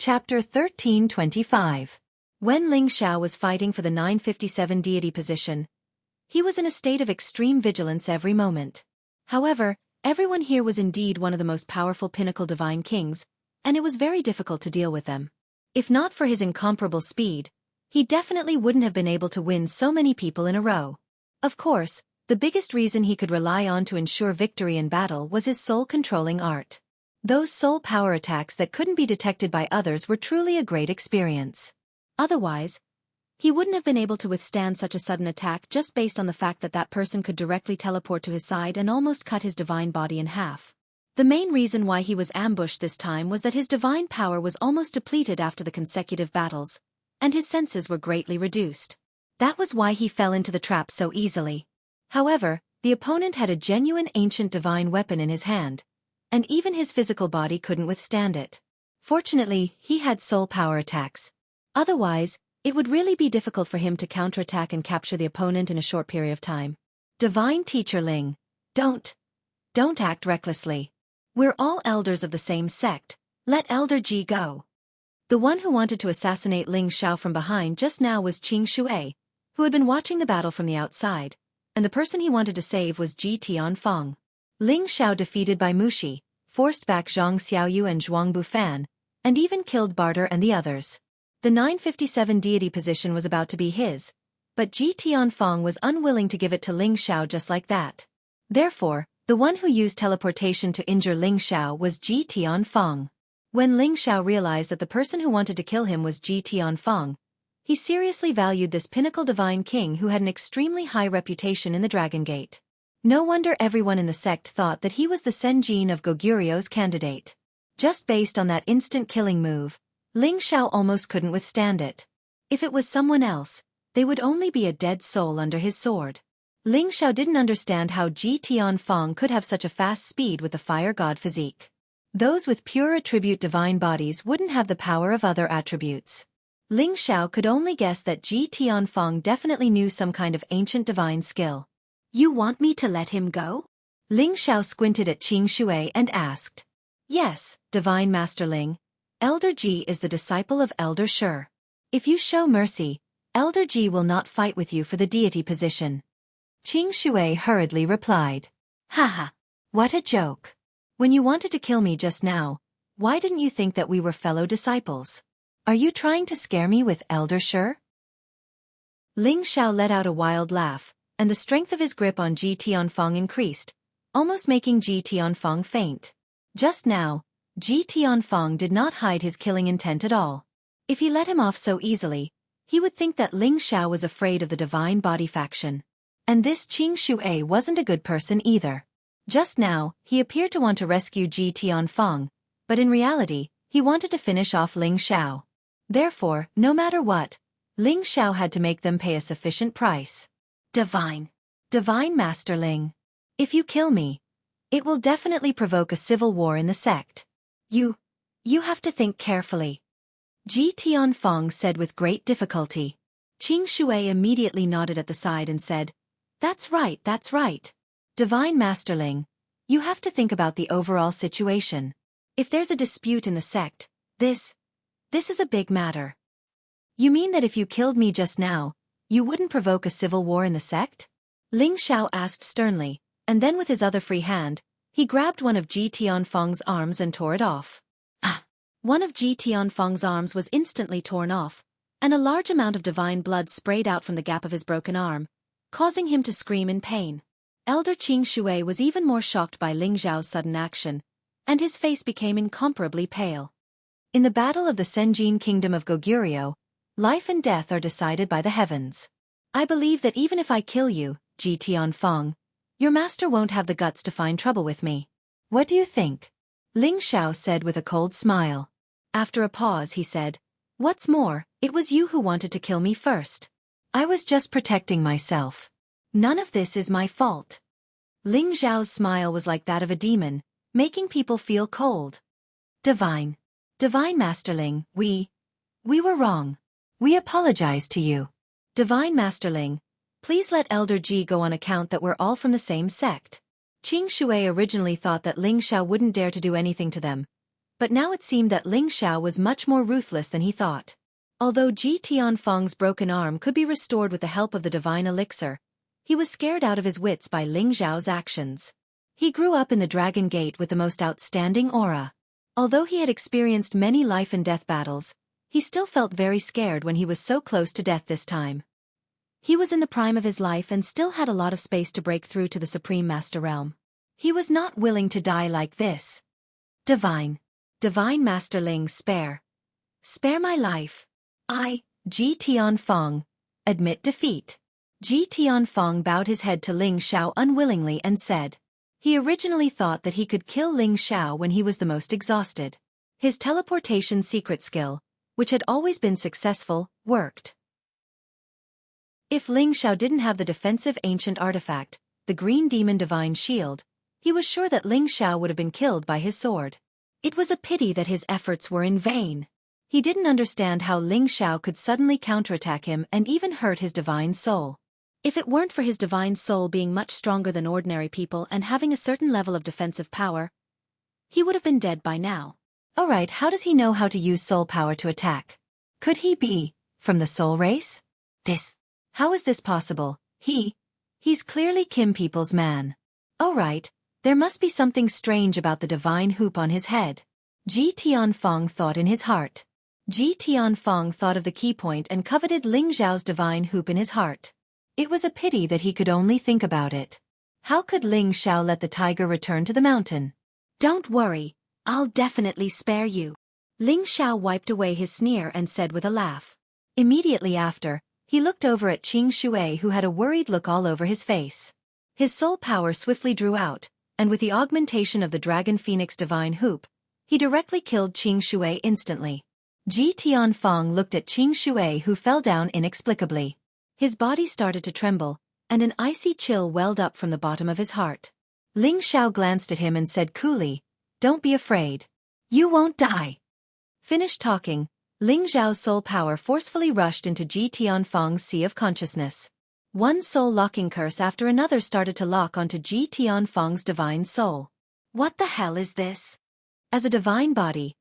Chapter 1325. When Ling Xiao was fighting for the 957 deity position, he was in a state of extreme vigilance every moment. However, everyone here was indeed one of the most powerful pinnacle divine kings, and it was very difficult to deal with them. If not for his incomparable speed, he definitely wouldn't have been able to win so many people in a row. Of course, the biggest reason he could rely on to ensure victory in battle was his soul-controlling art. Those soul power attacks that couldn't be detected by others were truly a great experience. Otherwise, he wouldn't have been able to withstand such a sudden attack just based on the fact that that person could directly teleport to his side and almost cut his divine body in half. The main reason why he was ambushed this time was that his divine power was almost depleted after the consecutive battles, and his senses were greatly reduced. That was why he fell into the trap so easily. However, the opponent had a genuine ancient divine weapon in his hand, and even his physical body couldn't withstand it. Fortunately, he had soul power attacks. Otherwise, it would really be difficult for him to counterattack and capture the opponent in a short period of time. Divine Teacher Ling, don't act recklessly. We're all elders of the same sect, let Elder Ji go. The one who wanted to assassinate Ling Xiao from behind just now was Xianxia, who had been watching the battle from the outside, and the person he wanted to save was Ji Tianfeng. Ling Xiao defeated by Mushi, forced back Zhang Xiaoyu and Zhuang Bufan, and even killed Barter and the others. The 957 deity position was about to be his, but Ji Tianfeng was unwilling to give it to Ling Xiao just like that. Therefore, the one who used teleportation to injure Ling Xiao was Ji Tianfeng. When Ling Xiao realized that the person who wanted to kill him was Ji Tianfeng, he seriously valued this pinnacle divine king who had an extremely high reputation in the Dragon Gate. No wonder everyone in the sect thought that he was the Senjin of Goguryu's candidate. Just based on that instant killing move, Ling Xiao almost couldn't withstand it. If it was someone else, they would only be a dead soul under his sword. Ling Xiao didn't understand how Ji Tianfeng could have such a fast speed with the fire god physique. Those with pure attribute divine bodies wouldn't have the power of other attributes. Ling Xiao could only guess that Ji Tianfeng definitely knew some kind of ancient divine skill. You want me to let him go? Ling Xiao squinted at Xianxia and asked. Yes, Divine Master Ling. Elder Ji is the disciple of Elder Shi. If you show mercy, Elder Ji will not fight with you for the deity position. Xianxia hurriedly replied. Haha, what a joke. When you wanted to kill me just now, why didn't you think that we were fellow disciples? Are you trying to scare me with Elder Shi? Ling Xiao let out a wild laugh, and the strength of his grip on Ji Tianfeng increased, almost making Ji Tianfeng faint. Just now, Ji Tianfeng did not hide his killing intent at all. If he let him off so easily, he would think that Ling Xiao was afraid of the divine body faction. And this Xianxia wasn't a good person either. Just now, he appeared to want to rescue Ji Tianfeng, but in reality, he wanted to finish off Ling Xiao. Therefore, no matter what, Ling Xiao had to make them pay a sufficient price. Divine Master Ling. If you kill me, it will definitely provoke a civil war in the sect. You have to think carefully. Ji Tianfeng said with great difficulty. Xianxia immediately nodded at the side and said, That's right. Divine Master Ling, you have to think about the overall situation. If there's a dispute in the sect, this is a big matter. You mean that if you killed me just now, you wouldn't provoke a civil war in the sect? Ling Xiao asked sternly, and then with his other free hand, he grabbed one of Ji Tianfeng's arms and tore it off. One of Ji Tianfeng's arms was instantly torn off, and a large amount of divine blood sprayed out from the gap of his broken arm, causing him to scream in pain. Elder Xianxia was even more shocked by Ling Xiao's sudden action, and his face became incomparably pale. In the battle of the Senjin Kingdom of Goguryeo, life and death are decided by the heavens. I believe that even if I kill you, Ji Tianfeng, your master won't have the guts to find trouble with me. What do you think? Ling Xiao said with a cold smile. After a pause he said, What's more, it was you who wanted to kill me first. I was just protecting myself. None of this is my fault. Ling Xiao's smile was like that of a demon, making people feel cold. Divine Master Ling, we were wrong. We apologize to you. Divine Master Ling, please let Elder Ji go on account that we're all from the same sect. Xianxia originally thought that Ling Xiao wouldn't dare to do anything to them, But now it seemed that Ling Xiao was much more ruthless than he thought. Although Ji Tianfeng's broken arm could be restored with the help of the divine elixir, he was scared out of his wits by Ling Xiao's actions. He grew up in the Dragon Gate with the most outstanding aura. Although he had experienced many life and death battles, he still felt very scared when he was so close to death this time. He was in the prime of his life and still had a lot of space to break through to the Supreme Master Realm. He was not willing to die like this. Divine Master Ling, spare my life. I, Ji Tianfeng, admit defeat. Ji Tianfeng bowed his head to Ling Xiao unwillingly and said. He originally thought that he could kill Ling Xiao when he was the most exhausted. His teleportation secret skill, which had always been successful, worked. If Ling Xiao didn't have the defensive ancient artifact, the Green Demon Divine Shield, he was sure that Ling Xiao would have been killed by his sword. It was a pity that his efforts were in vain. He didn't understand how Ling Xiao could suddenly counterattack him and even hurt his divine soul. If it weren't for his divine soul being much stronger than ordinary people and having a certain level of defensive power, he would have been dead by now. Alright, how does he know how to use soul power to attack? Could he be from the soul race? How is this possible? He's clearly Kim people's man. Alright, there must be something strange about the divine hoop on his head. Ji Tianfeng thought in his heart. Ji Tianfeng thought of the key point and coveted Ling Xiao's divine hoop in his heart. It was a pity that he could only think about it. How could Ling Xiao let the tiger return to the mountain? Don't worry, I'll definitely spare you. Ling Xiao wiped away his sneer and said with a laugh. Immediately after, he looked over at Qing Shui, who had a worried look all over his face. His soul power swiftly drew out, and with the augmentation of the Dragon Phoenix Divine Hoop, he directly killed Qing Shui instantly. Ji Tianfeng looked at Qing Shui, who fell down inexplicably. His body started to tremble, and an icy chill welled up from the bottom of his heart. Ling Xiao glanced at him and said coolly, "Don't be afraid. You won't die." Finished talking, Ling Xiao's soul power forcefully rushed into Ji Tianfeng's sea of consciousness. One soul-locking curse after another started to lock onto Ji Tianfeng's divine soul. What the hell is this? As a divine body,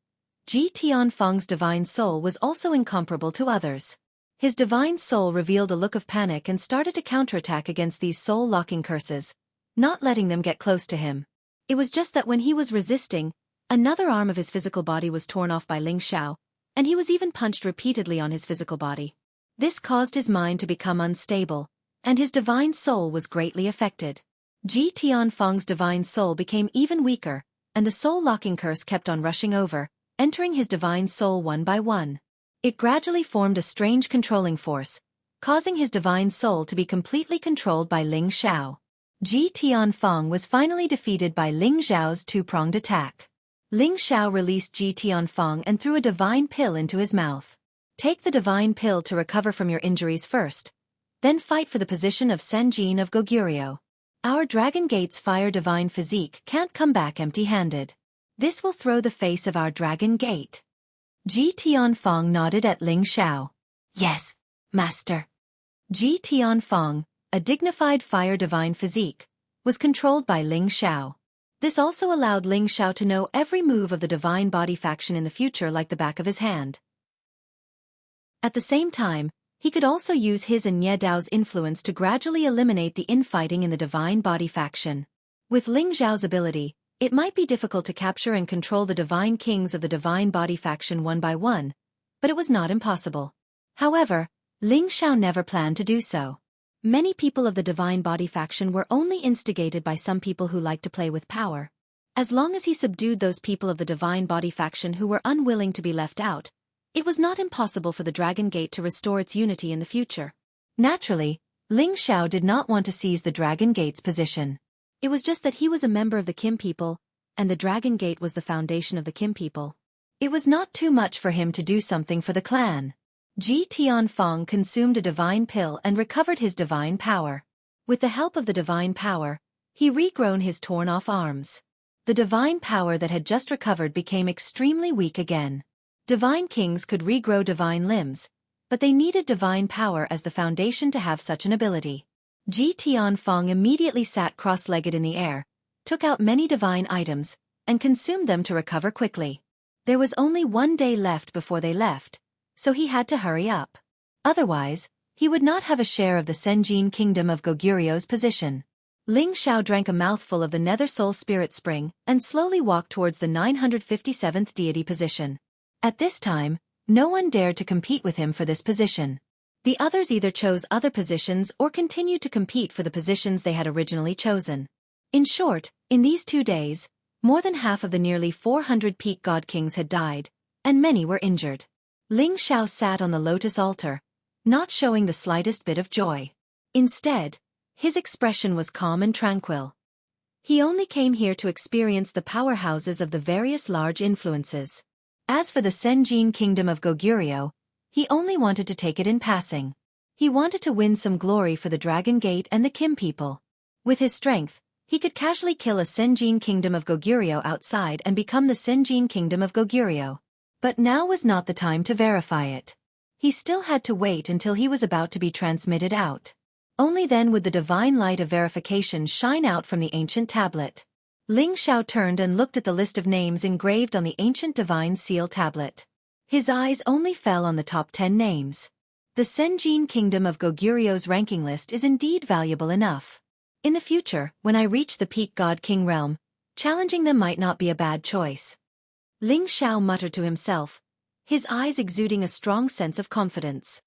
Ji Tianfeng's divine soul was also incomparable to others. His divine soul revealed a look of panic and started to counterattack against these soul-locking curses, not letting them get close to him. It was just that when he was resisting, another arm of his physical body was torn off by Ling Xiao, and he was even punched repeatedly on his physical body. This caused his mind to become unstable, and his divine soul was greatly affected. Ji Tianfeng's divine soul became even weaker, and the soul-locking curse kept on rushing over, entering his divine soul one by one. It gradually formed a strange controlling force, causing his divine soul to be completely controlled by Ling Xiao. Ji Tianfeng was finally defeated by Ling Xiao's two-pronged attack. Ling Xiao released Ji Tianfeng and threw a divine pill into his mouth. Take the divine pill to recover from your injuries first, then fight for the position of Senjin of Goguryeo. Our Dragon Gate's fire divine physique can't come back empty-handed. This will throw the face of our Dragon Gate. Ji Tianfeng nodded at Ling Xiao. Yes, Master. Ji Tianfeng, a dignified fire divine physique, was controlled by Ling Xiao. This also allowed Ling Xiao to know every move of the divine body faction in the future like the back of his hand. At the same time, he could also use his and Nye Dao's influence to gradually eliminate the infighting in the divine body faction. With Ling Xiao's ability, it might be difficult to capture and control the divine kings of the divine body faction one by one, but it was not impossible. However, Ling Xiao never planned to do so. Many people of the divine body faction were only instigated by some people who liked to play with power. As long as he subdued those people of the divine body faction who were unwilling to be left out, it was not impossible for the Dragon Gate to restore its unity in the future. Naturally, Ling Xiao did not want to seize the Dragon Gate's position. It was just that he was a member of the Kim people, and the Dragon Gate was the foundation of the Kim people. It was not too much for him to do something for the clan. Ji Tianfeng consumed a divine pill and recovered his divine power. With the help of the divine power, he regrown his torn-off arms. The divine power that had just recovered became extremely weak again. Divine kings could regrow divine limbs, but they needed divine power as the foundation to have such an ability. Ji Tianfeng immediately sat cross-legged in the air, took out many divine items, and consumed them to recover quickly. There was only 1 day left before they left, so he had to hurry up. Otherwise, he would not have a share of the Senjin kingdom of Goguryu's position. Ling Xiao drank a mouthful of the Nether Soul Spirit Spring and slowly walked towards the 957th deity position. At this time, no one dared to compete with him for this position. The others either chose other positions or continued to compete for the positions they had originally chosen. In short, in these 2 days, more than half of the nearly 400 peak god kings had died, and many were injured. Ling Xiao sat on the lotus altar, not showing the slightest bit of joy. Instead, his expression was calm and tranquil. He only came here to experience the powerhouses of the various large influences. As for the Senjin kingdom of Goguryeo, he only wanted to take it in passing. He wanted to win some glory for the Dragon Gate and the Kim people. With his strength, he could casually kill a Senjin kingdom of Goguryeo outside and become the Senjin kingdom of Goguryeo. But now was not the time to verify it. He still had to wait until he was about to be transmitted out. Only then would the divine light of verification shine out from the ancient tablet. Ling Xiao turned and looked at the list of names engraved on the ancient divine seal tablet. His eyes only fell on the top 10 names. The Senjin kingdom of Goguryo's ranking list is indeed valuable enough. In the future, when I reach the peak god king realm, challenging them might not be a bad choice. Ling Xiao muttered to himself, his eyes exuding a strong sense of confidence.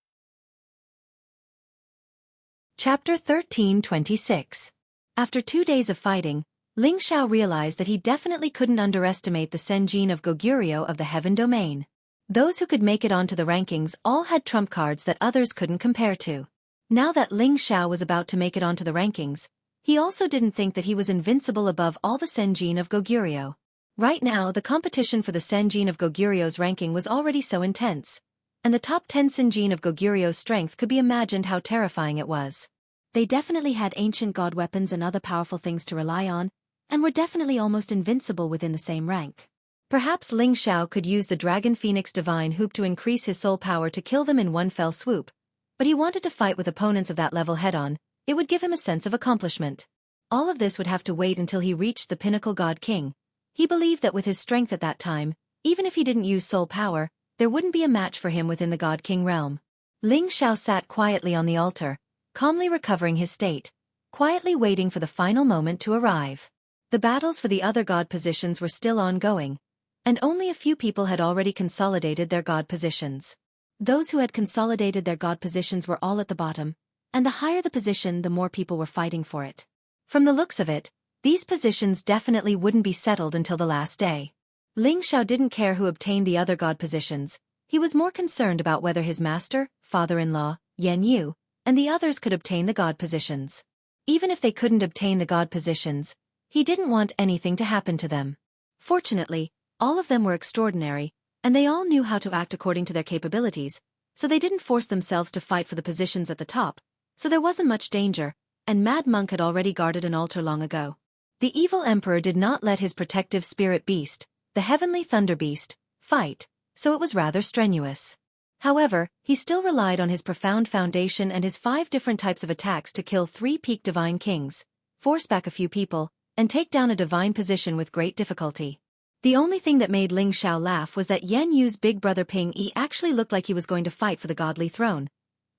Chapter 1326. After 2 days of fighting, Ling Xiao realized that he definitely couldn't underestimate the Senjin of Goguryeo of the Heaven Domain. Those who could make it onto the rankings all had trump cards that others couldn't compare to. Now that Ling Xiao was about to make it onto the rankings, he also didn't think that he was invincible above all the Senjin of Goguryeo. Right now, the competition for the Senjin of Goguryo's ranking was already so intense, and the top 10 Senjin of Goguryo's strength could be imagined how terrifying it was. They definitely had ancient god weapons and other powerful things to rely on, and were definitely almost invincible within the same rank. Perhaps Ling Xiao could use the Dragon Phoenix Divine Hoop to increase his soul power to kill them in one fell swoop, but he wanted to fight with opponents of that level head-on. It would give him a sense of accomplishment. All of this would have to wait until he reached the pinnacle god king. He believed that with his strength at that time, even if he didn't use soul power, there wouldn't be a match for him within the god king realm. Ling Xiao sat quietly on the altar, calmly recovering his state, quietly waiting for the final moment to arrive. The battles for the other god positions were still ongoing, and only a few people had already consolidated their god positions. Those who had consolidated their god positions were all at the bottom, and the higher the position, the more people were fighting for it. From the looks of it, these positions definitely wouldn't be settled until the last day. Ling Xiao didn't care who obtained the other god positions. He was more concerned about whether his master, father-in-law, Xianxia, and the others could obtain the god positions. Even if they couldn't obtain the god positions, he didn't want anything to happen to them. Fortunately, all of them were extraordinary, and they all knew how to act according to their capabilities, so they didn't force themselves to fight for the positions at the top, so there wasn't much danger, and Mad Monk had already guarded an altar long ago. The evil emperor did not let his protective spirit beast, the heavenly thunder beast, fight, so it was rather strenuous. However, he still relied on his profound foundation and his 5 different types of attacks to kill 3 peak divine kings, force back a few people, and take down a divine position with great difficulty. The only thing that made Ling Xiao laugh was that Xianxu's big brother Ping Yi actually looked like he was going to fight for the godly throne,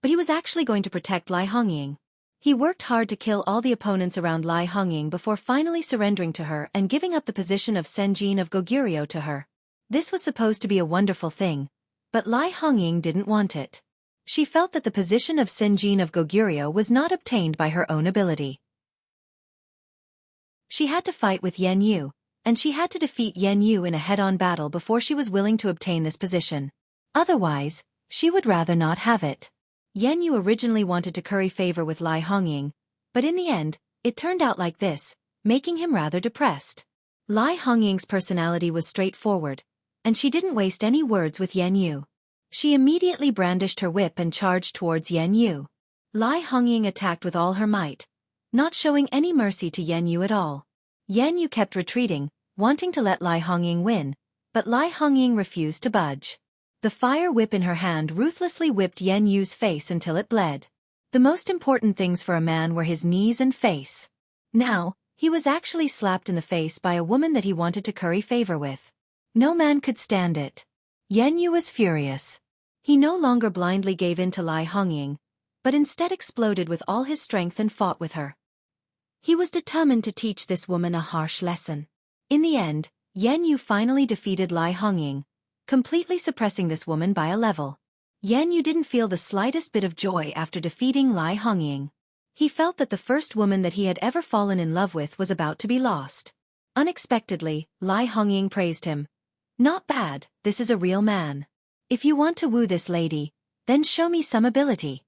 but he was actually going to protect Lai Hongying. He worked hard to kill all the opponents around Lai Hongying before finally surrendering to her and giving up the position of Senjin of Goguryeo to her. This was supposed to be a wonderful thing, but Lai Hongying didn't want it. She felt that the position of Senjin of Goguryeo was not obtained by her own ability. She had to fight with Xianxia, and she had to defeat Xianxia in a head-on battle before she was willing to obtain this position. Otherwise, she would rather not have it. Xianxia originally wanted to curry favor with Lai Hongying, but in the end, it turned out like this, making him rather depressed. Lai Hongying's personality was straightforward, and she didn't waste any words with Xianxia. She immediately brandished her whip and charged towards Xianxia. Lai Hongying attacked with all her might, not showing any mercy to Xianxia at all. Xianxia kept retreating, wanting to let Lai Hongying win, but Lai Hongying refused to budge. The fire whip in her hand ruthlessly whipped Xianxu's face until it bled. The most important things for a man were his knees and face. Now, he was actually slapped in the face by a woman that he wanted to curry favor with. No man could stand it. Yan Yu was furious. He no longer blindly gave in to Lai Hongying, but instead exploded with all his strength and fought with her. He was determined to teach this woman a harsh lesson. In the end, Yan Yu finally defeated Lai Hongying, completely suppressing this woman by a level. Yan Yu didn't feel the slightest bit of joy after defeating Lai Hongying. He felt that the first woman that he had ever fallen in love with was about to be lost. Unexpectedly, Lai Hongying praised him. "Not bad, this is a real man. If you want to woo this lady, then show me some ability."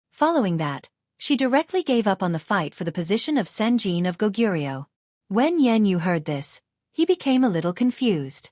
Following that, she directly gave up on the fight for the position of Senjin of Goguryeo. When Yan Yu heard this, he became a little confused.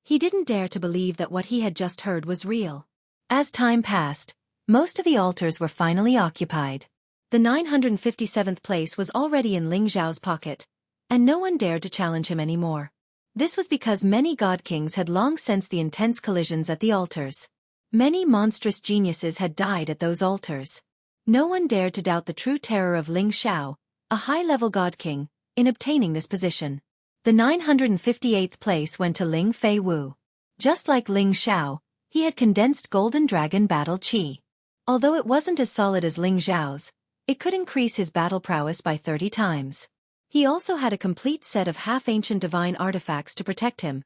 He didn't dare to believe that what he had just heard was real. As time passed, most of the altars were finally occupied. The 957th place was already in Ling Xiao's pocket, and no one dared to challenge him anymore. This was because many god kings had long sensed the intense collisions at the altars. Many monstrous geniuses had died at those altars. No one dared to doubt the true terror of Ling Xiao, a high-level god king, in obtaining this position. The 958th place went to Ling Fei Wu. Just like Ling Xiao, he had condensed Golden Dragon battle chi. Although it wasn't as solid as Ling Xiao's, it could increase his battle prowess by 30 times. He also had a complete set of half-ancient divine artifacts to protect him,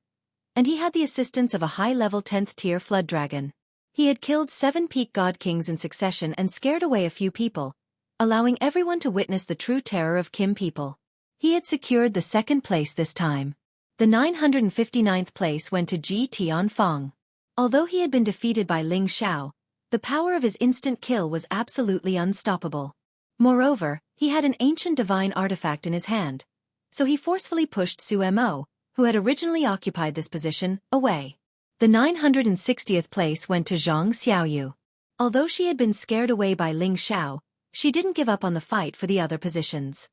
and he had the assistance of a high-level 10th-tier flood dragon. He had killed 7 peak god kings in succession and scared away a few people, allowing everyone to witness the true terror of Kim people. He had secured the 2nd place this time. The 959th place went to Ji Tianfang. Although he had been defeated by Ling Xiao, the power of his instant kill was absolutely unstoppable. Moreover, he had an ancient divine artifact in his hand, so he forcefully pushed Su Mo, who had originally occupied this position, away. The 960th place went to Xianxia. Although she had been scared away by Ling Xiao, she didn't give up on the fight for the other positions.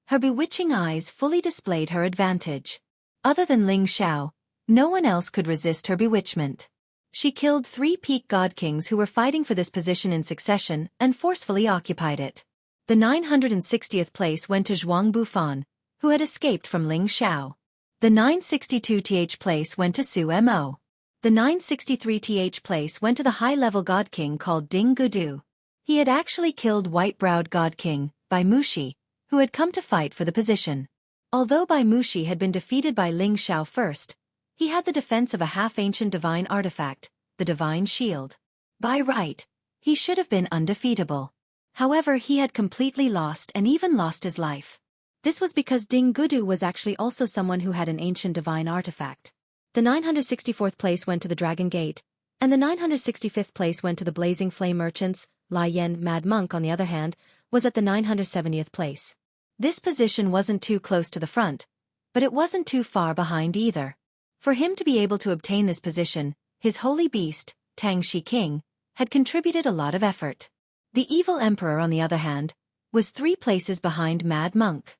Her bewitching eyes fully displayed her advantage. Other than Ling Xiao, no one else could resist her bewitchment. She killed 3 peak god kings who were fighting for this position in succession and forcefully occupied it. The 960th place went to Zhuang Bufan, who had escaped from Ling Xiao. The 962th place went to Su Mo. The 963th place went to the high-level god king called Ding Gudu. He had actually killed white-browed god king, Bai Mushi, who had come to fight for the position. Although Bai Mushi had been defeated by Ling Xiao first, he had the defense of a half-ancient divine artifact, the divine shield. By right, he should have been undefeatable. However, he had completely lost and even lost his life. This was because Ding Gudu was actually also someone who had an ancient divine artifact. The 964th place went to the Dragon Gate, and the 965th place went to the Blazing Flame Merchants. Lai Yan, Mad Monk, on the other hand, was at the 970th place. This position wasn't too close to the front, but it wasn't too far behind either. For him to be able to obtain this position, his holy beast, Tang Shi King, had contributed a lot of effort. The evil emperor, on the other hand, was 3 places behind Mad Monk.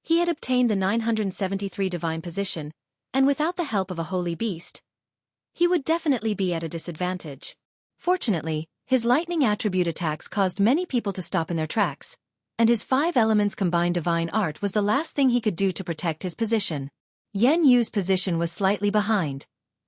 He had obtained the 973 divine position, and without the help of a holy beast, he would definitely be at a disadvantage. Fortunately, his lightning attribute attacks caused many people to stop in their tracks, and his 5 elements combined divine art was the last thing he could do to protect his position. Yan Yu's position was slightly behind,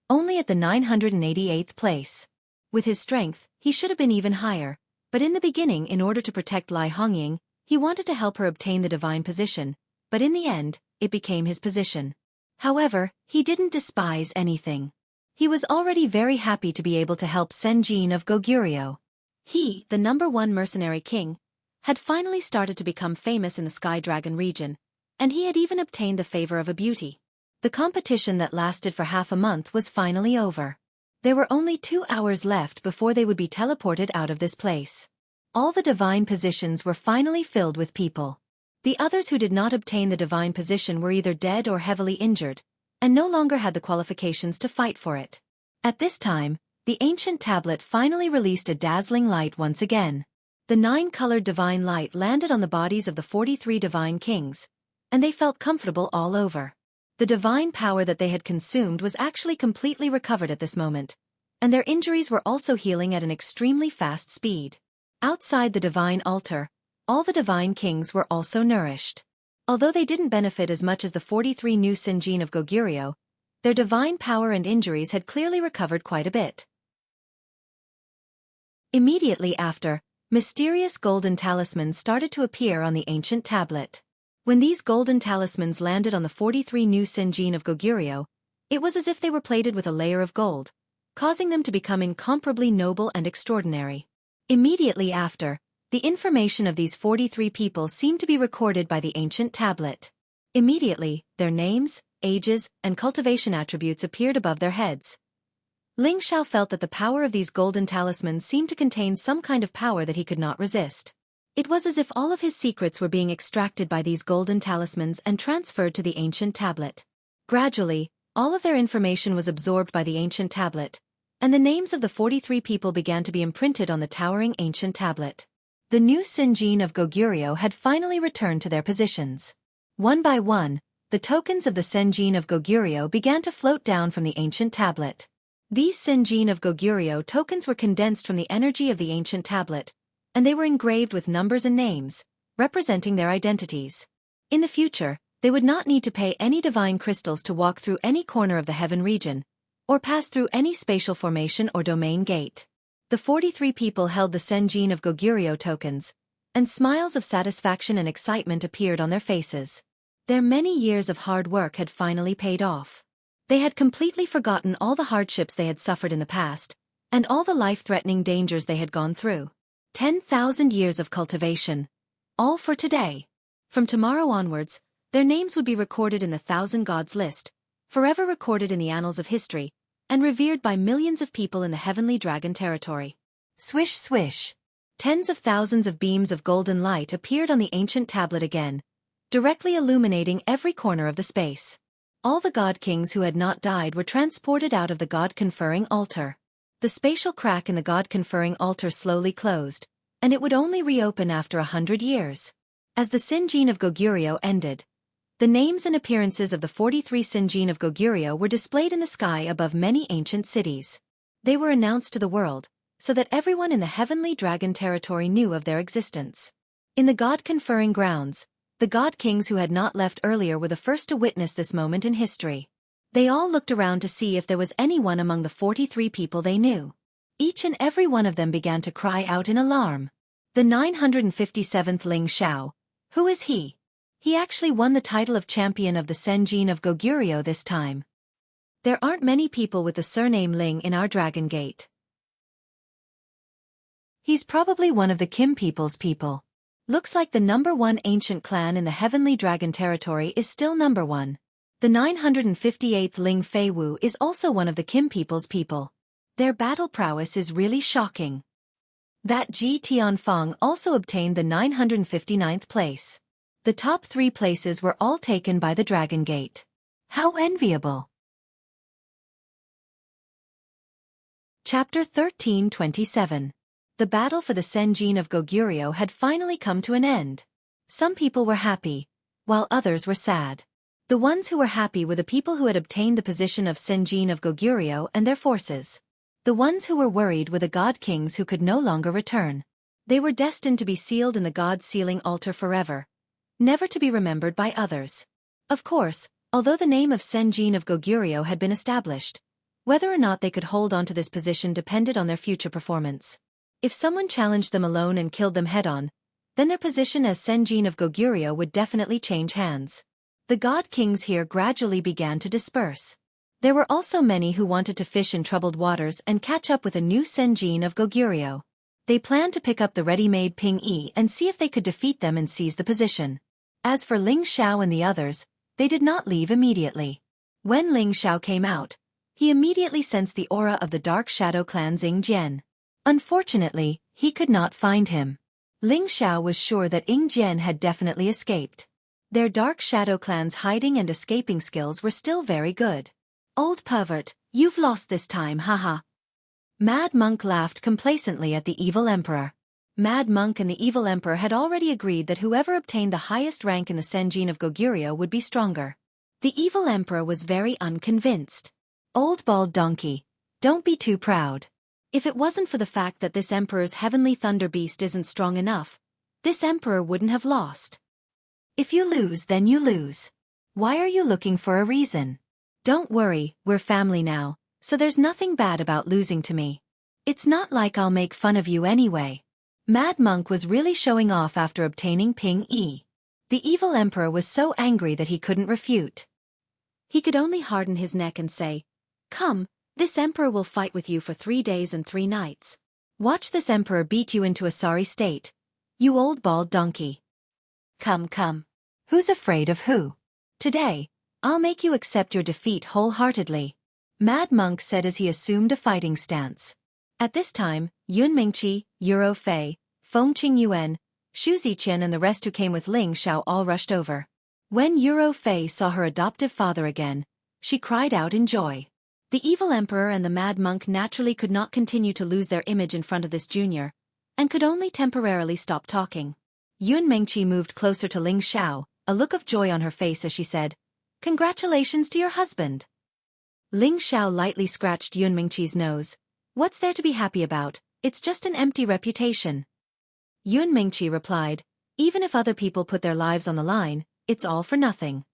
only at the 988th place. With his strength, he should have been even higher, but in the beginning, in order to protect Lai Hongying, he wanted to help her obtain the divine position, but in the end, it became his position. However, he didn't despise anything. He was already very happy to be able to help Senjin of Goguryeo. He, the #1 mercenary king, had finally started to become famous in the Sky Dragon region, and he had even obtained the favor of a beauty. The competition that lasted for half a month was finally over. There were only 2 hours left before they would be teleported out of this place. All the divine positions were finally filled with people. The others who did not obtain the divine position were either dead or heavily injured, and no longer had the qualifications to fight for it. At this time, the ancient tablet finally released a dazzling light once again. The 9-colored divine light landed on the bodies of the 43 divine kings, and they felt comfortable all over. The divine power that they had consumed was actually completely recovered at this moment, and their injuries were also healing at an extremely fast speed. Outside the divine altar, all the divine kings were also nourished. Although they didn't benefit as much as the 43 new Senjin of Goguryeo, their divine power and injuries had clearly recovered quite a bit. Immediately after, mysterious golden talismans started to appear on the ancient tablet. When these golden talismans landed on the 43 new Senjin of Goguryeo, it was as if they were plated with a layer of gold, causing them to become incomparably noble and extraordinary. Immediately after, the information of these 43 people seemed to be recorded by the ancient tablet. Immediately, their names, ages, and cultivation attributes appeared above their heads. Ling Xiao felt that the power of these golden talismans seemed to contain some kind of power that he could not resist. It was as if all of his secrets were being extracted by these golden talismans and transferred to the ancient tablet. Gradually, all of their information was absorbed by the ancient tablet, and the names of the 43 people began to be imprinted on the towering ancient tablet. The new Senjin of Goguryeo had finally returned to their positions. One by one, the tokens of the Senjin of Goguryeo began to float down from the ancient tablet. These Senjin of Goguryeo tokens were condensed from the energy of the ancient tablet, and they were engraved with numbers and names, representing their identities. In the future, they would not need to pay any divine crystals to walk through any corner of the heaven region, or pass through any spatial formation or domain gate. The 43 people held the Senjin of Goguryeo tokens, and smiles of satisfaction and excitement appeared on their faces. Their many years of hard work had finally paid off. They had completely forgotten all the hardships they had suffered in the past, and all the life-threatening dangers they had gone through. 10,000 years of cultivation. All for today. From tomorrow onwards, their names would be recorded in the 1,000 Gods list, forever recorded in the annals of history, and revered by millions of people in the heavenly dragon territory. Swish swish. Tens of thousands of beams of golden light appeared on the ancient tablet again, directly illuminating every corner of the space. All the god kings who had not died were transported out of the god-conferring altar. The spatial crack in the god-conferring altar slowly closed, and it would only reopen after 100 years. As the Senjin of Goguryeo ended, the names and appearances of the 43 Senjin of Goguryeo were displayed in the sky above many ancient cities. They were announced to the world, so that everyone in the heavenly dragon territory knew of their existence. In the god-conferring grounds, the god kings who had not left earlier were the first to witness this moment in history. They all looked around to see if there was anyone among the 43 people they knew. Each and every one of them began to cry out in alarm. The 957th Ling Xiao. Who is he? He actually won the title of champion of the Senjin of Goguryeo this time. There aren't many people with the surname Ling in our Dragon Gate. He's probably one of the Kim people's people. Looks like the #1 ancient clan in the heavenly dragon territory is still #1. The 958th Ling Feiwu is also one of the Kim people's people. Their battle prowess is really shocking. That Ji Tianfeng also obtained the 959th place. The top 3 places were all taken by the Dragon Gate. How enviable! Chapter 1327. The battle for the Senjin of Goguryeo had finally come to an end. Some people were happy, while others were sad. The ones who were happy were the people who had obtained the position of Senjin of Goguryeo and their forces. The ones who were worried were the god kings who could no longer return. They were destined to be sealed in the god sealing altar forever, never to be remembered by others. Of course, although the name of Senjin of Goguryeo had been established, whether or not they could hold on to this position depended on their future performance. If someone challenged them alone and killed them head-on, then their position as Senjin of Goguryeo would definitely change hands. The god kings here gradually began to disperse. There were also many who wanted to fish in troubled waters and catch up with a new Senjin of Goguryeo. They planned to pick up the ready-made Ping Yi and see if they could defeat them and seize the position. As for Ling Xiao and the others, they did not leave immediately. When Ling Xiao came out, he immediately sensed the aura of the Dark Shadow Clan Xingjian. Unfortunately, he could not find him. Ling Xiao was sure that Jian had definitely escaped. Their Dark Shadow Clan's hiding and escaping skills were still very good. Old pervert, you've lost this time, haha. Mad Monk laughed complacently at the evil emperor. Mad Monk and the evil emperor had already agreed that whoever obtained the highest rank in the Senjin of Goguryeo would be stronger. The evil emperor was very unconvinced. Old bald donkey, don't be too proud. If it wasn't for the fact that this emperor's heavenly thunder beast isn't strong enough, this emperor wouldn't have lost. If you lose, then you lose. Why are you looking for a reason? Don't worry, we're family now, so there's nothing bad about losing to me. It's not like I'll make fun of you anyway. Mad Monk was really showing off after obtaining Ping Yi. The evil emperor was so angry that he couldn't refute. He could only harden his neck and say, "Come, this emperor will fight with you for 3 days and 3 nights. Watch this emperor beat you into a sorry state. You old bald donkey. Come, come. Who's afraid of who? Today, I'll make you accept your defeat wholeheartedly," Mad Monk said as he assumed a fighting stance. At this time, Yun Mingqi, Euro Fei, Feng Qingyuan, Xu Ziqian and the rest who came with Ling Xiao all rushed over. When Euro Fei saw her adoptive father again, she cried out in joy. The evil emperor and the Mad Monk naturally could not continue to lose their image in front of this junior, and could only temporarily stop talking. Yun Mingqi moved closer to Ling Xiao, a look of joy on her face as she said, "Congratulations to your husband." Ling Xiao lightly scratched Yun Mingqi's nose. "What's there to be happy about? It's just an empty reputation." Yun Mingqi replied, "Even if other people put their lives on the line, it's all for nothing."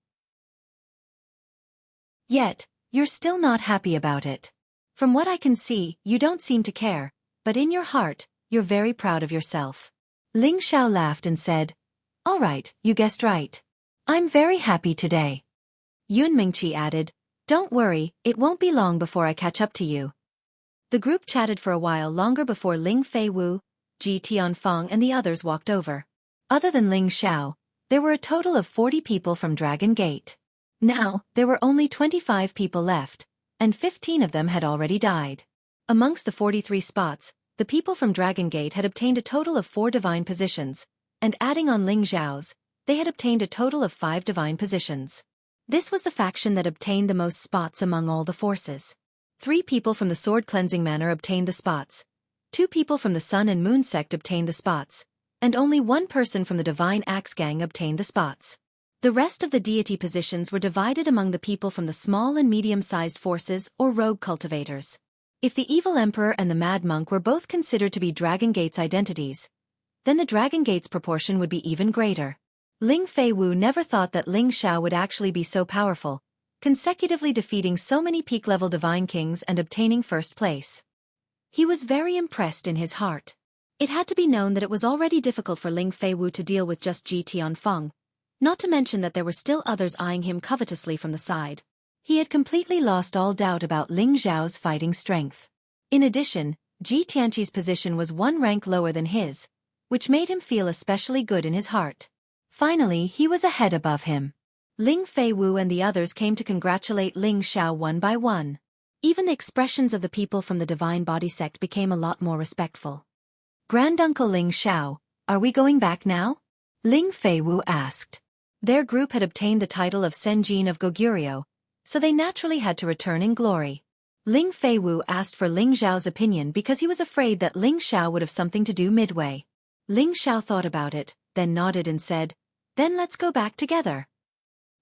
"Yet, you're still not happy about it. From what I can see, you don't seem to care, but in your heart, you're very proud of yourself." Ling Xiao laughed and said, "All right, you guessed right. I'm very happy today." Yun Mingqi added, "Don't worry, it won't be long before I catch up to you." The group chatted for a while longer before Ling Feiwu, Ji Tianfeng and the others walked over. Other than Ling Xiao, there were a total of 40 people from Dragon Gate. Now, there were only 25 people left, and 15 of them had already died. Amongst the 43 spots, the people from Dragon Gate had obtained a total of 4 divine positions, and adding on Ling Xiao's, they had obtained a total of 5 divine positions. This was the faction that obtained the most spots among all the forces. 3 people from the Sword Cleansing Manor obtained the spots, 2 people from the Sun and Moon sect obtained the spots, and only 1 person from the Divine Axe Gang obtained the spots. The rest of the deity positions were divided among the people from the small and medium-sized forces or rogue cultivators. If the evil emperor and the Mad Monk were both considered to be Dragon Gate's identities, then the Dragon Gate's proportion would be even greater. Ling Feiwu never thought that Ling Xiao would actually be so powerful, consecutively defeating so many peak-level divine kings and obtaining first place. He was very impressed in his heart. It had to be known that it was already difficult for Ling Feiwu to deal with just Ji Tianfeng, not to mention that there were still others eyeing him covetously from the side. He had completely lost all doubt about Ling Xiao's fighting strength. In addition, Ji Tianqi's position was 1 rank lower than his, which made him feel especially good in his heart. Finally, he was a head above him. Ling Feiwu and the others came to congratulate Ling Xiao one by one. Even the expressions of the people from the Divine Body sect became a lot more respectful. "Granduncle Ling Xiao, are we going back now?" Ling Feiwu asked. Their group had obtained the title of Senjin of Goguryeo, so they naturally had to return in glory. Ling Feiwu asked for Ling Xiao's opinion because he was afraid that Ling Xiao would have something to do midway. Ling Xiao thought about it, then nodded and said, "Then let's go back together."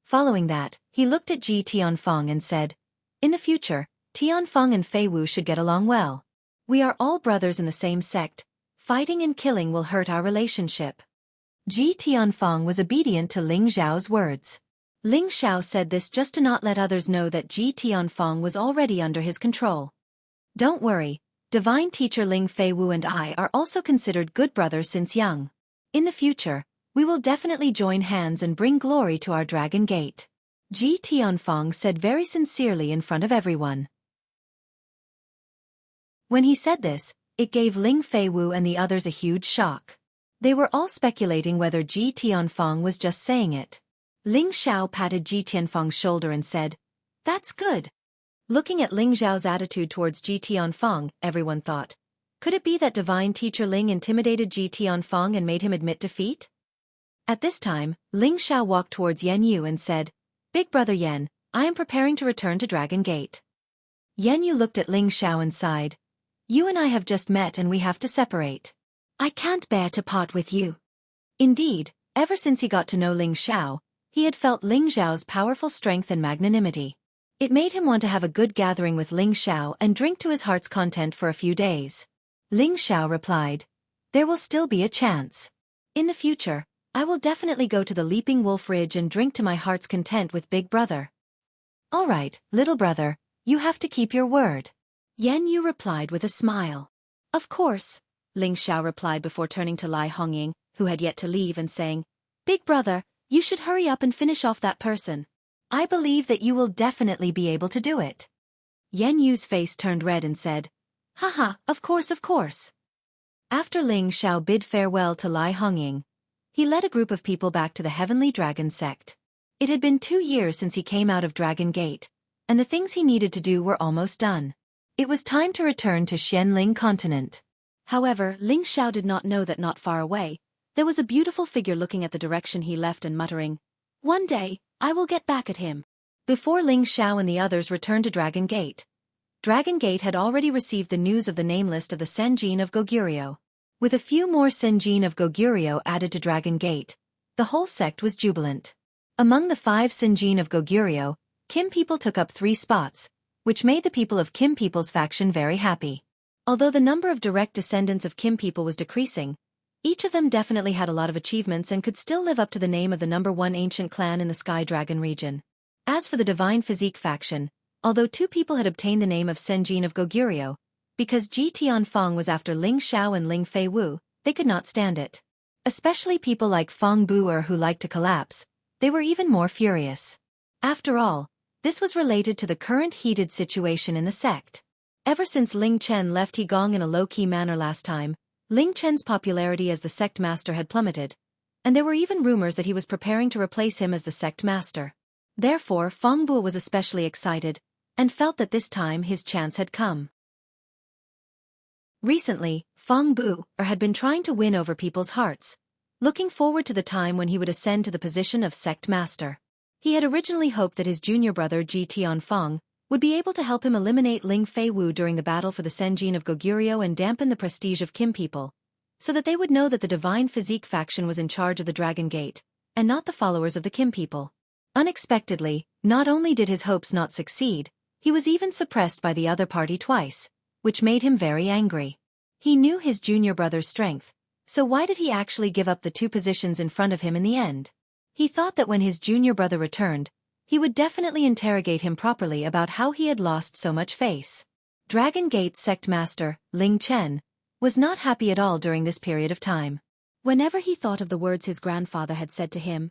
Following that, he looked at Ji Tianfeng and said, "In the future, Tianfeng and Feiwu should get along well. We are all brothers in the same sect. Fighting and killing will hurt our relationship." Ji Tianfeng was obedient to Ling Xiao's words. Ling Xiao said this just to not let others know that Ji Tianfeng was already under his control. "Don't worry, Divine Teacher Ling Feiwu and I are also considered good brothers since young. In the future, we will definitely join hands and bring glory to our Dragon Gate," Ji Tianfeng said very sincerely in front of everyone. When he said this, it gave Ling Feiwu and the others a huge shock. They were all speculating whether Ji Tianfeng was just saying it. Ling Xiao patted Ji Tianfeng's shoulder and said, "That's good." Looking at Ling Xiao's attitude towards Ji Tianfeng, everyone thought, could it be that Divine Teacher Ling intimidated Ji Tianfeng and made him admit defeat? At this time, Ling Xiao walked towards Yan Yu and said, "Big brother Yan, I am preparing to return to Dragon Gate." Yan Yu looked at Ling Xiao and sighed, "You and I have just met and we have to separate. I can't bear to part with you." Indeed, ever since he got to know Ling Xiao, he had felt Ling Xiao's powerful strength and magnanimity. It made him want to have a good gathering with Ling Xiao and drink to his heart's content for a few days. Ling Xiao replied, "There will still be a chance. In the future, I will definitely go to the Leaping Wolf Ridge and drink to my heart's content with Big Brother. All right, little brother, you have to keep your word. Yan Yu replied with a smile. Of course, Ling Xiao replied before turning to Lai Hongying, who had yet to leave, and saying, Big brother, you should hurry up and finish off that person. I believe that you will definitely be able to do it. Yan Yu's face turned red and said, Haha, of course, of course. After Ling Xiao bid farewell to Lai Hongying, he led a group of people back to the Heavenly Dragon sect. It had been 2 years since he came out of Dragon Gate, and the things he needed to do were almost done. It was time to return to Xianling continent. However, Ling Xiao did not know that not far away, there was a beautiful figure looking at the direction he left and muttering, One day, I will get back at him. Before Ling Xiao and the others returned to Dragon Gate had already received the news of the name list of the Senjin of Goguryeo. With a few more Senjin of Goguryeo added to Dragon Gate, the whole sect was jubilant. Among the 5 Senjin of Goguryeo, Kim people took up 3 spots, which made the people of Kim people's faction very happy. Although the number of direct descendants of Kim people was decreasing, each of them definitely had a lot of achievements and could still live up to the name of the #1 ancient clan in the Sky Dragon region. As for the Divine Physique faction, although 2 people had obtained the name of Senjin of Goguryeo, because Ji Tianfeng was after Ling Xiao and Ling Fei Wu, they could not stand it. Especially people like Feng Bu'er who liked to collapse, they were even more furious. After all, this was related to the current heated situation in the sect. Ever since Ling Chen left Heigong in a low-key manner last time, Ling Chen's popularity as the sect master had plummeted, and there were even rumors that he was preparing to replace him as the sect master. Therefore, Feng Bu was especially excited, and felt that this time his chance had come. Recently, Feng Bu had been trying to win over people's hearts, looking forward to the time when he would ascend to the position of sect master. He had originally hoped that his junior brother Ji Tianfeng would be able to help him eliminate Ling Fei Wu during the battle for the Senjin of Goguryeo and dampen the prestige of Kim people, so that they would know that the Divine Physique faction was in charge of the Dragon Gate, and not the followers of the Kim people. Unexpectedly, not only did his hopes not succeed, he was even suppressed by the other party twice, which made him very angry. He knew his junior brother's strength, so why did he actually give up the 2 positions in front of him in the end? He thought that when his junior brother returned, he would definitely interrogate him properly about how he had lost so much face. Dragon Gate sect master, Ling Chen, was not happy at all during this period of time. Whenever he thought of the words his grandfather had said to him,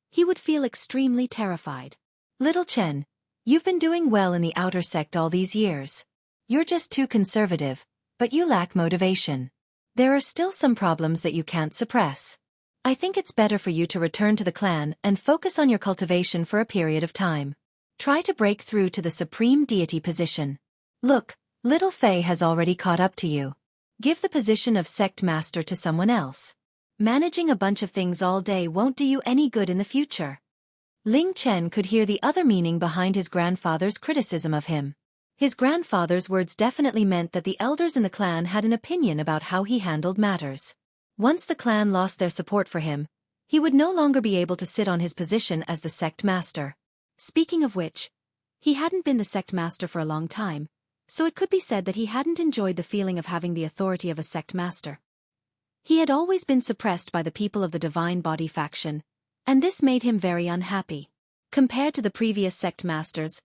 he would feel extremely terrified. Little Chen, you've been doing well in the outer sect all these years. You're just too conservative, but you lack motivation. There are still some problems that you can't suppress. I think it's better for you to return to the clan and focus on your cultivation for a period of time. Try to break through to the supreme deity position. Look, little Fei has already caught up to you. Give the position of sect master to someone else. Managing a bunch of things all day won't do you any good in the future. Ling Chen could hear the other meaning behind his grandfather's criticism of him. His grandfather's words definitely meant that the elders in the clan had an opinion about how he handled matters. Once the clan lost their support for him, he would no longer be able to sit on his position as the sect master. Speaking of which, he hadn't been the sect master for a long time, so it could be said that he hadn't enjoyed the feeling of having the authority of a sect master. He had always been suppressed by the people of the Divine Body faction, and this made him very unhappy. Compared to the previous sect masters,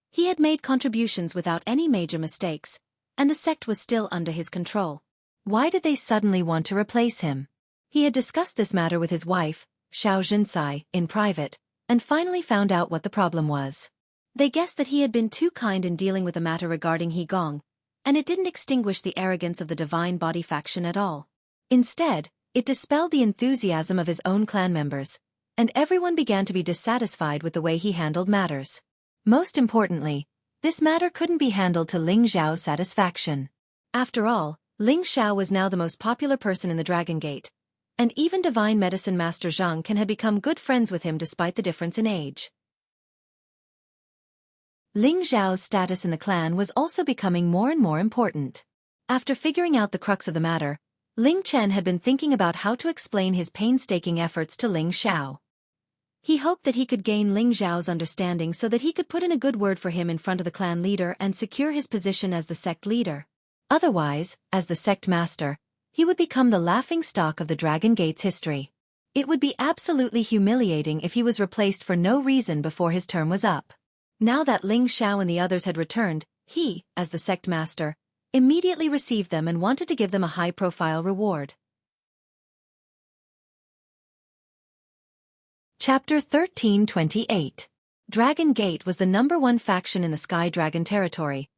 he had made contributions without any major mistakes, and the sect was still under his control. Why did they suddenly want to replace him? He had discussed this matter with his wife, Xianxia, in private, and finally found out what the problem was. They guessed that he had been too kind in dealing with the matter regarding Heigong, and it didn't extinguish the arrogance of the Divine Body faction at all. Instead, it dispelled the enthusiasm of his own clan members, and everyone began to be dissatisfied with the way he handled matters. Most importantly, this matter couldn't be handled to Ling Xiao's satisfaction. After all, Ling Xiao was now the most popular person in the Dragon Gate, and even Divine Medicine Master Zhang Can had become good friends with him despite the difference in age. Ling Xiao's status in the clan was also becoming more and more important. After figuring out the crux of the matter, Ling Chen had been thinking about how to explain his painstaking efforts to Ling Xiao. He hoped that he could gain Ling Xiao's understanding so that he could put in a good word for him in front of the clan leader and secure his position as the sect leader. Otherwise, as the sect master, he would become the laughing stock of the Dragon Gate's history. It would be absolutely humiliating if he was replaced for no reason before his term was up. Now that Ling Xiao and the others had returned, he, as the sect master, immediately received them and wanted to give them a high-profile reward. Chapter 1328. Dragon Gate was the #1 faction in the Sky Dragon territory,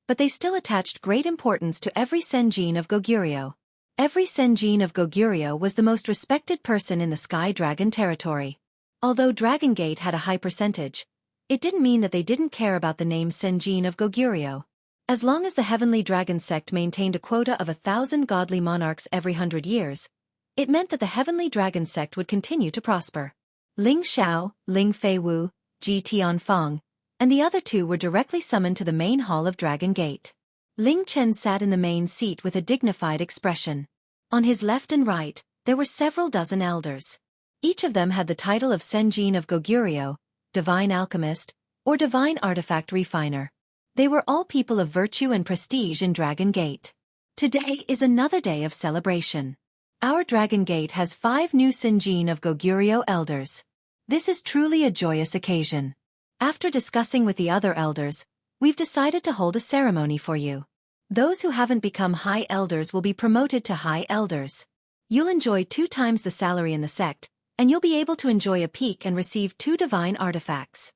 but they still attached great importance to every Senjin of Goguryeo. Every Senjin of Goguryeo was the most respected person in the Sky Dragon territory. Although Dragon Gate had a high percentage, it didn't mean that they didn't care about the name Senjin of Goguryeo. As long as the Heavenly Dragon sect maintained a quota of 1,000 godly monarchs every 100 years, it meant that the Heavenly Dragon sect would continue to prosper. Ling Xiao, Ling Feiwu, Ji Tianfeng, and the other two were directly summoned to the main hall of Dragon Gate. Ling Chen sat in the main seat with a dignified expression. On his left and right, there were several dozen elders. Each of them had the title of Senjin of Goguryeo, Divine Alchemist, or Divine Artifact Refiner. They were all people of virtue and prestige in Dragon Gate. Today is another day of celebration. Our Dragon Gate has 5 new Senjin of Goguryeo elders. This is truly a joyous occasion. After discussing with the other elders, we've decided to hold a ceremony for you. Those who haven't become high elders will be promoted to high elders. You'll enjoy 2 times the salary in the sect, and you'll be able to enjoy a peak and receive 2 divine artifacts.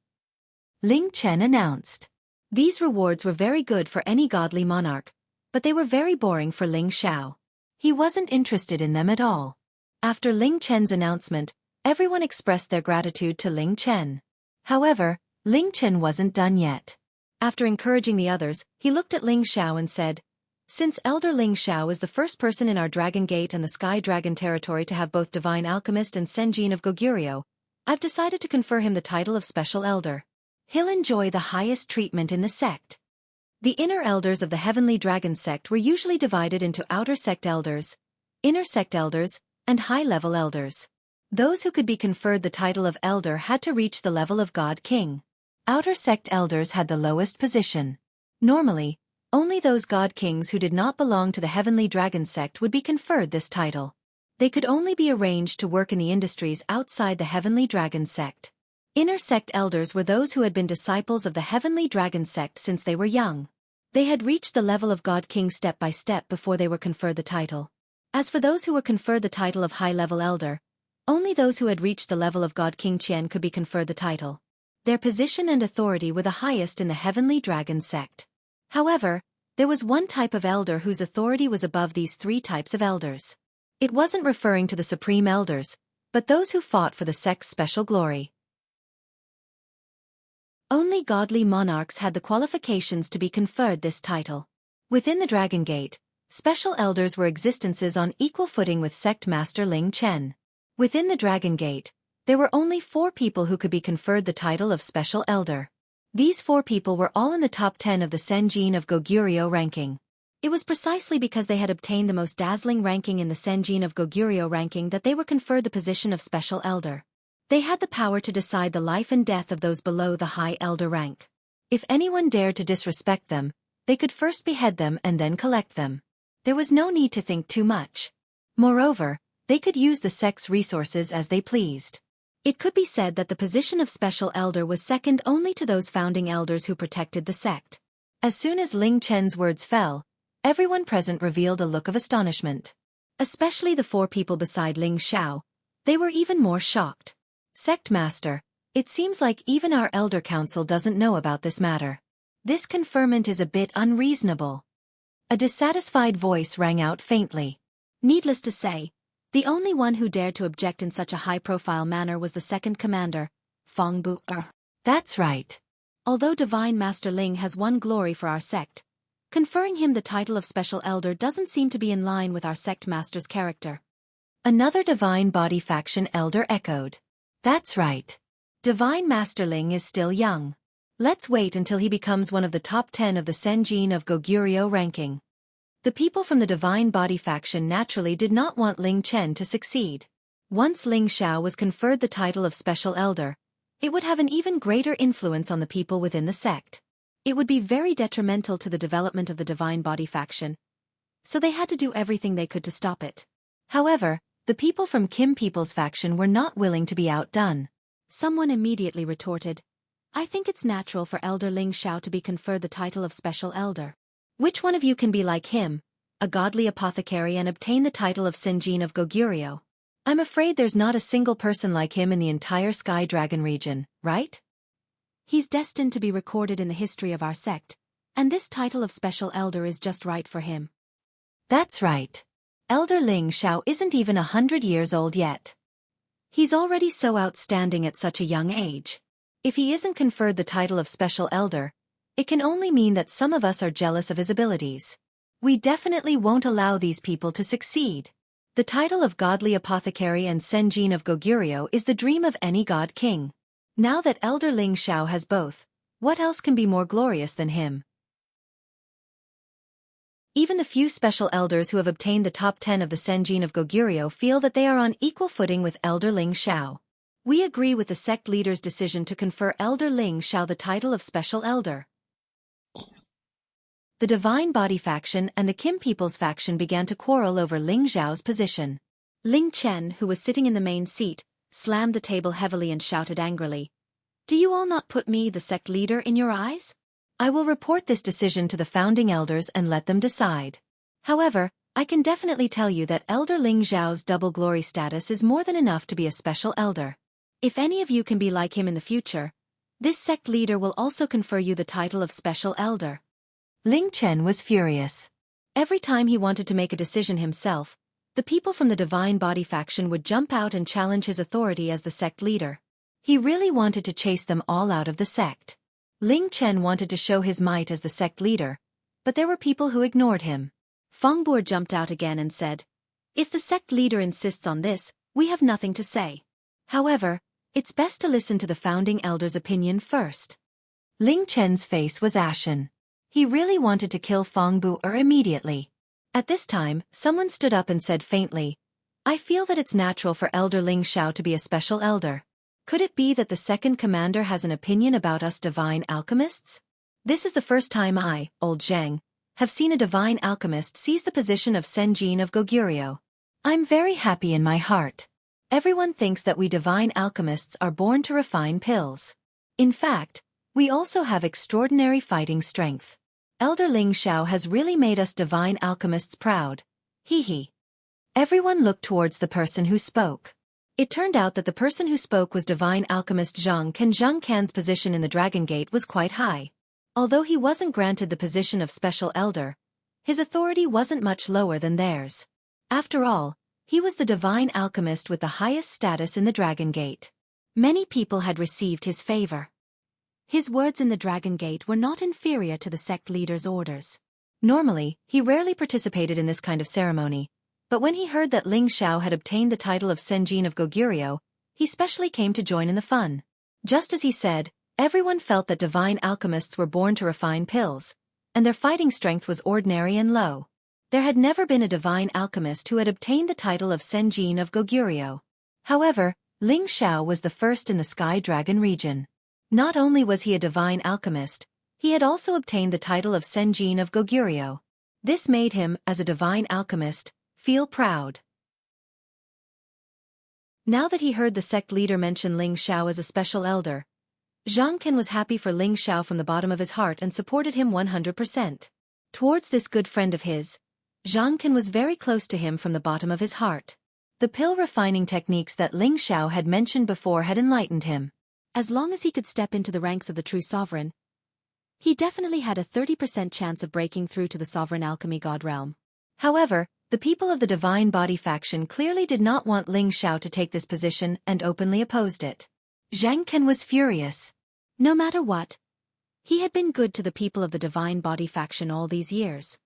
Ling Chen announced. These rewards were very good for any godly monarch, but they were very boring for Ling Xiao. He wasn't interested in them at all. After Ling Chen's announcement, everyone expressed their gratitude to Ling Chen. However, Ling Chen wasn't done yet. After encouraging the others, he looked at Ling Xiao and said, "Since Elder Ling Xiao is the first person in our Dragon Gate and the Sky Dragon territory to have both Divine Alchemist and Senjin of Goguryeo, I've decided to confer him the title of Special Elder. He'll enjoy the highest treatment in the sect." The inner elders of the Heavenly Dragon sect were usually divided into outer sect elders, inner sect elders, and high-level elders. Those who could be conferred the title of elder had to reach the level of God King. Outer sect elders had the lowest position. Normally, only those God Kings who did not belong to the Heavenly Dragon sect would be conferred this title. They could only be arranged to work in the industries outside the Heavenly Dragon sect. Inner sect elders were those who had been disciples of the Heavenly Dragon sect since they were young. They had reached the level of God King step by step before they were conferred the title. As for those who were conferred the title of high-level elder, only those who had reached the level of God King Qian could be conferred the title. Their position and authority were the highest in the Heavenly Dragon sect. However, there was one type of elder whose authority was above these 3 types of elders. It wasn't referring to the supreme elders, but those who fought for the sect's special glory. Only godly monarchs had the qualifications to be conferred this title. Within the Dragon Gate, special elders were existences on equal footing with sect master Ling Chen. Within the Dragon Gate, there were only 4 people who could be conferred the title of special elder. These 4 people were all in the top 10 of the Senjin of Goguryeo ranking. It was precisely because they had obtained the most dazzling ranking in the Senjin of Goguryeo ranking that they were conferred the position of special elder. They had the power to decide the life and death of those below the high elder rank. If anyone dared to disrespect them, they could first behead them and then collect them. There was no need to think too much. Moreover, they could use the sect's resources as they pleased. It could be said that the position of special elder was second only to those founding elders who protected the sect. As soon as Ling Chen's words fell, everyone present revealed a look of astonishment. Especially the 4 people beside Ling Xiao. They were even more shocked. Sect Master, it seems like even our Elder Council doesn't know about this matter. This conferment is a bit unreasonable. A dissatisfied voice rang out faintly. Needless to say, the only one who dared to object in such a high-profile manner was the second commander, Feng Bu. That's right. Although Divine Master Ling has won glory for our sect, conferring him the title of Special Elder doesn't seem to be in line with our sect master's character. Another Divine Body faction elder echoed. That's right. Divine Master Ling is still young. Let's wait until he becomes one of the top 10 of the Senjin of Goguryeo ranking. The people from the Divine Body faction naturally did not want Ling Chen to succeed. Once Ling Xiao was conferred the title of Special Elder, it would have an even greater influence on the people within the sect. It would be very detrimental to the development of the Divine Body faction, so they had to do everything they could to stop it. However, The people from Kim People's faction were not willing to be outdone. Someone immediately retorted, "I think it's natural for Elder Ling Xiao to be conferred the title of Special Elder. Which one of you can be like him, a godly apothecary, and obtain the title of Senjin of Goguryeo? I'm afraid there's not a single person like him in the entire Sky Dragon region, right? He's destined to be recorded in the history of our sect, and this title of Special Elder is just right for him." That's right. Elder Ling Xiao isn't even 100 years old yet. He's already so outstanding at such a young age. If he isn't conferred the title of Special Elder, it can only mean that some of us are jealous of his abilities. We definitely won't allow these people to succeed. The title of Godly Apothecary and Senjin of Goguryeo is the dream of any god king. Now that Elder Ling Xiao has both, what else can be more glorious than him? Even the few special elders who have obtained the top 10 of the Senjin of Goguryeo feel that they are on equal footing with Elder Ling Xiao. We agree with the sect leader's decision to confer Elder Ling Xiao the title of Special Elder. The Divine Body faction and the Kim People's faction began to quarrel over Ling Xiao's position. Ling Chen, who was sitting in the main seat, slammed the table heavily and shouted angrily, "Do you all not put me, the sect leader, in your eyes? I will report this decision to the founding elders and let them decide. However, I can definitely tell you that Elder Ling Xiao's double glory status is more than enough to be a special elder. If any of you can be like him in the future, this sect leader will also confer you the title of Special Elder." Ling Chen was furious. Every time he wanted to make a decision himself, the people from the Divine Body faction would jump out and challenge his authority as the sect leader. He really wanted to chase them all out of the sect. Ling Chen wanted to show his might as the sect leader, but there were people who ignored him. Feng Bu'er jumped out again and said, "If the sect leader insists on this, we have nothing to say. However, it's best to listen to the founding elder's opinion first." Ling Chen's face was ashen. He really wanted to kill Feng Bu'er immediately. At this time, someone stood up and said faintly, "I feel that it's natural for Elder Ling Xiao to be a special elder. Could it be that the second commander has an opinion about us divine alchemists? This is the first time I, Old Zhang, have seen a divine alchemist seize the position of Senjin of Goguryeo. I'm very happy in my heart. Everyone thinks that we divine alchemists are born to refine pills. In fact, we also have extraordinary fighting strength. Elder Ling Xiao has really made us divine alchemists proud. Hee hee." Everyone looked towards the person who spoke. It turned out that the person who spoke was divine alchemist Zhang Can. Zhang Can's position in the Dragon Gate was quite high. Although he wasn't granted the position of Special Elder, his authority wasn't much lower than theirs. After all, he was the divine alchemist with the highest status in the Dragon Gate. Many people had received his favor. His words in the Dragon Gate were not inferior to the sect leader's orders. Normally, he rarely participated in this kind of ceremony, but when he heard that Ling Xiao had obtained the title of Senjin of Goguryeo, he specially came to join in the fun. Just as he said, everyone felt that divine alchemists were born to refine pills, and their fighting strength was ordinary and low. There had never been a divine alchemist who had obtained the title of Senjin of Goguryeo. However, Ling Xiao was the first in the Sky Dragon region. Not only was he a divine alchemist, he had also obtained the title of Senjin of Goguryeo. This made him, as a divine alchemist, feel proud. Now that he heard the sect leader mention Ling Xiao as a special elder, Zhang Can was happy for Ling Xiao from the bottom of his heart and supported him 100%. Towards this good friend of his, Zhang Can was very close to him from the bottom of his heart. The pill refining techniques that Ling Xiao had mentioned before had enlightened him. As long as he could step into the ranks of the true sovereign, he definitely had a 30% chance of breaking through to the sovereign alchemy god realm. However, the people of the Divine Body faction clearly did not want Ling Xiao to take this position and openly opposed it. Zhang Can was furious. No matter what, he had been good to the people of the Divine Body faction all these years.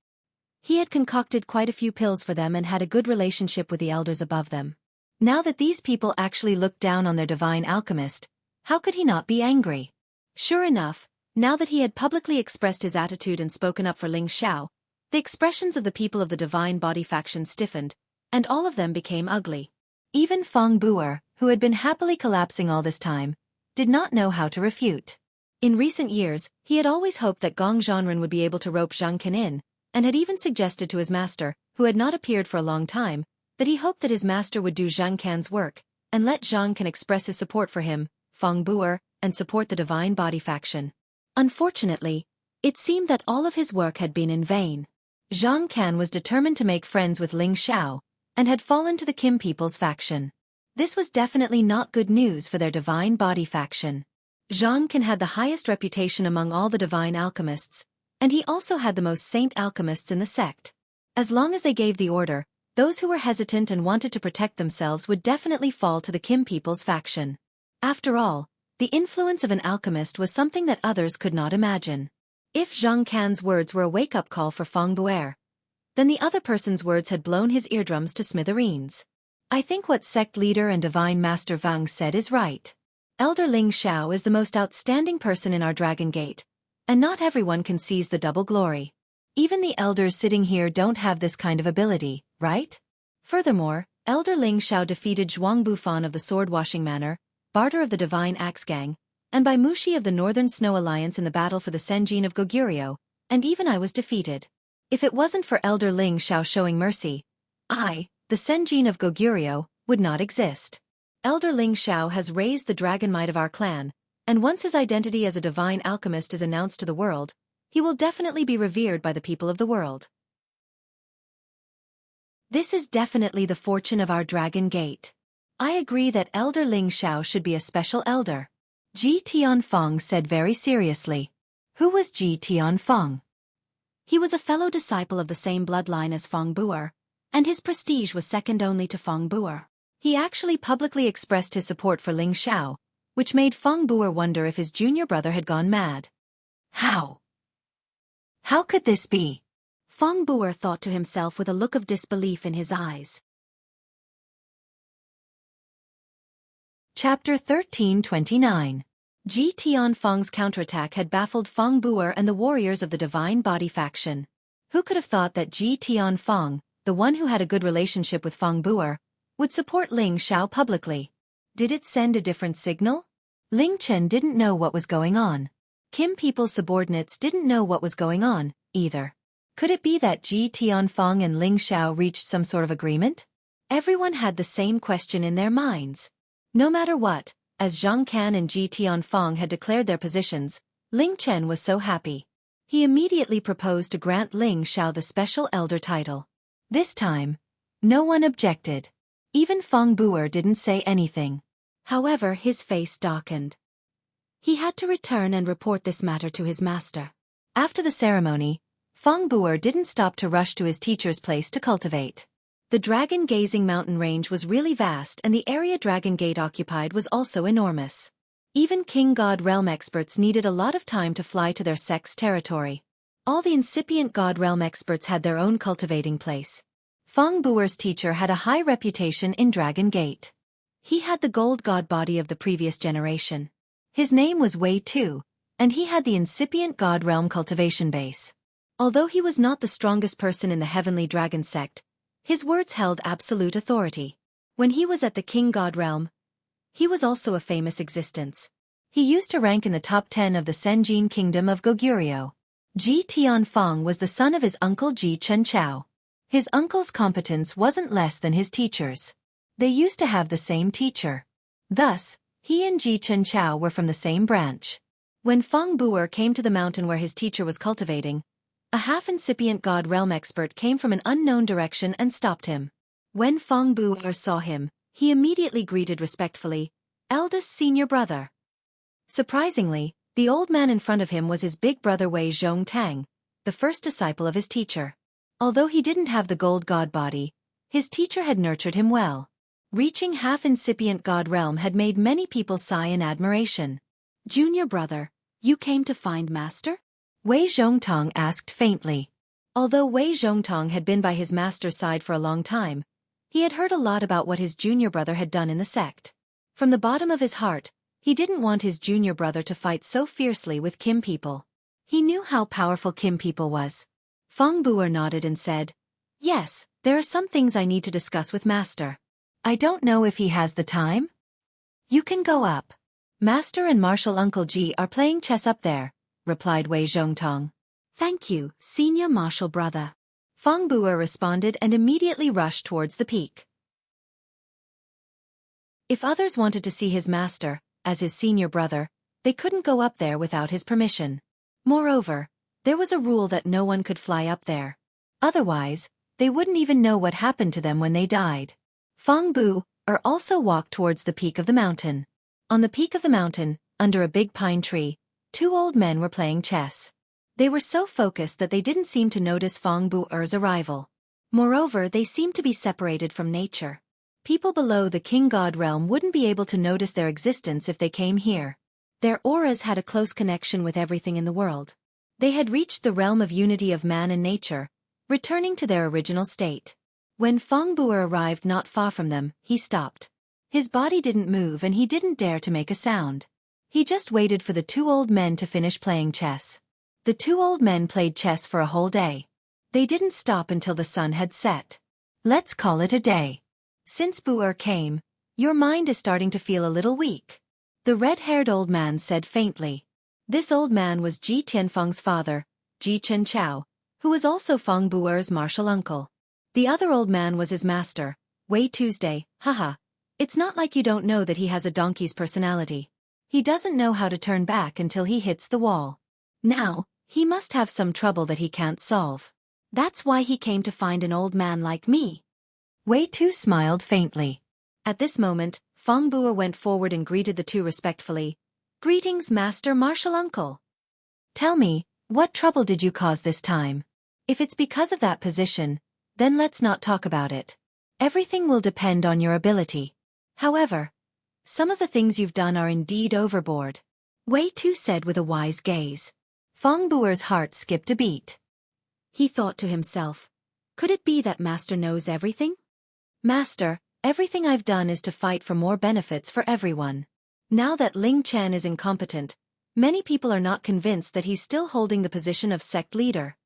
He had concocted quite a few pills for them and had a good relationship with the elders above them. Now that these people actually looked down on their divine alchemist, how could he not be angry? Sure enough, now that he had publicly expressed his attitude and spoken up for Ling Xiao, the expressions of the people of the Divine Body faction stiffened, and all of them became ugly. Even Feng Bu'er, who had been happily collapsing all this time, did not know how to refute. In recent years, he had always hoped that Gong Zhanren would be able to rope Zhang Can in, and had even suggested to his master, who had not appeared for a long time, that he hoped that his master would do Zhang Can's work, and let Zhang Can express his support for him, Feng Bu'er, and support the Divine Body faction. Unfortunately, it seemed that all of his work had been in vain. Zhang Can was determined to make friends with Ling Xiao, and had fallen to the Kim people's faction. This was definitely not good news for their Divine Body faction. Zhang Can had the highest reputation among all the divine alchemists, and he also had the most saint alchemists in the sect. As long as they gave the order, those who were hesitant and wanted to protect themselves would definitely fall to the Kim people's faction. After all, the influence of an alchemist was something that others could not imagine. If Zhang Can's words were a wake-up call for Feng Bu'er, then the other person's words had blown his eardrums to smithereens. I think what sect leader and divine master Wang said is right. Elder Ling Xiao is the most outstanding person in our Dragon Gate, and not everyone can seize the double glory. Even the elders sitting here don't have this kind of ability, right? Furthermore, Elder Ling Xiao defeated Zhuang Bufan of the Sword-Washing Manor, Barter of the Divine Axe Gang, and Bai Mushi of the Northern Snow Alliance in the battle for the Senjin of Goguryeo, and even I was defeated. If it wasn't for Elder Ling Xiao showing mercy, I, the Senjin of Goguryeo, would not exist. Elder Ling Xiao has raised the dragon might of our clan, and once his identity as a divine alchemist is announced to the world, he will definitely be revered by the people of the world. This is definitely the fortune of our Dragon Gate. I agree that Elder Ling Xiao should be a special elder. Ji Tianfeng said very seriously. Who was Ji Tianfeng? He was a fellow disciple of the same bloodline as Feng Bu'er, and his prestige was second only to Feng Bu'er. He actually publicly expressed his support for Ling Xiao, which made Feng Bu'er wonder if his junior brother had gone mad. How? How could this be? Feng Bu'er thought to himself with a look of disbelief in his eyes. Chapter 1329. Ji Tianfeng's counterattack had baffled Feng Bu'er and the warriors of the Divine Body faction. Who could have thought that Ji Tianfeng, the one who had a good relationship with Feng Bu'er, would support Ling Xiao publicly? Did it send a different signal? Ling Chen didn't know what was going on. Kim people's subordinates didn't know what was going on, either. Could it be that Ji Tianfeng and Ling Xiao reached some sort of agreement? Everyone had the same question in their minds. No matter what, as Zhang Can and Ji Tianfeng had declared their positions, Ling Chen was so happy. He immediately proposed to grant Ling Xiao the special elder title. This time, no one objected. Even Feng Bu'er didn't say anything. However, his face darkened. He had to return and report this matter to his master. After the ceremony, Feng Bu'er didn't stop to rush to his teacher's place to cultivate. The dragon-gazing mountain range was really vast, and the area Dragon Gate occupied was also enormous. Even King God Realm experts needed a lot of time to fly to their sect's territory. All the incipient God Realm experts had their own cultivating place. Feng Bu'er's teacher had a high reputation in Dragon Gate. He had the gold god body of the previous generation. His name was Wei Tu, and he had the incipient God Realm cultivation base. Although he was not the strongest person in the Heavenly Dragon sect, his words held absolute authority. When he was at the King God Realm, he was also a famous existence. He used to rank in the top 10 of the Senjin Kingdom of Goguryeo. Ji Tianfeng was the son of his uncle Ji Chunchao. His uncle's competence wasn't less than his teacher's. They used to have the same teacher. Thus, he and Ji Chunchao were from the same branch. When Feng Bu'er came to the mountain where his teacher was cultivating, a half-incipient God Realm expert came from an unknown direction and stopped him. When Feng Bu'er saw him, he immediately greeted respectfully, "Eldest senior brother." Surprisingly, the old man in front of him was his big brother Wei Zhongtang, the first disciple of his teacher. Although he didn't have the gold god body, his teacher had nurtured him well. Reaching half-incipient God Realm had made many people sigh in admiration. "Junior brother, you came to find master?" Wei Zhongtang asked faintly. Although Wei Zhongtang had been by his master's side for a long time, he had heard a lot about what his junior brother had done in the sect. From the bottom of his heart, he didn't want his junior brother to fight so fiercely with Kim people. He knew how powerful Kim people was. Feng Bu'er nodded and said, "Yes, there are some things I need to discuss with master. I don't know if he has the time." "You can go up. Master and Martial Uncle Ji are playing chess up there," replied Wei Zhongtang. "Thank you, senior martial brother." Feng Bu'er responded and immediately rushed towards the peak. If others wanted to see his master, as his senior brother, they couldn't go up there without his permission. Moreover, there was a rule that no one could fly up there. Otherwise, they wouldn't even know what happened to them when they died. Fang Bu also walked towards the peak of the mountain. On the peak of the mountain, under a big pine tree, two old men were playing chess. They were so focused that they didn't seem to notice Fang Bu's arrival. Moreover, they seemed to be separated from nature. People below the king god realm wouldn't be able to notice their existence if they came here. Their auras had a close connection with everything in the world. They had reached the realm of unity of man and nature, returning to their original state. When Fang Bu arrived not far from them, he stopped. His body didn't move and he didn't dare to make a sound. He just waited for the two old men to finish playing chess. The two old men played chess for a whole day. They didn't stop until the sun had set. Let's call it a day. Since Bu came, your mind is starting to feel a little weak. The red-haired old man said faintly. This old man was Ji Tianfeng's father, Ji Chenchao, who was also Fang Bu's martial uncle. The other old man was his master, Wei Tuesday. Haha. It's not like you don't know that he has a donkey's personality. He doesn't know how to turn back until he hits the wall. Now, he must have some trouble that he can't solve. That's why he came to find an old man like me. Wei Tu smiled faintly. At this moment, Fang Bu went forward and greeted the two respectfully. Greetings, Master Martial Uncle. Tell me, what trouble did you cause this time? If it's because of that position, then let's not talk about it. Everything will depend on your ability. However, some of the things you've done are indeed overboard. Wei Tu said with a wise gaze. Fang Bu's heart skipped a beat. He thought to himself, could it be that Master knows everything? Master, everything I've done is to fight for more benefits for everyone. Now that Ling Chen is incompetent, many people are not convinced that he's still holding the position of sect leader.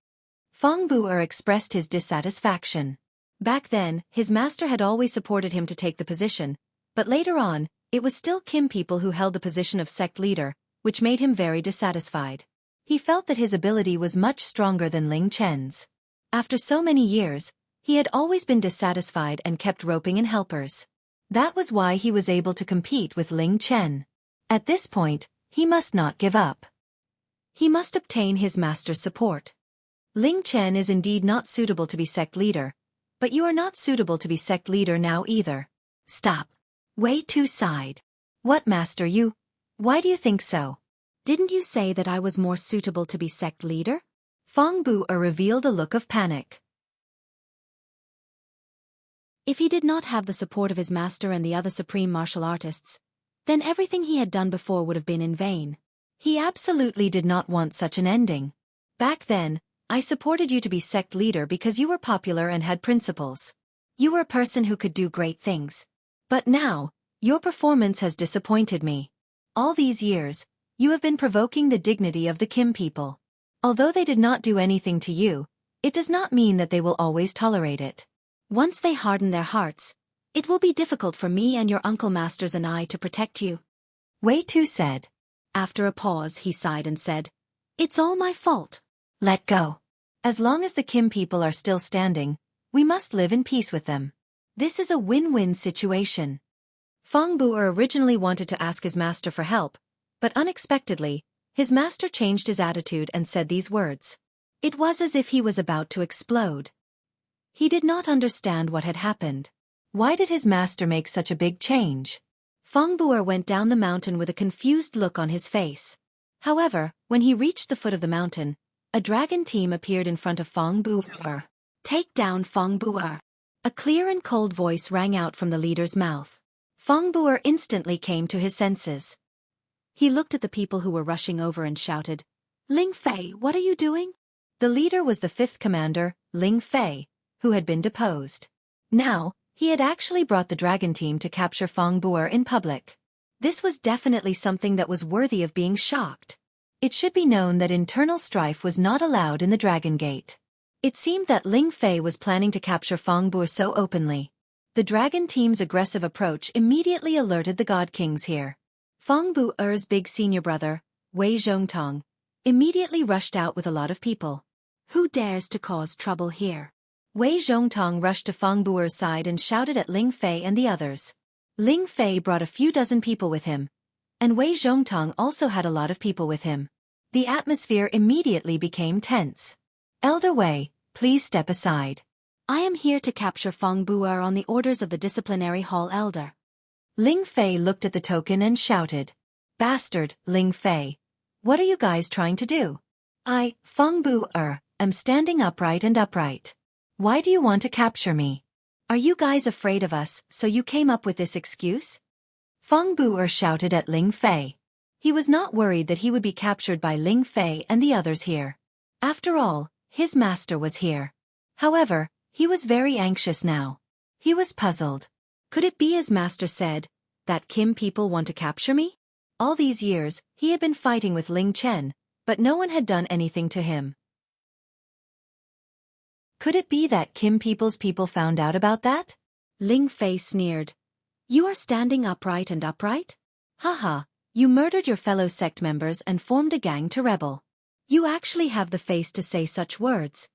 Fang Bu expressed his dissatisfaction. Back then, his master had always supported him to take the position, but later on, it was still Kim people who held the position of sect leader, which made him very dissatisfied. He felt that his ability was much stronger than Ling Chen's. After so many years, he had always been dissatisfied and kept roping in helpers. That was why he was able to compete with Ling Chen. At this point, he must not give up. He must obtain his master's support. Ling Chen is indeed not suitable to be sect leader, but you are not suitable to be sect leader now either. Stop. Wei Tu sighed. What, master, you? Why do you think so? Didn't you say that I was more suitable to be sect leader? Fang Bu revealed a look of panic. If he did not have the support of his master and the other supreme martial artists, then everything he had done before would have been in vain. He absolutely did not want such an ending. Back then, I supported you to be sect leader because you were popular and had principles. You were a person who could do great things. But now, your performance has disappointed me. All these years, you have been provoking the dignity of the Kim people. Although they did not do anything to you, it does not mean that they will always tolerate it. Once they harden their hearts, it will be difficult for me and your uncle masters and I to protect you. Wei Tu said. After a pause he sighed and said, it's all my fault. Let go. As long as the Kim people are still standing, we must live in peace with them. This is a win-win situation. Fang Bu originally wanted to ask his master for help, but unexpectedly, his master changed his attitude and said these words. It was as if he was about to explode. He did not understand what had happened. Why did his master make such a big change? Fang Bu went down the mountain with a confused look on his face. However, when he reached the foot of the mountain, a dragon team appeared in front of Fang Bu. Take down Fang Bu. A clear and cold voice rang out from the leader's mouth. Fang Bu instantly came to his senses. He looked at the people who were rushing over and shouted, Ling Fei, what are you doing? The leader was the fifth commander, Ling Fei, who had been deposed. Now, he had actually brought the dragon team to capture Fang Bu in public. This was definitely something that was worthy of being shocked. It should be known that internal strife was not allowed in the Dragon Gate. It seemed that Ling Fei was planning to capture Fang Bu so openly. The dragon team's aggressive approach immediately alerted the God Kings here. Fang Bu's big senior brother, Wei Zhongtong, immediately rushed out with a lot of people. Who dares to cause trouble here? Wei Zhongtong rushed to Fang Bu's side and shouted at Ling Fei and the others. Ling Fei brought a few dozen people with him, and Wei Zhongtong also had a lot of people with him. The atmosphere immediately became tense. Elder Wei, please step aside. I am here to capture Feng Bu'er on the orders of the disciplinary hall elder. Ling Fei looked at the token and shouted. Bastard, Ling Fei. What are you guys trying to do? I, Feng Bu'er, am standing upright and upright. Why do you want to capture me? Are you guys afraid of us, so you came up with this excuse? Feng Bu'er shouted at Ling Fei. He was not worried that he would be captured by Ling Fei and the others here. After all, his master was here. However, he was very anxious now. He was puzzled. Could it be his master said, that Kim people want to capture me? All these years, he had been fighting with Ling Chen, but no one had done anything to him. Could it be that Kim people's people found out about that? Ling Fei sneered. You are standing upright and upright? Haha, you murdered your fellow sect members and formed a gang to rebel. You actually have the face to say such words.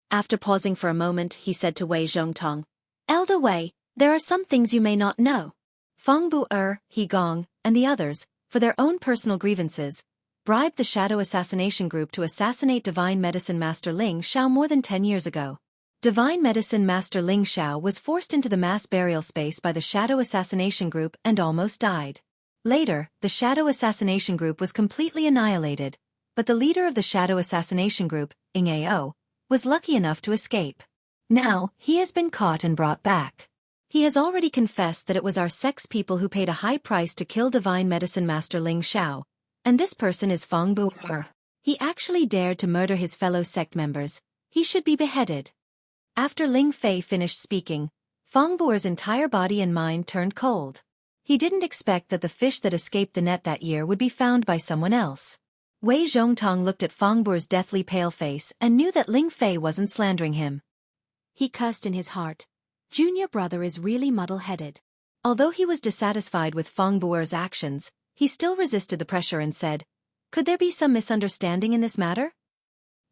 After pausing for a moment, he said to Wei Zhongtong, Elder Wei, there are some things you may not know. Feng Bu'er, He Gong, and the others, for their own personal grievances, bribed the Shadow Assassination Group to assassinate Divine Medicine Master Ling Xiao more than 10 years ago. Divine Medicine Master Ling Xiao was forced into the mass burial space by the Shadow Assassination Group and almost died. Later, the Shadow Assassination Group was completely annihilated, but the leader of the Shadow Assassination Group, Ing Ao, was lucky enough to escape. Now, he has been caught and brought back. He has already confessed that it was our sect's people who paid a high price to kill Divine Medicine Master Ling Xiao, and this person is Feng Bu'er. He actually dared to murder his fellow sect members. He should be beheaded. After Ling Fei finished speaking, Feng Bu'er's entire body and mind turned cold. He didn't expect that the fish that escaped the net that year would be found by someone else. Wei Zhongtong looked at Feng Bu'er's deathly pale face and knew that Ling Fei wasn't slandering him. He cursed in his heart. Junior brother is really muddle-headed. Although he was dissatisfied with Feng Bu'er's actions, he still resisted the pressure and said, Could there be some misunderstanding in this matter?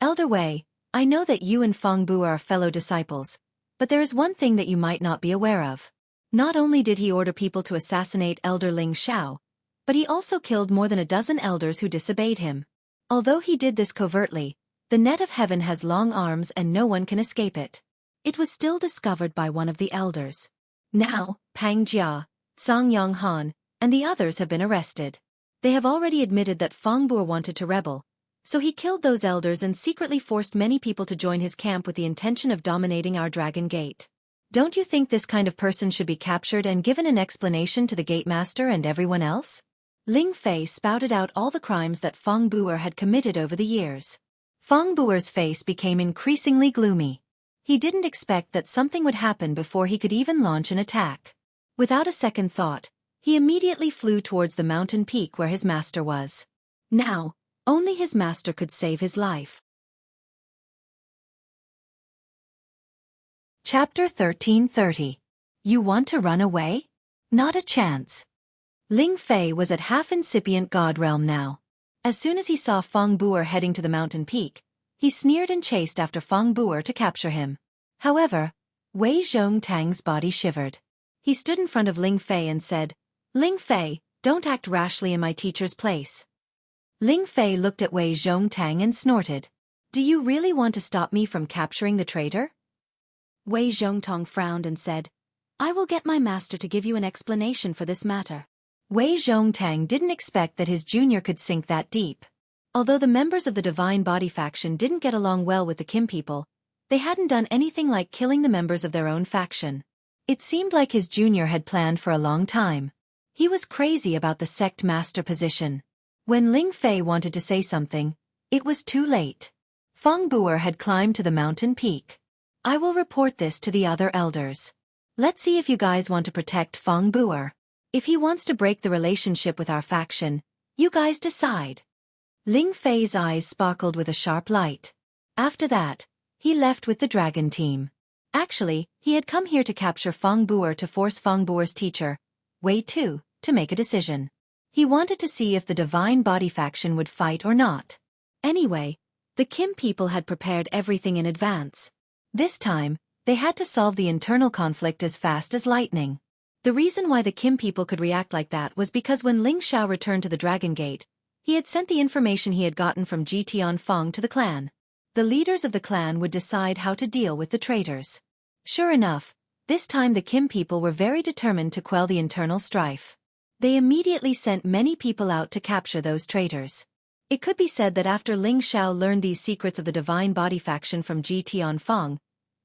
Elder Wei, I know that you and Feng Bu'er are fellow disciples, but there is one thing that you might not be aware of. Not only did he order people to assassinate Elder Ling Xiao, but he also killed more than a dozen elders who disobeyed him. Although he did this covertly, the net of heaven has long arms and no one can escape it. It was still discovered by one of the elders. Now, Pang Jia, Zhang Yonghan, and the others have been arrested. They have already admitted that Feng Bu'er wanted to rebel, so he killed those elders and secretly forced many people to join his camp with the intention of dominating our Dragon Gate. Don't you think this kind of person should be captured and given an explanation to the Gate Master and everyone else? Ling Fei spouted out all the crimes that Feng Bu'er had committed over the years. Feng Bu'er's face became increasingly gloomy. He didn't expect that something would happen before he could even launch an attack. Without a second thought, he immediately flew towards the mountain peak where his master was. Now, only his master could save his life. Chapter 1330. You want to run away? Not a chance. Ling Fei was at half-incipient God realm now. As soon as he saw Feng Bu'er heading to the mountain peak, he sneered and chased after Feng Bu'er to capture him. However, Wei Zhongtang's body shivered. He stood in front of Ling Fei and said, Ling Fei, don't act rashly in my teacher's place. Ling Fei looked at Wei Zhongtang and snorted. Do you really want to stop me from capturing the traitor? Wei Zhongtang frowned and said, I will get my master to give you an explanation for this matter. Wei Zhongtang didn't expect that his junior could sink that deep. Although the members of the Divine Body faction didn't get along well with the Kim people, they hadn't done anything like killing the members of their own faction. It seemed like his junior had planned for a long time. He was crazy about the sect master position. When Ling Fei wanted to say something, it was too late. Feng Bu'er had climbed to the mountain peak. I will report this to the other elders. Let's see if you guys want to protect Feng Bu'er. If he wants to break the relationship with our faction, you guys decide. Ling Fei's eyes sparkled with a sharp light. After that, he left with the dragon team. Actually, he had come here to capture Feng Bu'er to force Feng Bu'er's teacher, Wei Tu, to make a decision. He wanted to see if the Divine Body faction would fight or not. Anyway, the Kim people had prepared everything in advance. This time, they had to solve the internal conflict as fast as lightning. The reason why the Kim people could react like that was because when Ling Xiao returned to the Dragon Gate, he had sent the information he had gotten from Ji Tianfeng to the clan. The leaders of the clan would decide how to deal with the traitors. Sure enough, this time the Kim people were very determined to quell the internal strife. They immediately sent many people out to capture those traitors. It could be said that after Ling Xiao learned these secrets of the Divine Body faction from Ji Tianfeng,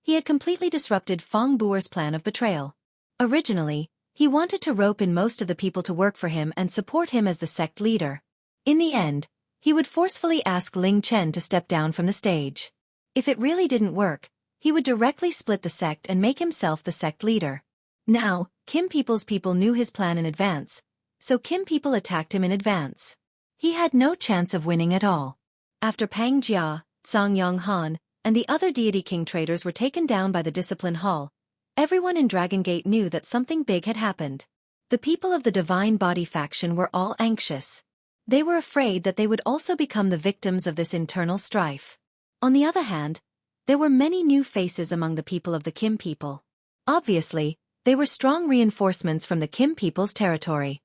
he had completely disrupted Feng Buer's plan of betrayal. Originally, he wanted to rope in most of the people to work for him and support him as the sect leader. In the end, he would forcefully ask Ling Chen to step down from the stage. If it really didn't work, he would directly split the sect and make himself the sect leader. Now, Kim people's people knew his plan in advance, so Kim people attacked him in advance. He had no chance of winning at all. After Pang Jia, Zhang Yonghan, and the other Deity King traitors were taken down by the Discipline Hall, everyone in Dragon Gate knew that something big had happened. The people of the Divine Body faction were all anxious. They were afraid that they would also become the victims of this internal strife. On the other hand, there were many new faces among the people of the Kim people. Obviously, they were strong reinforcements from the Kim people's territory.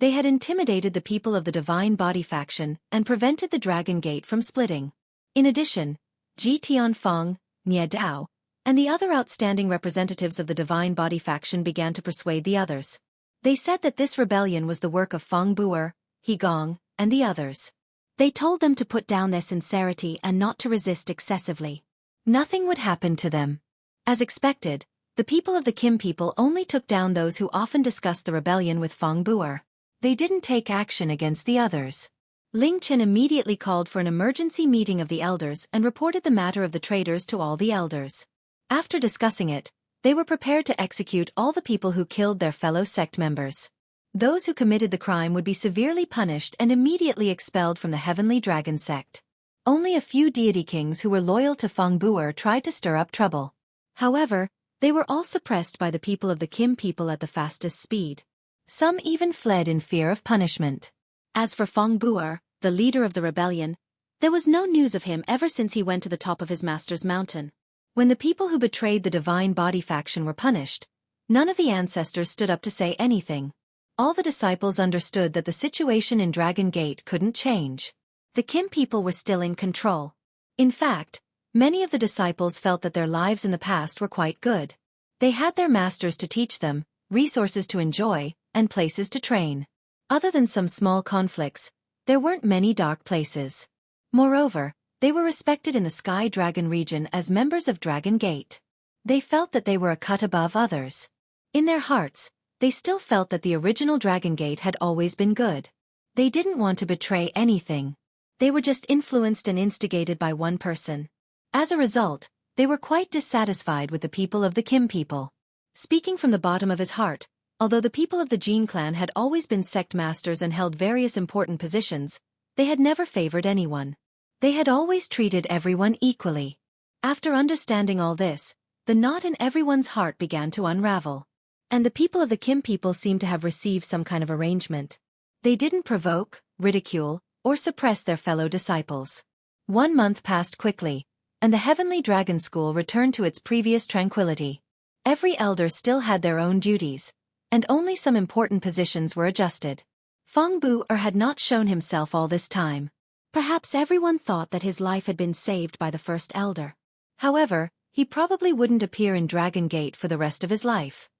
They had intimidated the people of the Divine Body faction and prevented the Dragon Gate from splitting. In addition, Ji Tianfeng, Nie Dao, and the other outstanding representatives of the Divine Body faction began to persuade the others. They said that this rebellion was the work of Feng Buer, He Gong, and the others. They told them to put down their sincerity and not to resist excessively. Nothing would happen to them. As expected, the people of the Kim people only took down those who often discussed the rebellion with Feng Buer. They didn't take action against the others. Ling Chen immediately called for an emergency meeting of the elders and reported the matter of the traitors to all the elders. After discussing it, they were prepared to execute all the people who killed their fellow sect members. Those who committed the crime would be severely punished and immediately expelled from the Heavenly Dragon sect. Only a few deity kings who were loyal to Feng Buer tried to stir up trouble. However, they were all suppressed by the people of the Kim people at the fastest speed. Some even fled in fear of punishment. As for Feng Buer, the leader of the rebellion, there was no news of him ever since he went to the top of his master's mountain. When the people who betrayed the Divine Body faction were punished, none of the ancestors stood up to say anything. All the disciples understood that the situation in Dragon Gate couldn't change. The Kim people were still in control. In fact, many of the disciples felt that their lives in the past were quite good. They had their masters to teach them, resources to enjoy, and places to train. Other than some small conflicts, there weren't many dark places. Moreover, they were respected in the Sky Dragon region as members of Dragon Gate. They felt that they were a cut above others. In their hearts, they still felt that the original Dragon Gate had always been good. They didn't want to betray anything. They were just influenced and instigated by one person. As a result, they were quite dissatisfied with the people of the Kim people. Speaking from the bottom of his heart, although the people of the Jin clan had always been sect masters and held various important positions, they had never favored anyone. They had always treated everyone equally. After understanding all this, the knot in everyone's heart began to unravel. And the people of the Kim people seemed to have received some kind of arrangement. They didn't provoke, ridicule, or suppress their fellow disciples. 1 month passed quickly, and the Heavenly Dragon School returned to its previous tranquility. Every elder still had their own duties, and only some important positions were adjusted. Feng Buer had not shown himself all this time. Perhaps everyone thought that his life had been saved by the first elder. However, he probably wouldn't appear in Dragon Gate for the rest of his life.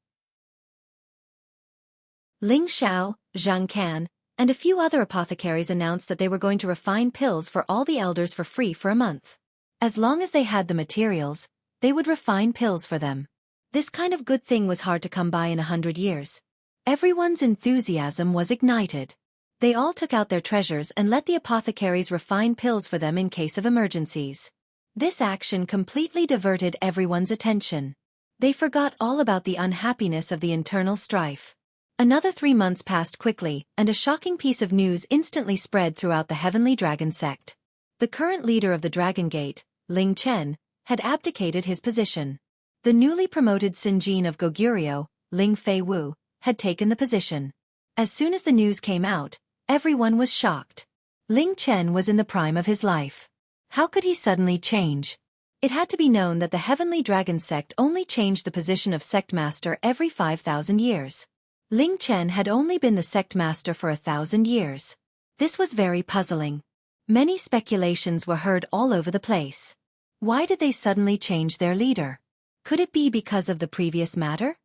Ling Xiao, Zhang Can, and a few other apothecaries announced that they were going to refine pills for all the elders for free for a month. As long as they had the materials, they would refine pills for them. This kind of good thing was hard to come by in 100 years. Everyone's enthusiasm was ignited. They all took out their treasures and let the apothecaries refine pills for them in case of emergencies. This action completely diverted everyone's attention. They forgot all about the unhappiness of the internal strife. Another 3 months passed quickly, and a shocking piece of news instantly spread throughout the Heavenly Dragon sect. The current leader of the Dragon Gate, Ling Chen, had abdicated his position. The newly promoted Sinjin of Goguryeo, Ling Fei Wu, had taken the position. As soon as the news came out, everyone was shocked. Ling Chen was in the prime of his life. How could he suddenly change? It had to be known that the Heavenly Dragon sect only changed the position of sect master every 5,000 years. Ling Chen had only been the sect master for 1,000 years. This was very puzzling. Many speculations were heard all over the place. Why did they suddenly change their leader? Could it be because of the previous matter?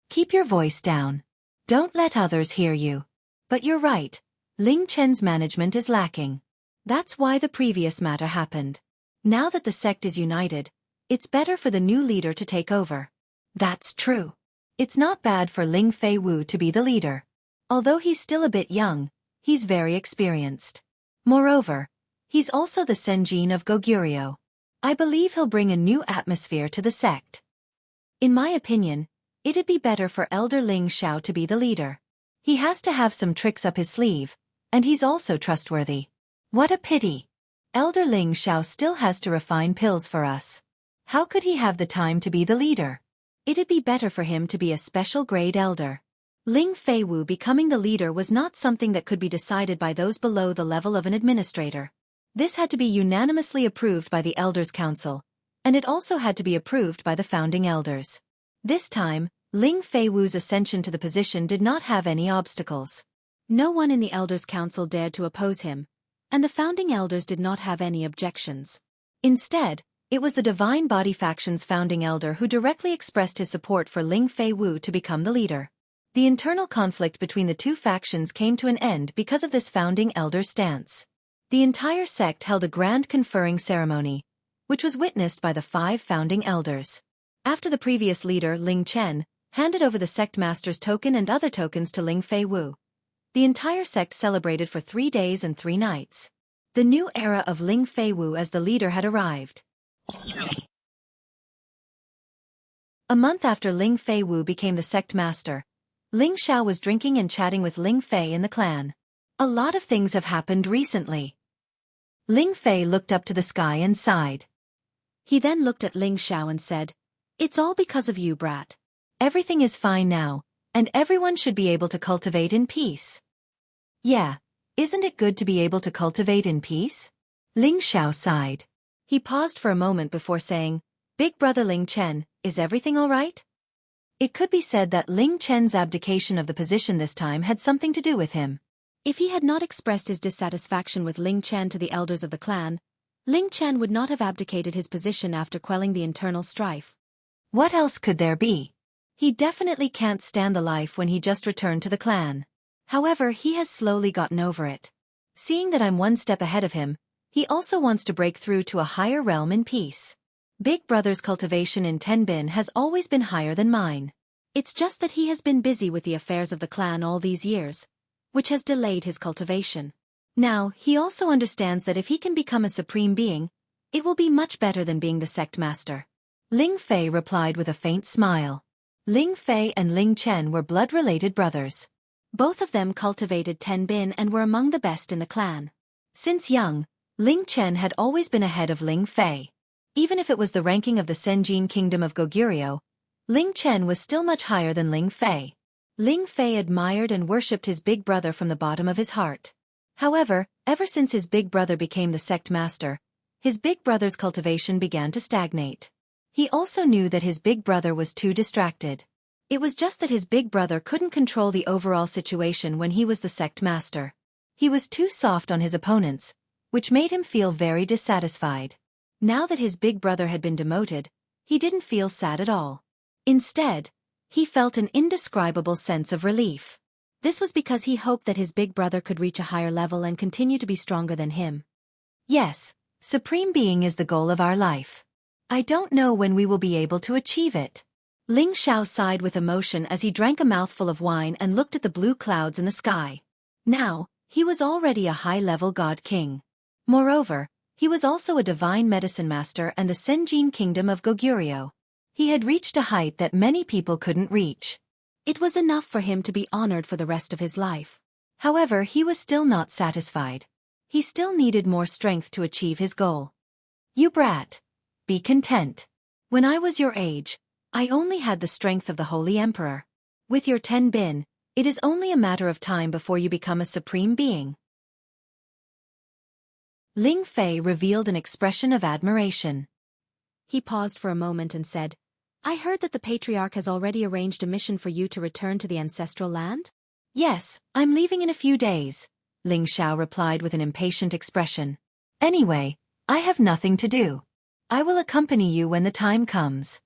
Keep your voice down. Don't let others hear you. But you're right, Ling Chen's management is lacking. That's why the previous matter happened. Now that the sect is united, it's better for the new leader to take over. That's true. It's not bad for Ling Fei Wu to be the leader. Although he's still a bit young, he's very experienced. Moreover, he's also the Senjin of Goguryeo. I believe he'll bring a new atmosphere to the sect. In my opinion, it'd be better for Elder Ling Xiao to be the leader. He has to have some tricks up his sleeve, and he's also trustworthy. What a pity. Elder Ling Xiao still has to refine pills for us. How could he have the time to be the leader? It'd be better for him to be a special grade elder. Ling Fei Wu becoming the leader was not something that could be decided by those below the level of an administrator. This had to be unanimously approved by the Elders' Council, and it also had to be approved by the founding elders. This time, Ling Fei Wu's ascension to the position did not have any obstacles. No one in the Elders' Council dared to oppose him, and the founding elders did not have any objections. Instead, it was the Divine Body Faction's founding elder who directly expressed his support for Ling Fei Wu to become the leader. The internal conflict between the two factions came to an end because of this founding elder's stance. The entire sect held a grand conferring ceremony, which was witnessed by the 5 founding elders. After the previous leader, Ling Chen, handed over the sect master's token and other tokens to Ling Fei Wu, the entire sect celebrated for 3 days and 3 nights. The new era of Ling Fei Wu as the leader had arrived. A month after Ling Fei Wu became the sect master, Ling Xiao was drinking and chatting with Ling Fei in the clan. A lot of things have happened recently. Ling Fei looked up to the sky and sighed. He then looked at Ling Xiao and said, "It's all because of you, brat. Everything is fine now, and everyone should be able to cultivate in peace." Yeah, isn't it good to be able to cultivate in peace? Ling Xiao sighed. He paused for a moment before saying, "Big brother Ling Chen, is everything all right?" It could be said that Ling Chen's abdication of the position this time had something to do with him. If he had not expressed his dissatisfaction with Ling Chen to the elders of the clan, Ling Chen would not have abdicated his position after quelling the internal strife. What else could there be? He definitely can't stand the life when he just returned to the clan. However, he has slowly gotten over it. Seeing that I'm one step ahead of him, he also wants to break through to a higher realm in peace. Big brother's cultivation in Tenbin has always been higher than mine. It's just that he has been busy with the affairs of the clan all these years, which has delayed his cultivation. Now, he also understands that if he can become a supreme being, it will be much better than being the sect master. Ling Fei replied with a faint smile. Ling Fei and Ling Chen were blood-related brothers. Both of them cultivated Tenbin and were among the best in the clan. Since young, Ling Chen had always been ahead of Ling Fei. Even if it was the ranking of the Senjin Kingdom of Goguryeo, Ling Chen was still much higher than Ling Fei. Ling Fei admired and worshipped his big brother from the bottom of his heart. However, ever since his big brother became the sect master, his big brother's cultivation began to stagnate. He also knew that his big brother was too distracted. It was just that his big brother couldn't control the overall situation when he was the sect master. He was too soft on his opponents, which made him feel very dissatisfied. Now that his big brother had been demoted, he didn't feel sad at all. Instead, he felt an indescribable sense of relief. This was because he hoped that his big brother could reach a higher level and continue to be stronger than him. Yes, Supreme Being is the goal of our life. I don't know when we will be able to achieve it. Ling Xiao sighed with emotion as he drank a mouthful of wine and looked at the blue clouds in the sky. Now, he was already a high-level god king. Moreover, he was also a divine medicine master and the Senjin Kingdom of Goguryeo. He had reached a height that many people couldn't reach. It was enough for him to be honored for the rest of his life. However, he was still not satisfied. He still needed more strength to achieve his goal. You brat. Be content. When I was your age, I only had the strength of the Holy Emperor. With your Tenbin, it is only a matter of time before you become a supreme being. Ling Fei revealed an expression of admiration. He paused for a moment and said, I heard that the patriarch has already arranged a mission for you to return to the ancestral land? Yes, I'm leaving in a few days, Ling Xiao replied with an impatient expression. Anyway, I have nothing to do. I will accompany you when the time comes.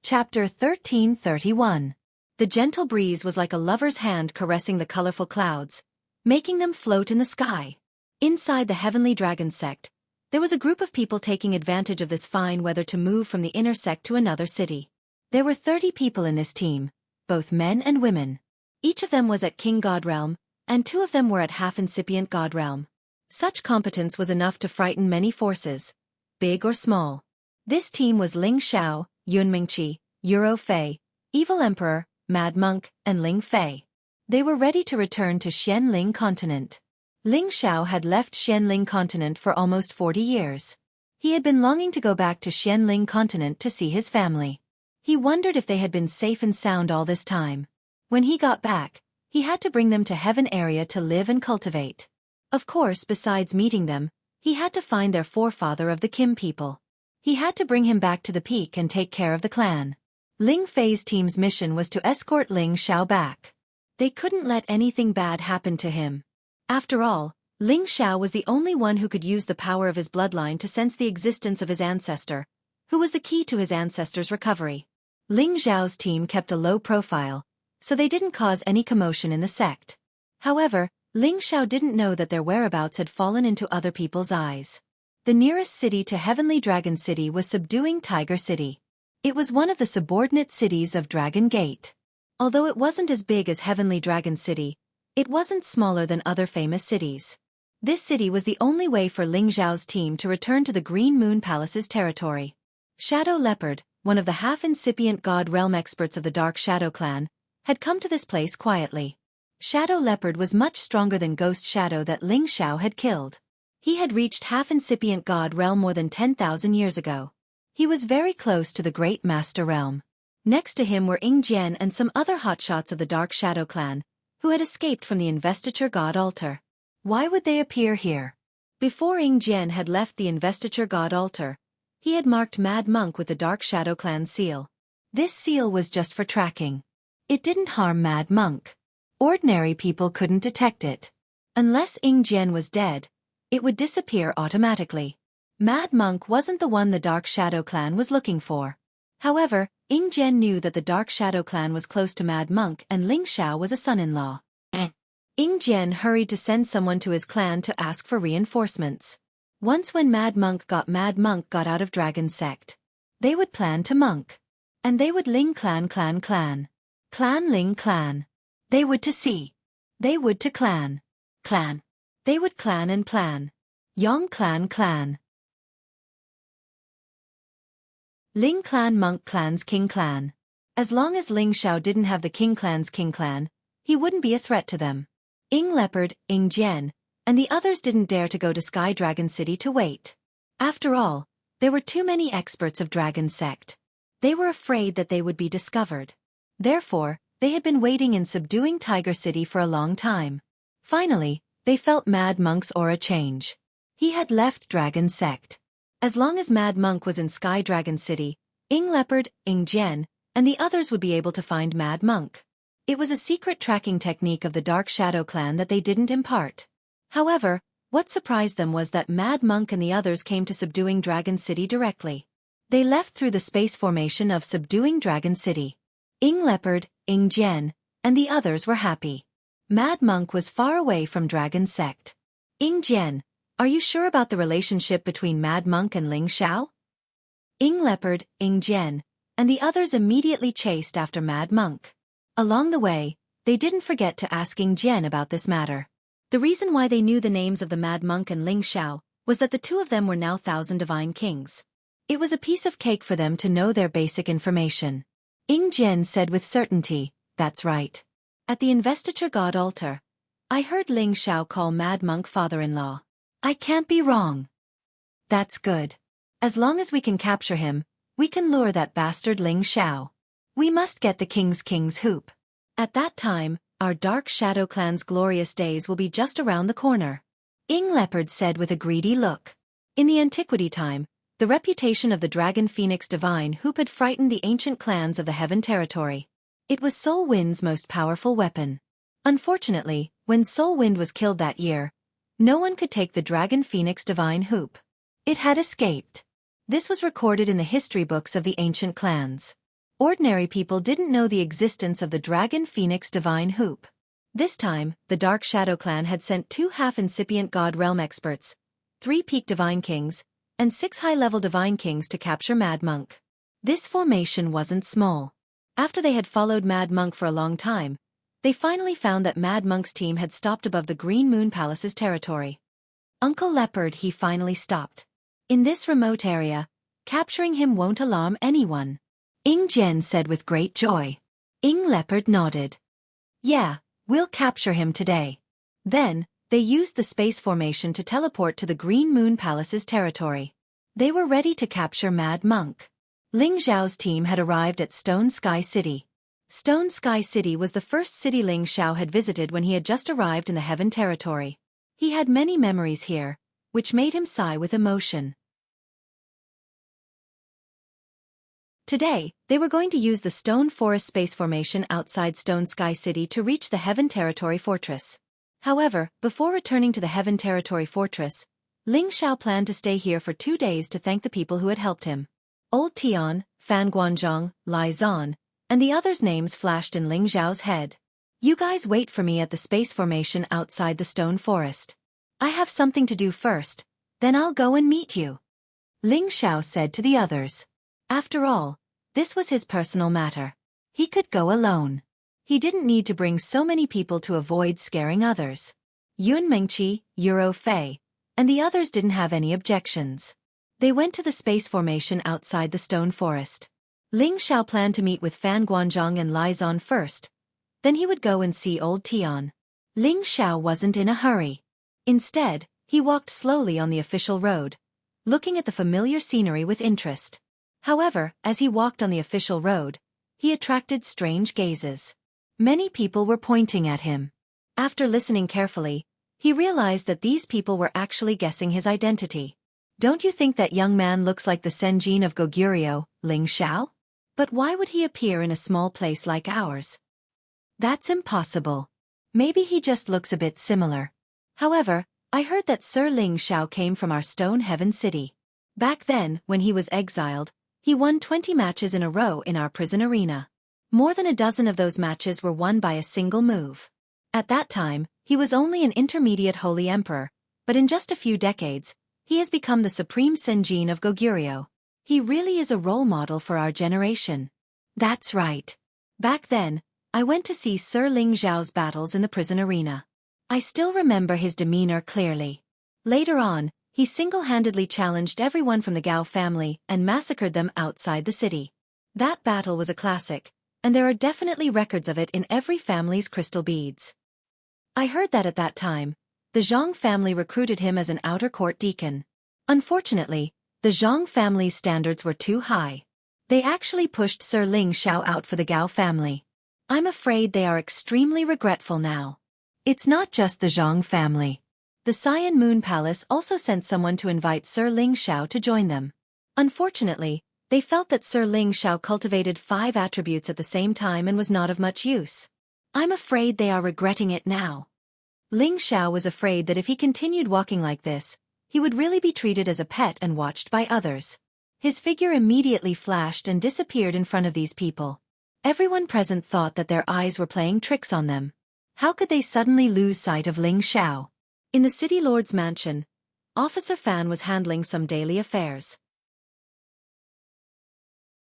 Chapter 1331. The gentle breeze was like a lover's hand caressing the colorful clouds, making them float in the sky. Inside the heavenly dragon sect, there was a group of people taking advantage of this fine weather to move from the inner sect to another city. There were 30 people in this team, both men and women. Each of them was at King God Realm, and 2 of them were at half-incipient God Realm. Such competence was enough to frighten many forces, big or small. This team was Ling Xiao, Yun Mingqi, Euro Fei, Evil Emperor, Mad Monk, and Ling Fei. They were ready to return to Xianling Continent. Ling Xiao had left Xianling Continent for almost 40 years. He had been longing to go back to Xianling Continent to see his family. He wondered if they had been safe and sound all this time. When he got back, he had to bring them to Heaven area to live and cultivate. Of course, besides meeting them, he had to find their forefather of the Kim people. He had to bring him back to the peak and take care of the clan. Ling Fei's team's mission was to escort Ling Xiao back. They couldn't let anything bad happen to him. After all, Ling Xiao was the only one who could use the power of his bloodline to sense the existence of his ancestor, who was the key to his ancestor's recovery. Ling Xiao's team kept a low profile, so they didn't cause any commotion in the sect. However, Ling Xiao didn't know that their whereabouts had fallen into other people's eyes. The nearest city to Heavenly Dragon City was Subduing Tiger City. It was one of the subordinate cities of Dragon Gate. Although it wasn't as big as Heavenly Dragon City, it wasn't smaller than other famous cities. This city was the only way for Ling Xiao's team to return to the Green Moon Palace's territory. Shadow Leopard, one of the half-incipient God Realm experts of the Dark Shadow clan, had come to this place quietly. Shadow Leopard was much stronger than Ghost Shadow that Ling Xiao had killed. He had reached half-incipient God Realm more than 10,000 years ago. He was very close to the Great Master Realm. Next to him were Ying Jian and some other hotshots of the Dark Shadow clan, who had escaped from the Investiture God Altar. Why would they appear here? Before Ying Jian had left the Investiture God Altar, he had marked Mad Monk with the Dark Shadow clan seal. This seal was just for tracking. It didn't harm Mad Monk. Ordinary people couldn't detect it. Unless Ying Jian was dead, it would disappear automatically. Mad Monk wasn't the one the Dark Shadow clan was looking for. However, Ying Jian knew that the Dark Shadow clan was close to Mad Monk and Ling Xiao was a son-in-law. Ying Jian hurried to send someone to his clan to ask for reinforcements. Once when Mad Monk got out of Dragon Sect, they would plan to Monk. And they would Ling clan. Clan Ling clan. They would to sea. They would to clan. They would clan and plan. Yong clan. Ling clan Monk clan's King clan. As long as Ling Xiao didn't have the King clan's King clan, he wouldn't be a threat to them. Ying Leopard, Ying Jian, and the others didn't dare to go to Sky Dragon City to wait. After all, there were too many experts of Dragon Sect. They were afraid that they would be discovered. Therefore, they had been waiting in Subduing Tiger City for a long time. Finally, they felt Mad Monk's aura change. He had left Dragon Sect. As long as Mad Monk was in Sky Dragon City, Ying Leopard, Ying Jian, and the others would be able to find Mad Monk. It was a secret tracking technique of the Dark Shadow clan that they didn't impart. However, what surprised them was that Mad Monk and the others came to Subduing Dragon City directly. They left through the space formation of Subduing Dragon City. Ying Leopard, Ying Jian, and the others were happy. Mad Monk was far away from Dragon Sect. Ying Jian, are you sure about the relationship between Mad Monk and Ling Xiao? Ying Leopard, Ying Jian, and the others immediately chased after Mad Monk. Along the way, they didn't forget to ask Ying Jian about this matter. The reason why they knew the names of the Mad Monk and Ling Xiao was that the two of them were now 1,000 divine kings. It was a piece of cake for them to know their basic information. Ying Jian said with certainty, "That's right. At the Investiture God Altar, I heard Ling Xiao call Mad Monk father-in-law. I can't be wrong." "That's good. As long as we can capture him, we can lure that bastard Ling Xiao. We must get the king's hoop. At that time, our Dark Shadow clan's glorious days will be just around the corner." Ing Leopard said with a greedy look. In the antiquity time, the reputation of the dragon phoenix divine hoop had frightened the ancient clans of the Heaven Territory. It was Soul Wind's most powerful weapon. Unfortunately, when Soul Wind was killed that year, no one could take the dragon phoenix divine hoop. It had escaped. This was recorded in the history books of the ancient clans. Ordinary people didn't know the existence of the dragon phoenix divine hoop. This time, the Dark Shadow clan had sent 2 half-incipient God Realm experts, 3 peak divine kings, and 6 high-level divine kings to capture Mad Monk. This formation wasn't small. After they had followed Mad Monk for a long time, they finally found that Mad Monk's team had stopped above the Green Moon Palace's territory. Uncle Leopard, he finally stopped. In this remote area, capturing him won't alarm anyone. Ing Jen said with great joy. Ing Leopard nodded. Yeah, we'll capture him today. Then, they used the space formation to teleport to the Green Moon Palace's territory. They were ready to capture Mad Monk. Ling Xiao's team had arrived at Stone Sky City. Stone Sky City was the first city Ling Xiao had visited when he had just arrived in the Heaven Territory. He had many memories here, which made him sigh with emotion. Today, they were going to use the Stone Forest space formation outside Stone Sky City to reach the Heaven Territory Fortress. However, before returning to the Heaven Territory Fortress, Ling Xiao planned to stay here for 2 days to thank the people who had helped him. Old Tian, Fan Guanzhong, Lai Zan, and the others' names flashed in Ling Xiao's head. You guys wait for me at the space formation outside the Stone Forest. I have something to do first, then I'll go and meet you. Ling Xiao said to the others. After all, this was his personal matter. He could go alone. He didn't need to bring so many people to avoid scaring others. Yun Mengqi, Euro Fei, and the others didn't have any objections. They went to the space formation outside the Stone Forest. Ling Xiao planned to meet with Fan Guanzhong and Lai Zan first. Then he would go and see Old Tian. Ling Xiao wasn't in a hurry. Instead, he walked slowly on the official road, looking at the familiar scenery with interest. However, as he walked on the official road, he attracted strange gazes. Many people were pointing at him. After listening carefully, he realized that these people were actually guessing his identity. Don't you think that young man looks like the Senjin of Goguryeo, Ling Xiao? But why would he appear in a small place like ours? That's impossible. Maybe he just looks a bit similar. However, I heard that Sir Ling Xiao came from our Stone Heaven City. Back then, when he was exiled, he won 20 matches in a row in our prison arena. More than a dozen of those matches were won by a single move. At that time, he was only an intermediate holy emperor, but in just a few decades, he has become the supreme Senjin of Goguryeo. He really is a role model for our generation. That's right. Back then, I went to see Sir Ling Xiao's battles in the prison arena. I still remember his demeanor clearly. Later on, he single-handedly challenged everyone from the Gao family and massacred them outside the city. That battle was a classic, and there are definitely records of it in every family's crystal beads. I heard that at that time, the Zhang family recruited him as an outer court deacon. Unfortunately, the Zhang family's standards were too high. They actually pushed Sir Ling Xiao out for the Gao family. I'm afraid they are extremely regretful now. It's not just the Zhang family. The Cyan Moon Palace also sent someone to invite Sir Ling Xiao to join them. Unfortunately, they felt that Sir Ling Xiao cultivated 5 attributes at the same time and was not of much use. I'm afraid they are regretting it now. Ling Xiao was afraid that if he continued walking like this, he would really be treated as a pet and watched by others. His figure immediately flashed and disappeared in front of these people. Everyone present thought that their eyes were playing tricks on them. How could they suddenly lose sight of Ling Xiao? In the city lord's mansion, Officer Fan was handling some daily affairs.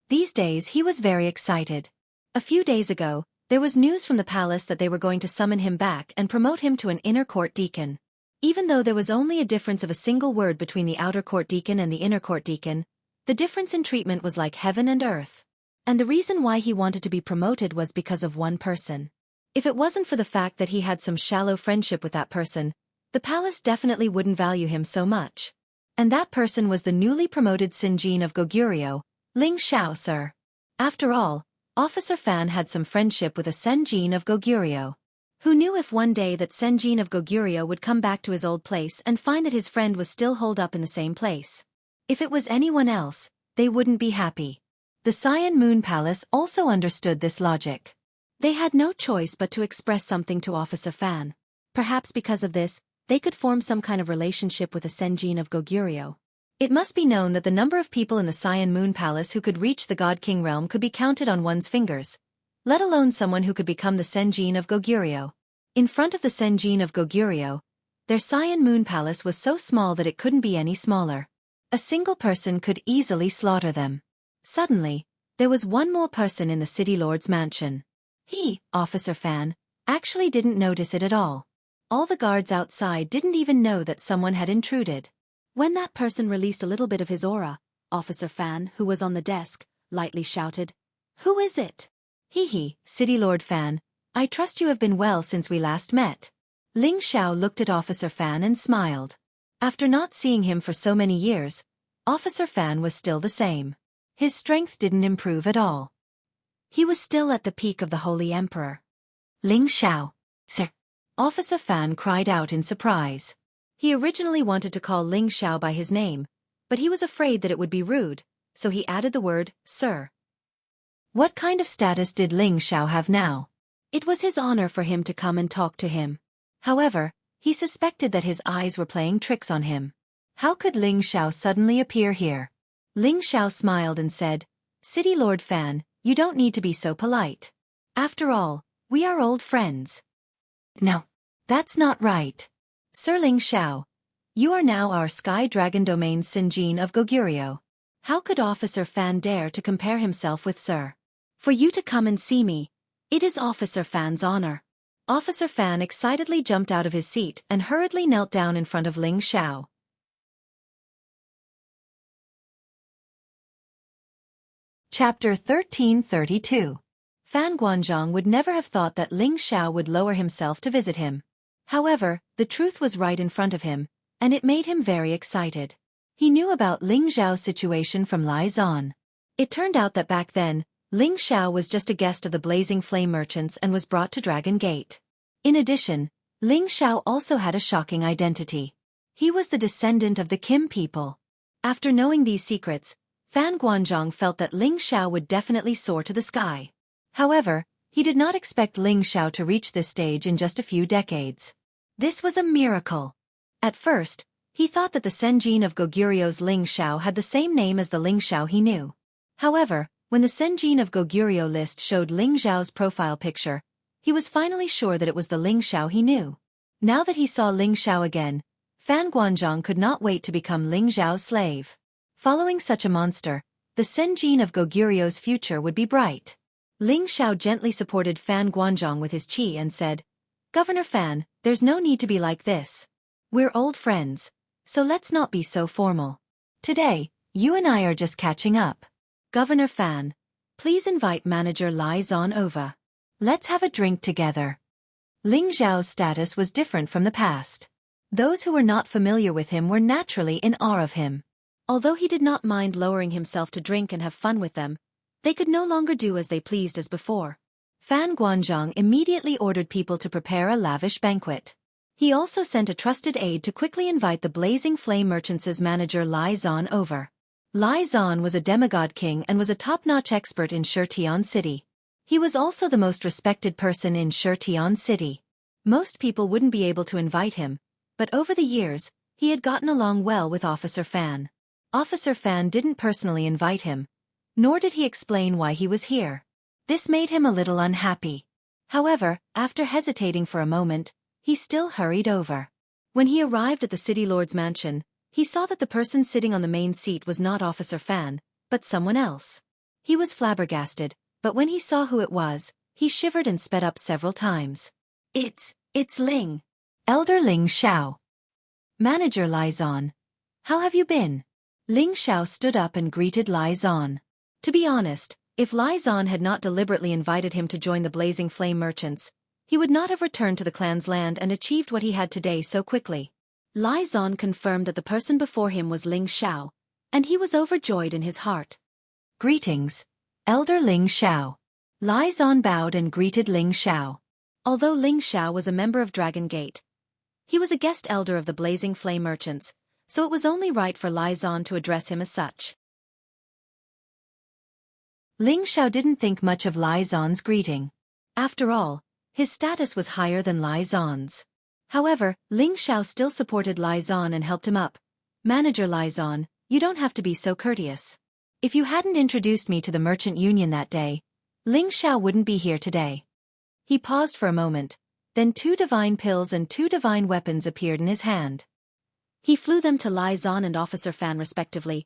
These days he was very excited. A few days ago, there was news from the palace that they were going to summon him back and promote him to an inner court deacon. Even though there was only a difference of a single word between the outer court deacon and the inner court deacon, the difference in treatment was like heaven and earth. And the reason why he wanted to be promoted was because of one person. If it wasn't for the fact that he had some shallow friendship with that person, the palace definitely wouldn't value him so much. And that person was the newly promoted Senjin of Goguryeo, Ling Xiao, sir. After all, Officer Fan had some friendship with a Senjin of Goguryeo. Who knew if one day that Senjin of Goguryeo would come back to his old place and find that his friend was still holed up in the same place? If it was anyone else, they wouldn't be happy. The Cyan Moon Palace also understood this logic. They had no choice but to express something to Officer Fan. Perhaps because of this, they could form some kind of relationship with the Senjin of Goguryeo. It must be known that the number of people in the Cyan Moon Palace who could reach the God King realm could be counted on one's fingers, let alone someone who could become the Senjin of Goguryeo. In front of the Senjin of Goguryeo, their Cyan Moon Palace was so small that it couldn't be any smaller. A single person could easily slaughter them. Suddenly, there was one more person in the city lord's mansion. He, Officer Fan, actually didn't notice it at all. All the guards outside didn't even know that someone had intruded. When that person released a little bit of his aura, Officer Fan, who was on the desk, lightly shouted, "Who is it?" "Hee, City Lord Fan, I trust you have been well since we last met." Ling Xiao looked at Officer Fan and smiled. After not seeing him for so many years, Officer Fan was still the same. His strength didn't improve at all. He was still at the peak of the Holy Emperor. "Ling Xiao, sir." Officer Fan cried out in surprise. He originally wanted to call Ling Xiao by his name, but he was afraid that it would be rude, so he added the word, "sir." What kind of status did Ling Xiao have now? It was his honor for him to come and talk to him. However, he suspected that his eyes were playing tricks on him. How could Ling Xiao suddenly appear here? Ling Xiao smiled and said, "City Lord Fan, you don't need to be so polite. After all, we are old friends." "No, that's not right. Sir Ling Xiao, you are now our Sky Dragon Domain Senjin of Goguryeo. How could Officer Fan dare to compare himself with Sir? For you to come and see me, it is Officer Fan's honor." Officer Fan excitedly jumped out of his seat and hurriedly knelt down in front of Ling Xiao. Chapter 1332. Fan Guanzhong would never have thought that Ling Xiao would lower himself to visit him. However, the truth was right in front of him, and it made him very excited. He knew about Ling Xiao's situation from Lai Zan. It turned out that back then, Ling Xiao was just a guest of the Blazing Flame Merchants and was brought to Dragon Gate. In addition, Ling Xiao also had a shocking identity. He was the descendant of the Kim people. After knowing these secrets, Fan Guanzhong felt that Ling Xiao would definitely soar to the sky. However, he did not expect Ling Xiao to reach this stage in just a few decades. This was a miracle. At first, he thought that the Senjin of Goguryeo's Ling Xiao had the same name as the Ling Xiao he knew. However, when the Senjin of Goguryeo list showed Ling Xiao's profile picture, he was finally sure that it was the Ling Xiao he knew. Now that he saw Ling Xiao again, Fan Guanzhong could not wait to become Ling Xiao's slave. Following such a monster, the Senjin of Goguryeo's future would be bright. Ling Xiao gently supported Fan Guanzhong with his qi and said, "Governor Fan, there's no need to be like this. We're old friends, so let's not be so formal. Today, you and I are just catching up. Governor Fan, please invite Manager Lai Zan over. Let's have a drink together." Ling Xiao's status was different from the past. Those who were not familiar with him were naturally in awe of him. Although he did not mind lowering himself to drink and have fun with them, they could no longer do as they pleased as before. Fan Guanzhong immediately ordered people to prepare a lavish banquet. He also sent a trusted aide to quickly invite the Blazing Flame Merchants' manager Lai Zan over. Lai Zan was a demigod king and was a top-notch expert in Shutian City. He was also the most respected person in Shutian City. Most people wouldn't be able to invite him, but over the years, he had gotten along well with Officer Fan. Officer Fan didn't personally invite him, nor did he explain why he was here. This made him a little unhappy. However, after hesitating for a moment, he still hurried over. When he arrived at the city lord's mansion, he saw that the person sitting on the main seat was not Officer Fan, but someone else. He was flabbergasted, but when he saw who it was, he shivered and sped up several times. It's Ling. Elder Ling Xiao. Manager Lai Zan. How have you been? Ling Xiao stood up and greeted Lai Zan. To be honest, if Lai Zan had not deliberately invited him to join the Blazing Flame Merchants, he would not have returned to the clan's land and achieved what he had today so quickly. Lai Zan confirmed that the person before him was Ling Xiao, and he was overjoyed in his heart. Greetings, Elder Ling Xiao. Lai Zan bowed and greeted Ling Xiao. Although Ling Xiao was a member of Dragon Gate, he was a guest elder of the Blazing Flame Merchants, so it was only right for Lai Zan to address him as such. Ling Xiao didn't think much of Lai Zan's greeting. After all, his status was higher than Lai Zan's. However, Ling Xiao still supported Lai Zan and helped him up. "Manager Lai Zan, you don't have to be so courteous. If you hadn't introduced me to the merchant union that day, Ling Xiao wouldn't be here today." He paused for a moment, then 2 divine pills and 2 divine weapons appeared in his hand. He flew them to Lai Zan and Officer Fan respectively.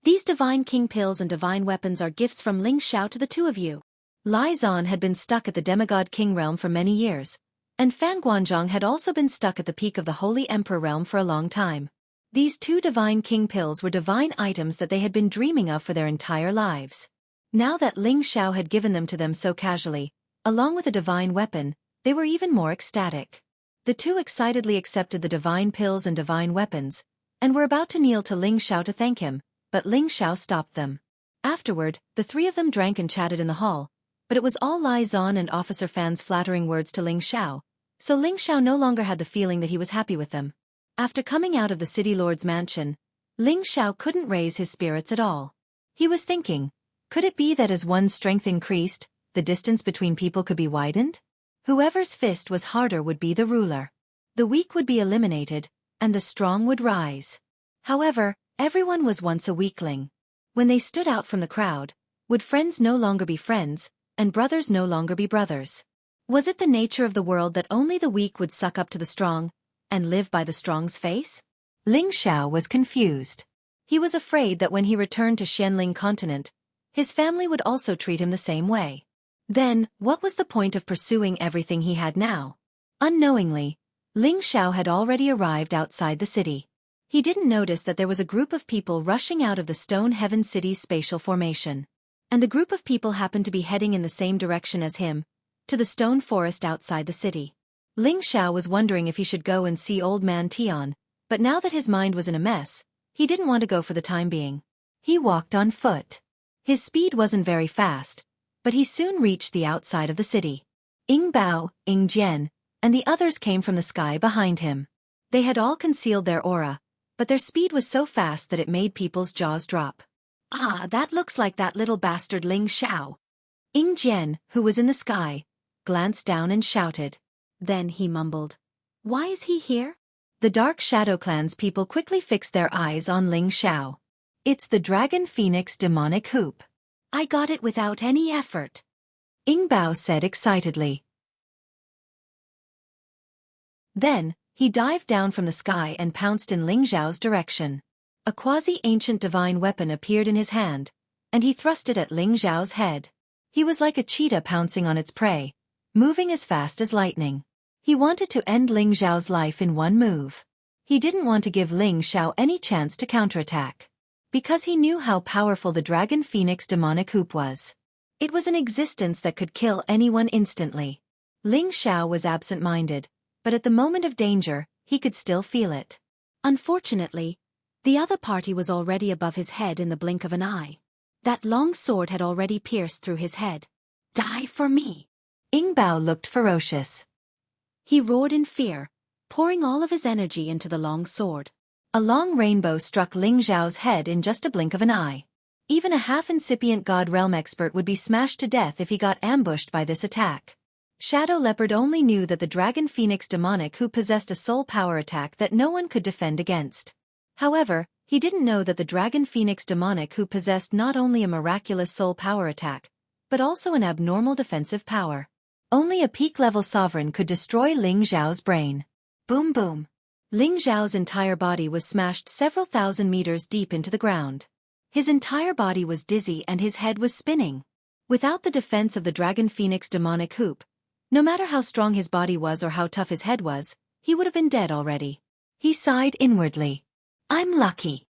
"These divine king pills and divine weapons are gifts from Ling Xiao to the 2 of you." Lai Zan had been stuck at the demigod king realm for many years, and Fan Guanzhong had also been stuck at the peak of the Holy Emperor realm for a long time. These 2 divine king pills were divine items that they had been dreaming of for their entire lives. Now that Ling Xiao had given them to them so casually, along with a divine weapon, they were even more ecstatic. The 2 excitedly accepted the divine pills and divine weapons, and were about to kneel to Ling Xiao to thank him, but Ling Xiao stopped them. Afterward, the 3 of them drank and chatted in the hall, but it was all Lai Zan and Officer Fan's flattering words to Ling Xiao, so Ling Xiao no longer had the feeling that he was happy with them. After coming out of the city lord's mansion, Ling Xiao couldn't raise his spirits at all. He was thinking, could it be that as one's strength increased, the distance between people could be widened? Whoever's fist was harder would be the ruler. The weak would be eliminated, and the strong would rise. However, everyone was once a weakling. When they stood out from the crowd, would friends no longer be friends, and brothers no longer be brothers? Was it the nature of the world that only the weak would suck up to the strong, and live by the strong's face? Ling Xiao was confused. He was afraid that when he returned to Xianling continent, his family would also treat him the same way. Then, what was the point of pursuing everything he had now? Unknowingly, Ling Xiao had already arrived outside the city. He didn't notice that there was a group of people rushing out of the Stone Heaven City's spatial formation. And the group of people happened to be heading in the same direction as him, to the stone forest outside the city. Ling Xiao was wondering if he should go and see Old Man Tian, but now that his mind was in a mess, he didn't want to go for the time being. He walked on foot. His speed wasn't very fast, but he soon reached the outside of the city. Ying Bao, Ying Jian, and the others came from the sky behind him. They had all concealed their aura, but their speed was so fast that it made people's jaws drop. "Ah, that looks like that little bastard Ling Xiao." Ying Jian, who was in the sky, glanced down and shouted. Then he mumbled, "Why is he here?" The Dark Shadow Clan's people quickly fixed their eyes on Ling Xiao. "It's the Dragon Phoenix demonic hoop. I got it without any effort," Ying Bao said excitedly. Then, he dived down from the sky and pounced in Ling Xiao's direction. A quasi-ancient divine weapon appeared in his hand, and he thrust it at Ling Xiao's head. He was like a cheetah pouncing on its prey, moving as fast as lightning. He wanted to end Ling Xiao's life in one move. He didn't want to give Ling Xiao any chance to counterattack, because he knew how powerful the Dragon Phoenix demonic hoop was. It was an existence that could kill anyone instantly. Ling Xiao was absent-minded, but at the moment of danger, he could still feel it. Unfortunately, the other party was already above his head in the blink of an eye. That long sword had already pierced through his head. "Die for me!" Ying Bao looked ferocious. He roared in fear, pouring all of his energy into the long sword. A long rainbow struck Ling Xiao's head in just a blink of an eye. Even a half-incipient God Realm expert would be smashed to death if he got ambushed by this attack. Shadow Leopard only knew that the Dragon Phoenix demonic who possessed a soul power attack that no one could defend against. However, he didn't know that the Dragon Phoenix demonic who possessed not only a miraculous soul power attack, but also an abnormal defensive power. Only a peak-level sovereign could destroy Ling Xiao's brain. Boom boom. Ling Xiao's entire body was smashed several thousand meters deep into the ground. His entire body was dizzy and his head was spinning. Without the defense of the Dragon Phoenix demonic hoop, no matter how strong his body was or how tough his head was, he would have been dead already. He sighed inwardly. "I'm lucky."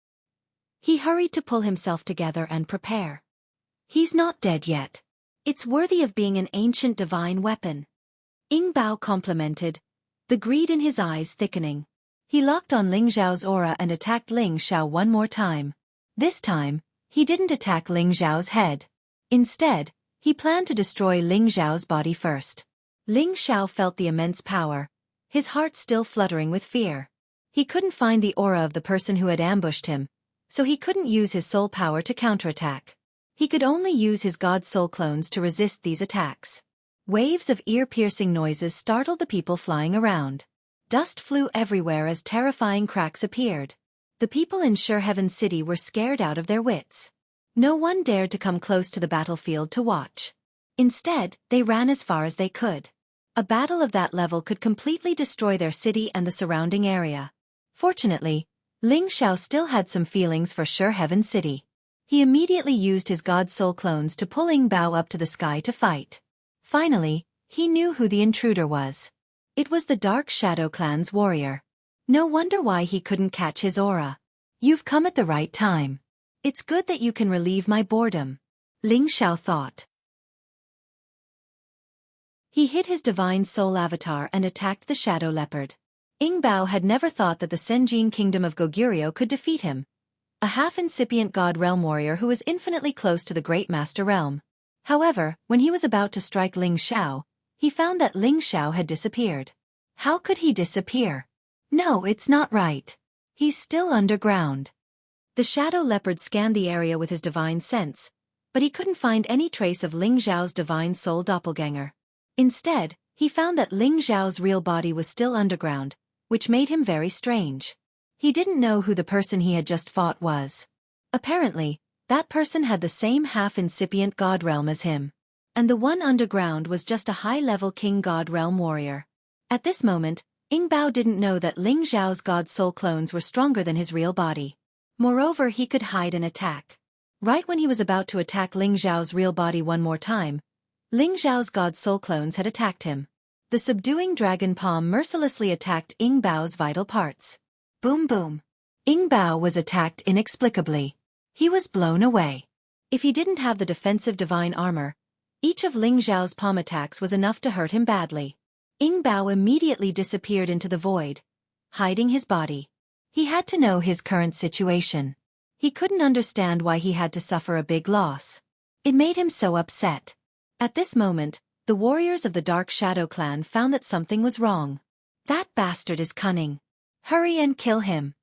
He hurried to pull himself together and prepare. He's not dead yet. It's worthy of being an ancient divine weapon. Ying Bao complimented, the greed in his eyes thickening. He locked on Ling Xiao's aura and attacked Ling Xiao one more time. This time, he didn't attack Ling Xiao's head. Instead, he planned to destroy Ling Xiao's body first. Ling Xiao felt the immense power, his heart still fluttering with fear. He couldn't find the aura of the person who had ambushed him, so he couldn't use his soul power to counterattack. He could only use his god soul clones to resist these attacks. Waves of ear-piercing noises startled the people flying around. Dust flew everywhere as terrifying cracks appeared. The people in Heaven City were scared out of their wits. No one dared to come close to the battlefield to watch. Instead, they ran as far as they could. A battle of that level could completely destroy their city and the surrounding area. Fortunately, Ling Xiao still had some feelings for Heaven City. He immediately used his god soul clones to pull Ying Bao up to the sky to fight. Finally, he knew who the intruder was. It was the Dark Shadow Clan's warrior. No wonder why he couldn't catch his aura. You've come at the right time. It's good that you can relieve my boredom, Ling Xiao thought. He hid his divine soul avatar and attacked the shadow leopard. Ying Bao had never thought that the Senjin kingdom of Goguryeo could defeat him, a half-incipient god realm warrior who was infinitely close to the great master realm. However, when he was about to strike Ling Xiao, he found that Ling Xiao had disappeared. How could he disappear? No, it's not right. He's still underground. The shadow leopard scanned the area with his divine sense, but he couldn't find any trace of Ling Xiao's divine soul doppelganger. Instead, he found that Ling Xiao's real body was still underground, which made him very strange. He didn't know who the person he had just fought was. Apparently, that person had the same half-incipient god realm as him. And the one underground was just a high-level king god realm warrior. At this moment, Ying Bao didn't know that Ling Xiao's god soul clones were stronger than his real body. Moreover, he could hide and attack. Right when he was about to attack Ling Xiao's real body one more time, Ling Xiao's god soul clones had attacked him. The subduing dragon palm mercilessly attacked Ying Bao's vital parts. Boom boom. Ying Bao was attacked inexplicably. He was blown away. If he didn't have the defensive divine armor, each of Ling Xiao's palm attacks was enough to hurt him badly. Ying Bao immediately disappeared into the void, hiding his body. He had to know his current situation. He couldn't understand why he had to suffer a big loss. It made him so upset. At this moment, the warriors of the Dark Shadow Clan found that something was wrong. That bastard is cunning. Hurry and kill him.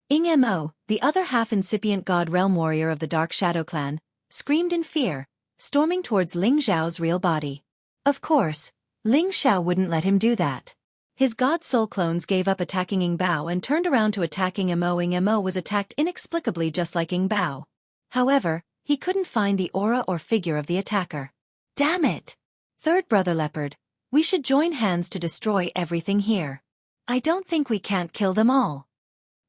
Ying Mo, the other half-incipient god realm warrior of the Dark Shadow Clan, screamed in fear, storming towards Ling Xiao's real body. Of course, Ling Xiao wouldn't let him do that. His god soul clones gave up attacking Ying Bao and turned around to attack Ying Mo. Ying Mo was attacked inexplicably just like Ying Bao. However, he couldn't find the aura or figure of the attacker. Damn it! Third brother leopard, we should join hands to destroy everything here. I don't think we can't kill them all.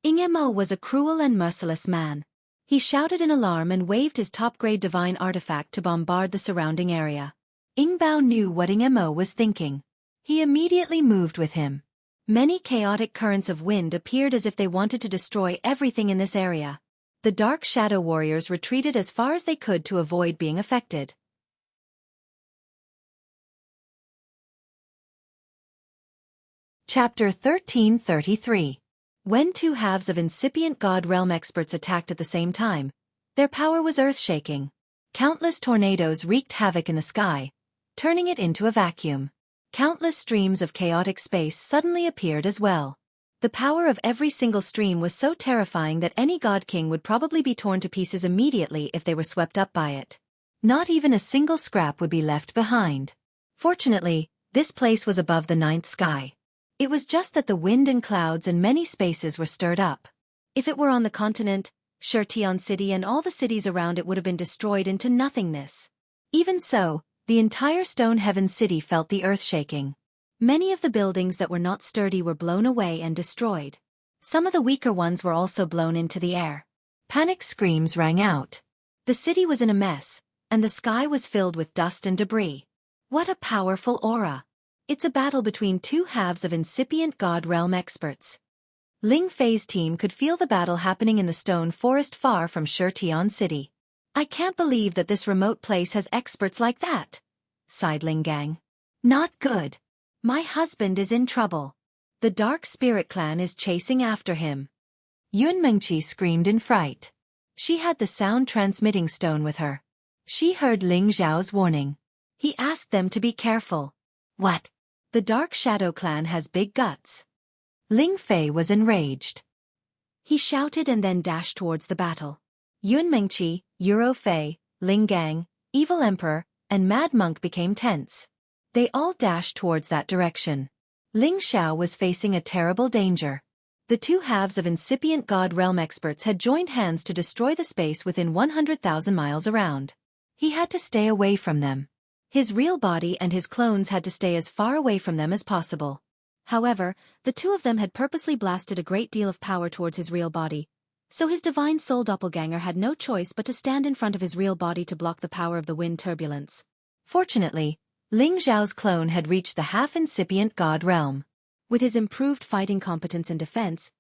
Ying Mo was a cruel and merciless man. He shouted in alarm and waved his top-grade divine artifact to bombard the surrounding area. Ying Bao knew what Ying Mo was thinking. He immediately moved with him. Many chaotic currents of wind appeared as if they wanted to destroy everything in this area. The Dark Shadow Warriors retreated as far as they could to avoid being affected. Chapter 1333. When two halves of incipient god realm experts attacked at the same time, their power was earth-shaking. Countless tornadoes wreaked havoc in the sky, turning it into a vacuum. Countless streams of chaotic space suddenly appeared as well. The power of every single stream was so terrifying that any god king would probably be torn to pieces immediately if they were swept up by it. Not even a single scrap would be left behind. Fortunately, this place was above the ninth sky. It was just that the wind and clouds and many spaces were stirred up. If it were on the continent, Xianxia City and all the cities around it would have been destroyed into nothingness. Even so, the entire Stone Heaven City felt the earth shaking. Many of the buildings that were not sturdy were blown away and destroyed. Some of the weaker ones were also blown into the air. Panic screams rang out. The city was in a mess, and the sky was filled with dust and debris. What a powerful aura! It's a battle between two halves of incipient god realm experts. Ling Fei's team could feel the battle happening in the stone forest far from Xianxia City. I can't believe that this remote place has experts like that, sighed Ling Gang. Not good. My husband is in trouble. The Dark Spirit Clan is chasing after him. Yun Mengqi screamed in fright. She had the sound-transmitting stone with her. She heard Ling Zhao's warning. He asked them to be careful. What? The Dark Shadow clan has big guts. Ling Fei was enraged. He shouted and then dashed towards the battle. Yun Mengqi, Euro Fei, Ling Gang, Evil Emperor, and Mad Monk became tense. They all dashed towards that direction. Ling Xiao was facing a terrible danger. The two halves of incipient God Realm experts had joined hands to destroy the space within 100,000 miles around. He had to stay away from them. His real body and his clones had to stay as far away from them as possible. However, the two of them had purposely blasted a great deal of power towards his real body, so his divine soul doppelganger had no choice but to stand in front of his real body to block the power of the wind turbulence. Fortunately, Ling Xiao's clone had reached the half-incipient God realm. With his improved fighting competence and defense,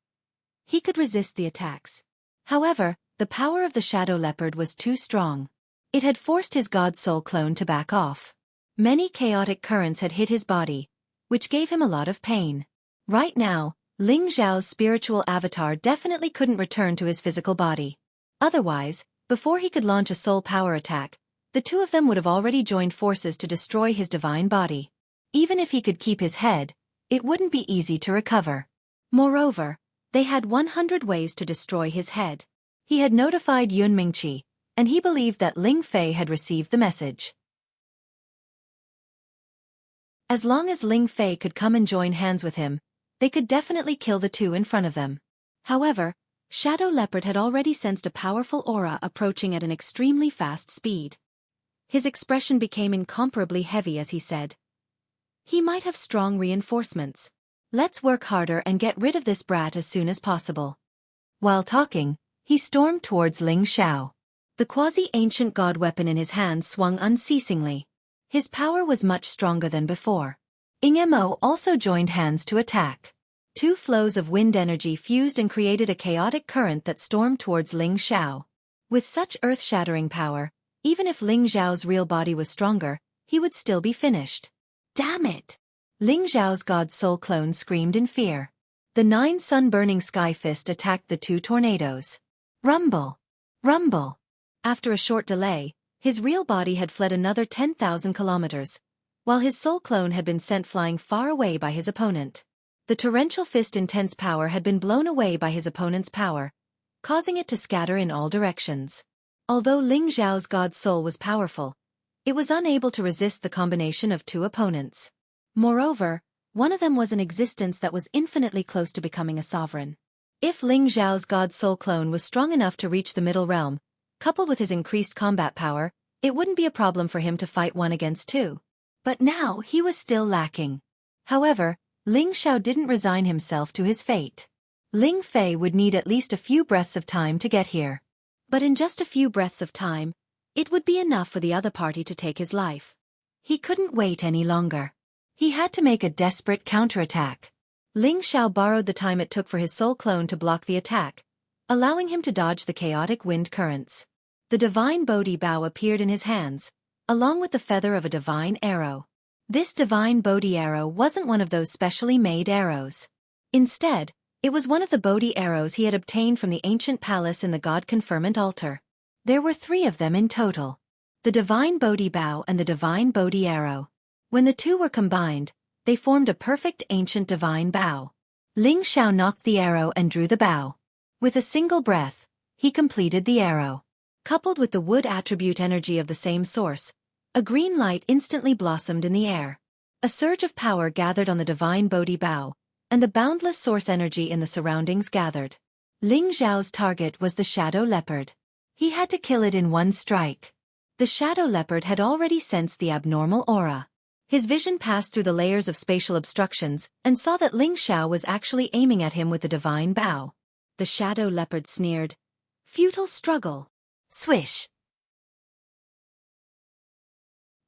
he could resist the attacks. However, the power of the Shadow Leopard was too strong. It had forced his God Soul clone to back off. Many chaotic currents had hit his body, which gave him a lot of pain. Right now, Ling Xiao's spiritual avatar definitely couldn't return to his physical body. Otherwise, before he could launch a soul power attack, the two of them would have already joined forces to destroy his divine body. Even if he could keep his head, it wouldn't be easy to recover. Moreover, they had 100 ways to destroy his head. He had notified Yun Mingqi, and he believed that Ling Fei had received the message. As long as Ling Fei could come and join hands with him, they could definitely kill the two in front of them. However, Shadow Leopard had already sensed a powerful aura approaching at an extremely fast speed. His expression became incomparably heavy as he said, "He might have strong reinforcements. Let's work harder and get rid of this brat as soon as possible." While talking, he stormed towards Ling Xiao. The quasi-ancient god weapon in his hand swung unceasingly. His power was much stronger than before. Mo also joined hands to attack. Two flows of wind energy fused and created a chaotic current that stormed towards Ling Xiao. With such earth-shattering power, even if Ling Xiao's real body was stronger, he would still be finished. Damn it! Ling Xiao's god soul clone screamed in fear. The 9 sun-burning sky fist attacked the two tornadoes. Rumble! Rumble! After a short delay, his real body had fled another 10,000 kilometers, while his soul clone had been sent flying far away by his opponent. The torrential fist intense power had been blown away by his opponent's power, causing it to scatter in all directions. Although Ling Xiao's god soul was powerful, it was unable to resist the combination of two opponents. Moreover, one of them was an existence that was infinitely close to becoming a sovereign. If Ling Xiao's god soul clone was strong enough to reach the middle realm, coupled with his increased combat power, it wouldn't be a problem for him to fight one against two. But now he was still lacking. However, Ling Xiao didn't resign himself to his fate. Ling Fei would need at least a few breaths of time to get here. But in just a few breaths of time, it would be enough for the other party to take his life. He couldn't wait any longer. He had to make a desperate counterattack. Ling Xiao borrowed the time it took for his soul clone to block the attack, allowing him to dodge the chaotic wind currents. The divine Bodhi bow appeared in his hands, along with the feather of a divine arrow. This divine Bodhi arrow wasn't one of those specially made arrows. Instead, it was one of the Bodhi arrows he had obtained from the ancient palace in the God Conferment altar. There were 3 of them in total. The divine Bodhi bow and the divine Bodhi arrow. When the two were combined, they formed a perfect ancient divine bow. Ling Xiao knocked the arrow and drew the bow. With a single breath, he completed the arrow. Coupled with the wood attribute energy of the same source, a green light instantly blossomed in the air. A surge of power gathered on the divine Bodhi bow, and the boundless source energy in the surroundings gathered. Ling Xiao's target was the Shadow Leopard. He had to kill it in one strike. The Shadow Leopard had already sensed the abnormal aura. His vision passed through the layers of spatial obstructions and saw that Ling Xiao was actually aiming at him with the divine bow. The Shadow Leopard sneered. Futile struggle. Swish!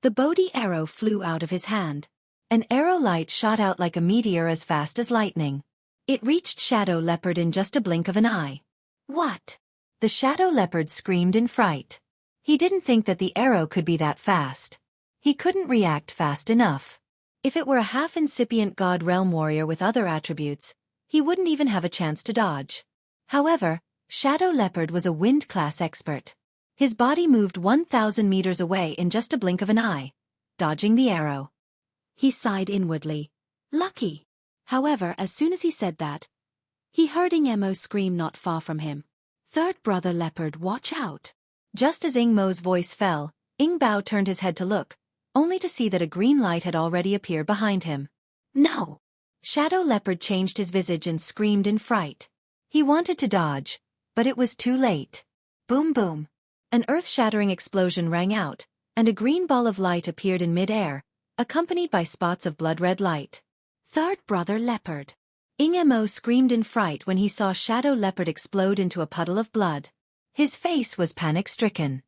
The Bodhi arrow flew out of his hand. An arrow light shot out like a meteor as fast as lightning. It reached Shadow Leopard in just a blink of an eye. What? The Shadow Leopard screamed in fright. He didn't think that the arrow could be that fast. He couldn't react fast enough. If it were a half-incipient God Realm warrior with other attributes, he wouldn't even have a chance to dodge. However, Shadow Leopard was a wind-class expert. His body moved 1,000 meters away in just a blink of an eye, dodging the arrow. He sighed inwardly. Lucky. However, as soon as he said that, he heard Ing Mo scream not far from him. Third brother leopard, watch out. Just as Ing Mo's voice fell, Ing Bao turned his head to look, only to see that a green light had already appeared behind him. No! Shadow leopard changed his visage and screamed in fright. He wanted to dodge, but it was too late. Boom boom. An earth-shattering explosion rang out, and a green ball of light appeared in mid-air, accompanied by spots of blood-red light. Third brother leopard. Ing Mo screamed in fright when he saw Shadow Leopard explode into a puddle of blood. His face was panic-stricken.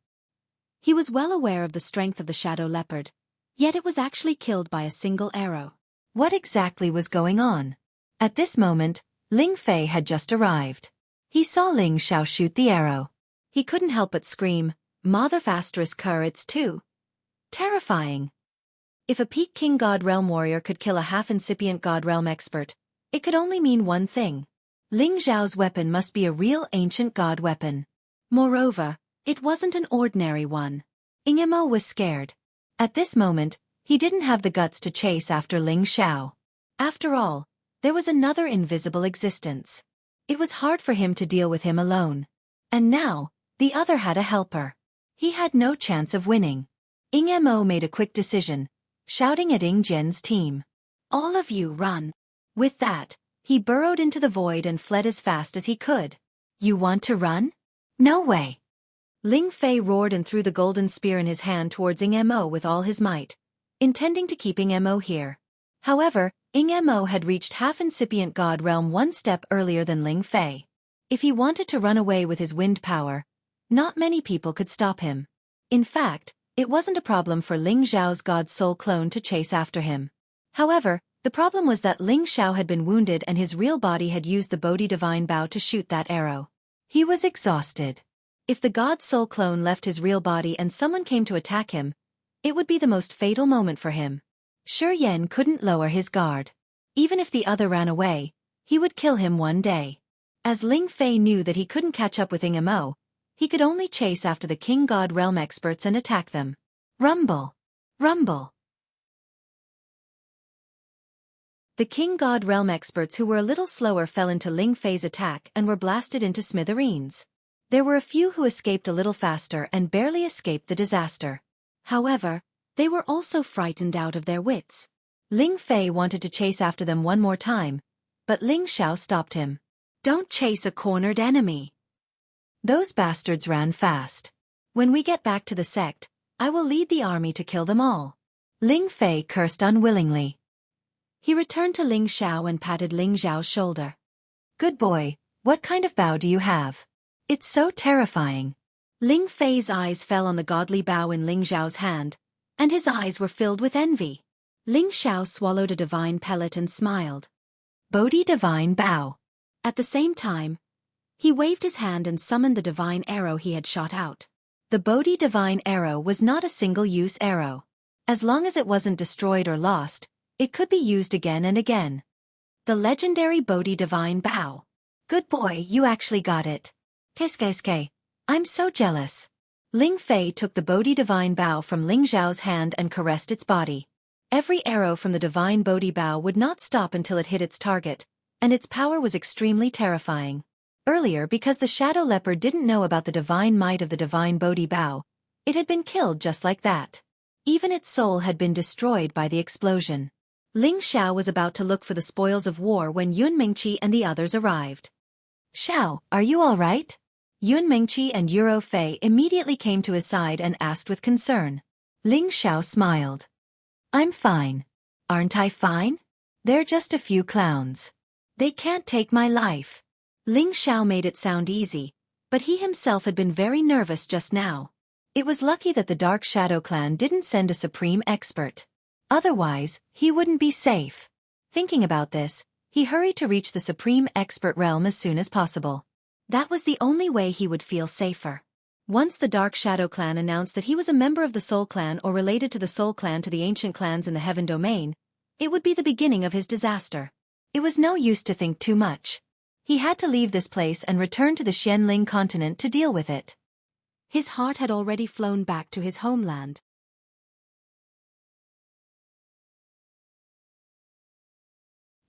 He was well aware of the strength of the Shadow Leopard, yet it was actually killed by a single arrow. What exactly was going on? At this moment, Ling Fei had just arrived. He saw Ling Xiao shoot the arrow. He couldn't help but scream, "Mother asterisk her, it's too terrifying." If a peak King God Realm warrior could kill a half-incipient God Realm expert, it could only mean one thing. Ling Xiao's weapon must be a real ancient god weapon. Moreover, it wasn't an ordinary one. Ing Mo was scared. At this moment, he didn't have the guts to chase after Ling Xiao. After all, there was another invisible existence. It was hard for him to deal with him alone. And now, the other had a helper. He had no chance of winning. Ing Mo made a quick decision, shouting at Ing Jian's team. "All of you run." With that, he burrowed into the void and fled as fast as he could. "You want to run? No way." Ling Fei roared and threw the golden spear in his hand towards Ing Mo with all his might, intending to keep Ing Mo here. However, Ing Mo had reached half-incipient God Realm one step earlier than Ling Fei. If he wanted to run away with his wind power, not many people could stop him. In fact, it wasn't a problem for Ling Xiao's God Soul clone to chase after him. However, the problem was that Ling Xiao had been wounded and his real body had used the Bodhi Divine Bow to shoot that arrow. He was exhausted. If the God Soul clone left his real body and someone came to attack him, it would be the most fatal moment for him. Shi Yan couldn't lower his guard. Even if the other ran away, he would kill him one day. As Ling Fei knew that he couldn't catch up with Ing Mo, he could only chase after the King God Realm experts and attack them. Rumble! Rumble! The King God Realm experts who were a little slower fell into Ling Fei's attack and were blasted into smithereens. There were a few who escaped a little faster and barely escaped the disaster. However, they were also frightened out of their wits. Ling Fei wanted to chase after them one more time, but Ling Xiao stopped him. "Don't chase a cornered enemy. Those bastards ran fast. When we get back to the sect, I will lead the army to kill them all." Ling Fei cursed unwillingly. He returned to Ling Xiao and patted Ling Xiao's shoulder. "Good boy, what kind of bow do you have? It's so terrifying." Ling Fei's eyes fell on the godly bow in Ling Xiao's hand, and his eyes were filled with envy. Ling Xiao swallowed a divine pellet and smiled. Bodhi Divine Bow. At the same time, he waved his hand and summoned the divine arrow he had shot out. The Bodhi Divine Arrow was not a single-use arrow. As long as it wasn't destroyed or lost, it could be used again and again. The legendary Bodhi Divine Bow. "Good boy, you actually got it. Qu'est-ce. I'm so jealous." Ling Fei took the Bodhi Divine Bow from Ling Xiao's hand and caressed its body. Every arrow from the Divine Bodhi Bow would not stop until it hit its target, and its power was extremely terrifying. Earlier, because the Shadow Leopard didn't know about the divine might of the Divine Bodhi Bow, it had been killed just like that. Even its soul had been destroyed by the explosion. Ling Xiao was about to look for the spoils of war when Yun Mingqi and the others arrived. "Xiao, are you all right?" Yun Mingqi and Euro Fei immediately came to his side and asked with concern. Ling Xiao smiled. "I'm fine. Aren't I fine? They're just a few clowns. They can't take my life." Ling Xiao made it sound easy, but he himself had been very nervous just now. It was lucky that the Dark Shadow Clan didn't send a supreme expert. Otherwise, he wouldn't be safe. Thinking about this, he hurried to reach the supreme expert realm as soon as possible. That was the only way he would feel safer. Once the Dark Shadow Clan announced that he was a member of the Soul Clan or related to the Soul Clan to the ancient clans in the Heaven Domain, it would be the beginning of his disaster. It was no use to think too much. He had to leave this place and return to the Xianling continent to deal with it. His heart had already flown back to his homeland.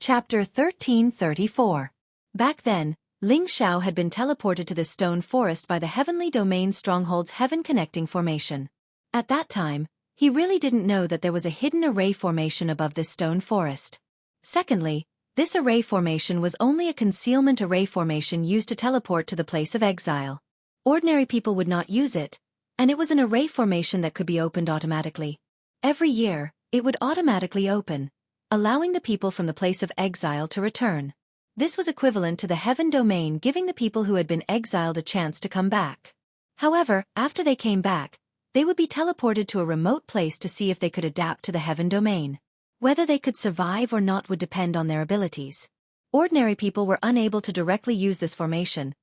Chapter 1334. Back then, Ling Xiao had been teleported to the stone forest by the Heavenly Domain Stronghold's heaven-connecting formation. At that time, he really didn't know that there was a hidden array formation above this stone forest. Secondly, this array formation was only a concealment array formation used to teleport to the place of exile. Ordinary people would not use it, and it was an array formation that could be opened automatically. Every year, it would automatically open, allowing the people from the place of exile to return. This was equivalent to the heaven domain giving the people who had been exiled a chance to come back. However, after they came back, they would be teleported to a remote place to see if they could adapt to the heaven domain. Whether they could survive or not would depend on their abilities. Ordinary people were unable to directly use this formation,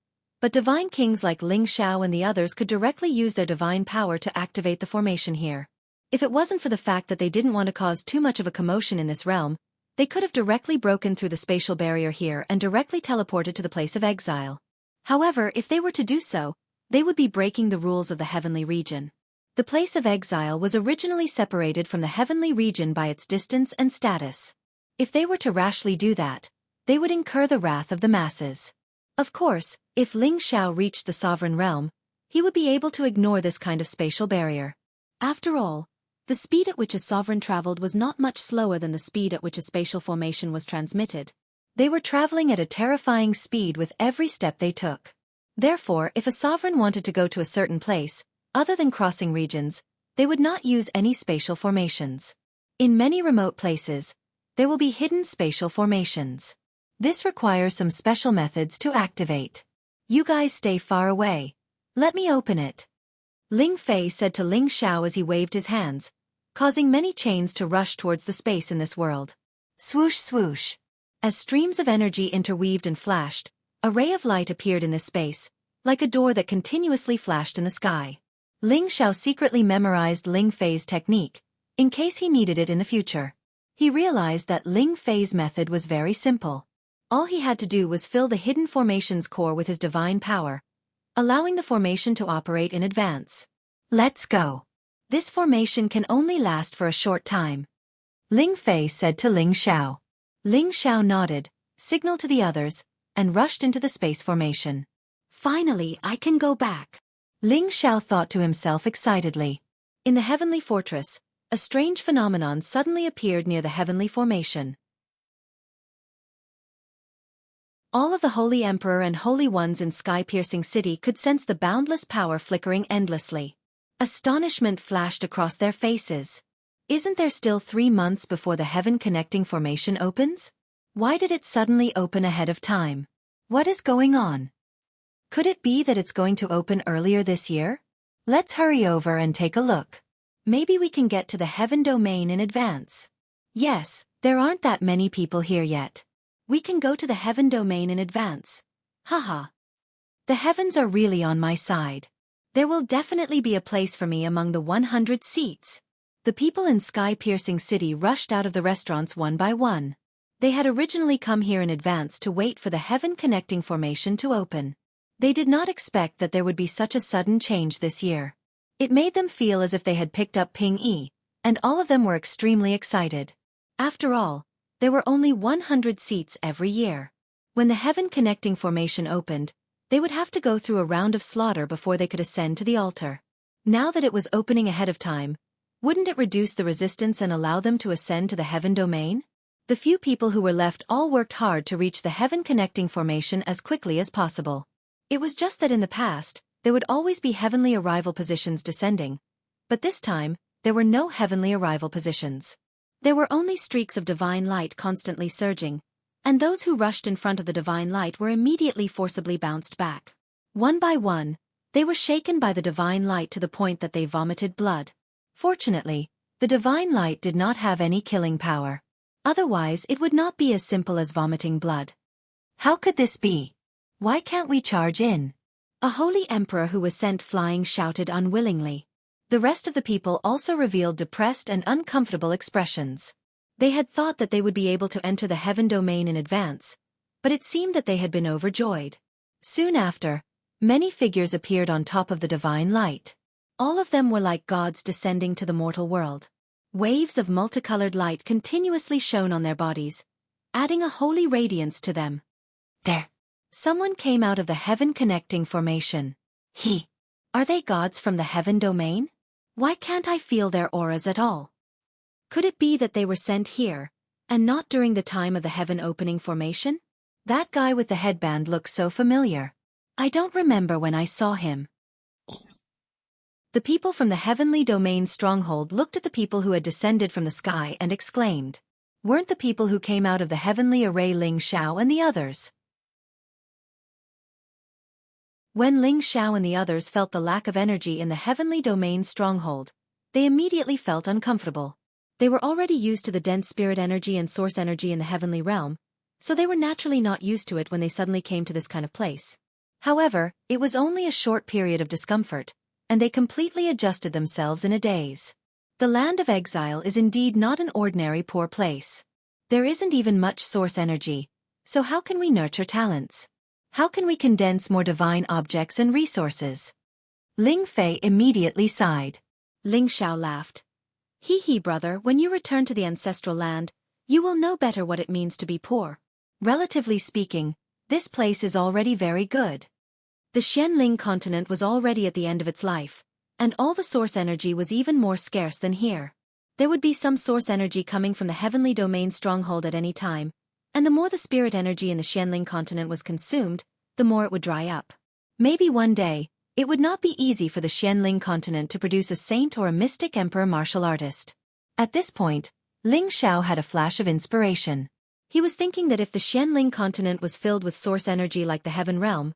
but divine kings like Ling Xiao and the others could directly use their divine power to activate the formation here. If it wasn't for the fact that they didn't want to cause too much of a commotion in this realm, they could have directly broken through the spatial barrier here and directly teleported to the place of exile. However, if they were to do so, they would be breaking the rules of the heavenly region. The place of exile was originally separated from the heavenly region by its distance and status. If they were to rashly do that, they would incur the wrath of the masses. Of course, if Ling Xiao reached the sovereign realm, he would be able to ignore this kind of spatial barrier. After all, the speed at which a sovereign traveled was not much slower than the speed at which a spatial formation was transmitted. They were traveling at a terrifying speed with every step they took. Therefore, if a sovereign wanted to go to a certain place, other than crossing regions, they would not use any spatial formations. In many remote places, there will be hidden spatial formations. This requires some special methods to activate. You guys stay far away. Let me open it. Ling Fei said to Ling Xiao as he waved his hands, causing many chains to rush towards the space in this world. Swoosh swoosh. As streams of energy interweaved and flashed, a ray of light appeared in this space, like a door that continuously flashed in the sky. Ling Xiao secretly memorized Ling Fei's technique, in case he needed it in the future. He realized that Ling Fei's method was very simple. All he had to do was fill the hidden formation's core with his divine power, allowing the formation to operate in advance. Let's go. This formation can only last for a short time. Ling Fei said to Ling Xiao. Ling Xiao nodded, signaled to the others, and rushed into the space formation. Finally, I can go back. Ling Xiao thought to himself excitedly. In the heavenly fortress, a strange phenomenon suddenly appeared near the heavenly formation. All of the Holy Emperor and Holy Ones in sky-piercing city could sense the boundless power flickering endlessly. Astonishment flashed across their faces. Isn't there still 3 months before the heaven-connecting formation opens? Why did it suddenly open ahead of time? What is going on? Could it be that it's going to open earlier this year? Let's hurry over and take a look. Maybe we can get to the heaven domain in advance. Yes, there aren't that many people here yet. We can go to the heaven domain in advance. Haha. The heavens are really on my side. There will definitely be a place for me among the 100 seats. The people in sky-piercing city rushed out of the restaurants one by one. They had originally come here in advance to wait for the heaven-connecting formation to open. They did not expect that there would be such a sudden change this year. It made them feel as if they had picked up Ping Yi, and all of them were extremely excited. After all, there were only 100 seats every year. When the heaven-connecting formation opened, they would have to go through a round of slaughter before they could ascend to the altar. Now that it was opening ahead of time, wouldn't it reduce the resistance and allow them to ascend to the heaven domain? The few people who were left all worked hard to reach the heaven-connecting formation as quickly as possible. It was just that in the past, there would always be heavenly arrival positions descending, but this time, there were no heavenly arrival positions. There were only streaks of divine light constantly surging, and those who rushed in front of the divine light were immediately forcibly bounced back. One by one, they were shaken by the divine light to the point that they vomited blood. Fortunately, the divine light did not have any killing power. Otherwise, it would not be as simple as vomiting blood. How could this be? Why can't we charge in? A holy emperor who was sent flying shouted unwillingly. The rest of the people also revealed depressed and uncomfortable expressions. They had thought that they would be able to enter the heaven domain in advance, but it seemed that they had been overjoyed. Soon after, many figures appeared on top of the divine light. All of them were like gods descending to the mortal world. Waves of multicolored light continuously shone on their bodies, adding a holy radiance to them. There. Someone came out of the heaven-connecting formation. Are they gods from the heaven domain? Why can't I feel their auras at all? Could it be that they were sent here, and not during the time of the heaven-opening formation? That guy with the headband looks so familiar. I don't remember when I saw him. The people from the heavenly domain stronghold looked at the people who had descended from the sky and exclaimed. Weren't the people who came out of the heavenly array Ling Xiao and the others? When Ling Xiao and the others felt the lack of energy in the heavenly domain stronghold, they immediately felt uncomfortable. They were already used to the dense spirit energy and source energy in the heavenly realm, so they were naturally not used to it when they suddenly came to this kind of place. However, it was only a short period of discomfort, and they completely adjusted themselves in a daze. The land of exile is indeed not an ordinary poor place. There isn't even much source energy, so how can we nurture talents? How can we condense more divine objects and resources? Ling Fei immediately sighed. Ling Xiao laughed. Brother, when you return to the ancestral land, you will know better what it means to be poor. Relatively speaking, this place is already very good. The Xianling continent was already at the end of its life, and all the source energy was even more scarce than here. There would be some source energy coming from the heavenly domain stronghold at any time, and the more the spirit energy in the Xianling continent was consumed, the more it would dry up. Maybe one day, it would not be easy for the Xianling continent to produce a saint or a mystic emperor martial artist. At this point, Ling Xiao had a flash of inspiration. He was thinking that if the Xianling continent was filled with source energy like the heaven realm,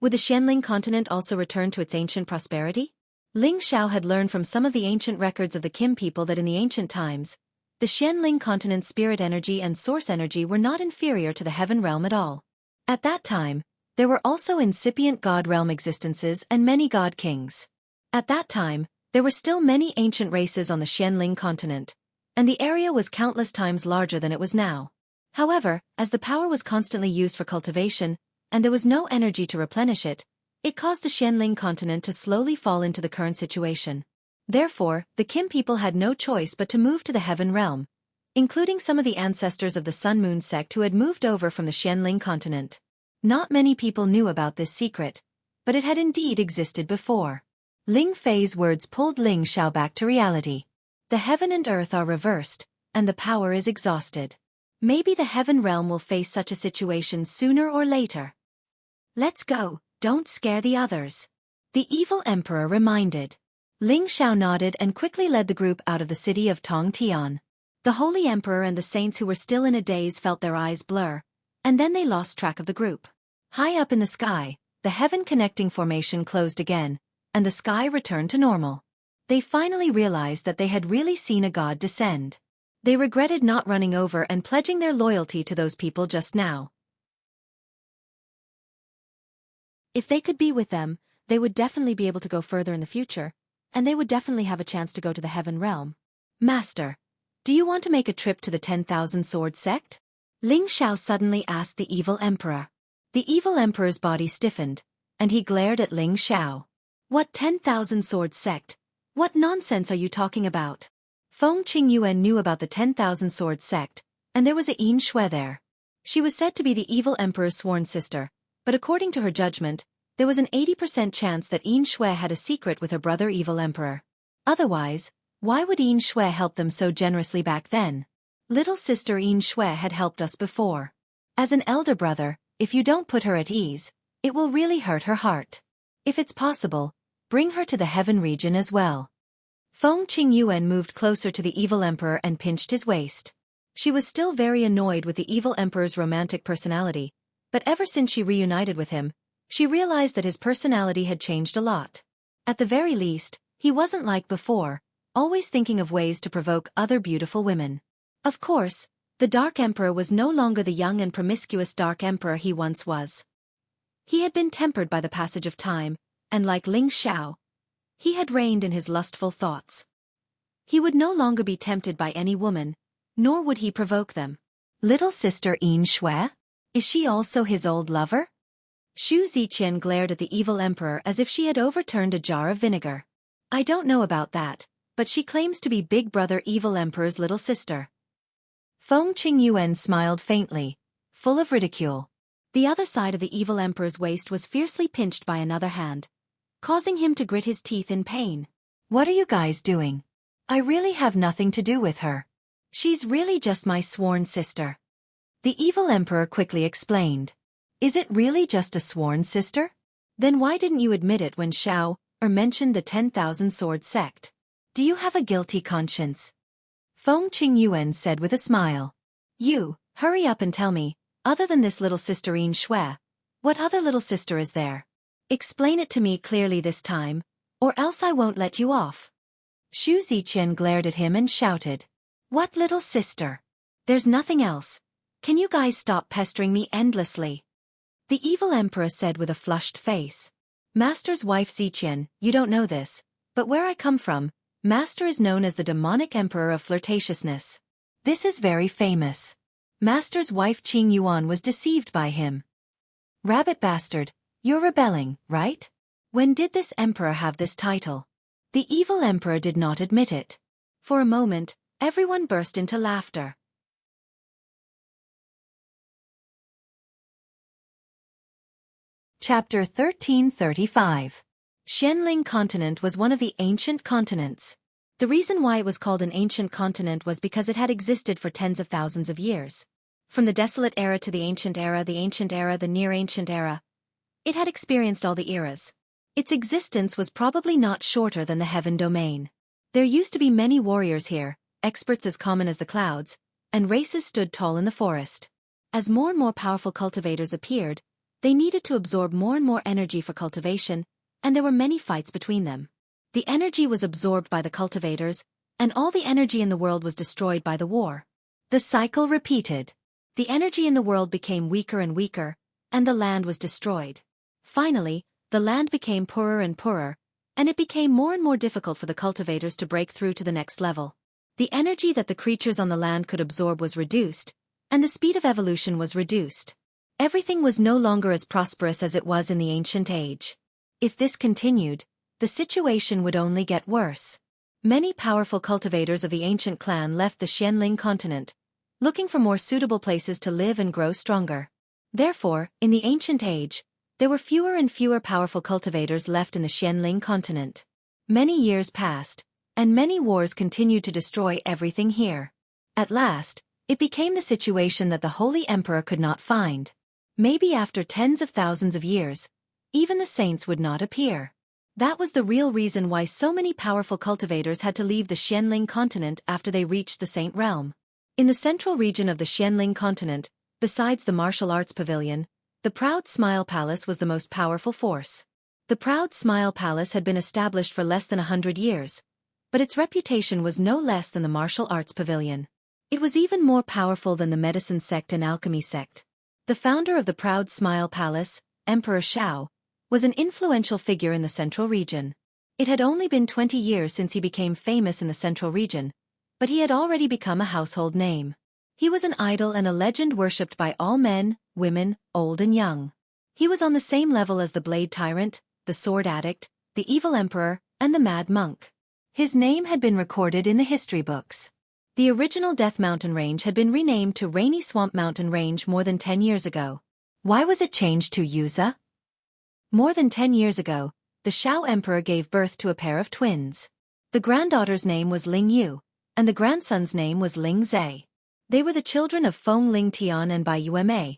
would the Xianling continent also return to its ancient prosperity? Ling Xiao had learned from some of the ancient records of the Kim people that in the ancient times, the Xianling continent's spirit energy and source energy were not inferior to the heaven realm at all. At that time, there were also incipient god realm existences and many god kings. At that time, there were still many ancient races on the Xianling continent, and the area was countless times larger than it was now. However, as the power was constantly used for cultivation, and there was no energy to replenish it, it caused the Xianling continent to slowly fall into the current situation. Therefore, the Kim people had no choice but to move to the heaven realm, including some of the ancestors of the Sun Moon sect who had moved over from the Xianling continent. Not many people knew about this secret, but it had indeed existed before. Ling Fei's words pulled Ling Xiao back to reality. The heaven and earth are reversed, and the power is exhausted. Maybe the heaven realm will face such a situation sooner or later. Let's go, don't scare the others. The evil emperor reminded. Ling Xiao nodded and quickly led the group out of the city of Tongtian. The holy emperor and the saints who were still in a daze felt their eyes blur, and then they lost track of the group. High up in the sky, the heaven-connecting formation closed again, and the sky returned to normal. They finally realized that they had really seen a god descend. They regretted not running over and pledging their loyalty to those people just now. If they could be with them, they would definitely be able to go further in the future, and they would definitely have a chance to go to the heaven realm. Master, do you want to make a trip to the 10,000 Sword sect? Ling Xiao suddenly asked the evil emperor. The evil emperor's body stiffened, and he glared at Ling Xiao. What 10,000 Sword sect? What nonsense are you talking about? Feng Qingyuan knew about the 10,000 Sword sect, and there was a Yin Shui there. She was said to be the evil emperor's sworn sister, but according to her judgment, there was an 80% chance that Yin Shui had a secret with her brother evil emperor. Otherwise, why would Yin Shui help them so generously back then? Little sister Yin Shui had helped us before. As an elder brother, if you don't put her at ease, it will really hurt her heart. If it's possible, bring her to the heaven region as well. Feng Qingyuan moved closer to the evil emperor and pinched his waist. She was still very annoyed with the evil emperor's romantic personality, but ever since she reunited with him, she realized that his personality had changed a lot. At the very least, he wasn't like before, always thinking of ways to provoke other beautiful women. Of course, the Dark Emperor was no longer the young and promiscuous Dark Emperor he once was. He had been tempered by the passage of time, and like Ling Xiao, he had reigned in his lustful thoughts. He would no longer be tempted by any woman, nor would he provoke them. Little sister Yin Shui? Is she also his old lover? Xu Ziqian glared at the evil emperor as if she had overturned a jar of vinegar. I don't know about that, but she claims to be Big Brother Evil Emperor's little sister. Feng Qingyuan smiled faintly, full of ridicule. The other side of the evil emperor's waist was fiercely pinched by another hand, causing him to grit his teeth in pain. What are you guys doing? I really have nothing to do with her. She's really just my sworn sister. The evil emperor quickly explained. Is it really just a sworn sister? Then why didn't you admit it when Xiao mentioned the 10,000 sword sect? Do you have a guilty conscience? Feng Qingyuan said with a smile. You, hurry up and tell me, other than this little sisterine Shui, what other little sister is there? Explain it to me clearly this time, or else I won't let you off. Xu Ziqian glared at him and shouted. What little sister? There's nothing else. Can you guys stop pestering me endlessly? The evil emperor said with a flushed face. Master's wife Ziqian, you don't know this, but where I come from, Master is known as the demonic emperor of flirtatiousness. This is very famous. Master's wife Qing Yuan was deceived by him. Rabbit bastard, you're rebelling, right? When did this emperor have this title? The evil emperor did not admit it. For a moment, everyone burst into laughter. Chapter 1335. Xianling continent was one of the ancient continents. The reason why it was called an ancient continent was because it had existed for tens of thousands of years. From the desolate era to the ancient era, the near ancient era. It had experienced all the eras. Its existence was probably not shorter than the heaven domain. There used to be many warriors here, experts as common as the clouds, and races stood tall in the forest. As more and more powerful cultivators appeared, they needed to absorb more and more energy for cultivation, and there were many fights between them. The energy was absorbed by the cultivators, and all the energy in the world was destroyed by the war. The cycle repeated. The energy in the world became weaker and weaker, and the land was destroyed. Finally, the land became poorer and poorer, and it became more and more difficult for the cultivators to break through to the next level. The energy that the creatures on the land could absorb was reduced, and the speed of evolution was reduced. Everything was no longer as prosperous as it was in the ancient age. If this continued, the situation would only get worse. Many powerful cultivators of the ancient clan left the Xianling continent, looking for more suitable places to live and grow stronger. Therefore, in the ancient age, there were fewer and fewer powerful cultivators left in the Xianling continent. Many years passed, and many wars continued to destroy everything here. At last, it became the situation that the Holy Emperor could not find. Maybe after tens of thousands of years, even the saints would not appear. That was the real reason why so many powerful cultivators had to leave the Xianling continent after they reached the Saint Realm. In the central region of the Xianling continent, besides the martial arts pavilion, the Proud Smile Palace was the most powerful force. The Proud Smile Palace had been established for less than 100 years, but its reputation was no less than the martial arts pavilion. It was even more powerful than the medicine sect and alchemy sect. The founder of the Proud Smile Palace, Emperor Xiao, was an influential figure in the central region. It had only been 20 years since he became famous in the central region, but he had already become a household name. He was an idol and a legend worshipped by all men, women, old and young. He was on the same level as the Blade Tyrant, the Sword Addict, the Evil Emperor, and the Mad Monk. His name had been recorded in the history books. The original Death Mountain Range had been renamed to Rainy Swamp Mountain Range more than 10 years ago. Why was it changed to Yuza? More than 10 years ago, the Xiao Emperor gave birth to a pair of twins. The granddaughter's name was Ling Yu, and the grandson's name was Ling Zhe. They were the children of Feng Ling Tian and Bai Yueme,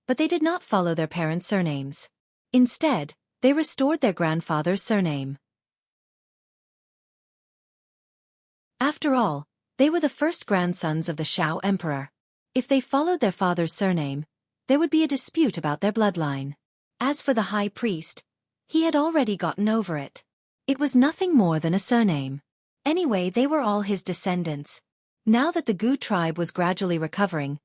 but they did not follow their parents' surnames. Instead, they restored their grandfather's surname. After all, they were the first grandsons of the Xiao Emperor. If they followed their father's surname, there would be a dispute about their bloodline. As for the high priest, he had already gotten over it. It was nothing more than a surname. Anyway, they were all his descendants. Now that the Gu tribe was gradually recovering,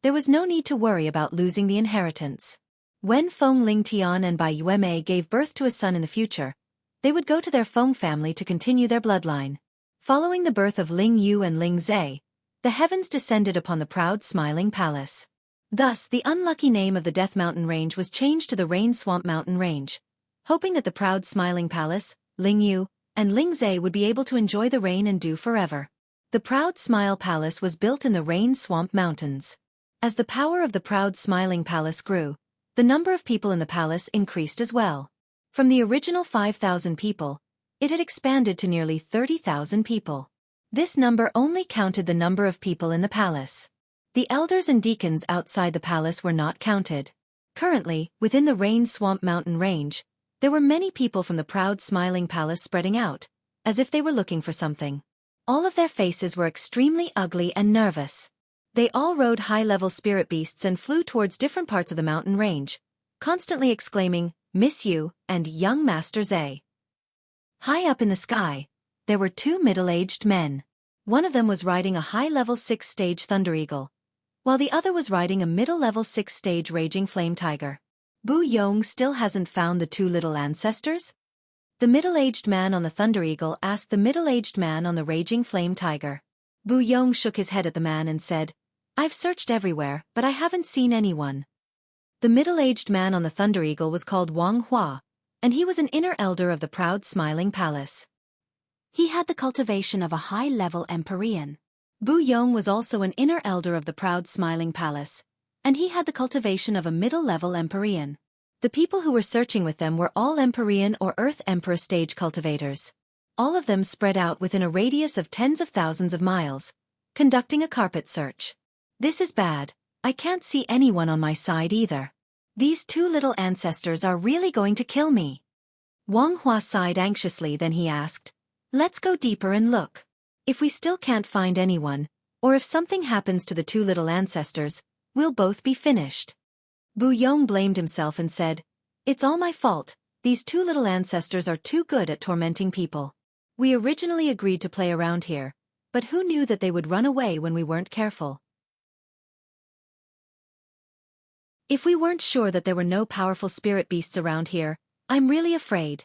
there was no need to worry about losing the inheritance. When Feng Ling Tian and Bai Yueme gave birth to a son in the future, they would go to their Feng family to continue their bloodline. Following the birth of Ling Yu and Ling Zhe, the heavens descended upon the proud smiling palace. Thus, the unlucky name of the Death Mountain Range was changed to the Rain Swamp Mountain Range, hoping that the proud smiling palace, Ling Yu, and Ling Zhe would be able to enjoy the rain and dew forever. The Proud Smile Palace was built in the Rain Swamp Mountains. As the power of the Proud Smiling Palace grew, the number of people in the palace increased as well. From the original 5,000 people, it had expanded to nearly 30,000 people. This number only counted the number of people in the palace. The elders and deacons outside the palace were not counted. Currently, within the Rain Swamp Mountain range, there were many people from the Proud Smiling Palace spreading out, as if they were looking for something. All of their faces were extremely ugly and nervous. They all rode high-level spirit beasts and flew towards different parts of the mountain range, constantly exclaiming, "Miss you," and "Young Master Zay." High up in the sky, there were two middle-aged men. One of them was riding a high-level 6-stage Thunder Eagle, while the other was riding a middle-level 6-stage Raging Flame Tiger. Bu Yong still hasn't found the two little ancestors? The middle-aged man on the Thunder Eagle asked the middle-aged man on the Raging Flame Tiger. Bu Yong shook his head at the man and said, "I've searched everywhere, but I haven't seen anyone." The middle-aged man on the Thunder Eagle was called Wang Hua, and he was an inner elder of the Proud Smiling Palace. He had the cultivation of a high-level Empyrean. Bu Yong was also an inner elder of the Proud Smiling Palace, and he had the cultivation of a middle-level Empyrean. The people who were searching with them were all Empyrean or Earth Emperor stage cultivators. All of them spread out within a radius of tens of thousands of miles, conducting a carpet search. This is bad. I can't see anyone on my side either. These two little ancestors are really going to kill me. Wang Hua sighed anxiously, then he asked, "Let's go deeper and look. If we still can't find anyone, or if something happens to the two little ancestors, we'll both be finished." Bu Yong blamed himself and said, "It's all my fault. These two little ancestors are too good at tormenting people. We originally agreed to play around here, but who knew that they would run away when we weren't careful? If we weren't sure that there were no powerful spirit beasts around here, I'm really afraid.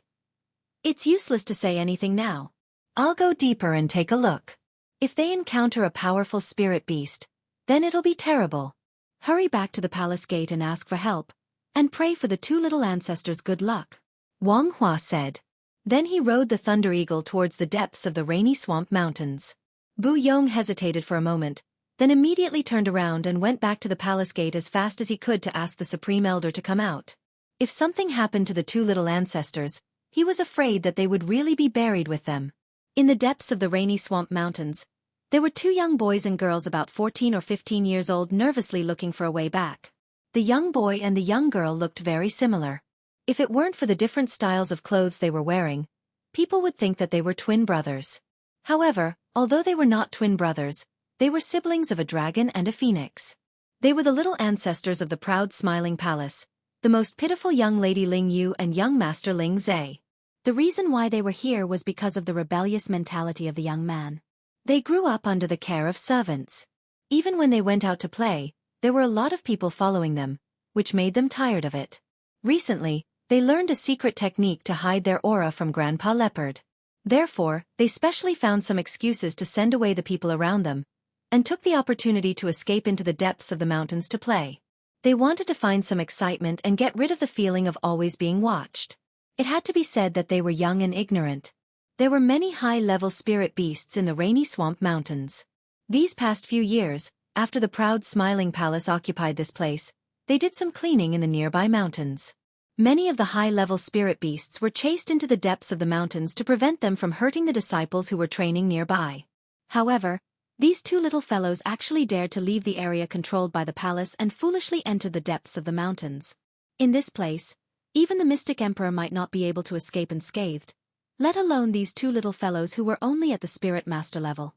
It's useless to say anything now. I'll go deeper and take a look. If they encounter a powerful spirit beast, then it'll be terrible. Hurry back to the palace gate and ask for help, and pray for the two little ancestors good luck," Wang Hua said. Then he rode the Thunder Eagle towards the depths of the Rainy Swamp Mountains. Bu Yong hesitated for a moment, then immediately turned around and went back to the palace gate as fast as he could to ask the Supreme Elder to come out. If something happened to the two little ancestors, he was afraid that they would really be buried with them. In the depths of the Rainy Swamp Mountains, there were two young boys and girls about 14 or 15 years old nervously looking for a way back. The young boy and the young girl looked very similar. If it weren't for the different styles of clothes they were wearing, people would think that they were twin brothers. However, although they were not twin brothers, they were siblings of a dragon and a phoenix. They were the little ancestors of the Proud Smiling Palace, the most pitiful young lady Ling Yu and young master Ling Zai. The reason why they were here was because of the rebellious mentality of the young man. They grew up under the care of servants. Even when they went out to play, there were a lot of people following them, which made them tired of it. Recently, they learned a secret technique to hide their aura from Grandpa Leopard. Therefore, they specially found some excuses to send away the people around them, and took the opportunity to escape into the depths of the mountains to play. They wanted to find some excitement and get rid of the feeling of always being watched. It had to be said that they were young and ignorant. There were many high-level spirit beasts in the Rainy Swamp Mountains. These past few years, after the Proud Smiling Palace occupied this place, they did some cleaning in the nearby mountains. Many of the high-level spirit beasts were chased into the depths of the mountains to prevent them from hurting the disciples who were training nearby. However, these two little fellows actually dared to leave the area controlled by the palace and foolishly entered the depths of the mountains. In this place, even the Mystic Emperor might not be able to escape unscathed, let alone these two little fellows who were only at the Spirit Master level.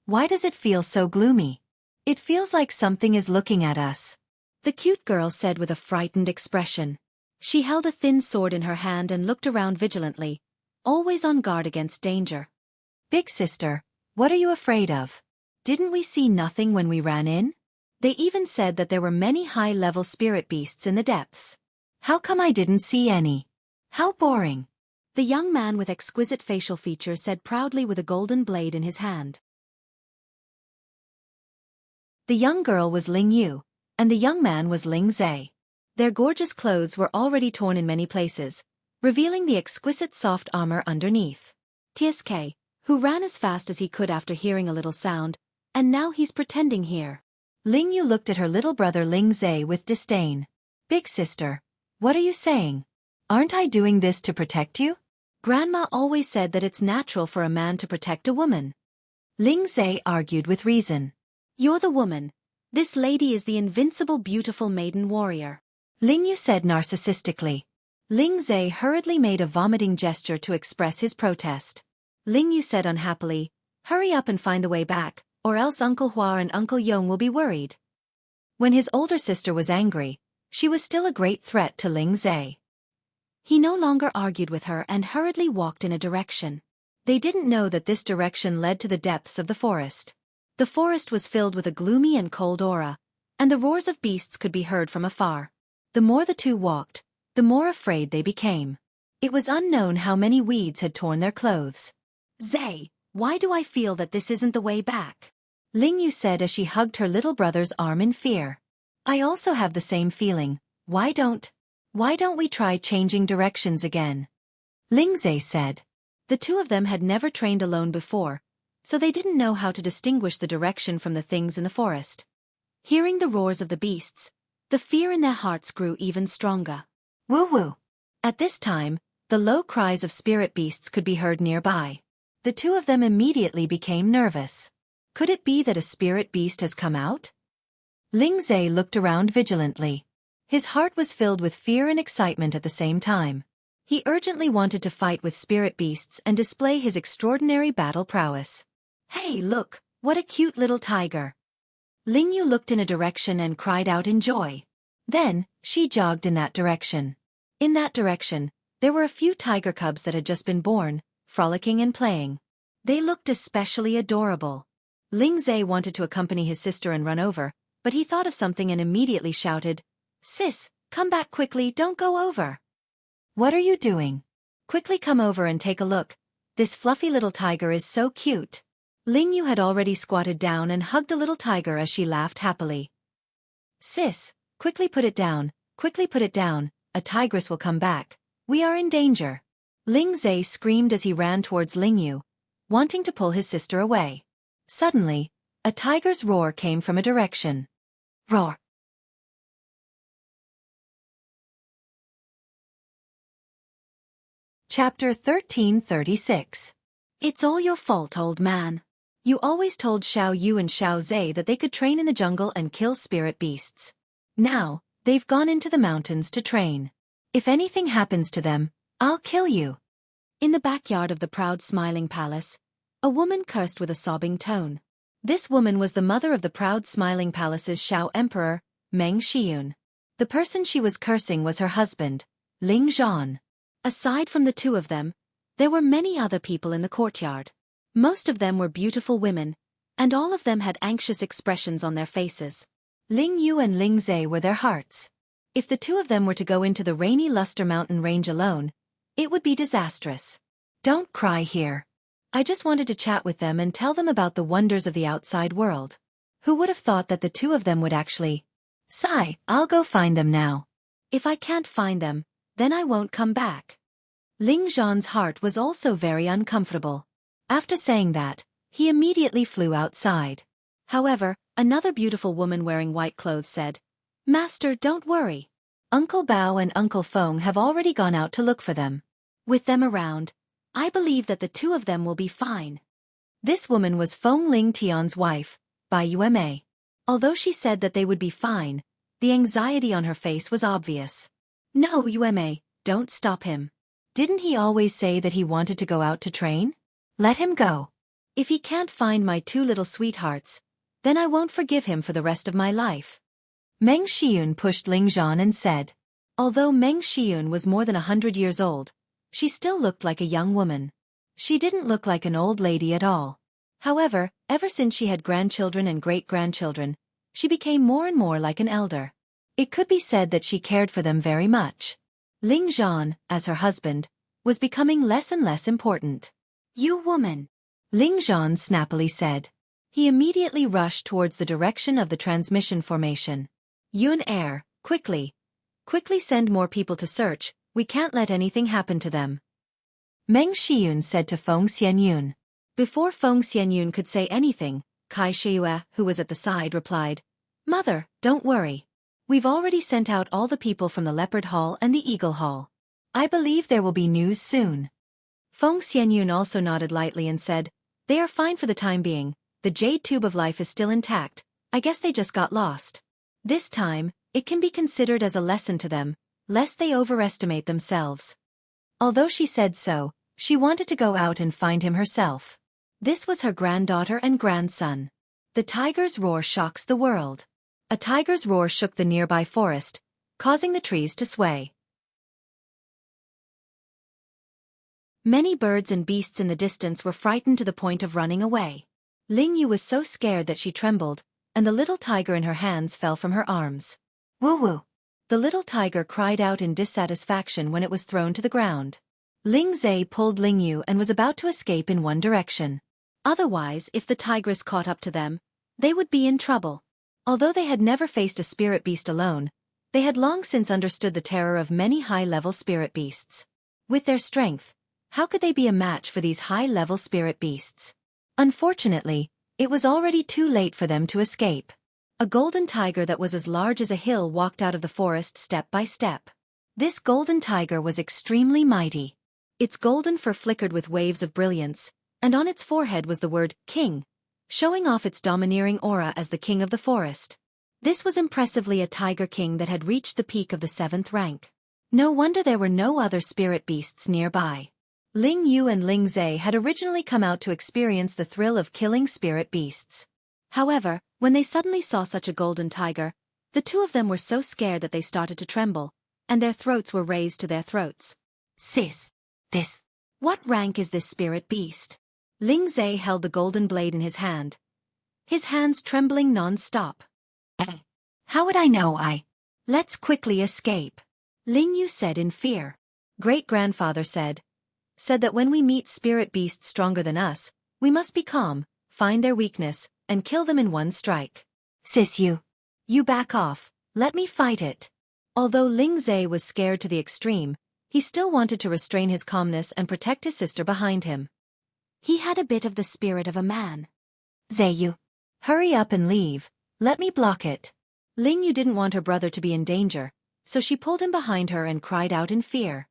Why does it feel so gloomy? It feels like something is looking at us, the cute girl said with a frightened expression. She held a thin sword in her hand and looked around vigilantly, always on guard against danger. Big sister, what are you afraid of? Didn't we see nothing when we ran in? They even said that there were many high-level spirit beasts in the depths. How come I didn't see any? How boring. The young man with exquisite facial features said proudly with a golden blade in his hand. The young girl was Ling Yu, and the young man was Ling Zai. Their gorgeous clothes were already torn in many places, revealing the exquisite soft armor underneath. TSK, who ran as fast as he could after hearing a little sound, and now he's pretending here. Ling Yu looked at her little brother Ling Zhe with disdain. Big sister, what are you saying? Aren't I doing this to protect you? Grandma always said that it's natural for a man to protect a woman. Ling Zhe argued with reason. You're the woman. This lady is the invincible beautiful maiden warrior. Ling Yu said narcissistically. Ling Zhe hurriedly made a vomiting gesture to express his protest. Ling Yu said unhappily, hurry up and find the way back, or else Uncle Hua and Uncle Yong will be worried. When his older sister was angry, she was still a great threat to Ling Zhe. He no longer argued with her and hurriedly walked in a direction. They didn't know that this direction led to the depths of the forest. The forest was filled with a gloomy and cold aura, and the roars of beasts could be heard from afar. The more the two walked, the more afraid they became. It was unknown how many weeds had torn their clothes. Zhe, why do I feel that this isn't the way back? Ling Yu said as she hugged her little brother's arm in fear. I also have the same feeling. Why don't we try changing directions again? Ling Zhe said. The two of them had never trained alone before, so they didn't know how to distinguish the direction from the things in the forest. Hearing the roars of the beasts, the fear in their hearts grew even stronger. Woo-woo! At this time, the low cries of spirit beasts could be heard nearby. The two of them immediately became nervous. Could it be that a spirit beast has come out? Ling Zhe looked around vigilantly. His heart was filled with fear and excitement at the same time. He urgently wanted to fight with spirit beasts and display his extraordinary battle prowess. Hey, look, what a cute little tiger! Ling Yu looked in a direction and cried out in joy. Then, she jogged in that direction. In that direction, there were a few tiger cubs that had just been born, frolicking and playing. They looked especially adorable. Ling Zhe wanted to accompany his sister and run over, but he thought of something and immediately shouted, Sis, come back quickly, don't go over. What are you doing? Quickly come over and take a look. This fluffy little tiger is so cute. Ling Yu had already squatted down and hugged a little tiger as she laughed happily. Sis, quickly put it down, a tigress will come back. We are in danger. Ling Zhe screamed as he ran towards Ling Yu, wanting to pull his sister away. Suddenly, a tiger's roar came from a direction. Roar! Chapter 1336. It's all your fault, old man. You always told Xiao Yu and Xiao Zhe that they could train in the jungle and kill spirit beasts. Now, they've gone into the mountains to train. If anything happens to them, I'll kill you. In the backyard of the proud smiling palace, a woman cursed with a sobbing tone. This woman was the mother of the proud smiling palace's Xiao Emperor, Meng Xiyun. The person she was cursing was her husband, Ling Zhan. Aside from the two of them, there were many other people in the courtyard. Most of them were beautiful women, and all of them had anxious expressions on their faces. Ling Yu and Ling Zhe were their hearts. If the two of them were to go into the rainy Luster Mountain range alone, it would be disastrous. Don't cry here. I just wanted to chat with them and tell them about the wonders of the outside world. Who would have thought that the two of them would actually... Sigh, I'll go find them now. If I can't find them, then I won't come back. Ling Zhan's heart was also very uncomfortable. After saying that, he immediately flew outside. However, another beautiful woman wearing white clothes said, Master, don't worry. Uncle Bao and Uncle Feng have already gone out to look for them. With them around, I believe that the two of them will be fine. This woman was Feng Ling Tian's wife, Bai Yume. Although she said that they would be fine, the anxiety on her face was obvious. No, Yume, don't stop him. Didn't he always say that he wanted to go out to train? Let him go. If he can't find my two little sweethearts, then I won't forgive him for the rest of my life. Meng Xiyun pushed Ling Zhan and said. Although Meng Xiyun was more than 100 years old, she still looked like a young woman. She didn't look like an old lady at all. However, ever since she had grandchildren and great-grandchildren, she became more and more like an elder. It could be said that she cared for them very much. Ling Zhan, as her husband, was becoming less and less important. You woman! Ling Zhan snappily said. He immediately rushed towards the direction of the transmission formation. Yun Air, quickly send more people to search, we can't let anything happen to them. Meng Xiyun said to Feng Xianyun. Before Feng Xianyun could say anything, Kai Shiyue, who was at the side, replied, "Mother, don't worry. We've already sent out all the people from the Leopard Hall and the Eagle Hall. I believe there will be news soon." Feng Xianyun also nodded lightly and said, "They are fine for the time being. The jade tube of life is still intact. I guess they just got lost. This time, it can be considered as a lesson to them, lest they overestimate themselves." Although she said so, she wanted to go out and find him herself. This was her granddaughter and grandson. The tiger's roar shocks the world. A tiger's roar shook the nearby forest, causing the trees to sway. Many birds and beasts in the distance were frightened to the point of running away. Ling Yu was so scared that she trembled, and the little tiger in her hands fell from her arms. "Woo-woo!" The little tiger cried out in dissatisfaction when it was thrown to the ground. Ling Zai pulled Ling Yu and was about to escape in one direction. Otherwise, if the tigress caught up to them, they would be in trouble. Although they had never faced a spirit beast alone, they had long since understood the terror of many high-level spirit beasts. With their strength, how could they be a match for these high-level spirit beasts? Unfortunately, it was already too late for them to escape. A golden tiger that was as large as a hill walked out of the forest step by step. This golden tiger was extremely mighty. Its golden fur flickered with waves of brilliance, and on its forehead was the word "King," showing off its domineering aura as the king of the forest. This was impressively a tiger king that had reached the peak of the 7th rank. No wonder there were no other spirit beasts nearby. Ling Yu and Ling Zai had originally come out to experience the thrill of killing spirit beasts. However, when they suddenly saw such a golden tiger, the two of them were so scared that they started to tremble, and their throats were raised to their throats. "Sis, what rank is this spirit beast?" Ling Zai held the golden blade in his hand, his hands trembling non-stop. "How would I know? Let's quickly escape," Ling Yu said in fear. Great-grandfather said that when we meet spirit beasts stronger than us, we must be calm, find their weakness, and kill them in one strike. "Sis, you back off, let me fight it." Although Ling Zai was scared to the extreme, he still wanted to restrain his calmness and protect his sister behind him. He had a bit of the spirit of a man. "Zai, you hurry up and leave, let me block it." Ling Yu didn't want her brother to be in danger, so she pulled him behind her and cried out in fear.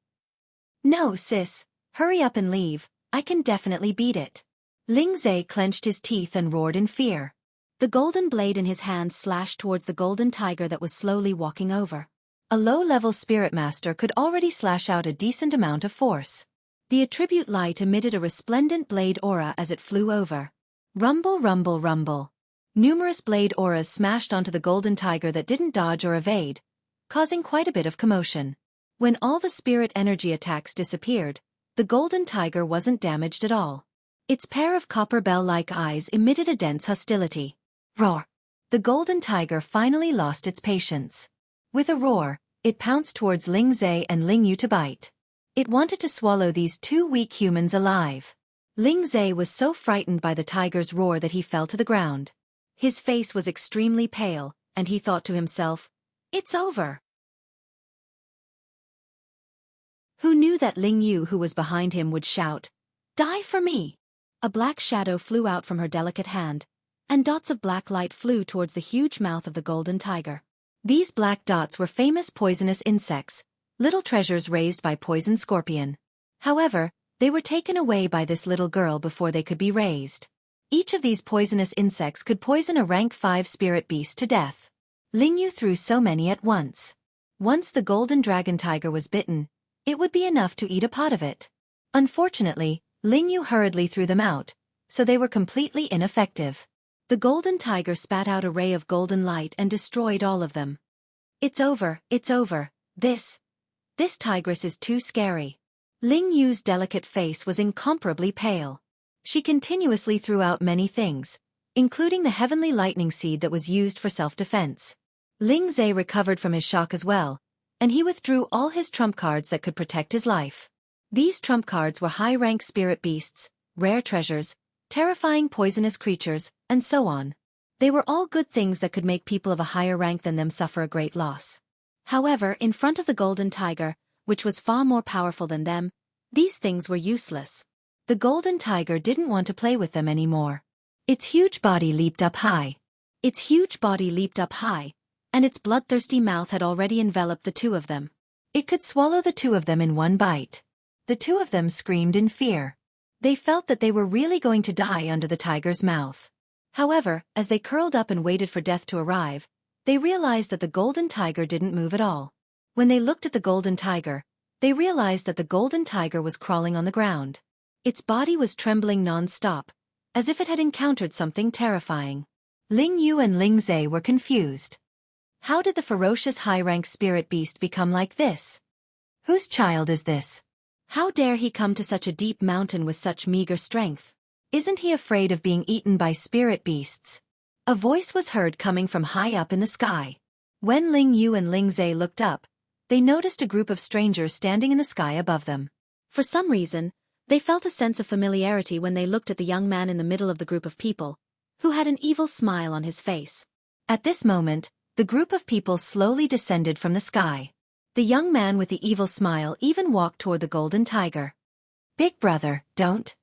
"No, sis, hurry up and leave, I can definitely beat it." Ling Zai clenched his teeth and roared in fear. The golden blade in his hand slashed towards the golden tiger that was slowly walking over. A low-level spirit master could already slash out a decent amount of force. The attribute light emitted a resplendent blade aura as it flew over. Rumble, rumble, rumble. Numerous blade auras smashed onto the golden tiger that didn't dodge or evade, causing quite a bit of commotion. When all the spirit energy attacks disappeared, the golden tiger wasn't damaged at all. Its pair of copper bell-like eyes emitted a dense hostility. Roar! The golden tiger finally lost its patience. With a roar, it pounced towards Ling Zai and Ling Yu to bite. It wanted to swallow these two weak humans alive. Ling Zai was so frightened by the tiger's roar that he fell to the ground. His face was extremely pale, and he thought to himself, "It's over." Who knew that Ling Yu, who was behind him, would shout, "Die for me!" A black shadow flew out from her delicate hand, and dots of black light flew towards the huge mouth of the golden tiger. These black dots were famous poisonous insects, little treasures raised by Poison Scorpion. However, they were taken away by this little girl before they could be raised. Each of these poisonous insects could poison a rank 5 spirit beast to death. Ling Yu threw so many at once. Once the golden dragon tiger was bitten, it would be enough to eat a pot of it. Unfortunately, Ling Yu hurriedly threw them out, so they were completely ineffective. The golden tiger spat out a ray of golden light and destroyed all of them. "It's over, it's over. This tigress is too scary." Ling Yu's delicate face was incomparably pale. She continuously threw out many things, including the heavenly lightning seed that was used for self-defense. Ling Zai recovered from his shock as well, and he withdrew all his trump cards that could protect his life. These trump cards were high-rank spirit beasts, rare treasures, terrifying poisonous creatures, and so on. They were all good things that could make people of a higher rank than them suffer a great loss. However, in front of the golden tiger, which was far more powerful than them, these things were useless. The golden tiger didn't want to play with them anymore. Its huge body leaped up high. Its huge body leaped up high, and its bloodthirsty mouth had already enveloped the two of them. It could swallow the two of them in one bite. The two of them screamed in fear. They felt that they were really going to die under the tiger's mouth. However, as they curled up and waited for death to arrive, they realized that the golden tiger didn't move at all. When they looked at the golden tiger, they realized that the golden tiger was crawling on the ground. Its body was trembling non-stop, as if it had encountered something terrifying. Ling Yu and Ling Zhe were confused. How did the ferocious high-rank spirit beast become like this? Whose child is this? How dare he come to such a deep mountain with such meager strength? Isn't he afraid of being eaten by spirit beasts? A voice was heard coming from high up in the sky. When Ling Yu and Ling Zhe looked up, they noticed a group of strangers standing in the sky above them. For some reason, they felt a sense of familiarity when they looked at the young man in the middle of the group of people, who had an evil smile on his face. At this moment, the group of people slowly descended from the sky. The young man with the evil smile even walked toward the golden tiger. "Big brother, don't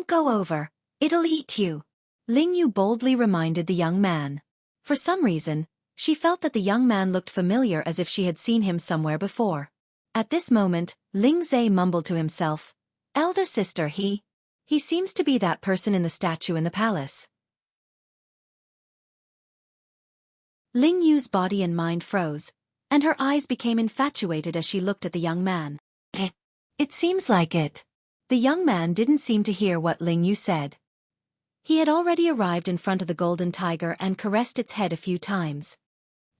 go over. It'll eat you," Ling Yu boldly reminded the young man. For some reason, she felt that the young man looked familiar, as if she had seen him somewhere before. At this moment, Ling Zhe mumbled to himself, "Elder sister, he seems to be that person in the statue in the palace." Ling Yu's body and mind froze, and her eyes became infatuated as she looked at the young man. It seems like it." The young man didn't seem to hear what Ling Yu said. He had already arrived in front of the golden tiger and caressed its head a few times.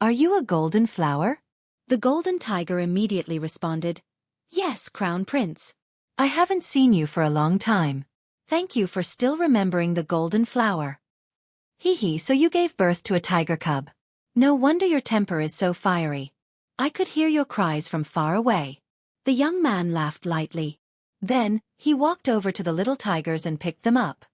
"Are you a golden flower?" The golden tiger immediately responded, "Yes, Crown Prince. I haven't seen you for a long time. Thank you for still remembering the golden flower." "Hee, so you gave birth to a tiger cub. No wonder your temper is so fiery. I could hear your cries from far away." The young man laughed lightly. Then, he walked over to the little tigers and picked them up.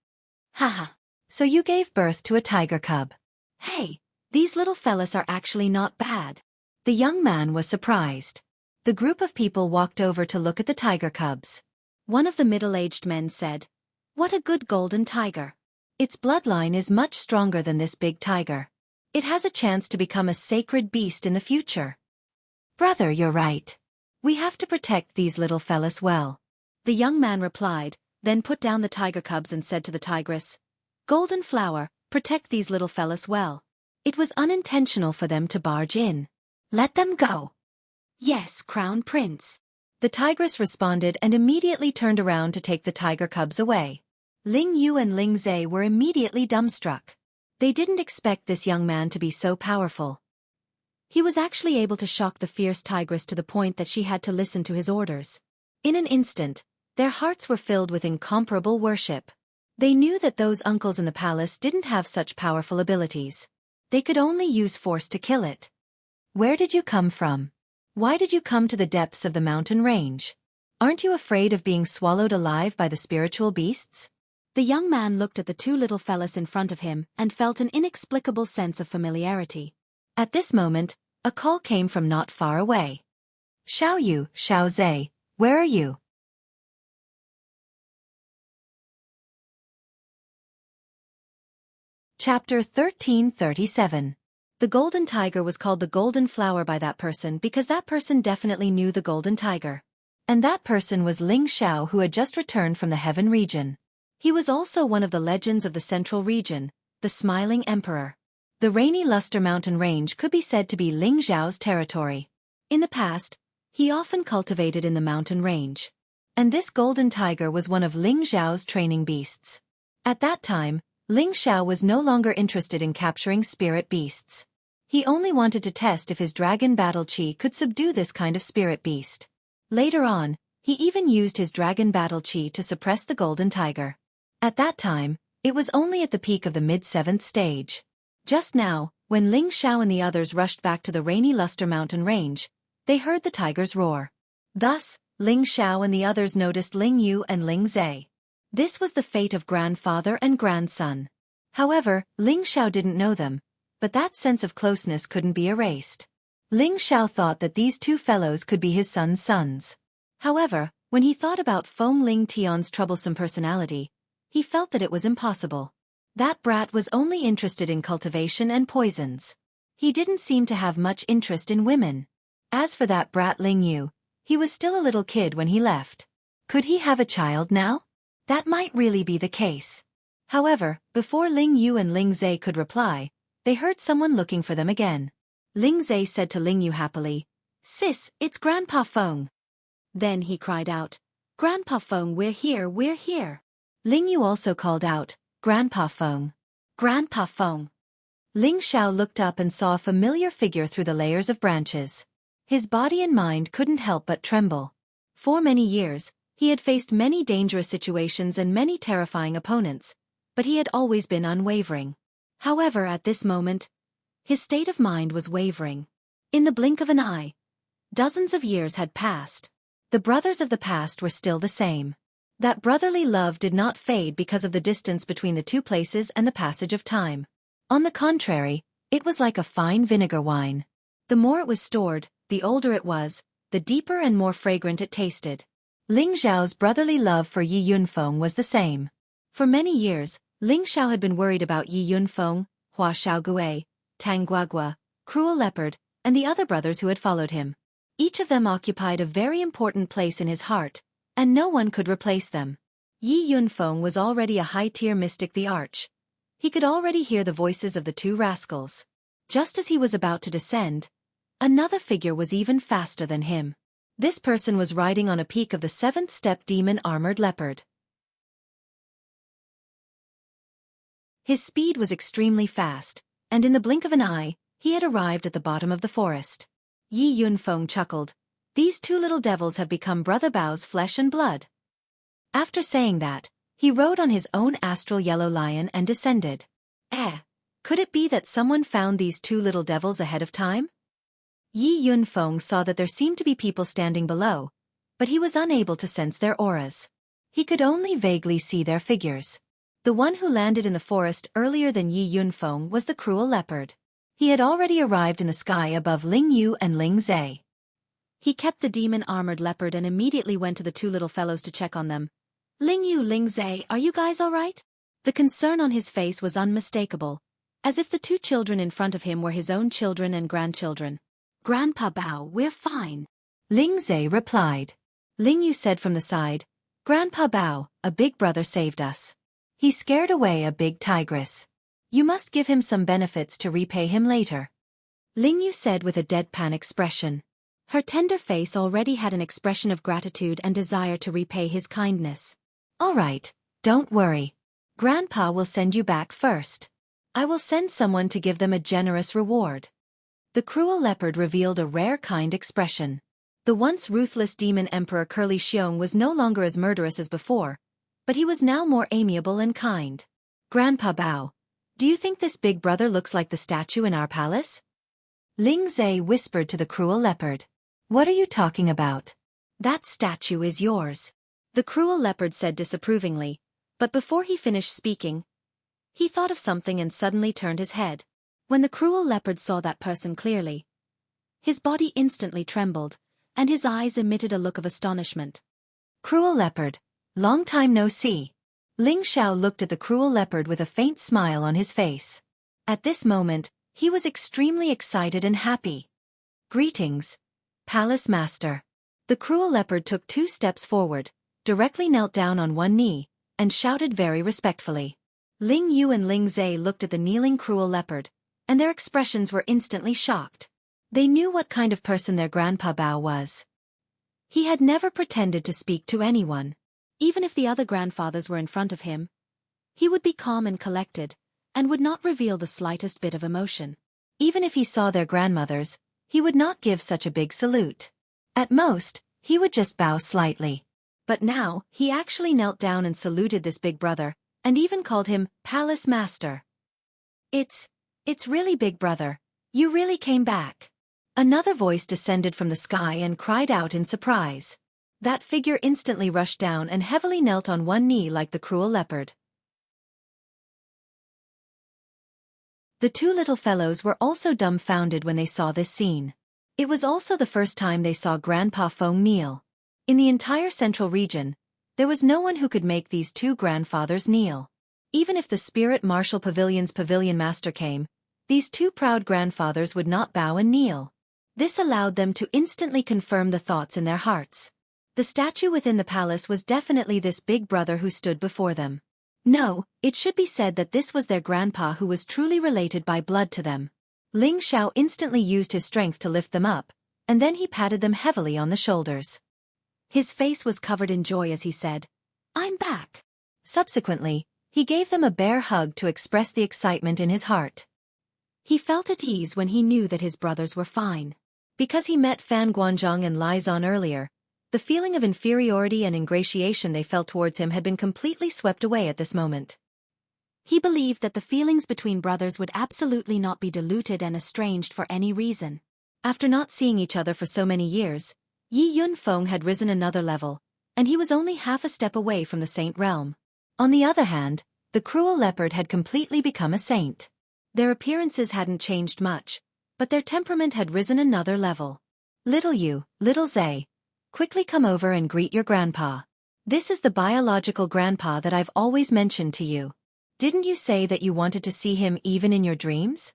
"Haha, so you gave birth to a tiger cub. Hey, these little fellas are actually not bad." The young man was surprised. The group of people walked over to look at the tiger cubs. One of the middle-aged men said, "What a good golden tiger. Its bloodline is much stronger than this big tiger. It has a chance to become a sacred beast in the future." "Brother, you're right. We have to protect these little fellas well," the young man replied, then put down the tiger cubs and said to the tigress, "Golden flower, protect these little fellas well. It was unintentional for them to barge in. Let them go." "Yes, Crown Prince." The tigress responded and immediately turned around to take the tiger cubs away. Ling Yu and Ling Zhe were immediately dumbstruck. They didn't expect this young man to be so powerful. He was actually able to shock the fierce tigress to the point that she had to listen to his orders. In an instant, their hearts were filled with incomparable worship. They knew that those uncles in the palace didn't have such powerful abilities. They could only use force to kill it. "Where did you come from? Why did you come to the depths of the mountain range? Aren't you afraid of being swallowed alive by the spiritual beasts?" The young man looked at the two little fellas in front of him and felt an inexplicable sense of familiarity. At this moment, a call came from not far away. "Xiao Zhe, where are you?" Chapter 1337. The golden tiger was called the golden flower by that person because that person definitely knew the golden tiger. And that person was Ling Xiao, who had just returned from the heaven region. He was also one of the legends of the central region, the Smiling Emperor. The rainy Luster Mountain Range could be said to be Ling Xiao's territory. In the past, he often cultivated in the mountain range. And this golden tiger was one of Ling Xiao's training beasts. At that time, Ling Xiao was no longer interested in capturing spirit beasts. He only wanted to test if his dragon battle chi could subdue this kind of spirit beast. Later on, he even used his dragon battle chi to suppress the golden tiger. At that time, it was only at the peak of the mid-7th stage. Just now, when Ling Xiao and the others rushed back to the rainy Luster Mountain Range, they heard the tiger's roar. Thus, Ling Xiao and the others noticed Ling Yu and Ling Zhe. This was the fate of grandfather and grandson. However, Ling Xiao didn't know them, but that sense of closeness couldn't be erased. Ling Xiao thought that these two fellows could be his son's sons. However, When he thought about Feng Ling Tian's troublesome personality, he felt that it was impossible. That brat was only interested in cultivation and poisons. He didn't seem to have much interest in women. As for that brat Ling Yu, he was still a little kid when he left. Could he have a child now? That might really be the case. However, before Ling Yu and Ling Zai could reply, they heard someone looking for them again. Ling Zai said to Ling Yu happily, "Sis, it's Grandpa Feng." Then he cried out, "Grandpa Feng, we're here, we're here." Ling Yu also called out, "Grandpa Feng. Grandpa Feng." Ling Xiao looked up and saw a familiar figure through the layers of branches. His body and mind couldn't help but tremble. For many years, he had faced many dangerous situations and many terrifying opponents, but he had always been unwavering. However, at this moment, his state of mind was wavering. In the blink of an eye, dozens of years had passed. The brothers of the past were still the same. That brotherly love did not fade because of the distance between the two places and the passage of time. On the contrary, it was like a fine vinegar wine. The more it was stored, the older it was, the deeper and more fragrant it tasted. Ling Xiao's brotherly love for Yi Yunfeng was the same. For many years, Ling Xiao had been worried about Yi Yunfeng, Hua Xiaogui, Tang Guagua, Cruel Leopard, and the other brothers who had followed him. Each of them occupied a very important place in his heart, and no one could replace them. Yi Yunfeng was already a high-tier mystic, the Arch. He could already hear the voices of the two rascals. Just as he was about to descend, another figure was even faster than him. This person was riding on a peak of the 7th step demon-armored leopard. His speed was extremely fast, and in the blink of an eye, he had arrived at the bottom of the forest. Yi Yunfeng chuckled, "These two little devils have become Brother Bao's flesh and blood." After saying that, he rode on his own astral yellow lion and descended. Could it be that someone found these two little devils ahead of time? Yi Yunfeng saw that there seemed to be people standing below, but he was unable to sense their auras. He could only vaguely see their figures. The one who landed in the forest earlier than Yi Yunfeng was the Cruel Leopard. He had already arrived in the sky above Ling Yu and Ling Zai. He kept the demon-armored leopard and immediately went to the two little fellows to check on them. "Ling Yu, Ling Zai, are you guys all right?" The concern on his face was unmistakable, as if the two children in front of him were his own children and grandchildren. "Grandpa Bao, we're fine," Ling Zai replied. Ling Yu said from the side, "Grandpa Bao, a big brother saved us. He scared away a big tigress. You must give him some benefits to repay him later." Ling Yu said with a deadpan expression. Her tender face already had an expression of gratitude and desire to repay his kindness. "All right, don't worry. Grandpa will send you back first. I will send someone to give them a generous reward." The Cruel Leopard revealed a rare kind expression. The once ruthless demon emperor Curly Xiong was no longer as murderous as before, but he was now more amiable and kind. "Grandpa Bao, do you think this big brother looks like the statue in our palace?" Ling Zai whispered to the Cruel Leopard. "What are you talking about?" "That statue is yours," the Cruel Leopard said disapprovingly, but before he finished speaking, he thought of something and suddenly turned his head. When the Cruel Leopard saw that person clearly, his body instantly trembled, and his eyes emitted a look of astonishment. "Cruel Leopard, long time no see." Ling Xiao looked at the Cruel Leopard with a faint smile on his face. At this moment, he was extremely excited and happy. "Greetings, Palace Master." The Cruel Leopard took 2 steps forward, directly knelt down on one knee, and shouted very respectfully. Ling Yu and Ling Zai looked at the kneeling Cruel Leopard, and their expressions were instantly shocked. They knew what kind of person their Grandpa Bao was. He had never pretended to speak to anyone. Even if the other grandfathers were in front of him, he would be calm and collected, and would not reveal the slightest bit of emotion. Even if he saw their grandmothers, he would not give such a big salute. At most, he would just bow slightly. But now, he actually knelt down and saluted this big brother, and even called him Palace Master. It's really Big Brother. You really came back." Another voice descended from the sky and cried out in surprise. That figure instantly rushed down and heavily knelt on one knee like the Cruel Leopard. The two little fellows were also dumbfounded when they saw this scene. It was also the first time they saw Grandpa Feng kneel. In the entire central region, there was no one who could make these two grandfathers kneel. Even if the Spirit Martial Pavilion's pavilion master came, these two proud grandfathers would not bow and kneel. This allowed them to instantly confirm the thoughts in their hearts. The statue within the palace was definitely this big brother who stood before them. No, it should be said that this was their grandpa who was truly related by blood to them. Ling Xiao instantly used his strength to lift them up, and then he patted them heavily on the shoulders. His face was covered in joy as he said, "I'm back." Subsequently, he gave them a bear hug to express the excitement in his heart. He felt at ease when he knew that his brothers were fine. Because he met Fan Guanzhong and Lai Zan earlier, the feeling of inferiority and ingratiation they felt towards him had been completely swept away at this moment. He believed that the feelings between brothers would absolutely not be diluted and estranged for any reason. After not seeing each other for so many years, Yi Yunfeng had risen another level, and he was only half a step away from the saint realm. On the other hand, the cruel leopard had completely become a saint. Their appearances hadn't changed much, but their temperament had risen another level. "Little you, little Zay, quickly come over and greet your grandpa. This is the biological grandpa that I've always mentioned to you. Didn't you say that you wanted to see him even in your dreams?"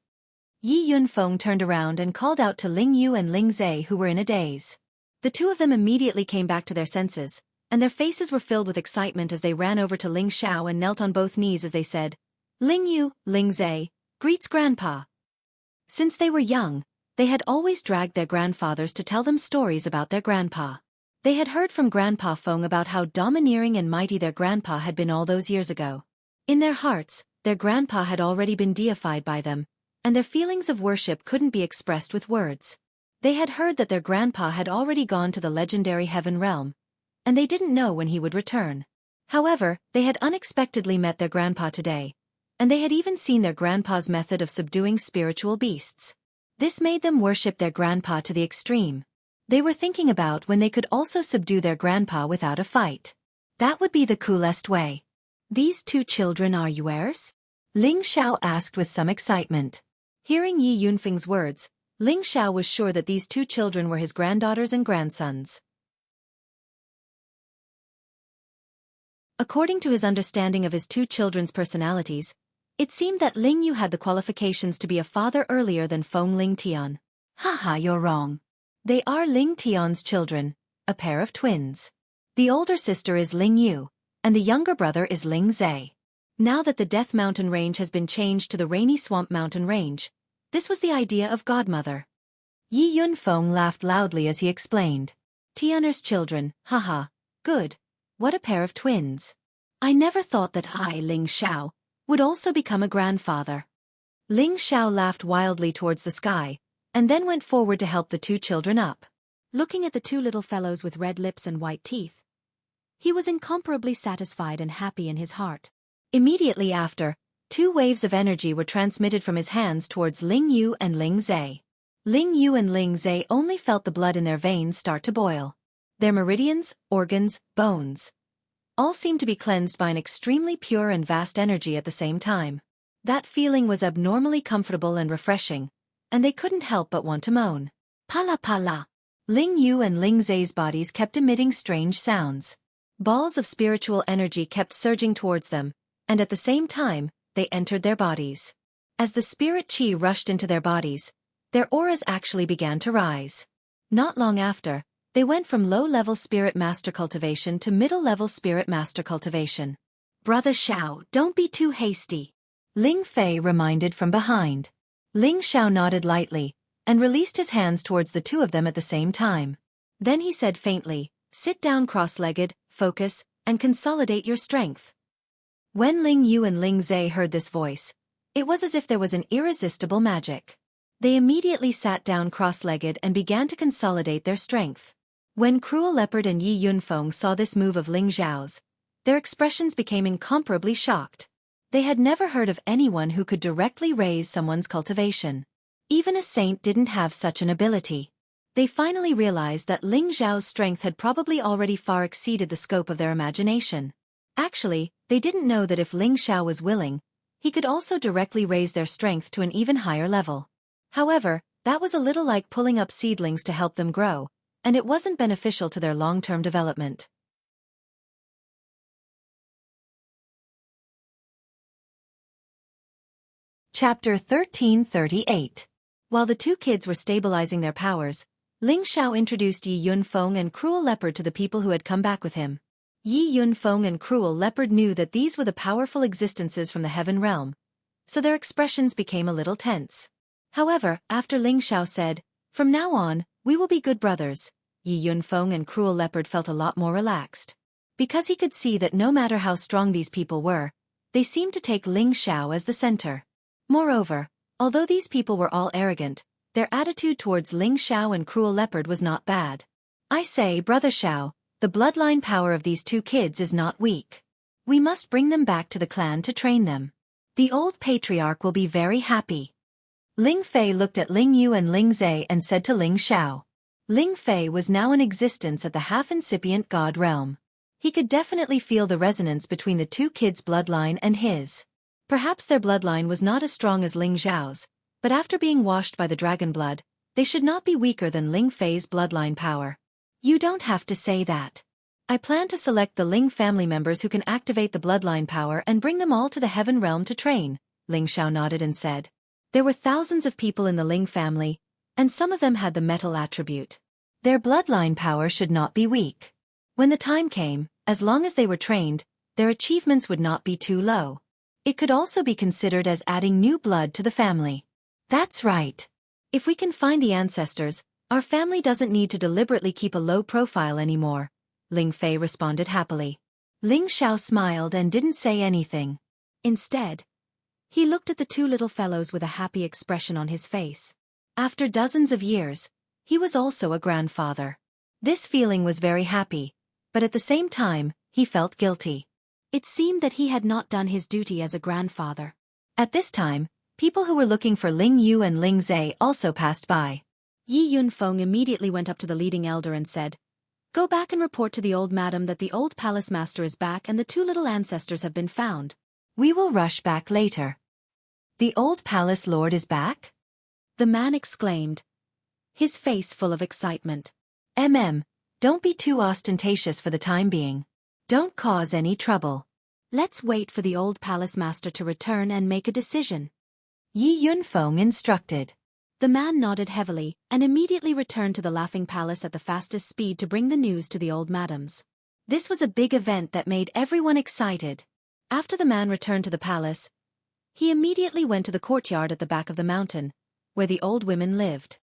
Yi Yunfeng turned around and called out to Ling Yu and Ling Zay, who were in a daze. The two of them immediately came back to their senses, and their faces were filled with excitement as they ran over to Ling Xiao and knelt on both knees as they said, "Ling Yu, Ling Zay, greets grandpa." Since they were young, they had always dragged their grandfathers to tell them stories about their grandpa. They had heard from Grandpa Feng about how domineering and mighty their grandpa had been all those years ago. In their hearts, their grandpa had already been deified by them, and their feelings of worship couldn't be expressed with words. They had heard that their grandpa had already gone to the legendary heaven realm, and they didn't know when he would return. However, they had unexpectedly met their grandpa today, and they had even seen their grandpa's method of subduing spiritual beasts. This made them worship their grandpa to the extreme. They were thinking about when they could also subdue their grandpa without a fight. That would be the coolest way. "These two children are yours?" Ling Xiao asked with some excitement. Hearing Yi Yunfeng's words, Ling Xiao was sure that these two children were his granddaughters and grandsons. According to his understanding of his two children's personalities, it seemed that Ling Yu had the qualifications to be a father earlier than Feng Ling Tian. "Haha, you're wrong. They are Ling Tian's children, a pair of twins. The older sister is Ling Yu, and the younger brother is Ling Zay. Now that the Death Mountain Range has been changed to the Rainy Swamp Mountain Range, this was the idea of godmother." Yi Yunfeng laughed loudly as he explained. "Tianer's children, haha, good. What a pair of twins. I never thought that I, Ling Xiao, would also become a grandfather." Ling Xiao laughed wildly towards the sky, and then went forward to help the two children up. Looking at the two little fellows with red lips and white teeth, he was incomparably satisfied and happy in his heart. Immediately after, two waves of energy were transmitted from his hands towards Ling Yu and Ling Zay. Ling Yu and Ling Zay only felt the blood in their veins start to boil. Their meridians, organs, bones, all seemed to be cleansed by an extremely pure and vast energy at the same time. That feeling was abnormally comfortable and refreshing, and they couldn't help but want to moan. "Pala pala." Ling Yu and Ling Zay's bodies kept emitting strange sounds. Balls of spiritual energy kept surging towards them, and at the same time, they entered their bodies. As the spirit chi rushed into their bodies, their auras actually began to rise. Not long after, they went from low-level spirit master cultivation to middle-level spirit master cultivation. "Brother Xiao, don't be too hasty," Ling Fei reminded from behind. Ling Xiao nodded lightly, and released his hands towards the two of them at the same time. Then he said faintly, "Sit down cross-legged, focus, and consolidate your strength." When Ling Yu and Ling Zay heard this voice, it was as if there was an irresistible magic. They immediately sat down cross-legged and began to consolidate their strength. When Cruel Leopard and Yi Yunfeng saw this move of Ling Xiao's, their expressions became incomparably shocked. They had never heard of anyone who could directly raise someone's cultivation. Even a saint didn't have such an ability. They finally realized that Ling Xiao's strength had probably already far exceeded the scope of their imagination. Actually, they didn't know that if Ling Xiao was willing, he could also directly raise their strength to an even higher level. However, that was a little like pulling up seedlings to help them grow, and it wasn't beneficial to their long-term development. Chapter 1338. While the two kids were stabilizing their powers, Ling Xiao introduced Yi Yunfeng and Cruel Leopard to the people who had come back with him. Yi Yunfeng and Cruel Leopard knew that these were the powerful existences from the heaven realm, so their expressions became a little tense. However, after Ling Xiao said, "From now on, we will be good brothers," Yi Yunfeng and Cruel Leopard felt a lot more relaxed. Because he could see that no matter how strong these people were, they seemed to take Ling Xiao as the center. Moreover, although these people were all arrogant, their attitude towards Ling Xiao and Cruel Leopard was not bad. "I say, Brother Xiao, the bloodline power of these two kids is not weak. We must bring them back to the clan to train them. The old patriarch will be very happy." Ling Fei looked at Ling Yu and Ling Zhe and said to Ling Xiao. Ling Fei was now in existence at the half-incipient god realm. He could definitely feel the resonance between the two kids' bloodline and his. Perhaps their bloodline was not as strong as Ling Zhao's, but after being washed by the dragon blood, they should not be weaker than Ling Fei's bloodline power. "You don't have to say that. I plan to select the Ling family members who can activate the bloodline power and bring them all to the heaven realm to train," Ling Xiao nodded and said. There were thousands of people in the Ling family, and some of them had the metal attribute. Their bloodline power should not be weak. When the time came, as long as they were trained, their achievements would not be too low. It could also be considered as adding new blood to the family. "That's right. If we can find the ancestors, our family doesn't need to deliberately keep a low profile anymore," Ling Fei responded happily. Ling Xiao smiled and didn't say anything. Instead, he looked at the two little fellows with a happy expression on his face. After dozens of years, he was also a grandfather. This feeling was very happy, but at the same time, he felt guilty. It seemed that he had not done his duty as a grandfather. At this time, people who were looking for Ling Yu and Ling Zhe also passed by. Yi Yunfeng immediately went up to the leading elder and said, "Go back and report to the old madam that the old palace master is back and the two little ancestors have been found. We will rush back later." "The old palace lord is back?" the man exclaimed, his face full of excitement. Don't be too ostentatious for the time being. Don't cause any trouble. Let's wait for the old palace master to return and make a decision," Yi Yunfeng instructed. The man nodded heavily and immediately returned to the Laughing Palace at the fastest speed to bring the news to the old madams. This was a big event that made everyone excited. After the man returned to the palace, he immediately went to the courtyard at the back of the mountain, where the old women lived.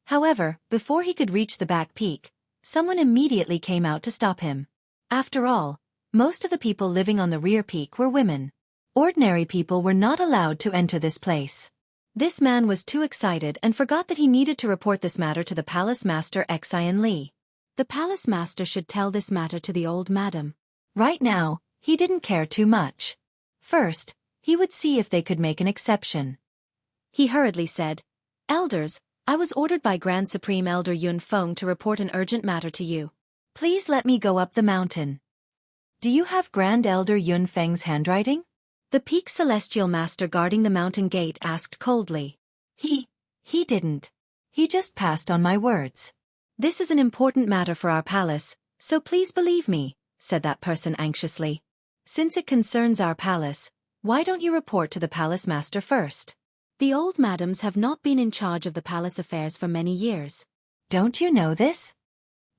However, before he could reach the back peak, someone immediately came out to stop him. After all, most of the people living on the rear peak were women. Ordinary people were not allowed to enter this place. This man was too excited and forgot that he needed to report this matter to the palace master Xian Li. The palace master should tell this matter to the old madam. Right now, he didn't care too much. First, he would see if they could make an exception. He hurriedly said, "Elders, I was ordered by Grand Supreme Elder Yunfeng to report an urgent matter to you. Please let me go up the mountain." "Do you have Grand Elder Yunfeng's handwriting?" the peak celestial master guarding the mountain gate asked coldly. He didn't. He just passed on my words. "This is an important matter for our palace, so please believe me," said that person anxiously. "Since it concerns our palace, why don't you report to the palace master first? The old madams have not been in charge of the palace affairs for many years. Don't you know this?"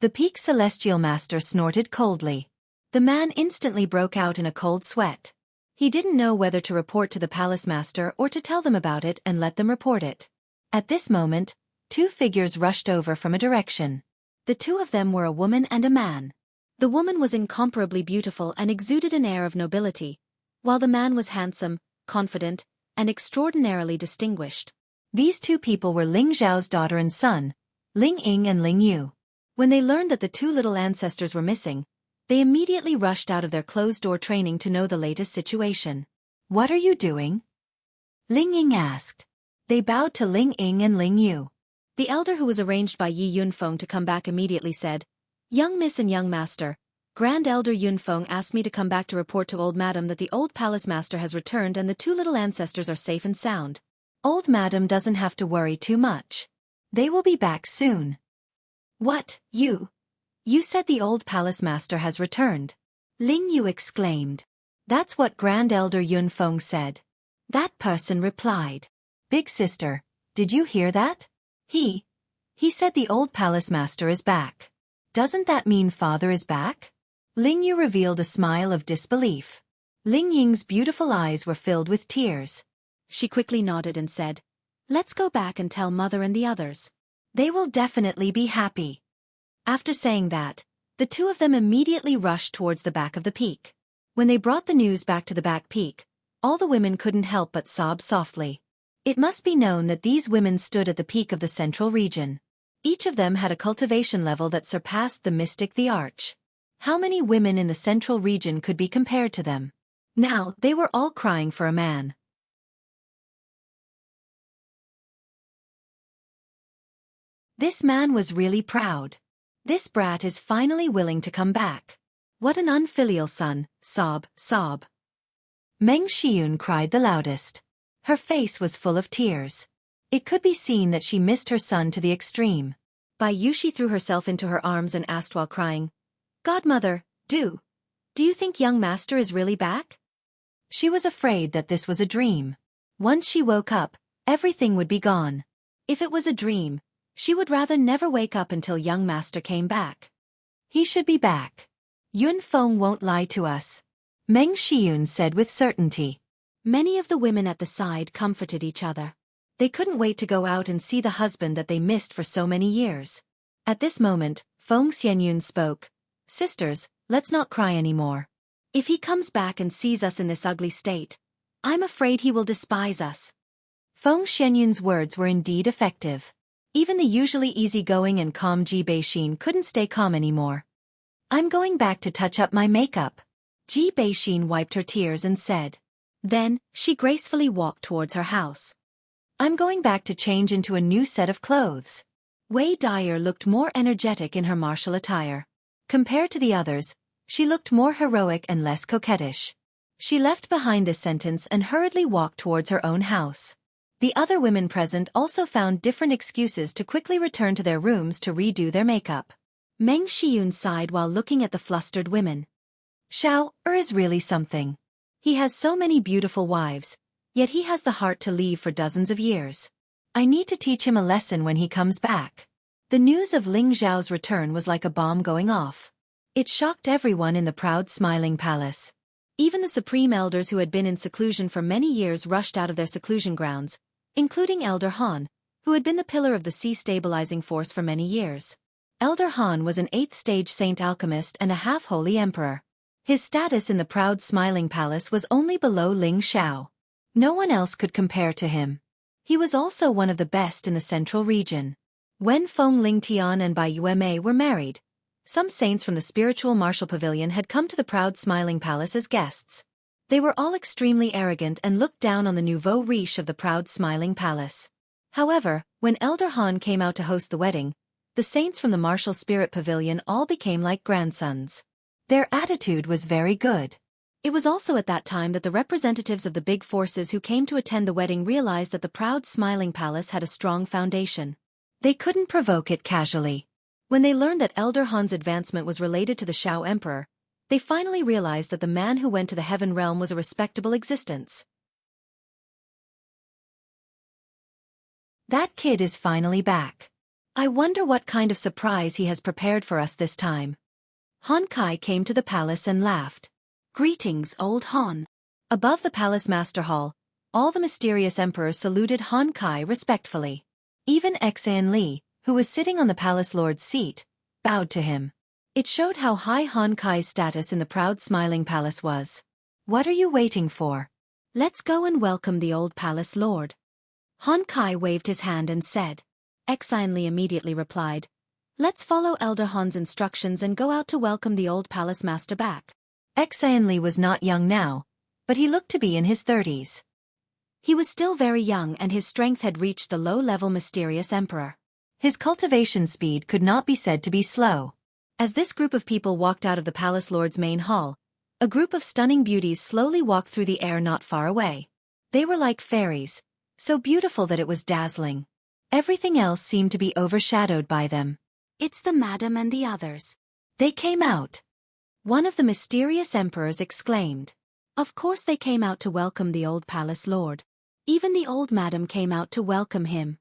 The peak celestial master snorted coldly. The man instantly broke out in a cold sweat. He didn't know whether to report to the palace master or to tell them about it and let them report it. At this moment, two figures rushed over from a direction. The two of them were a woman and a man. The woman was incomparably beautiful and exuded an air of nobility, while the man was handsome, confident, and extraordinarily distinguished. These two people were Ling Zhao's daughter and son, Ling Ying and Ling Yu. When they learned that the two little ancestors were missing, they immediately rushed out of their closed-door training to know the latest situation. "What are you doing?" Ling Ying asked. They bowed to Ling Ying and Ling Yu. The elder, who was arranged by Yi Yunfeng to come back, immediately said, "Young miss and young master, Grand Elder Yunfeng asked me to come back to report to old madam that the old palace master has returned and the two little ancestors are safe and sound. Old madam doesn't have to worry too much. They will be back soon. What, you? You said the old palace master has returned. Ling Yu exclaimed. That's what Grand Elder Yun Feng said. That person replied. Big sister, did you hear that? He said the old palace master is back. Doesn't that mean father is back? Ling Yu revealed a smile of disbelief. Ling Ying's beautiful eyes were filled with tears. She quickly nodded and said, Let's go back and tell mother and the others. They will definitely be happy. After saying that, the two of them immediately rushed towards the back of the peak. When they brought the news back to the back peak, all the women couldn't help but sob softly. It must be known that these women stood at the peak of the central region. Each of them had a cultivation level that surpassed the mystic the arch. How many women in the central region could be compared to them? Now, they were all crying for a man. This man was really proud. This brat is finally willing to come back. What an unfilial son, sob, sob. Meng Xiun cried the loudest. Her face was full of tears. It could be seen that she missed her son to the extreme. Bai Yushi threw herself into her arms and asked while crying, Godmother, do you think young master is really back? She was afraid that this was a dream. Once she woke up, everything would be gone. If it was a dream, she would rather never wake up until young master came back. He should be back. Yun Feng won't lie to us, Meng Xiun said with certainty. Many of the women at the side comforted each other. They couldn't wait to go out and see the husband that they missed for so many years. At this moment, Feng Xianyun spoke. Sisters, let's not cry anymore. If he comes back and sees us in this ugly state, I'm afraid he will despise us. Feng Xianyun's words were indeed effective. Even the usually easygoing and calm Ji Beixin couldn't stay calm anymore. I'm going back to touch up my makeup. Ji Beixin wiped her tears and said. Then, she gracefully walked towards her house. I'm going back to change into a new set of clothes. Wei Dyer looked more energetic in her martial attire. Compared to the others, she looked more heroic and less coquettish. She left behind this sentence and hurriedly walked towards her own house. The other women present also found different excuses to quickly return to their rooms to redo their makeup. Meng Xiun sighed while looking at the flustered women. Xiao is really something. He has so many beautiful wives, yet he has the heart to leave for dozens of years. I need to teach him a lesson when he comes back. The news of Ling Zhao's return was like a bomb going off. It shocked everyone in the proud smiling palace. Even the supreme elders who had been in seclusion for many years rushed out of their seclusion grounds, including Elder Han, who had been the pillar of the sea stabilizing force for many years. Elder Han was an 8th-stage saint alchemist and a half-holy emperor. His status in the proud smiling palace was only below Ling Xiao. No one else could compare to him. He was also one of the best in the central region. When Feng Lingtian and Bai Yuemei were married, some saints from the spiritual martial pavilion had come to the proud smiling palace as guests. They were all extremely arrogant and looked down on the nouveau riche of the proud smiling palace. However, when Elder Han came out to host the wedding, the saints from the martial spirit pavilion all became like grandsons. Their attitude was very good. It was also at that time that the representatives of the big forces who came to attend the wedding realized that the proud smiling palace had a strong foundation. They couldn't provoke it casually. When they learned that Elder Han's advancement was related to the Xiao Emperor, they finally realized that the man who went to the heaven realm was a respectable existence. That kid is finally back. I wonder what kind of surprise he has prepared for us this time. Han Kai came to the palace and laughed. Greetings, old Han. Above the palace master hall, all the mysterious emperors saluted Han Kai respectfully. Even Xan Li, who was sitting on the palace lord's seat, bowed to him. It showed how high Han Kai's status in the proud smiling palace was. What are you waiting for? Let's go and welcome the old palace lord. Han Kai waved his hand and said. Xan Li immediately replied, Let's follow Elder Han's instructions and go out to welcome the old palace master back. Xan Li was not young now, but he looked to be in his 30s. He was still very young and his strength had reached the low-level mysterious emperor. His cultivation speed could not be said to be slow. As this group of people walked out of the palace lord's main hall, a group of stunning beauties slowly walked through the air not far away. They were like fairies, so beautiful that it was dazzling. Everything else seemed to be overshadowed by them. It's the madam and the others. They came out. One of the mysterious emperors exclaimed. Of course they came out to welcome the old palace lord. Even the old madam came out to welcome him.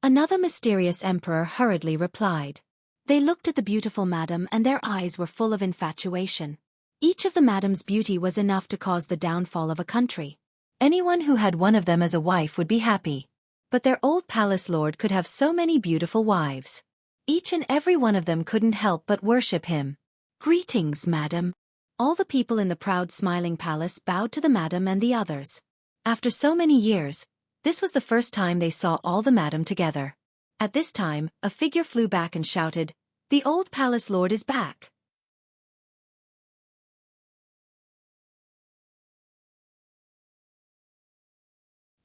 Another mysterious emperor hurriedly replied. They looked at the beautiful madam and their eyes were full of infatuation. Each of the madam's beauty was enough to cause the downfall of a country. Anyone who had one of them as a wife would be happy. But their old palace lord could have so many beautiful wives. Each and every one of them couldn't help but worship him. Greetings, madam. All the people in the proud smiling palace bowed to the madam and the others. After so many years, this was the first time they saw all the madam together. At this time, a figure flew back and shouted, "The old palace lord is back."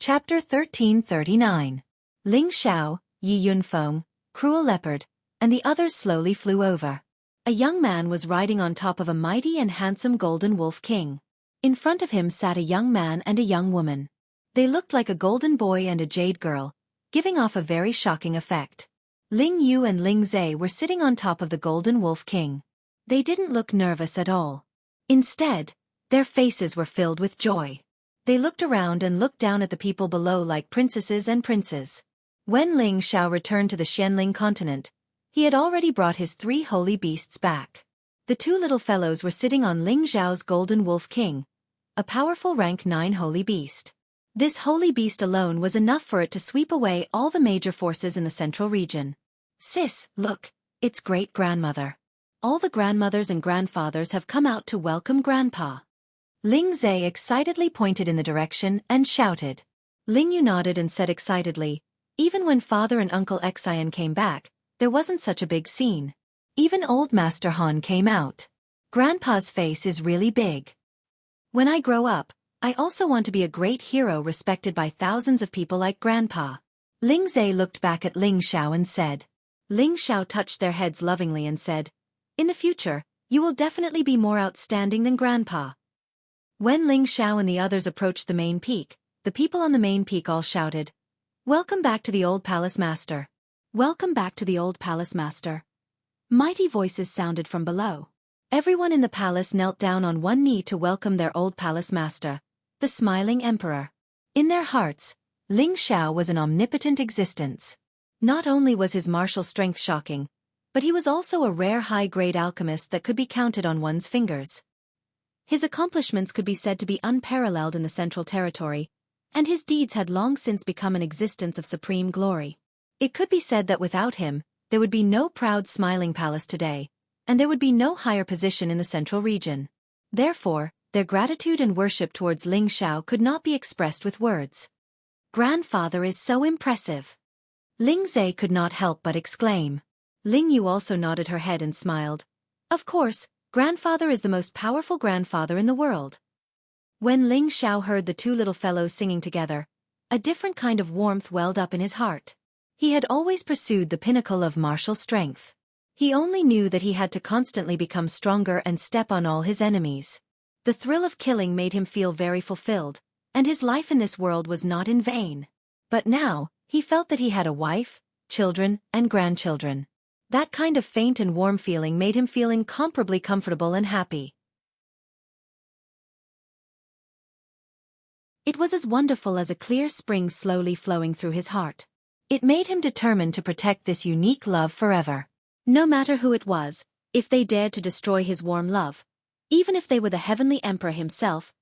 Chapter 1339. Ling Xiao, Yi Yunfeng, Cruel Leopard, and the others slowly flew over. A young man was riding on top of a mighty and handsome golden wolf king. In front of him sat a young man and a young woman. They looked like a golden boy and a jade girl, giving off a very shocking effect. Ling Yu and Ling Zhe were sitting on top of the golden wolf king. They didn't look nervous at all. Instead, their faces were filled with joy. They looked around and looked down at the people below like princesses and princes. When Ling Xiao returned to the Xianling continent, he had already brought his 3 holy beasts back. The 2 little fellows were sitting on Ling Xiao's golden wolf king, a powerful rank 9 holy beast. This holy beast alone was enough for it to sweep away all the major forces in the central region. Sis, look, it's great-grandmother. All the grandmothers and grandfathers have come out to welcome Grandpa. Ling Zhe excitedly pointed in the direction and shouted. Ling Yu nodded and said excitedly, even when Father and Uncle Xian came back, there wasn't such a big scene. Even old Master Han came out. Grandpa's face is really big. When I grow up, I also want to be a great hero respected by thousands of people like Grandpa. Ling Zhe looked back at Ling Xiao and said. Ling Xiao touched their heads lovingly and said, in the future, you will definitely be more outstanding than Grandpa. When Ling Xiao and the others approached the main peak, the people on the main peak all shouted, "Welcome back to the old palace master. Welcome back to the old palace master." Mighty voices sounded from below. Everyone in the palace knelt down on one knee to welcome their old palace master, the smiling emperor. In their hearts, Ling Xiao was an omnipotent existence. Not only was his martial strength shocking, but he was also a rare high-grade alchemist that could be counted on one's fingers. His accomplishments could be said to be unparalleled in the Central Territory, and his deeds had long since become an existence of supreme glory. It could be said that without him, there would be no proud smiling palace today, and there would be no higher position in the central region. Therefore, their gratitude and worship towards Ling Xiao could not be expressed with words. Grandfather is so impressive. Ling Zhe could not help but exclaim. Ling Yu also nodded her head and smiled. Of course, Grandfather is the most powerful grandfather in the world. When Ling Xiao heard the 2 little fellows singing together, a different kind of warmth welled up in his heart. He had always pursued the pinnacle of martial strength. He only knew that he had to constantly become stronger and step on all his enemies. The thrill of killing made him feel very fulfilled, and his life in this world was not in vain. But now, he felt that he had a wife, children, and grandchildren. That kind of faint and warm feeling made him feel incomparably comfortable and happy. It was as wonderful as a clear spring slowly flowing through his heart. It made him determined to protect this unique love forever. No matter who it was, if they dared to destroy his warm love, even if they were the heavenly emperor himself,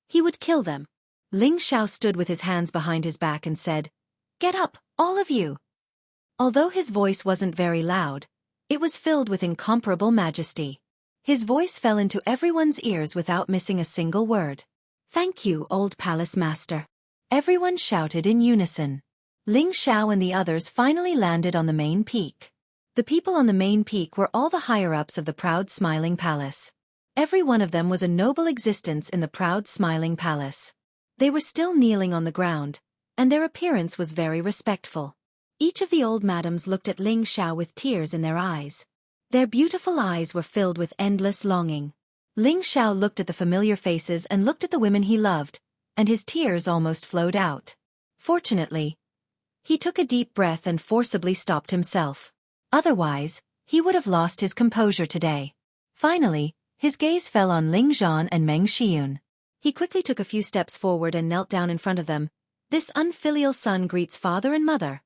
he would kill them. Ling Xiao stood with his hands behind his back and said, "Get up, all of you." Although his voice wasn't very loud, it was filled with incomparable majesty. His voice fell into everyone's ears without missing a single word. "Thank you, old palace master." Everyone shouted in unison. Ling Xiao and the others finally landed on the main peak. The people on the main peak were all the higher-ups of the proud smiling palace. Every one of them was a noble existence in the proud smiling palace. They were still kneeling on the ground, and their appearance was very respectful. Each of the old madams looked at Ling Xiao with tears in their eyes. Their beautiful eyes were filled with endless longing. Ling Xiao looked at the familiar faces and looked at the women he loved, and his tears almost flowed out. Fortunately, He took a deep breath and forcibly stopped himself. Otherwise, he would have lost his composure today. Finally, his gaze fell on Ling Zhan and Meng Xiyun. He quickly took a few steps forward and knelt down in front of them. This unfilial son greets father and mother.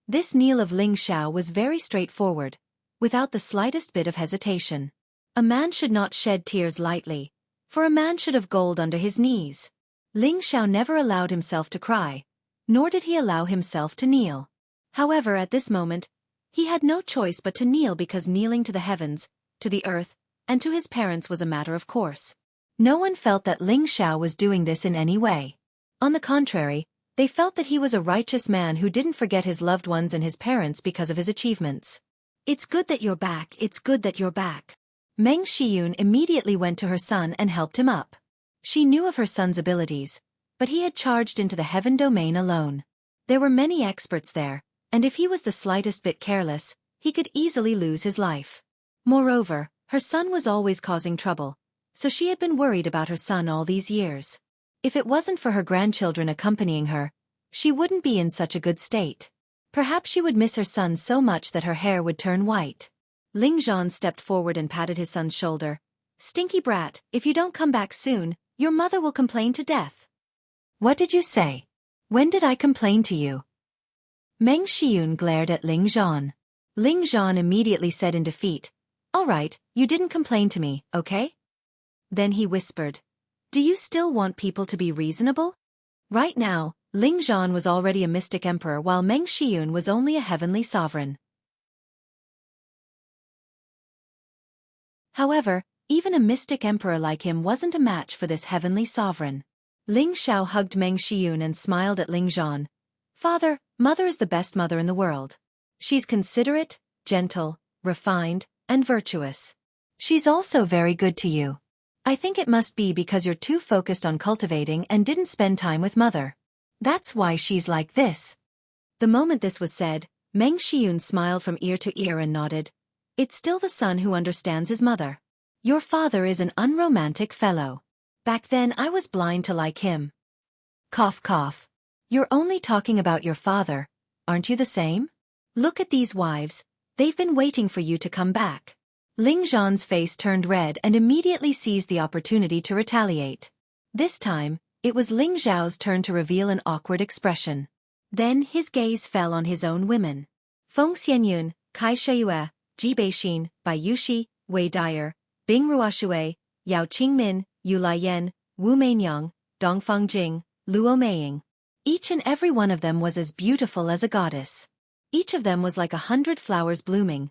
This kneel of Ling Xiao was very straightforward, without the slightest bit of hesitation. A man should not shed tears lightly, for a man should have gold under his knees. Ling Xiao never allowed himself to cry, nor did he allow himself to kneel. However, at this moment, he had no choice but to kneel because kneeling to the heavens, to the earth, and to his parents was a matter of course. No one felt that Ling Xiao was doing this in any way. On the contrary, they felt that he was a righteous man who didn't forget his loved ones and his parents because of his achievements. It's good that you're back, it's good that you're back. Meng Xiyun immediately went to her son and helped him up. She knew of her son's abilities, but he had charged into the heaven domain alone. There were many experts there, and if he was the slightest bit careless, he could easily lose his life. Moreover, her son was always causing trouble, so she had been worried about her son all these years. If it wasn't for her grandchildren accompanying her, she wouldn't be in such a good state. Perhaps she would miss her son so much that her hair would turn white. Ling Zhan stepped forward and patted his son's shoulder. "Stinky brat, if you don't come back soon, your mother will complain to death." "What did you say? When did I complain to you?" Meng Xiyun glared at Ling Zhan. Ling Zhan immediately said in defeat, "All right, you didn't complain to me, okay?" Then he whispered, "Do you still want people to be reasonable?" Right now, Ling Zhan was already a mystic emperor while Meng Xiyun was only a heavenly sovereign. However, even a mystic emperor like him wasn't a match for this heavenly sovereign. Ling Xiao hugged Meng Xiyun and smiled at Ling Zhan. "Father, mother is the best mother in the world. She's considerate, gentle, refined, and virtuous. She's also very good to you. I think it must be because you're too focused on cultivating and didn't spend time with mother. That's why she's like this." The moment this was said, Meng Xiyun smiled from ear to ear and nodded. "It's still the son who understands his mother. Your father is an unromantic fellow. Back then I was blind to like him." Cough cough. "You're only talking about your father, aren't you the same? Look at these wives, they've been waiting for you to come back." Ling Zhan's face turned red and immediately seized the opportunity to retaliate. This time, it was Ling Zhao's turn to reveal an awkward expression. Then his gaze fell on his own women. Feng Xianyun, Kai Shiyue, Ji Beixin, Bai Yuxi, Wei Dyer, Bing Ruoshui, Yao Qingmin, Yu Laiyan, Wu Mainyang, Dongfang Jing, Luo Meiying. Each and every one of them was as beautiful as a goddess. Each of them was like 100 flowers blooming,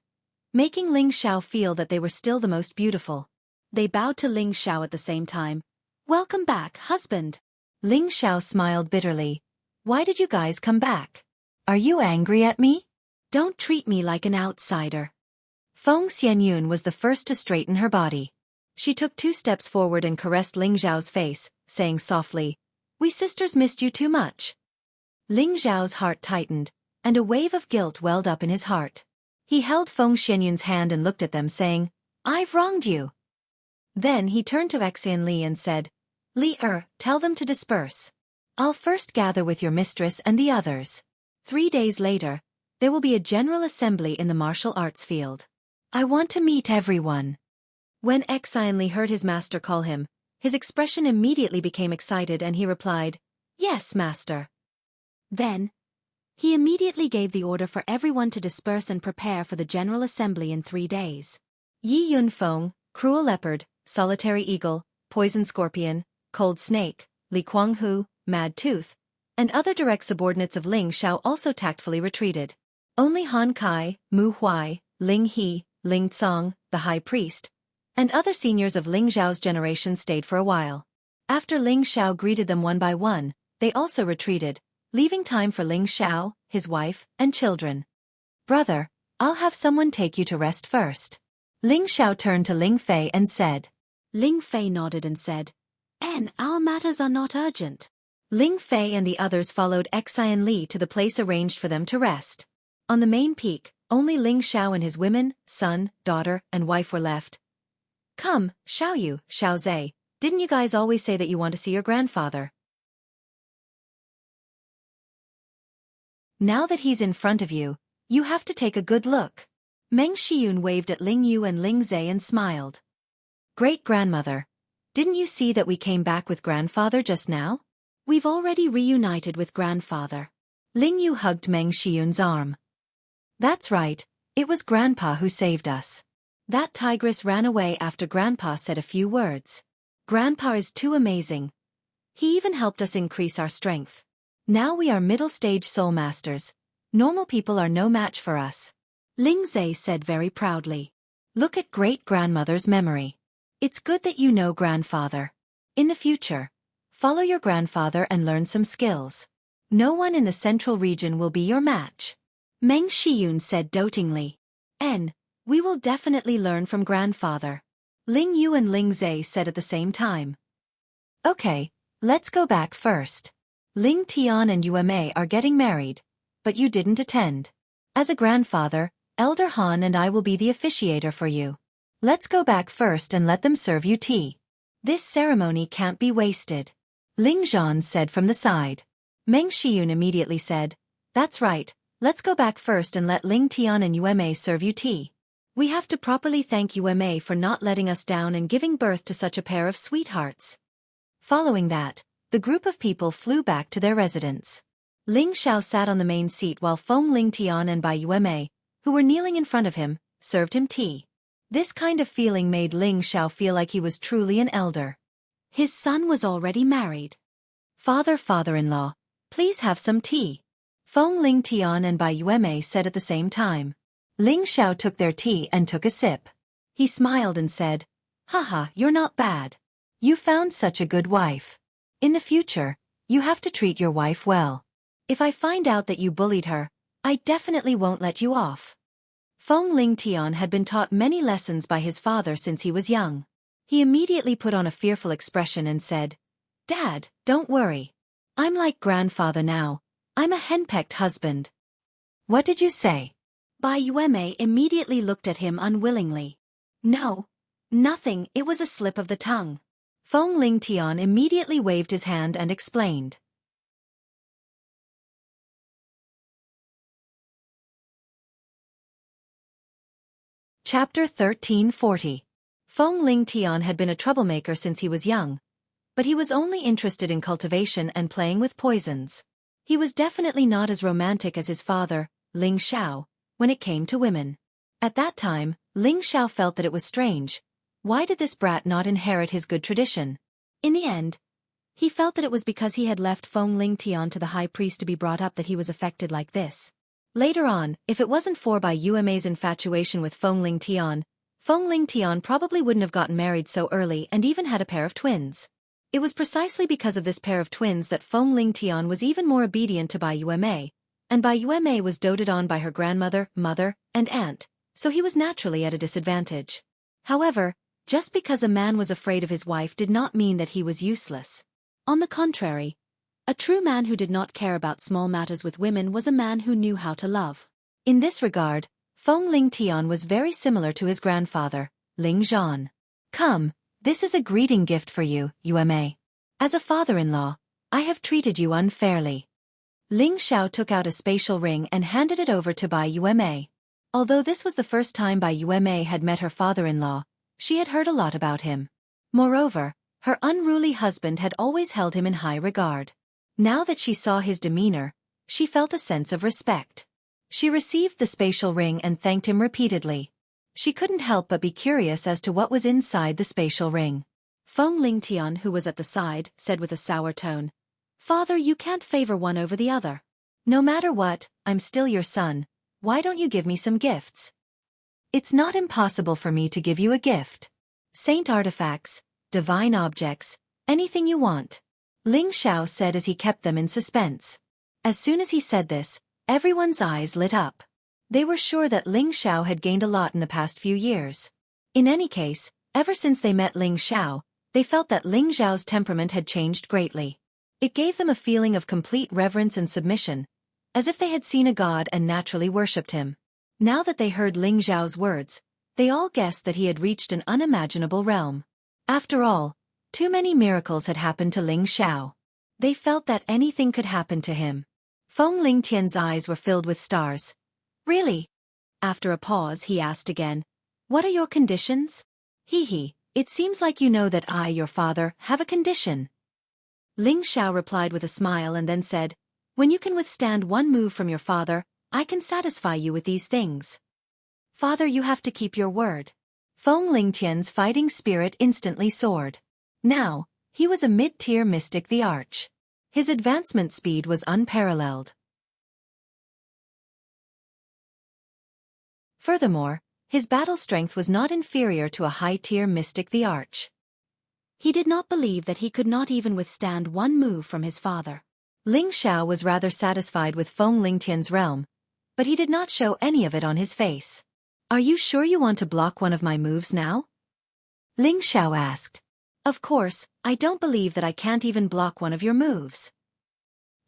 making Ling Xiao feel that they were still the most beautiful. They bowed to Ling Xiao at the same time. "Welcome back, husband." Ling Xiao smiled bitterly. "Why did you guys come back? Are you angry at me? Don't treat me like an outsider." Feng Xianyun was the first to straighten her body. She took 2 steps forward and caressed Ling Zhao's face, saying softly, "We sisters missed you too much." Ling Zhao's heart tightened, and a wave of guilt welled up in his heart. He held Feng Xianyun's hand and looked at them saying, "I've wronged you." Then he turned to Xian Li and said, "Li, tell them to disperse. I'll first gather with your mistress and the others. 3 days later, there will be a general assembly in the martial arts field. I want to meet everyone." When Xian Li heard his master call him, his expression immediately became excited and he replied, "Yes, master." Then, he immediately gave the order for everyone to disperse and prepare for the general assembly in 3 days. Yi Yunfeng, Cruel Leopard, Solitary Eagle, Poison Scorpion, Cold Snake, Li Kuanghu, Mad Tooth, and other direct subordinates of Ling Xiao also tactfully retreated. Only Han Kai, Mu Huai, Ling He, Ling Tsong, the High Priest, and other seniors of Ling Xiao's generation stayed for a while. After Ling Xiao greeted them one by one, they also retreated, leaving time for Ling Xiao, his wife, and children. "Brother, I'll have someone take you to rest first." Ling Xiao turned to Ling Fei and said. Ling Fei nodded and said, "Our matters are not urgent." Ling Fei and the others followed Xian Li to the place arranged for them to rest. On the main peak, only Ling Xiao and his women, son, daughter, and wife were left. "Come, Xiaoyu, Xiaozhe, didn't you guys always say that you want to see your grandfather?" Now that he's in front of you, you have to take a good look. Meng Xiyun waved at Ling Yu and Ling Zhe and smiled. Great-grandmother, didn't you see that we came back with grandfather just now? We've already reunited with grandfather. Ling Yu hugged Meng Xiyun's arm. That's right, it was grandpa who saved us. That tigress ran away after grandpa said a few words. Grandpa is too amazing. He even helped us increase our strength. Now we are middle-stage soul masters. Normal people are no match for us. Ling Zhe said very proudly. Look at great-grandmother's memory. It's good that you know grandfather. In the future, follow your grandfather and learn some skills. No one in the central region will be your match. Meng Xiyun said dotingly. We will definitely learn from grandfather. Ling Yu and Ling Zhe said at the same time. Okay, let's go back first. Ling Tian and Yuemei are getting married, but you didn't attend. As a grandfather, Elder Han and I will be the officiator for you. Let's go back first and let them serve you tea. This ceremony can't be wasted. Ling Zhan said from the side. Meng Xiyun immediately said, That's right, let's go back first and let Ling Tian and Yuemei serve you tea. We have to properly thank Yuemei for not letting us down and giving birth to such a pair of sweethearts. Following that, the group of people flew back to their residence. Ling Xiao sat on the main seat while Feng Ling Tian and Bai Yuemei, who were kneeling in front of him, served him tea. This kind of feeling made Ling Xiao feel like he was truly an elder. His son was already married. Father-in-law, please have some tea. Feng Ling Tian and Bai Yuemei said at the same time. Ling Xiao took their tea and took a sip. He smiled and said, Haha, you're not bad. You found such a good wife. In the future, you have to treat your wife well. If I find out that you bullied her, I definitely won't let you off. Feng Ling Tian had been taught many lessons by his father since he was young. He immediately put on a fearful expression and said, Dad, don't worry. I'm like grandfather now. I'm a henpecked husband. What did you say? Bai Yuemei immediately looked at him unwillingly. No, nothing, it was a slip of the tongue. Feng Ling Tian immediately waved his hand and explained. Chapter 1340. Feng Ling Tian had been a troublemaker since he was young, but he was only interested in cultivation and playing with poisons. He was definitely not as romantic as his father, Ling Xiao, when it came to women. At that time, Ling Xiao felt that it was strange. Why did this brat not inherit his good tradition? In the end, he felt that it was because he had left Feng Ling Tian to the high priest to be brought up that he was affected like this. Later on, if it wasn't for Bai Yuemei's infatuation with Feng Ling Tian probably wouldn't have gotten married so early and even had a pair of twins. It was precisely because of this pair of twins that Feng Ling Tian was even more obedient to Bai Yuemei, and Bai Yuemei was doted on by her grandmother, mother, and aunt, so he was naturally at a disadvantage. However, just because a man was afraid of his wife did not mean that he was useless. On the contrary, a true man who did not care about small matters with women was a man who knew how to love. In this regard, Feng Ling Tian was very similar to his grandfather, Ling Zhan. Come, this is a greeting gift for you, Yuemei. As a father-in-law, I have treated you unfairly. Ling Xiao took out a spatial ring and handed it over to Bai Yuemei. Although this was the first time Bai Yuemei had met her father-in-law, she had heard a lot about him. Moreover, her unruly husband had always held him in high regard. Now that she saw his demeanor, she felt a sense of respect. She received the spatial ring and thanked him repeatedly. She couldn't help but be curious as to what was inside the spatial ring. Feng Ling Tian, who was at the side, said with a sour tone, Father, you can't favor one over the other. No matter what, I'm still your son. Why don't you give me some gifts? It's not impossible for me to give you a gift. Saint artifacts, divine objects, anything you want. Ling Xiao said as he kept them in suspense. As soon as he said this, everyone's eyes lit up. They were sure that Ling Xiao had gained a lot in the past few years. In any case, ever since they met Ling Xiao, they felt that Ling Xiao's temperament had changed greatly. It gave them a feeling of complete reverence and submission, as if they had seen a god and naturally worshipped him. Now that they heard Ling Xiao's words, they all guessed that he had reached an unimaginable realm. After all, too many miracles had happened to Ling Xiao. They felt that anything could happen to him. Feng Lingtian's eyes were filled with stars. Really? After a pause, he asked again, what are your conditions? Hee, it seems like you know that I, your father, have a condition. Ling Xiao replied with a smile and then said, when you can withstand one move from your father, I can satisfy you with these things. Father, you have to keep your word. Feng Lingtian's fighting spirit instantly soared. Now, he was a mid-tier mystic the Arch. His advancement speed was unparalleled. Furthermore, his battle strength was not inferior to a high-tier mystic the Arch. He did not believe that he could not even withstand one move from his father. Ling Xiao was rather satisfied with Feng Lingtian's realm, but he did not show any of it on his face. Are you sure you want to block one of my moves now? Ling Xiao asked. Of course, I don't believe that I can't even block one of your moves.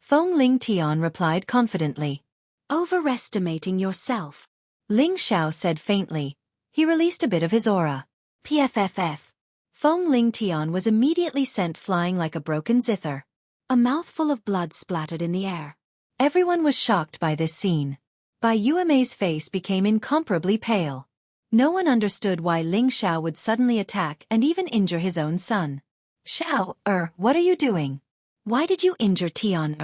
Feng Lingtian replied confidently. Overestimating yourself. Ling Xiao said faintly. He released a bit of his aura. PFFF. Feng Lingtian was immediately sent flying like a broken zither. A mouthful of blood splattered in the air. Everyone was shocked by this scene. Bai Yuemei's face became incomparably pale. No one understood why Ling Xiao would suddenly attack and even injure his own son. Xiao, what are you doing? Why did you injure Tian?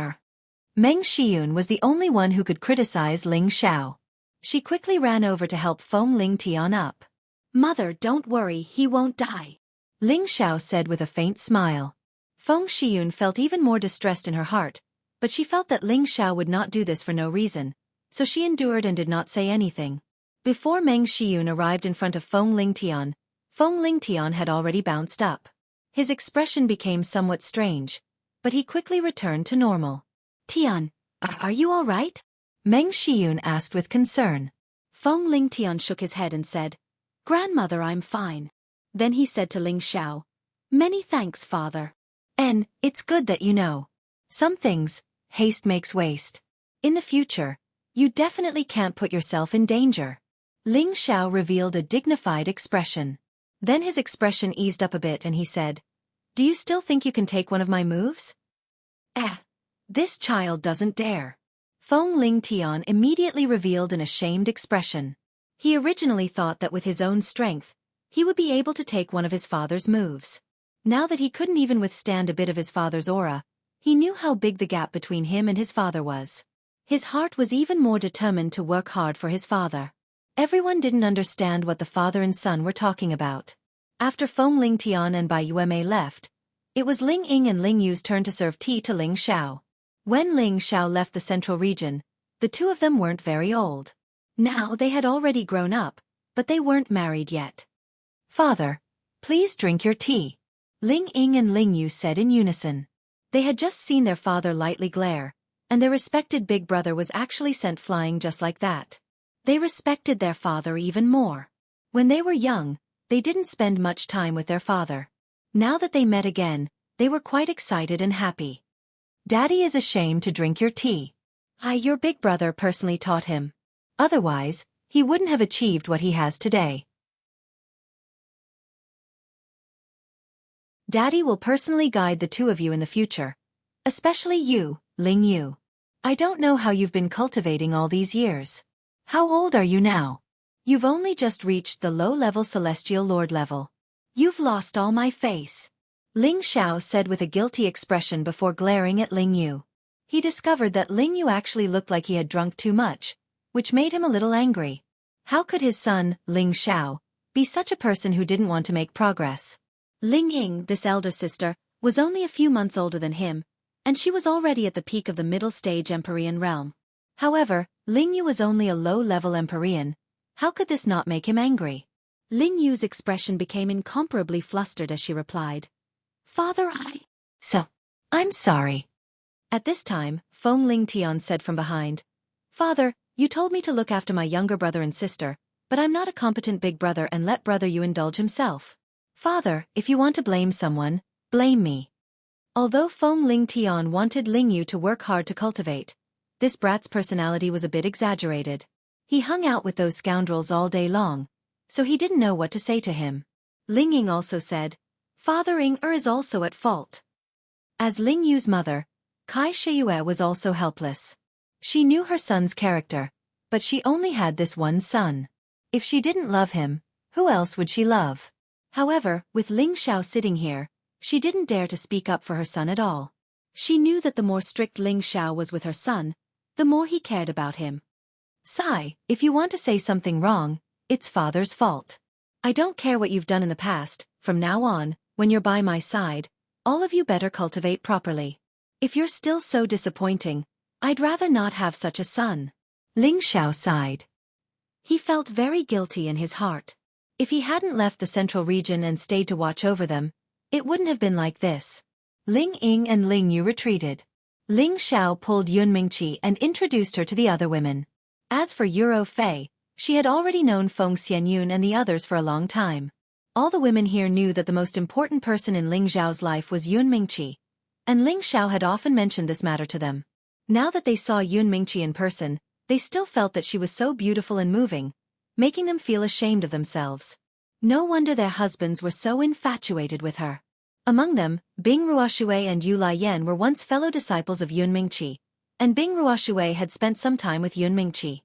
Meng Xiyun was the only one who could criticize Ling Xiao. She quickly ran over to help Feng Lingtian up. Mother, don't worry, he won't die. Ling Xiao said with a faint smile. Feng Xiyun felt even more distressed in her heart, but she felt that Ling Xiao would not do this for no reason, so she endured and did not say anything. Before Meng Xiyun arrived in front of Feng Lingtian had already bounced up. His expression became somewhat strange, but he quickly returned to normal. Tian, are you all right? Meng Xiyun asked with concern. Feng Lingtian shook his head and said, Grandmother, I'm fine. Then he said to Ling Xiao, Many thanks, father. It's good that you know. Some things, haste makes waste. In the future, you definitely can't put yourself in danger. Ling Xiao revealed a dignified expression. Then his expression eased up a bit and he said, Do you still think you can take one of my moves? This child doesn't dare. Feng Lingtian immediately revealed an ashamed expression. He originally thought that with his own strength, he would be able to take one of his father's moves. Now that he couldn't even withstand a bit of his father's aura, he knew how big the gap between him and his father was. His heart was even more determined to work hard for his father. Everyone didn't understand what the father and son were talking about. After Feng Lingtian and Bai Yuemei left, it was Ling Ying and Ling Yu's turn to serve tea to Ling Xiao. When Ling Xiao left the central region, the two of them weren't very old. Now they had already grown up, but they weren't married yet. Father, please drink your tea. Ling Ying and Ling Yu said in unison. They had just seen their father lightly glare, and their respected big brother was actually sent flying just like that. They respected their father even more. When they were young, they didn't spend much time with their father. Now that they met again, they were quite excited and happy. Daddy is ashamed to drink your tea. Your big brother personally taught him. Otherwise, he wouldn't have achieved what he has today. Daddy will personally guide the two of you in the future. Especially you, Ling Yu. I don't know how you've been cultivating all these years. How old are you now? You've only just reached the low-level Celestial Lord level. You've lost all my face. Ling Xiao said with a guilty expression before glaring at Ling Yu. He discovered that Ling Yu actually looked like he had drunk too much, which made him a little angry. How could his son, Ling Xiao, be such a person who didn't want to make progress? Ling Ying, this elder sister, was only a few months older than him, and she was already at the peak of the middle-stage Empyrean realm. However, Ling Yu was only a low-level Empyrean. How could this not make him angry? Ling Yu's expression became incomparably flustered as she replied, Father, I'm sorry. At this time, Feng Lingtian said from behind, Father, you told me to look after my younger brother and sister, but I'm not a competent big brother and let brother you indulge himself. Father, if you want to blame someone, blame me. Although Feng Lingtian wanted Ling Yu to work hard to cultivate, this brat's personality was a bit exaggerated. He hung out with those scoundrels all day long, so he didn't know what to say to him. Ling Ying also said, Father Ying is also at fault. As Ling Yu's mother, Kai Shiyue was also helpless. She knew her son's character, but she only had this one son. If she didn't love him, who else would she love? However, with Ling Xiao sitting here, she didn't dare to speak up for her son at all. She knew that the more strict Ling Xiao was with her son, the more he cared about him. "Sai, if you want to say something wrong, it's father's fault. I don't care what you've done in the past, from now on, when you're by my side, all of you better cultivate properly. If you're still so disappointing, I'd rather not have such a son." Ling Xiao sighed. He felt very guilty in his heart. If he hadn't left the central region and stayed to watch over them, it wouldn't have been like this. Ling Ying and Ling Yu retreated. Ling Xiao pulled Yun Mingqi and introduced her to the other women. As for Euro Fei, she had already known Feng Xianyun and the others for a long time. All the women here knew that the most important person in Ling Xiao's life was Yun Mingqi, and Ling Xiao had often mentioned this matter to them. Now that they saw Yun Mingqi in person, they still felt that she was so beautiful and moving, making them feel ashamed of themselves. No wonder their husbands were so infatuated with her. Among them, Bing Ruoshui and Yu Laiyan were once fellow disciples of Yun Mingqi, and Bing Ruoshui had spent some time with Yun Mingqi.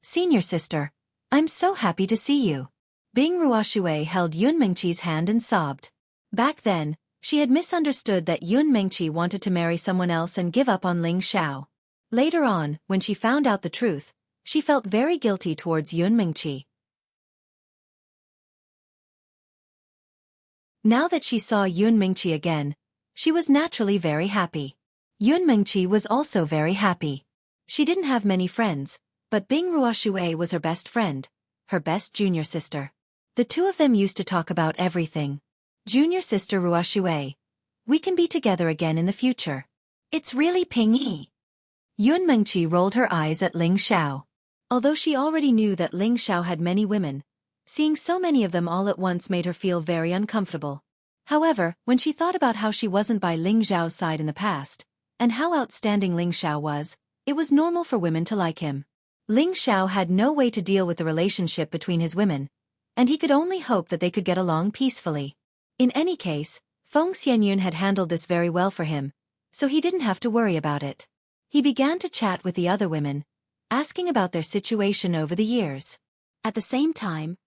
"Senior sister, I'm so happy to see you." Bing Ruoshui held Yun Mingqi's hand and sobbed. Back then, she had misunderstood that Yun Mingqi wanted to marry someone else and give up on Ling Xiao. Later on, when she found out the truth, she felt very guilty towards Yun Mingqi. Now that she saw Yun Mingqi again, she was naturally very happy. Yun Mingqi was also very happy. She didn't have many friends, but Bing Ruoshui was her best friend, her best junior sister. The two of them used to talk about everything. "Junior sister Ruoshui, we can be together again in the future. It's really Pingyi." Yun Mingqi rolled her eyes at Ling Xiao. Although she already knew that Ling Xiao had many women, seeing so many of them all at once made her feel very uncomfortable. However, when she thought about how she wasn't by Ling Xiao's side in the past, and how outstanding Ling Xiao was, it was normal for women to like him. Ling Xiao had no way to deal with the relationship between his women, and he could only hope that they could get along peacefully. In any case, Feng Xianyun had handled this very well for him, so he didn't have to worry about it. He began to chat with the other women, asking about their situation over the years. At the same time,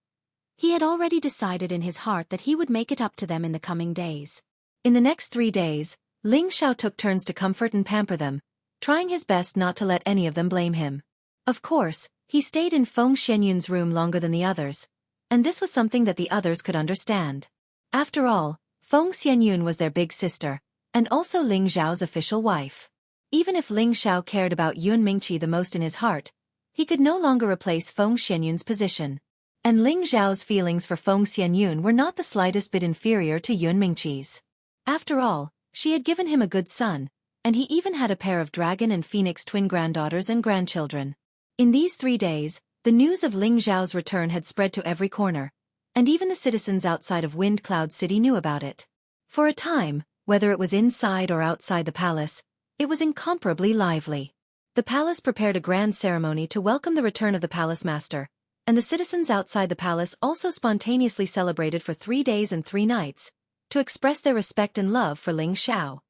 he had already decided in his heart that he would make it up to them in the coming days. In the next 3 days, Ling Xiao took turns to comfort and pamper them, trying his best not to let any of them blame him. Of course, he stayed in Feng Xianyun's room longer than the others, and this was something that the others could understand. After all, Feng Xianyun was their big sister, and also Ling Xiao's official wife. Even if Ling Xiao cared about Yun Mingqi the most in his heart, he could no longer replace Feng Xianyun's position. And Ling Xiao's feelings for Feng Xianyun were not the slightest bit inferior to Yun Mingqi's. After all, she had given him a good son, and he even had a pair of dragon and phoenix twin granddaughters and grandchildren. In these 3 days, the news of Ling Xiao's return had spread to every corner, and even the citizens outside of Wind Cloud City knew about it. For a time, whether it was inside or outside the palace, it was incomparably lively. The palace prepared a grand ceremony to welcome the return of the palace master, and the citizens outside the palace also spontaneously celebrated for 3 days and 3 nights, to express their respect and love for Ling Xiao.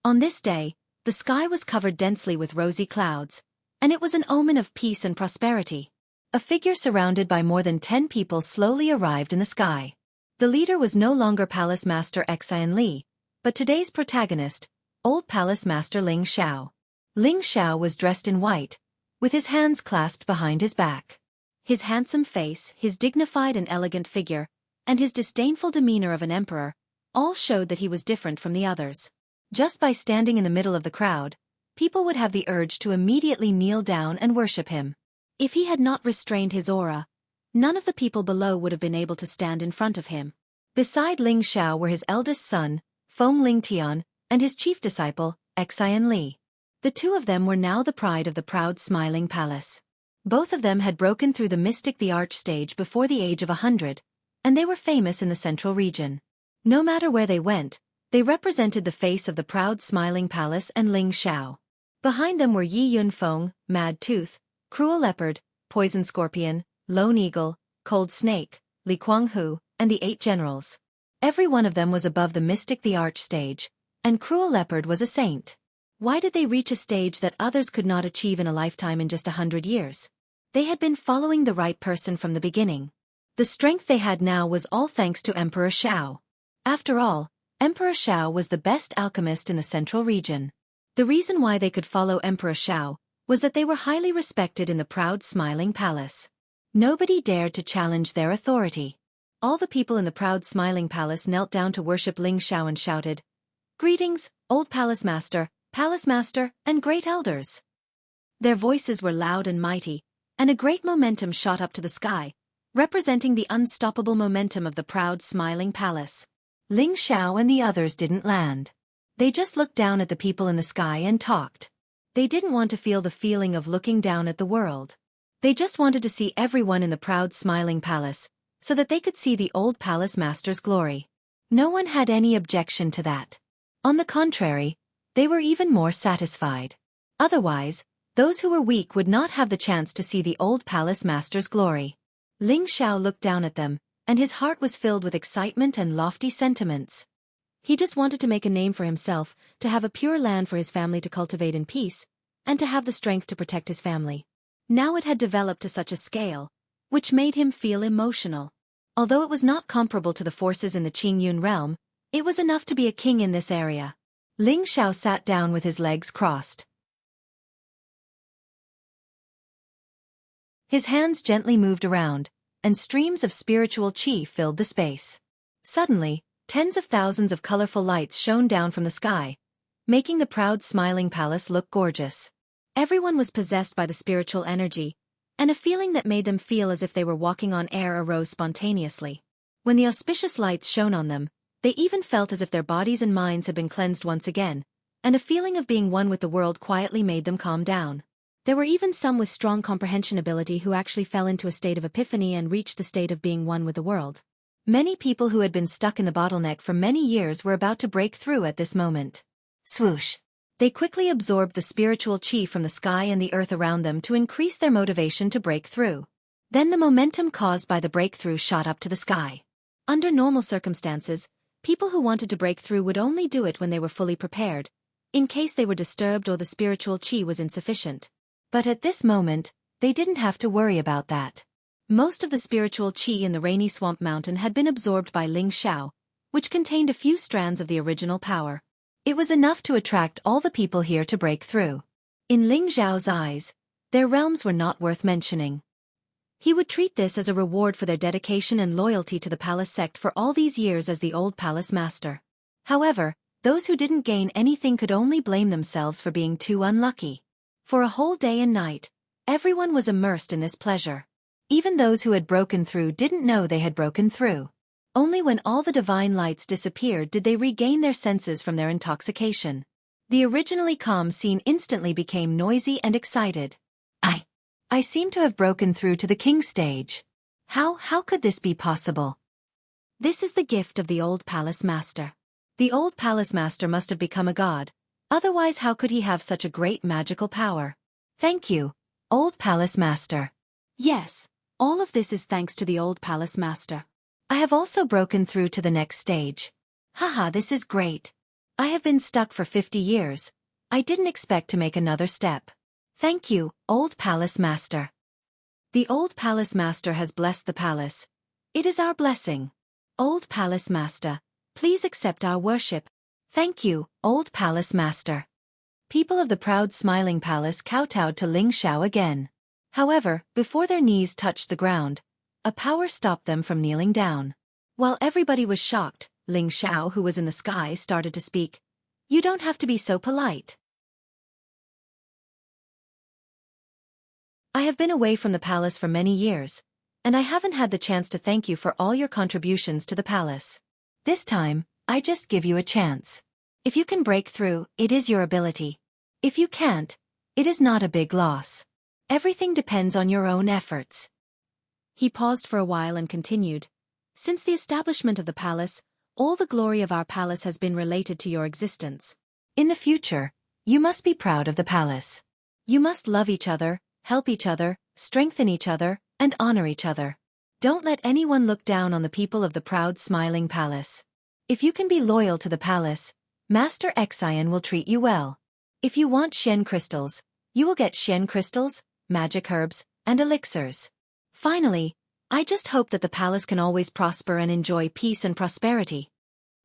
On this day, the sky was covered densely with rosy clouds, and it was an omen of peace and prosperity. A figure surrounded by more than 10 people slowly arrived in the sky. The leader was no longer Palace Master Xian Li, but today's protagonist, Old Palace Master Ling Xiao. Ling Xiao was dressed in white, with his hands clasped behind his back. His handsome face, his dignified and elegant figure, and his disdainful demeanor of an emperor, all showed that he was different from the others. Just by standing in the middle of the crowd, people would have the urge to immediately kneel down and worship him. If he had not restrained his aura, none of the people below would have been able to stand in front of him. Beside Ling Xiao were his eldest son, Feng Lingtian, and his chief disciple, Xian Li. The two of them were now the pride of the proud smiling palace. Both of them had broken through the mystic the arch stage before the age of 100, and they were famous in the central region. No matter where they went, they represented the face of the proud smiling palace and Ling Xiao. Behind them were Yi Yunfeng, Mad Tooth, Cruel Leopard, Poison Scorpion, Lone Eagle, Cold Snake, Li Kuanghu, and the 8 generals. Every one of them was above the mystic the arch stage, and Cruel Leopard was a saint. Why did they reach a stage that others could not achieve in a lifetime in just 100 years? They had been following the right person from the beginning. The strength they had now was all thanks to Emperor Xiao. After all, Emperor Xiao was the best alchemist in the central region. The reason why they could follow Emperor Xiao was that they were highly respected in the proud smiling palace. Nobody dared to challenge their authority. All the people in the proud smiling palace knelt down to worship Ling Xiao and shouted, "Greetings, old palace master, and great elders." Their voices were loud and mighty, and a great momentum shot up to the sky, representing the unstoppable momentum of the proud smiling palace. Ling Xiao and the others didn't land. They just looked down at the people in the sky and talked. They didn't want to feel the feeling of looking down at the world. They just wanted to see everyone in the proud smiling palace, so that they could see the old palace master's glory. No one had any objection to that. On the contrary, they were even more satisfied. Otherwise, those who were weak would not have the chance to see the old palace master's glory. Ling Xiao looked down at them, and his heart was filled with excitement and lofty sentiments. He just wanted to make a name for himself, to have a pure land for his family to cultivate in peace, and to have the strength to protect his family. Now it had developed to such a scale, which made him feel emotional. Although it was not comparable to the forces in the Qingyun realm, it was enough to be a king in this area. Ling Xiao sat down with his legs crossed. His hands gently moved around, and streams of spiritual qi filled the space. Suddenly, tens of thousands of colorful lights shone down from the sky, making the proud smiling palace look gorgeous. Everyone was possessed by the spiritual energy, and a feeling that made them feel as if they were walking on air arose spontaneously. When the auspicious lights shone on them, they even felt as if their bodies and minds had been cleansed once again, and a feeling of being one with the world quietly made them calm down. There were even some with strong comprehension ability who actually fell into a state of epiphany and reached the state of being one with the world. Many people who had been stuck in the bottleneck for many years were about to break through at this moment. Swoosh! They quickly absorbed the spiritual qi from the sky and the earth around them to increase their motivation to break through. Then the momentum caused by the breakthrough shot up to the sky. Under normal circumstances, people who wanted to break through would only do it when they were fully prepared, in case they were disturbed or the spiritual qi was insufficient. But at this moment, they didn't have to worry about that. Most of the spiritual qi in the rainy swamp mountain had been absorbed by Ling Xiao, which contained a few strands of the original power. It was enough to attract all the people here to break through. In Ling Xiao's eyes, their realms were not worth mentioning. He would treat this as a reward for their dedication and loyalty to the palace sect for all these years as the old palace master. However, those who didn't gain anything could only blame themselves for being too unlucky. For a whole day and night, everyone was immersed in this pleasure. Even those who had broken through didn't know they had broken through. Only when all the divine lights disappeared did they regain their senses from their intoxication. The originally calm scene instantly became noisy and excited. I seem to have broken through to the king stage. How could this be possible? This is the gift of the old palace master. The old palace master must have become a god. Otherwise, how could he have such a great magical power? Thank you, old palace master. Yes, all of this is thanks to the old palace master. I have also broken through to the next stage. Haha, this is great. I have been stuck for 50 years. I didn't expect to make another step. Thank you, old palace master. The old palace master has blessed the palace. It is our blessing. Old palace master, please accept our worship. Thank you, old palace master. People of the proud smiling palace kowtowed to Ling Xiao again. However, before their knees touched the ground, a power stopped them from kneeling down. While everybody was shocked, Ling Xiao, who was in the sky, started to speak. You don't have to be so polite. I have been away from the palace for many years, and I haven't had the chance to thank you for all your contributions to the palace. This time, I just give you a chance. If you can break through, it is your ability. If you can't, it is not a big loss. Everything depends on your own efforts. He paused for a while and continued. Since the establishment of the palace, all the glory of our palace has been related to your existence. In the future, you must be proud of the palace. You must love each other, help each other, strengthen each other, and honor each other. Don't let anyone look down on the people of the proud smiling palace. If you can be loyal to the palace, Master Xian will treat you well. If you want Xian crystals, you will get Xian crystals, magic herbs, and elixirs. Finally, I just hope that the palace can always prosper and enjoy peace and prosperity.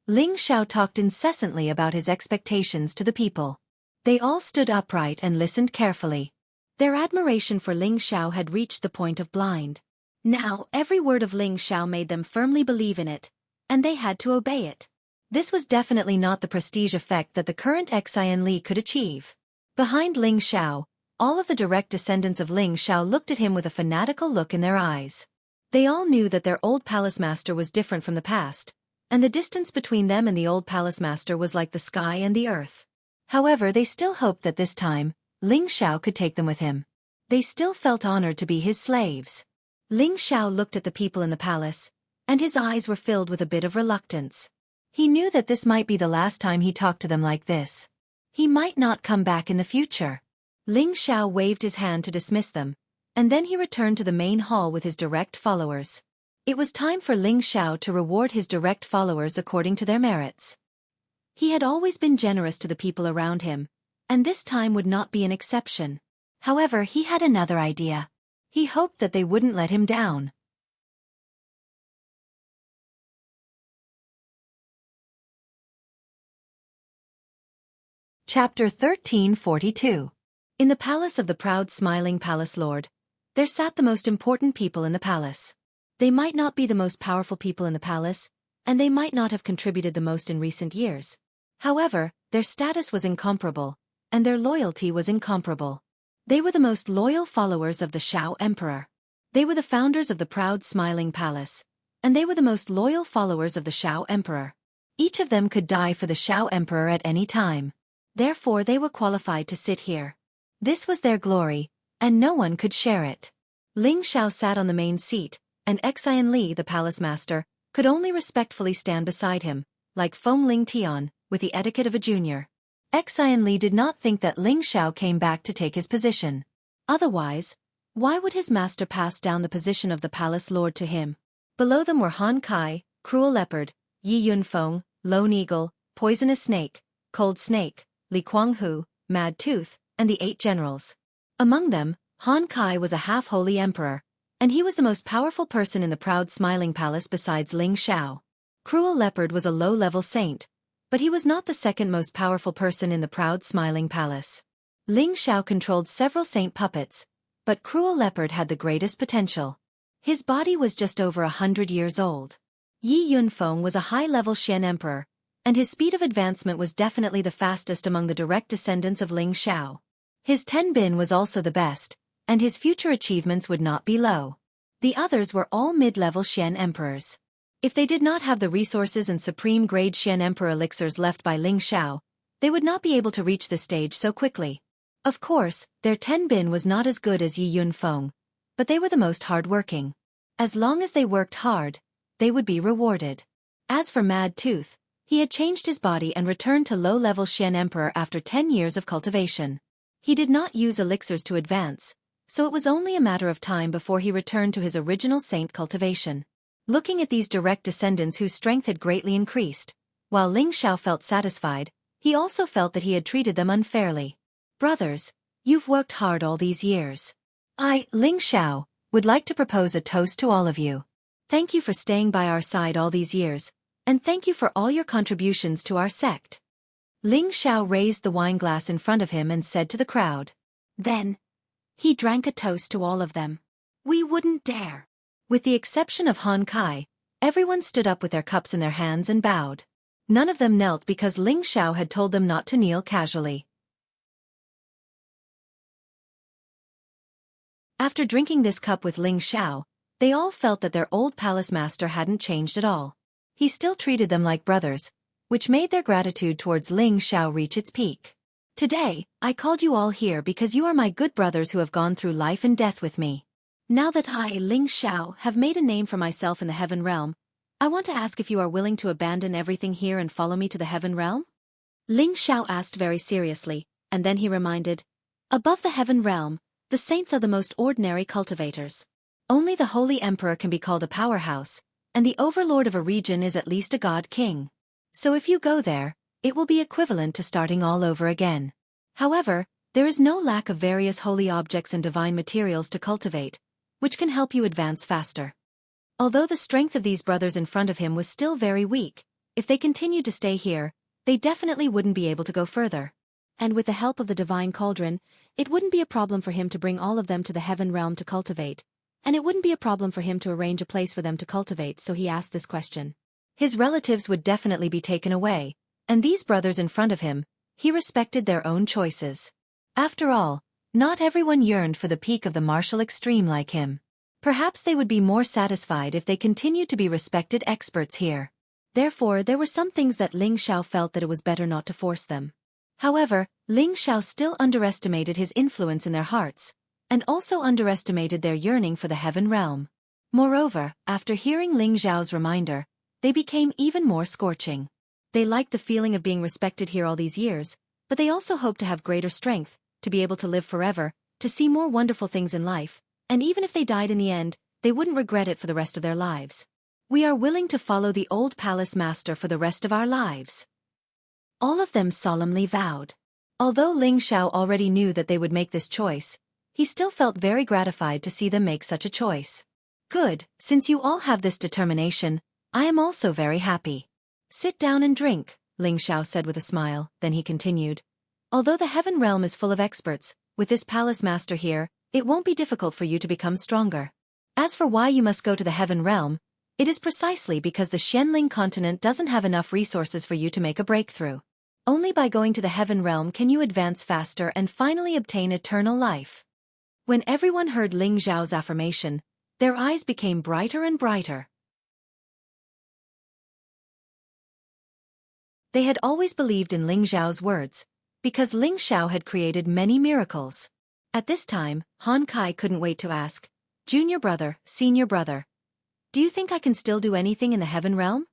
Ling Xiao talked incessantly about his expectations to the people. They all stood upright and listened carefully. Their admiration for Ling Xiao had reached the point of blind. Now, every word of Ling Xiao made them firmly believe in it, and they had to obey it. This was definitely not the prestige effect that the current Xian Li could achieve. Behind Ling Xiao, all of the direct descendants of Ling Xiao looked at him with a fanatical look in their eyes. They all knew that their old palace master was different from the past, and the distance between them and the old palace master was like the sky and the earth. However, they still hoped that this time, Ling Xiao could take them with him. They still felt honored to be his slaves. Ling Xiao looked at the people in the palace, and his eyes were filled with a bit of reluctance. He knew that this might be the last time he talked to them like this. He might not come back in the future. Ling Xiao waved his hand to dismiss them, and then he returned to the main hall with his direct followers. It was time for Ling Xiao to reward his direct followers according to their merits. He had always been generous to the people around him, and this time would not be an exception. However, he had another idea. He hoped that they wouldn't let him down. Chapter 1342. In the palace of the proud smiling palace lord, there sat the most important people in the palace. They might not be the most powerful people in the palace, and they might not have contributed the most in recent years. However, their status was incomparable, and their loyalty was incomparable. They were the most loyal followers of the Shao Emperor. They were the founders of the proud smiling palace, and they were the most loyal followers of the Shao Emperor. Each of them could die for the Shao Emperor at any time. Therefore they were qualified to sit here. This was their glory, and no one could share it. Ling Xiao sat on the main seat, and Xian Li, the palace master, could only respectfully stand beside him, like Feng Ling Tian, with the etiquette of a junior. Xian Li did not think that Ling Xiao came back to take his position. Otherwise, why would his master pass down the position of the palace lord to him? Below them were Han Kai, Cruel Leopard, Yi Yunfeng, Lone Eagle, Poisonous Snake, Cold Snake, Li Kuanghu, Mad Tooth, and the 8 generals. Among them, Han Kai was a half-holy emperor, and he was the most powerful person in the proud smiling palace besides Ling Xiao. Cruel Leopard was a low-level saint, but he was not the second most powerful person in the proud smiling palace. Ling Xiao controlled several saint puppets, but Cruel Leopard had the greatest potential. His body was just over 100 years old. Yi Yunfeng was a high-level Xian emperor, and his speed of advancement was definitely the fastest among the direct descendants of Ling Xiao. His Tenbin was also the best, and his future achievements would not be low. The others were all mid-level Xian emperors. If they did not have the resources and supreme-grade Xian emperor elixirs left by Ling Xiao, they would not be able to reach this stage so quickly. Of course, their Tenbin was not as good as Yi Yunfeng, but they were the most hard-working. As long as they worked hard, they would be rewarded. As for Mad Tooth, he had changed his body and returned to low-level Xian emperor after 10 years of cultivation. He did not use elixirs to advance, so it was only a matter of time before he returned to his original saint cultivation. Looking at these direct descendants whose strength had greatly increased, while Ling Xiao felt satisfied, he also felt that he had treated them unfairly. Brothers, you've worked hard all these years. I, Ling Xiao, would like to propose a toast to all of you. Thank you for staying by our side all these years, and thank you for all your contributions to our sect. Ling Xiao raised the wine glass in front of him and said to the crowd. Then, he drank a toast to all of them. We wouldn't dare. With the exception of Han Kai, everyone stood up with their cups in their hands and bowed. None of them knelt because Ling Xiao had told them not to kneel casually. After drinking this cup with Ling Xiao, they all felt that their old palace master hadn't changed at all. He still treated them like brothers, which made their gratitude towards Ling Xiao reach its peak. Today, I called you all here because you are my good brothers who have gone through life and death with me. Now that I, Ling Xiao, have made a name for myself in the Heaven Realm, I want to ask if you are willing to abandon everything here and follow me to the Heaven Realm? Ling Xiao asked very seriously, and then he reminded, above the Heaven Realm, the saints are the most ordinary cultivators. Only the Holy Emperor can be called a powerhouse, and the overlord of a region is at least a god king. So if you go there, it will be equivalent to starting all over again. However, there is no lack of various holy objects and divine materials to cultivate, which can help you advance faster. Although the strength of these brothers in front of him was still very weak, if they continued to stay here, they definitely wouldn't be able to go further. And with the help of the divine cauldron, it wouldn't be a problem for him to bring all of them to the heaven realm to cultivate. And it wouldn't be a problem for him to arrange a place for them to cultivate, so he asked this question. His relatives would definitely be taken away, and these brothers in front of him, he respected their own choices. After all, not everyone yearned for the peak of the martial extreme like him. Perhaps they would be more satisfied if they continued to be respected experts here. Therefore, there were some things that Ling Xiao felt that it was better not to force them. However, Ling Xiao still underestimated his influence in their hearts, and also underestimated their yearning for the heaven realm. Moreover, after hearing Ling Xiao's reminder, they became even more scorching. They liked the feeling of being respected here all these years, but they also hoped to have greater strength, to be able to live forever, to see more wonderful things in life, and even if they died in the end, they wouldn't regret it for the rest of their lives. We are willing to follow the old palace master for the rest of our lives. All of them solemnly vowed. Although Ling Xiao already knew that they would make this choice, he still felt very gratified to see them make such a choice. Good, since you all have this determination, I am also very happy. Sit down and drink, Ling Xiao said with a smile, then he continued. Although the heaven realm is full of experts, with this palace master here, it won't be difficult for you to become stronger. As for why you must go to the heaven realm, it is precisely because the Xianling continent doesn't have enough resources for you to make a breakthrough. Only by going to the heaven realm can you advance faster and finally obtain eternal life. When everyone heard Ling Xiao's affirmation, their eyes became brighter and brighter. They had always believed in Ling Xiao's words, because Ling Xiao had created many miracles. At this time, Han Kai couldn't wait to ask, Junior brother, senior brother, do you think I can still do anything in the heaven realm?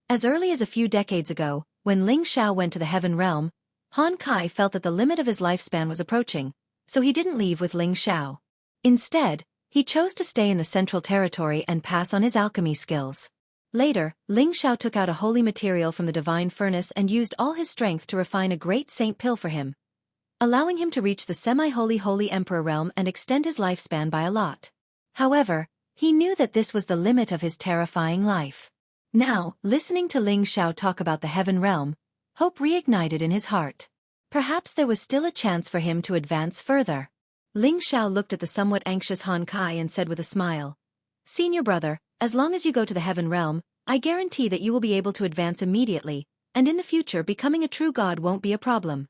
As early as a few decades ago, when Ling Xiao went to the heaven realm, Han Kai felt that the limit of his lifespan was approaching, so he didn't leave with Ling Xiao. Instead, he chose to stay in the Central Territory and pass on his alchemy skills. Later, Ling Xiao took out a holy material from the divine furnace and used all his strength to refine a great saint pill for him, allowing him to reach the semi-holy Holy Emperor realm and extend his lifespan by a lot. However, he knew that this was the limit of his terrifying life. Now, listening to Ling Xiao talk about the heaven realm, hope reignited in his heart. Perhaps there was still a chance for him to advance further. Ling Xiao looked at the somewhat anxious Han Kai and said with a smile, Senior brother, as long as you go to the heaven realm, I guarantee that you will be able to advance immediately, and in the future becoming a true god won't be a problem.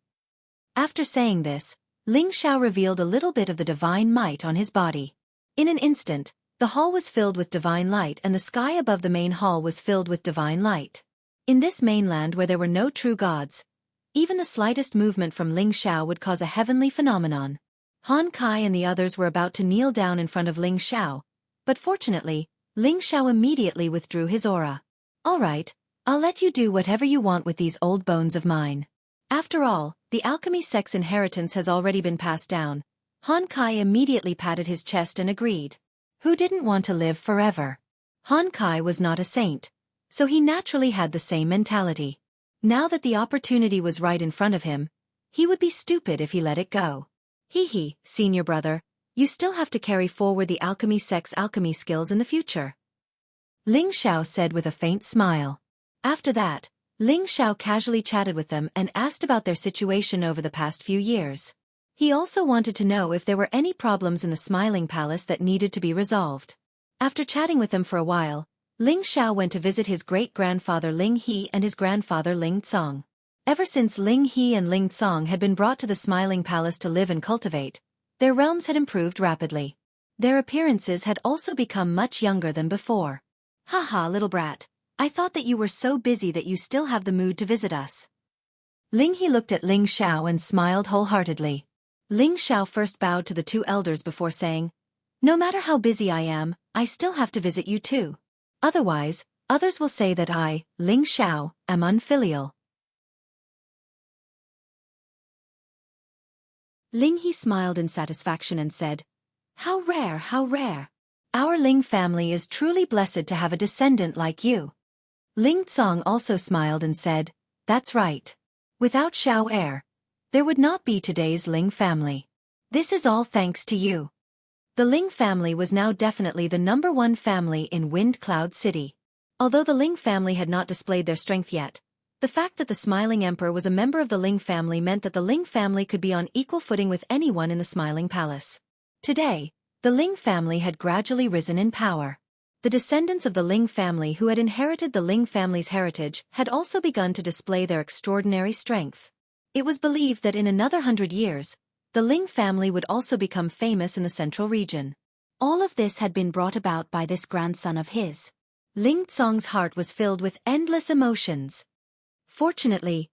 After saying this, Ling Xiao revealed a little bit of the divine might on his body. In an instant, the hall was filled with divine light and the sky above the main hall was filled with divine light. In this mainland where there were no true gods, even the slightest movement from Ling Xiao would cause a heavenly phenomenon. Han Kai and the others were about to kneel down in front of Ling Xiao, but fortunately, Ling Xiao immediately withdrew his aura. All right, I'll let you do whatever you want with these old bones of mine. After all, the alchemy sect's inheritance has already been passed down. Han Kai immediately patted his chest and agreed. Who didn't want to live forever? Han Kai was not a saint, so he naturally had the same mentality. Now that the opportunity was right in front of him, he would be stupid if he let it go. Hee, senior brother, you still have to carry forward the alchemy sect's alchemy skills in the future. Ling Xiao said with a faint smile. After that, Ling Xiao casually chatted with them and asked about their situation over the past few years. He also wanted to know if there were any problems in the Smiling Palace that needed to be resolved. After chatting with them for a while, Ling Xiao went to visit his great-grandfather Ling He and his grandfather Ling Cong. Ever since Ling He and Ling Cong had been brought to the Smiling Palace to live and cultivate, their realms had improved rapidly. Their appearances had also become much younger than before. Haha, little brat, I thought that you were so busy that you still have the mood to visit us. Ling He looked at Ling Xiao and smiled wholeheartedly. Ling Xiao first bowed to the two elders before saying, No matter how busy I am, I still have to visit you too. Otherwise, others will say that I, Ling Xiao, am unfilial. Ling He smiled in satisfaction and said, How rare, how rare. Our Ling family is truly blessed to have a descendant like you. Ling Tsong also smiled and said, "That's right. Without Xiao heir, there would not be today's Ling family. This is all thanks to you." The Ling family was now definitely the #1 family in Wind Cloud City. Although the Ling family had not displayed their strength yet, the fact that the Smiling Emperor was a member of the Ling family meant that the Ling family could be on equal footing with anyone in the Smiling Palace. Today, the Ling family had gradually risen in power. The descendants of the Ling family who had inherited the Ling family's heritage had also begun to display their extraordinary strength. It was believed that in another 100 years, the Ling family would also become famous in the central region. All of this had been brought about by this grandson of his. Ling Tsong's heart was filled with endless emotions. Fortunately,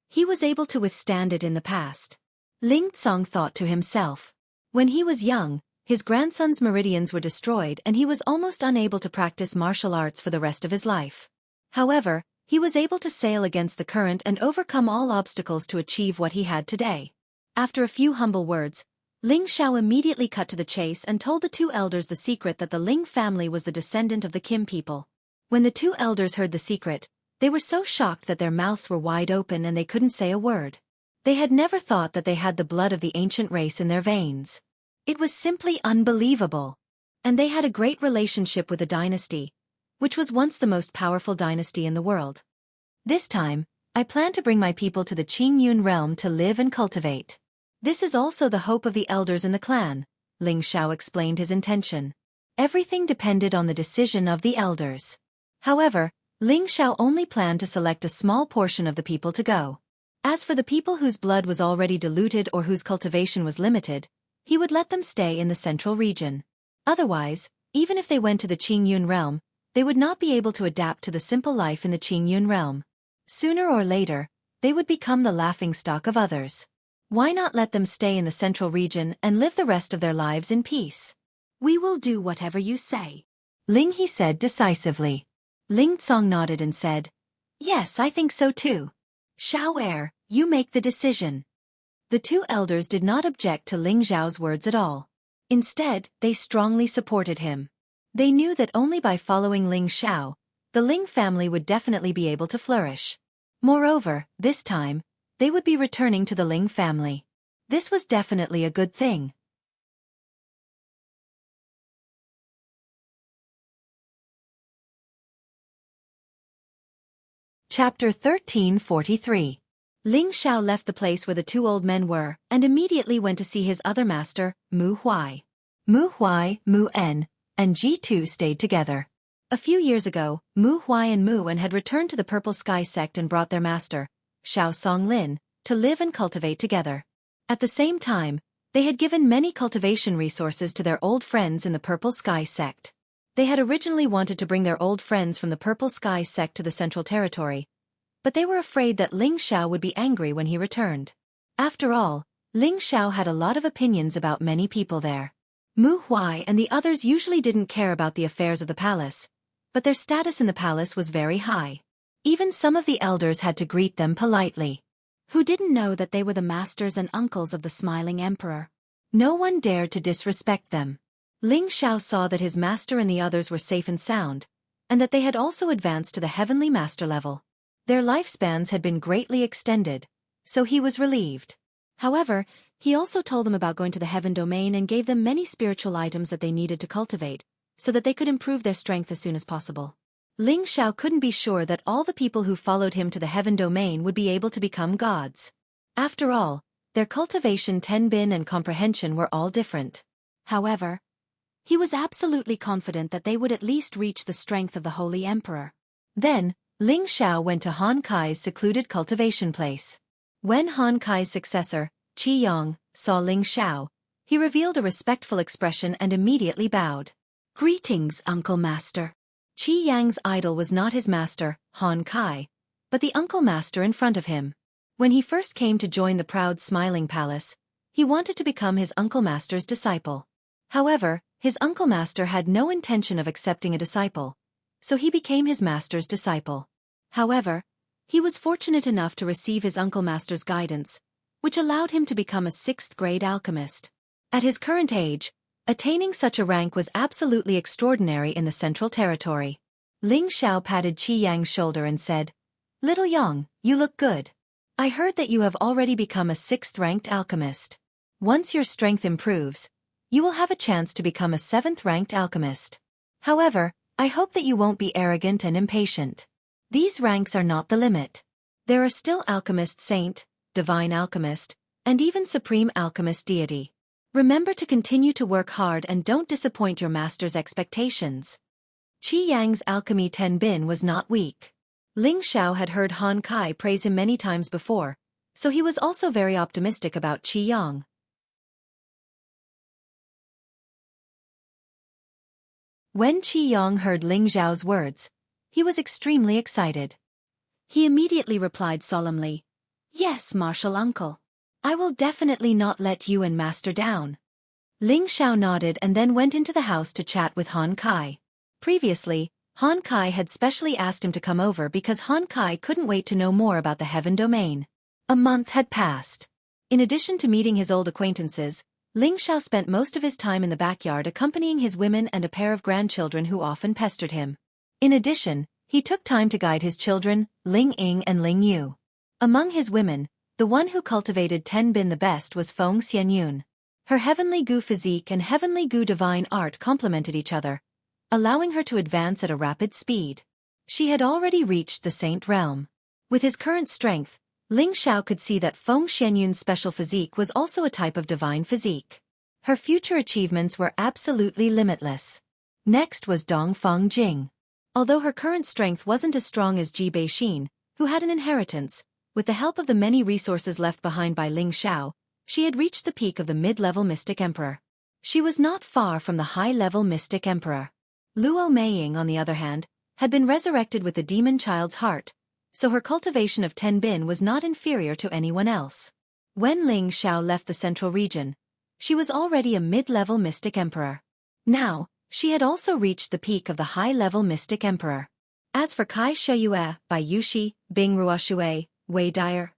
he was able to withstand it in the past. Ling Tsong thought to himself. When he was young, his grandson's meridians were destroyed and he was almost unable to practice martial arts for the rest of his life. However, he was able to sail against the current and overcome all obstacles to achieve what he had today. After a few humble words, Ling Xiao immediately cut to the chase and told the two elders the secret that the Ling family was the descendant of the Kim people. When the two elders heard the secret, they were so shocked that their mouths were wide open and they couldn't say a word. They had never thought that they had the blood of the ancient race in their veins. It was simply unbelievable. And they had a great relationship with the dynasty, which was once the most powerful dynasty in the world. This time, I plan to bring my people to the Qingyun realm to live and cultivate. This is also the hope of the elders in the clan, Ling Xiao explained his intention. Everything depended on the decision of the elders. However, Ling Xiao only planned to select a small portion of the people to go. As for the people whose blood was already diluted or whose cultivation was limited, he would let them stay in the central region. Otherwise, even if they went to the Qingyun realm, they would not be able to adapt to the simple life in the Qingyun realm. Sooner or later, they would become the laughingstock of others. Why not let them stay in the central region and live the rest of their lives in peace? "We will do whatever you say," Ling He said decisively. Ling Tsong nodded and said, "Yes, I think so too. Xiao heir, you make the decision." The two elders did not object to Ling Xiao's words at all. Instead, they strongly supported him. They knew that only by following Ling Xiao, the Ling family would definitely be able to flourish. Moreover, this time, they would be returning to the Ling family. This was definitely a good thing. Chapter 1343. Ling Xiao left the place where the two old men were and immediately went to see his other master, Mu Huai. Mu Huai, Mu En, and Ji2 stayed together. A few years ago, Mu Huai and Mu En had returned to the Purple Sky sect and brought their master, Xiao Songlin, to live and cultivate together. At the same time, they had given many cultivation resources to their old friends in the Purple Sky sect. They had originally wanted to bring their old friends from the Purple Sky sect to the Central Territory, but they were afraid that Ling Xiao would be angry when he returned. After all, Ling Xiao had a lot of opinions about many people there. Mu Huai and the others usually didn't care about the affairs of the palace, but their status in the palace was very high. Even some of the elders had to greet them politely. Who didn't know that they were the masters and uncles of the Smiling Emperor? No one dared to disrespect them. Ling Xiao saw that his master and the others were safe and sound, and that they had also advanced to the heavenly master level. Their lifespans had been greatly extended, so he was relieved. However, he also told them about going to the heaven domain and gave them many spiritual items that they needed to cultivate, so that they could improve their strength as soon as possible. Ling Xiao couldn't be sure that all the people who followed him to the heaven domain would be able to become gods. After all, their cultivation, tenbin and comprehension were all different. However, he was absolutely confident that they would at least reach the strength of the Holy Emperor. Then, Ling Xiao went to Han Kai's secluded cultivation place. When Han Kai's successor, Qi Yang, saw Ling Xiao, he revealed a respectful expression and immediately bowed. "Greetings, Uncle Master." Qi Yang's idol was not his master, Han Kai, but the Uncle Master in front of him. When he first came to join the proud Smiling Palace, he wanted to become his Uncle Master's disciple. However, his Uncle Master had no intention of accepting a disciple, so he became his master's disciple. However, he was fortunate enough to receive his Uncle Master's guidance, which allowed him to become a 6th-grade alchemist. At his current age, Attaining such a rank was absolutely extraordinary in the Central Territory. Ling Xiao patted Qi Yang's shoulder and said, "Little Yang, you look good. I heard that you have already become a 6th-ranked alchemist. Once your strength improves, you will have a chance to become a 7th-ranked alchemist. However, I hope that you won't be arrogant and impatient. These ranks are not the limit. There are still Alchemist Saint, Divine Alchemist, and even Supreme Alchemist Deity. Remember to continue to work hard and don't disappoint your master's expectations." Qi Yang's alchemy Tenbin was not weak. Ling Xiao had heard Han Kai praise him many times before, so he was also very optimistic about Qi Yang. When Qi Yang heard Ling Xiao's words, he was extremely excited. He immediately replied solemnly, "Yes, martial uncle. I will definitely not let you and master down." Ling Xiao nodded and then went into the house to chat with Han Kai. Previously, Han Kai had specially asked him to come over because Han Kai couldn't wait to know more about the Heaven Domain. A month had passed. In addition to meeting his old acquaintances, Ling Xiao spent most of his time in the backyard accompanying his women and a pair of grandchildren who often pestered him. In addition, he took time to guide his children, Ling Ying and Ling Yu. Among his women, the one who cultivated Tenbin the best was Feng Xianyun. Her heavenly gu physique and heavenly gu divine art complemented each other, allowing her to advance at a rapid speed. She had already reached the Saint realm. With his current strength, Ling Xiao could see that Feng Xianyun's special physique was also a type of divine physique. Her future achievements were absolutely limitless. Next was Dongfeng Jing. Although her current strength wasn't as strong as Ji Beixin, who had an inheritance, with the help of the many resources left behind by Ling Xiao, she had reached the peak of the mid-level Mystic Emperor. She was not far from the high-level Mystic Emperor. Luo Meiying, on the other hand, had been resurrected with the demon child's heart, so her cultivation of Tenbin was not inferior to anyone else. When Ling Xiao left the central region, she was already a mid-level Mystic Emperor. Now, she had also reached the peak of the high-level Mystic Emperor. As for Kai Shuyue, Bai Yushi, Bing Ruoshui, Wei Dyer,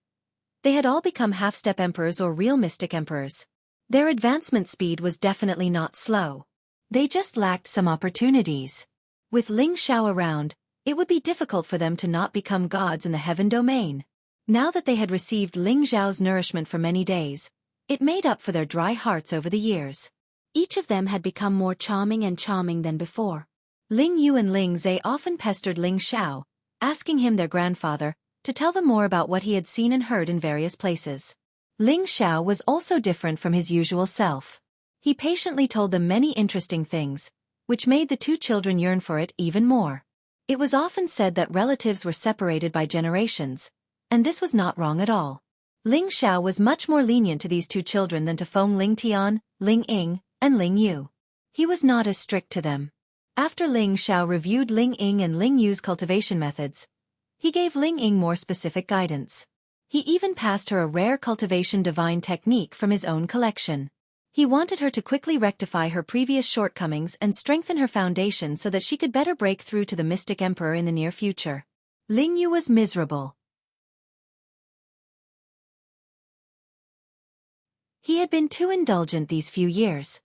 they had all become half-step emperors or real mystic emperors. Their advancement speed was definitely not slow. They just lacked some opportunities. With Ling Xiao around, it would be difficult for them to not become gods in the Heaven Domain. Now that they had received Ling Xiao's nourishment for many days, it made up for their dry hearts over the years. Each of them had become more charming than before. Ling Yu and Ling Zhe often pestered Ling Xiao, asking him, their grandfather, to tell them more about what he had seen and heard in various places. Ling Xiao was also different from his usual self. He patiently told them many interesting things, which made the two children yearn for it even more. It was often said that relatives were separated by generations, and this was not wrong at all. Ling Xiao was much more lenient to these two children than to Feng Ling Tian, Ling Ying, and Ling Yu. He was not as strict to them. After Ling Xiao reviewed Ling Ying and Ling Yu's cultivation methods, he gave Ling Ying more specific guidance. He even passed her a rare cultivation divine technique from his own collection. He wanted her to quickly rectify her previous shortcomings and strengthen her foundation so that she could better break through to the Mystic Emperor in the near future. Ling Yu was miserable. He had been too indulgent these few years.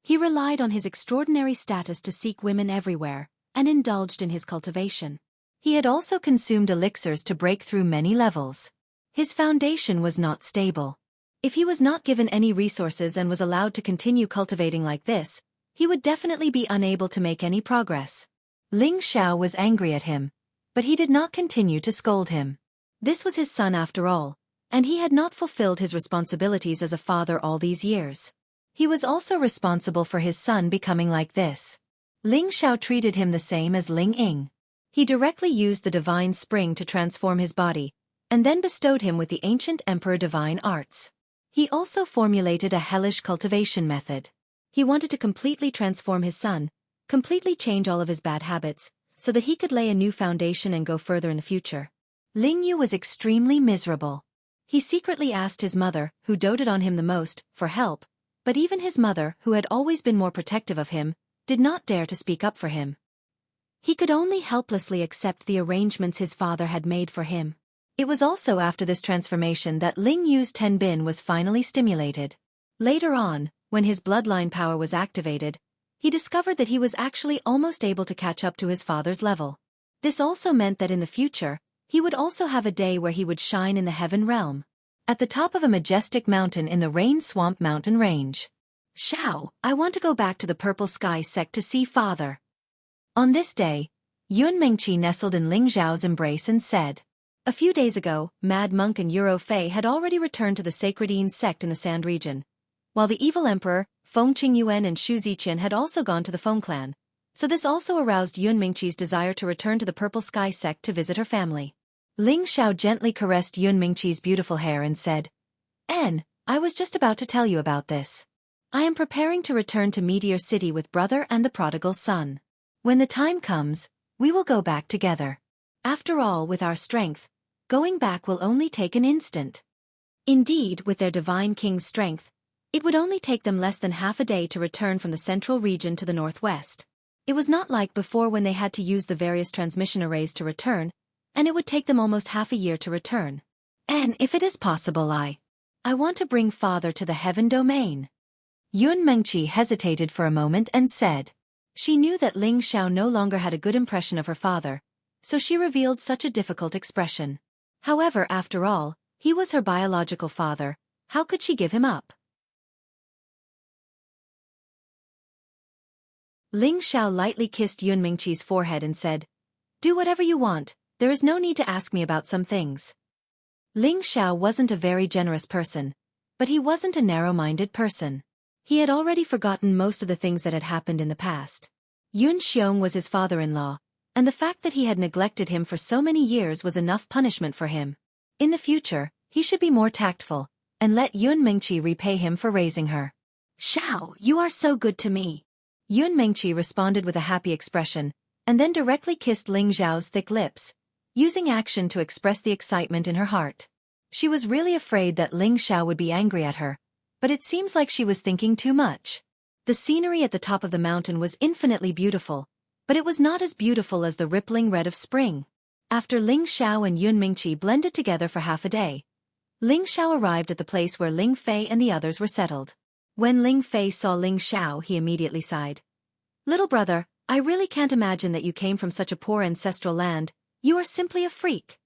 He relied on his extraordinary status to seek women everywhere, and indulged in his cultivation. He had also consumed elixirs to break through many levels. His foundation was not stable. If he was not given any resources and was allowed to continue cultivating like this, he would definitely be unable to make any progress. Ling Xiao was angry at him, but he did not continue to scold him. This was his son after all, and he had not fulfilled his responsibilities as a father all these years. He was also responsible for his son becoming like this. Ling Xiao treated him the same as Ling Ying. He directly used the divine spring to transform his body, and then bestowed him with the ancient emperor divine arts. He also formulated a hellish cultivation method. He wanted to completely transform his son, completely change all of his bad habits, so that he could lay a new foundation and go further in the future. Ling Yu was extremely miserable. He secretly asked his mother, who doted on him the most, for help, but even his mother, who had always been more protective of him, did not dare to speak up for him. He could only helplessly accept the arrangements his father had made for him. It was also after this transformation that Ling Yu's Tenbin was finally stimulated. Later on, When his bloodline power was activated, he discovered that he was actually almost able to catch up to his father's level. This also meant that in the future, he would also have a day where he would shine in the heaven realm. At the top of a majestic mountain in the Rain Swamp mountain range. Xiao, I want to go back to the Purple Sky sect to see father. On this day, Yun Mingqi nestled in Ling Zhao's embrace and said, a few days ago, Mad Monk and Euro Fei had already returned to the Sacredine sect in the Sand region, while the evil emperor, Feng Qingyuan and Xu Ziqian had also gone to the Feng clan, so this also aroused Yun Mingqi's desire to return to the Purple Sky sect to visit her family. Ling Xiao gently caressed Yun Mingqi's beautiful hair and said, I was just about to tell you about this. I am preparing to return to Meteor City with brother and the prodigal son. When the time comes, we will go back together. After all, with our strength, going back will only take an instant. Indeed, with their divine king's strength, it would only take them less than half a day to return from the central region to the northwest. It was not like before when they had to use the various transmission arrays to return, and it would take them almost half a year to return. And if it is possible, I want to bring father to the heaven domain. Yun Mengqi hesitated for a moment and said. She knew that Ling Xiao no longer had a good impression of her father, so she revealed such a difficult expression. However, after all, he was her biological father, how could she give him up? Ling Xiao lightly kissed Yun Mingqi's forehead and said, do whatever you want, there is no need to ask me about some things. Ling Xiao wasn't a very generous person, but he wasn't a narrow-minded person. He had already forgotten most of the things that had happened in the past. Yun Xiong was his father-in-law, and the fact that he had neglected him for so many years was enough punishment for him. In the future, he should be more tactful, and let Yun Mingqi repay him for raising her. Xiao, you are so good to me. Yun Mingqi responded with a happy expression, and then directly kissed Ling Zhao's thick lips, using action to express the excitement in her heart. She was really afraid that Ling Xiao would be angry at her, but it seems like she was thinking too much. The scenery at the top of the mountain was infinitely beautiful, but it was not as beautiful as the rippling red of spring. After Ling Xiao and Yun Mingqi blended together for half a day, Ling Xiao arrived at the place where Ling Fei and the others were settled. When Ling Fei saw Ling Xiao, he immediately sighed. Little brother, I really can't imagine that you came from such a poor ancestral land. You are simply a freak.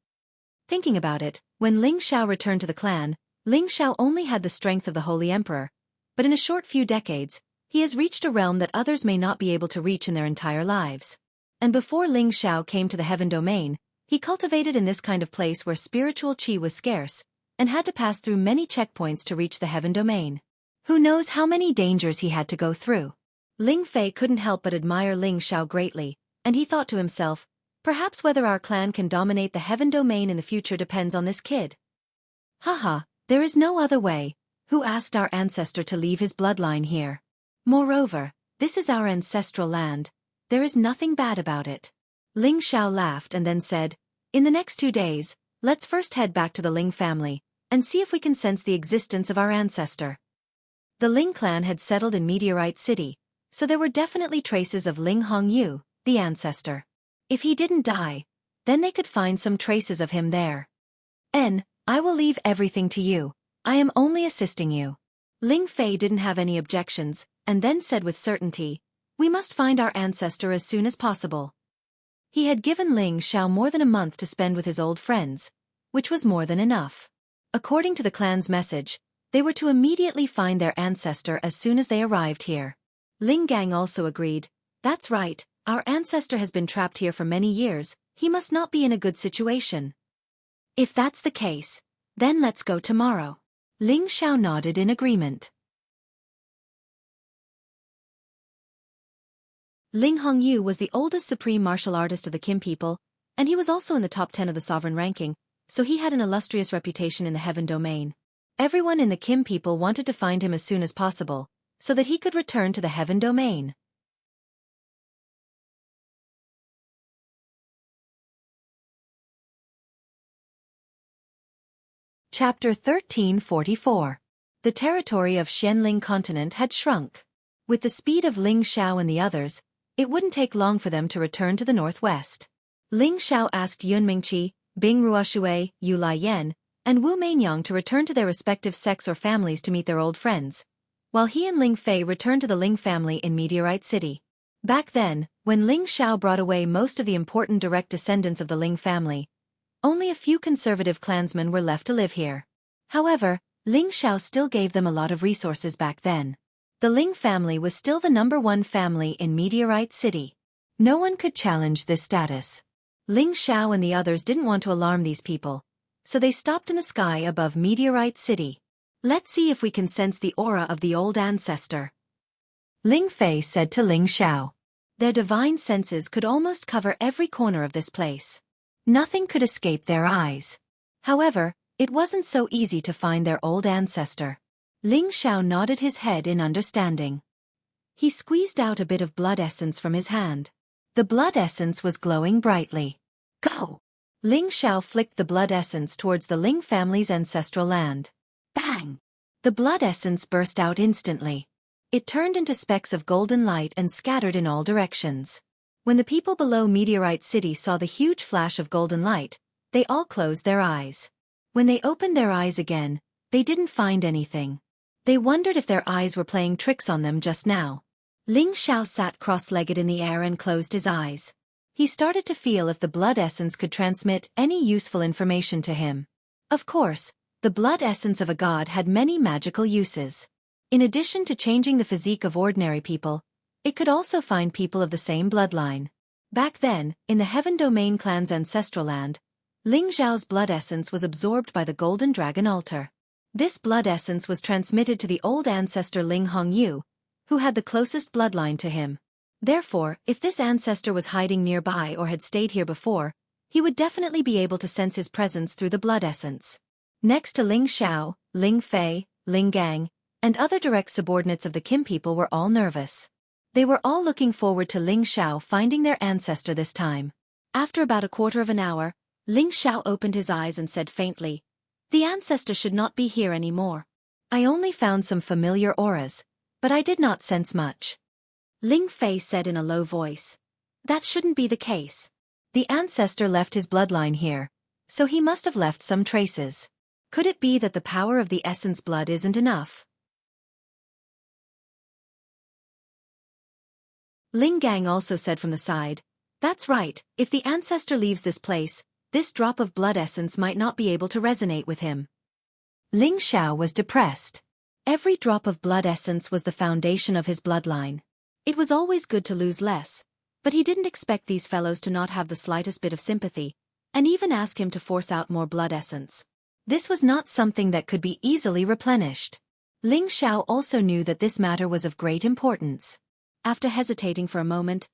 Thinking about it, when Ling Xiao returned to the clan, Ling Xiao only had the strength of the Holy Emperor, but in a short few decades, he has reached a realm that others may not be able to reach in their entire lives. And before Ling Xiao came to the heaven domain, he cultivated in this kind of place where spiritual qi was scarce, and had to pass through many checkpoints to reach the heaven domain. Who knows how many dangers he had to go through. Ling Fei couldn't help but admire Ling Xiao greatly, and he thought to himself, perhaps whether our clan can dominate the heaven domain in the future depends on this kid. Haha, there is no other way. Who asked our ancestor to leave his bloodline here? Moreover, this is our ancestral land. There is nothing bad about it. Ling Xiao laughed and then said, in the next 2 days, let's first head back to the Ling family, and see if we can sense the existence of our ancestor. The Ling clan had settled in Meteorite City, so there were definitely traces of Ling Hongyu, the ancestor. If he didn't die, then they could find some traces of him there. I will leave everything to you. I am only assisting you. Ling Fei didn't have any objections, and then said with certainty, we must find our ancestor as soon as possible. He had given Ling Xiao more than a month to spend with his old friends, which was more than enough. According to the clan's message, they were to immediately find their ancestor as soon as they arrived here. Ling Gang also agreed, that's right, our ancestor has been trapped here for many years, he must not be in a good situation. If that's the case, then let's go tomorrow. Ling Xiao nodded in agreement. Ling Hongyu was the oldest supreme martial artist of the Kim people, and he was also in the top 10 of the sovereign ranking, so he had an illustrious reputation in the heaven domain. Everyone in the Kim people wanted to find him as soon as possible, so that he could return to the heaven domain. Chapter 1344. The territory of Xianling continent had shrunk. With the speed of Ling Xiao and the others, it wouldn't take long for them to return to the northwest. Ling Xiao asked Yun Mingqi, Bing Ruoshui, Yu Lai Yan, and Wu Mainyang to return to their respective sects or families to meet their old friends, while he and Ling Fei returned to the Ling family in Meteorite City. Back then, when Ling Xiao brought away most of the important direct descendants of the Ling family, only a few conservative clansmen were left to live here. However, Ling Xiao still gave them a lot of resources back then. The Ling family was still the #1 family in Meteorite City. No one could challenge this status. Ling Xiao and the others didn't want to alarm these people, so they stopped in the sky above Meteorite City. Let's see if we can sense the aura of the old ancestor, Ling Fei said to Ling Xiao. Their divine senses could almost cover every corner of this place. Nothing could escape their eyes. However, it wasn't so easy to find their old ancestor. Ling Xiao nodded his head in understanding. He squeezed out a bit of blood essence from his hand. The blood essence was glowing brightly. Go! Ling Xiao flicked the blood essence towards the Ling family's ancestral land. Bang! The blood essence burst out instantly. It turned into specks of golden light and scattered in all directions. When the people below Meteorite City saw the huge flash of golden light, they all closed their eyes. When they opened their eyes again, they didn't find anything. They wondered if their eyes were playing tricks on them just now. Ling Xiao sat cross-legged in the air and closed his eyes. He started to feel if the blood essence could transmit any useful information to him. Of course, the blood essence of a god had many magical uses. In addition to changing the physique of ordinary people, it could also find people of the same bloodline. Back then, in the Heaven Domain clan's ancestral land, Ling Xiao's blood essence was absorbed by the Golden Dragon altar. This blood essence was transmitted to the old ancestor Ling Hongyu, who had the closest bloodline to him. Therefore, if this ancestor was hiding nearby or had stayed here before, he would definitely be able to sense his presence through the blood essence. Next to Ling Xiao, Ling Fei, Ling Gang, and other direct subordinates of the Qin people were all nervous. They were all looking forward to Ling Xiao finding their ancestor this time. After about a quarter of an hour, Ling Xiao opened his eyes and said faintly, "The ancestor should not be here anymore. I only found some familiar auras, but I did not sense much." Ling Fei said in a low voice, "That shouldn't be the case. The ancestor left his bloodline here, so he must have left some traces. Could it be that the power of the essence blood isn't enough?" Ling Gang also said from the side, "That's right, if the ancestor leaves this place, this drop of blood essence might not be able to resonate with him." Ling Xiao was depressed. Every drop of blood essence was the foundation of his bloodline. It was always good to lose less, but he didn't expect these fellows to not have the slightest bit of sympathy, and even ask him to force out more blood essence. This was not something that could be easily replenished. Ling Xiao also knew that this matter was of great importance. After hesitating for a moment,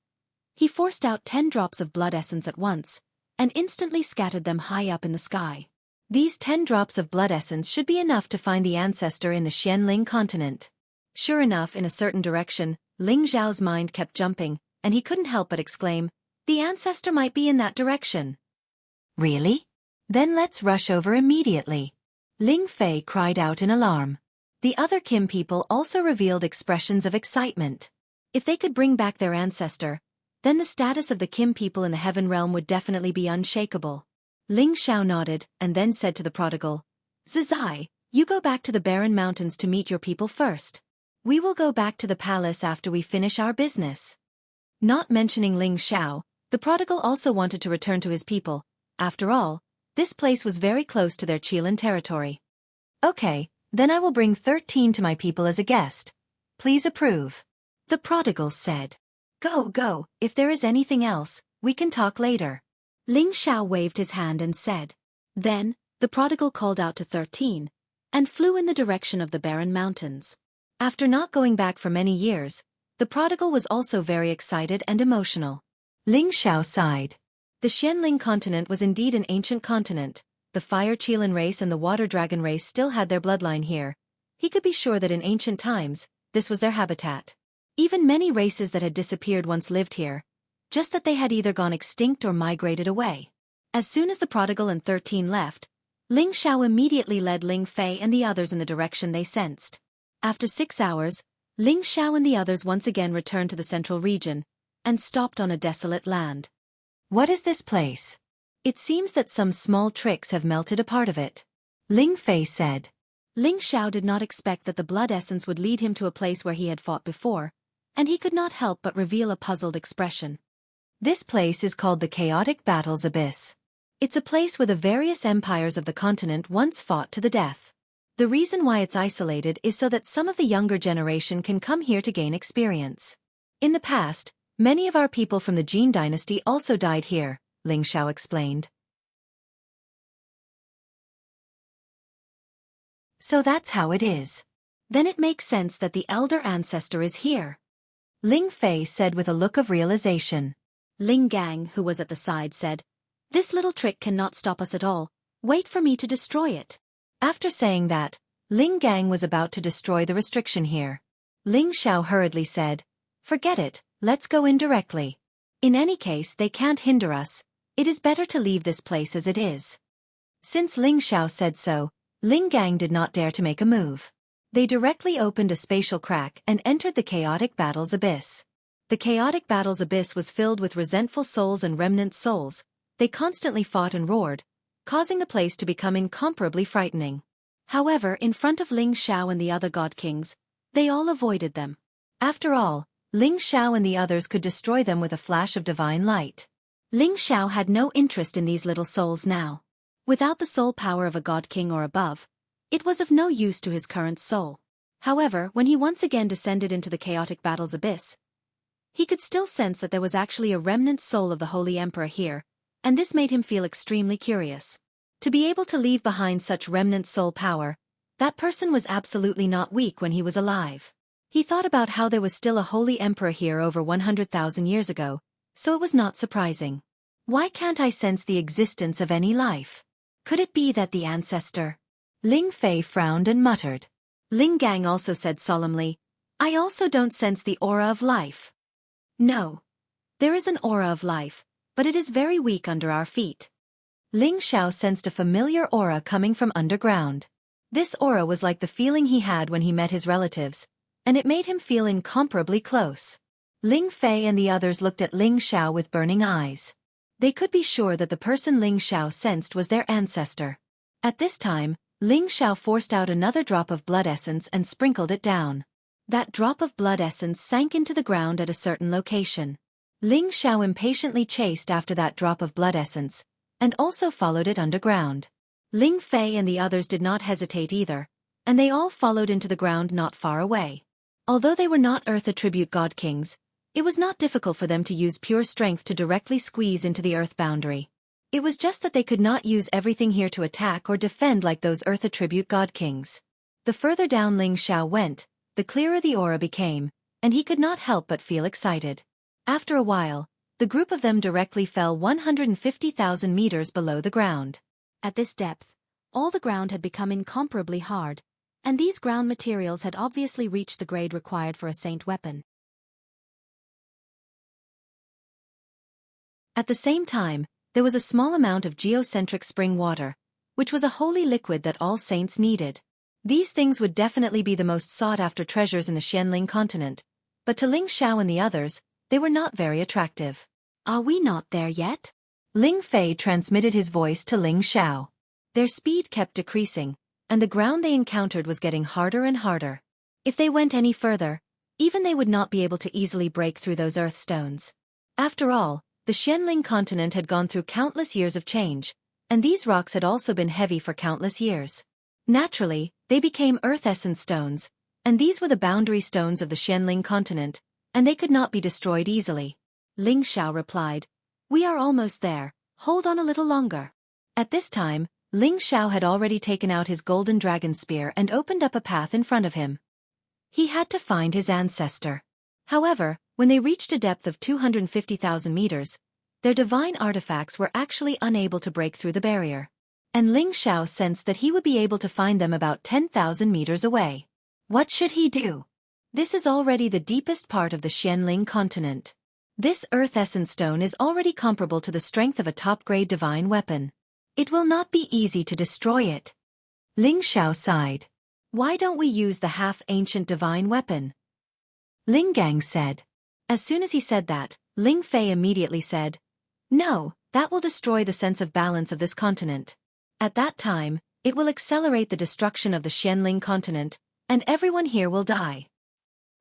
he forced out 10 drops of blood essence at once, and instantly scattered them high up in the sky. These 10 drops of blood essence should be enough to find the ancestor in the Xianling continent. Sure enough, in a certain direction, Ling Xiao's mind kept jumping, and he couldn't help but exclaim, "The ancestor might be in that direction." "Really? Then let's rush over immediately," Ling Fei cried out in alarm. The other Qin people also revealed expressions of excitement. If they could bring back their ancestor, then the status of the Qin people in the Heaven Realm would definitely be unshakable. Ling Xiao nodded and then said to the prodigal, "Zizai, you go back to the Barren Mountains to meet your people first. We will go back to the palace after we finish our business." Not mentioning Ling Xiao, the prodigal also wanted to return to his people. After all, this place was very close to their Qilin territory. "Okay, then I will bring 13 to my people as a guest. Please approve," the prodigal said. Go, if there is anything else, we can talk later." Ling Xiao waved his hand and said. Then, the prodigal called out to 13, and flew in the direction of the Barren Mountains. After not going back for many years, the prodigal was also very excited and emotional. Ling Xiao sighed. The Xianling continent was indeed an ancient continent. The Fire Qilin race and the Water Dragon race still had their bloodline here. He could be sure that in ancient times, this was their habitat. Even many races that had disappeared once lived here, just that they had either gone extinct or migrated away. As soon as the prodigal and 13 left, Ling Xiao immediately led Ling Fei and the others in the direction they sensed. After 6 hours, Ling Xiao and the others once again returned to the central region, and stopped on a desolate land. "What is this place? It seems that some small tricks have melted a part of it," Ling Fei said. Ling Xiao did not expect that the blood essence would lead him to a place where he had fought before, and he could not help but reveal a puzzled expression. This place is called the Chaotic Battles Abyss. It's a place where the various empires of the continent once fought to the death. The reason why it's isolated is so that some of the younger generation can come here to gain experience. In the past, many of our people from the Jin dynasty also died here, Ling Xiao explained. So that's how it is. Then it makes sense that the elder ancestor is here, Ling Fei said with a look of realization. Ling Gang, who was at the side, said, "This little trick cannot stop us at all. Wait for me to destroy it." After saying that, Ling Gang was about to destroy the restriction here. Ling Xiao hurriedly said, "Forget it, let's go in directly. In any case they can't hinder us, it is better to leave this place as it is." Since Ling Xiao said so, Ling Gang did not dare to make a move. They directly opened a spatial crack and entered the Chaotic Battles Abyss. The Chaotic Battles Abyss was filled with resentful souls and remnant souls. They constantly fought and roared, causing the place to become incomparably frightening. However, in front of Ling Xiao and the other god kings, they all avoided them. After all, Ling Xiao and the others could destroy them with a flash of divine light. Ling Xiao had no interest in these little souls now. Without the soul power of a god king or above, it was of no use to his current soul. However, when he once again descended into the Chaotic Battles Abyss, he could still sense that there was actually a remnant soul of the Holy Emperor here, and this made him feel extremely curious. To be able to leave behind such remnant soul power, that person was absolutely not weak when he was alive. He thought about how there was still a Holy Emperor here over 100,000 years ago, so it was not surprising. Why can't I sense the existence of any life? Could it be that the ancestor? Ling Fei frowned and muttered. Ling Gang also said solemnly, "I also don't sense the aura of life." "No. There is an aura of life, but it is very weak under our feet." Ling Xiao sensed a familiar aura coming from underground. This aura was like the feeling he had when he met his relatives, and it made him feel incomparably close. Ling Fei and the others looked at Ling Xiao with burning eyes. They could be sure that the person Ling Xiao sensed was their ancestor. At this time, Ling Xiao forced out another drop of blood essence and sprinkled it down. That drop of blood essence sank into the ground at a certain location. Ling Xiao impatiently chased after that drop of blood essence, and also followed it underground. Ling Fei and the others did not hesitate either, and they all followed into the ground not far away. Although they were not Earth attribute god kings, it was not difficult for them to use pure strength to directly squeeze into the Earth boundary. It was just that they could not use everything here to attack or defend like those Earth attribute god kings. The further down Ling Xiao went, the clearer the aura became, and he could not help but feel excited. After a while, the group of them directly fell 150,000 meters below the ground. At this depth, all the ground had become incomparably hard, and these ground materials had obviously reached the grade required for a saint weapon. At the same time, there was a small amount of geocentric spring water, which was a holy liquid that all saints needed. These things would definitely be the most sought-after treasures in the Xianling continent, but to Ling Xiao and the others, they were not very attractive. "Are we not there yet?" Ling Fei transmitted his voice to Ling Xiao. Their speed kept decreasing, and the ground they encountered was getting harder and harder. If they went any further, even they would not be able to easily break through those earth stones. After all, the Xianling continent had gone through countless years of change, and these rocks had also been heavy for countless years. Naturally, they became earth essence stones, and these were the boundary stones of the Xianling continent, and they could not be destroyed easily. Ling Xiao replied, "We are almost there, hold on a little longer." At this time, Ling Xiao had already taken out his golden dragon spear and opened up a path in front of him. He had to find his ancestor. However, when they reached a depth of 250,000 meters, their divine artifacts were actually unable to break through the barrier. And Ling Xiao sensed that he would be able to find them about 10,000 meters away. What should he do? This is already the deepest part of the Xianling continent. This earth essence stone is already comparable to the strength of a top-grade divine weapon. It will not be easy to destroy it. Ling Xiao sighed. Why don't we use the half-ancient divine weapon? Ling Gang said. As soon as he said that, Ling Fei immediately said, "No, that will destroy the sense of balance of this continent." At that time, It will accelerate the destruction of the Xianling continent, and everyone here will die.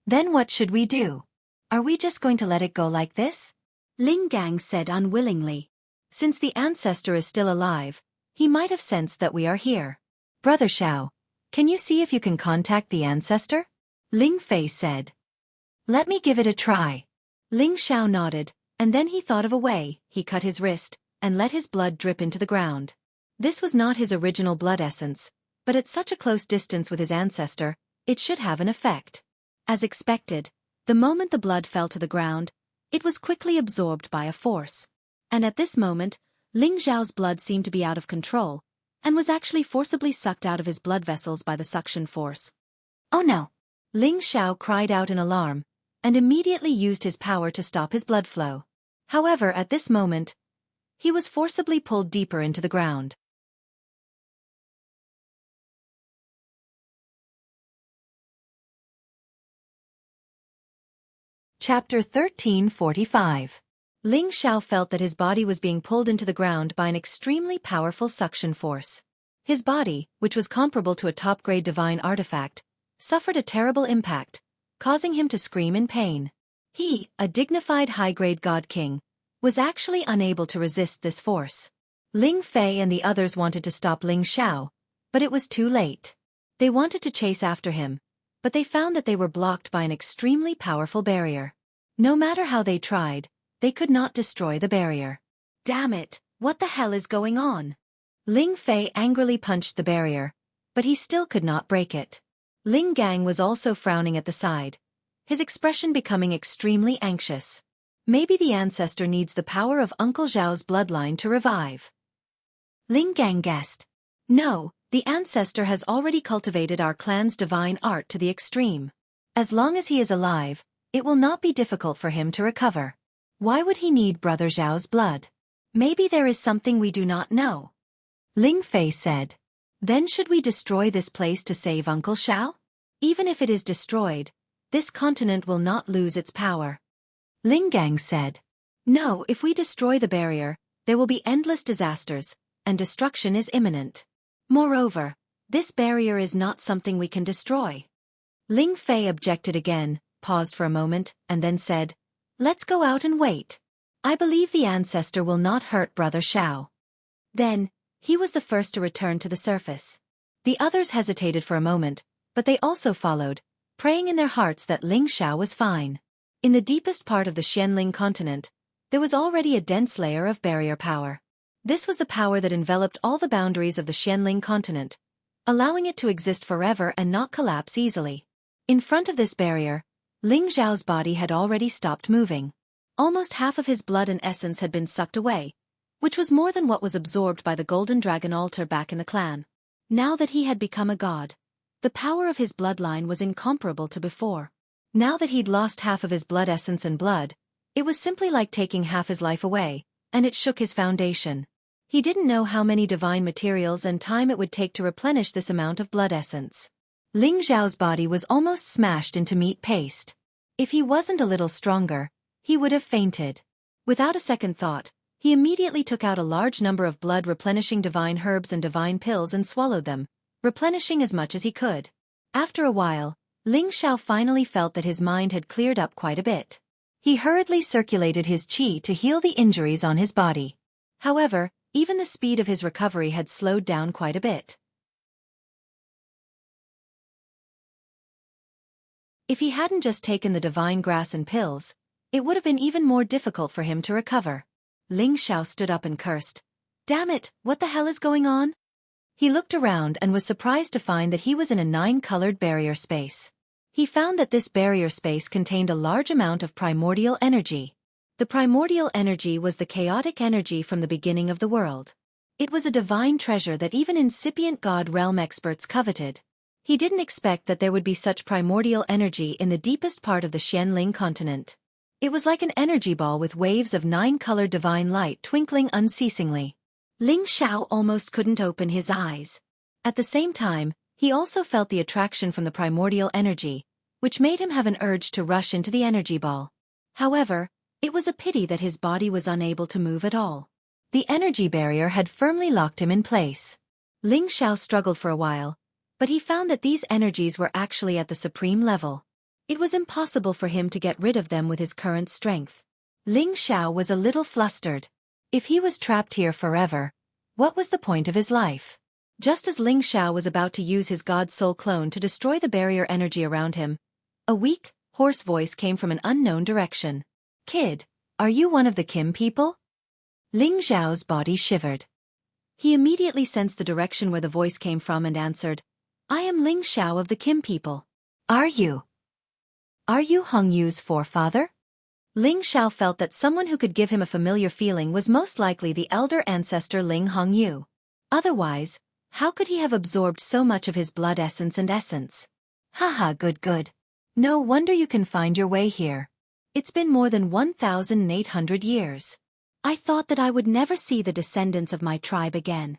Then what should we do? Are we just going to let it go like this? Ling Gang said unwillingly. Since the ancestor is still alive, he might have sensed that we are here. Brother Xiao, can you see if you can contact the ancestor? Ling Fei said. Let me give it a try. Ling Xiao nodded, and then he thought of a way. He cut his wrist, and let his blood drip into the ground. This was not his original blood essence, but at such a close distance with his ancestor, it should have an effect. As expected, the moment the blood fell to the ground, it was quickly absorbed by a force. And at this moment, Ling Xiao's blood seemed to be out of control, and was actually forcibly sucked out of his blood vessels by the suction force. Oh no! Ling Xiao cried out in alarm, and immediately used his power to stop his blood flow. However, at this moment, he was forcibly pulled deeper into the ground. Chapter 1345. Ling Xiao felt that his body was being pulled into the ground by an extremely powerful suction force. His body, which was comparable to a top-grade divine artifact, suffered a terrible impact, causing him to scream in pain. He, a dignified high-grade god king, was actually unable to resist this force. Ling Fei and the others wanted to stop Ling Xiao, but it was too late. They wanted to chase after him, but they found that they were blocked by an extremely powerful barrier. No matter how they tried, they could not destroy the barrier. Damn it, what the hell is going on? Ling Fei angrily punched the barrier, but he still could not break it. Ling Gang was also frowning at the side, his expression becoming extremely anxious. Maybe the ancestor needs the power of Uncle Zhao's bloodline to revive. Ling Gang guessed. No, the ancestor has already cultivated our clan's divine art to the extreme. As long as he is alive, it will not be difficult for him to recover. Why would he need Brother Zhao's blood? Maybe there is something we do not know. Ling Fei said. Then should we destroy this place to save Uncle Xiao? Even if it is destroyed, this continent will not lose its power. Ling Gang said. No, if we destroy the barrier, there will be endless disasters, and destruction is imminent. Moreover, this barrier is not something we can destroy. Ling Fei objected again, paused for a moment, and then said, Let's go out and wait. I believe the ancestor will not hurt Brother Xiao. Then, he was the first to return to the surface. The others hesitated for a moment, but they also followed, praying in their hearts that Ling Xiao was fine. In the deepest part of the Xianling continent, there was already a dense layer of barrier power. This was the power that enveloped all the boundaries of the Xianling continent, allowing it to exist forever and not collapse easily. In front of this barrier, Ling Xiao's body had already stopped moving. Almost half of his blood and essence had been sucked away, which was more than what was absorbed by the Golden Dragon altar back in the clan. Now that he had become a god, the power of his bloodline was incomparable to before. Now that he'd lost half of his blood essence and blood, it was simply like taking half his life away, and it shook his foundation. He didn't know how many divine materials and time it would take to replenish this amount of blood essence. Ling Xiao's body was almost smashed into meat paste. If he wasn't a little stronger, he would have fainted. Without a second thought, he immediately took out a large number of blood-replenishing divine herbs and divine pills and swallowed them, replenishing as much as he could. After a while, Ling Xiao finally felt that his mind had cleared up quite a bit. He hurriedly circulated his qi to heal the injuries on his body. However, even the speed of his recovery had slowed down quite a bit. If he hadn't just taken the divine grass and pills, it would have been even more difficult for him to recover. Ling Xiao stood up and cursed. Damn it, what the hell is going on? He looked around and was surprised to find that he was in a 9-colored barrier space. He found that this barrier space contained a large amount of primordial energy. The primordial energy was the chaotic energy from the beginning of the world. It was a divine treasure that even incipient god realm experts coveted. He didn't expect that there would be such primordial energy in the deepest part of the Xianling continent. It was like an energy ball with waves of 9-colored divine light twinkling unceasingly. Ling Xiao almost couldn't open his eyes. At the same time, he also felt the attraction from the primordial energy, which made him have an urge to rush into the energy ball. However, it was a pity that his body was unable to move at all. The energy barrier had firmly locked him in place. Ling Xiao struggled for a while, but he found that these energies were actually at the supreme level. It was impossible for him to get rid of them with his current strength. Ling Xiao was a little flustered. If he was trapped here forever, what was the point of his life? Just as Ling Xiao was about to use his God Soul clone to destroy the barrier energy around him, a weak, hoarse voice came from an unknown direction. "Kid, are you one of the Kim people?" Ling Xiao's body shivered. He immediately sensed the direction where the voice came from and answered, "I am Ling Xiao of the Kim people." Are you Hong Yu's forefather?" Ling Xiao felt that someone who could give him a familiar feeling was most likely the elder ancestor Ling Hongyu. Otherwise, how could he have absorbed so much of his blood essence and essence? Haha, good. No wonder you can find your way here. It's been more than 1,800 years. I thought that I would never see the descendants of my tribe again.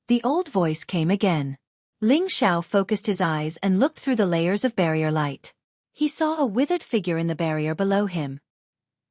The old voice came again. Ling Xiao focused his eyes and looked through the layers of barrier light. He saw a withered figure in the barrier below him.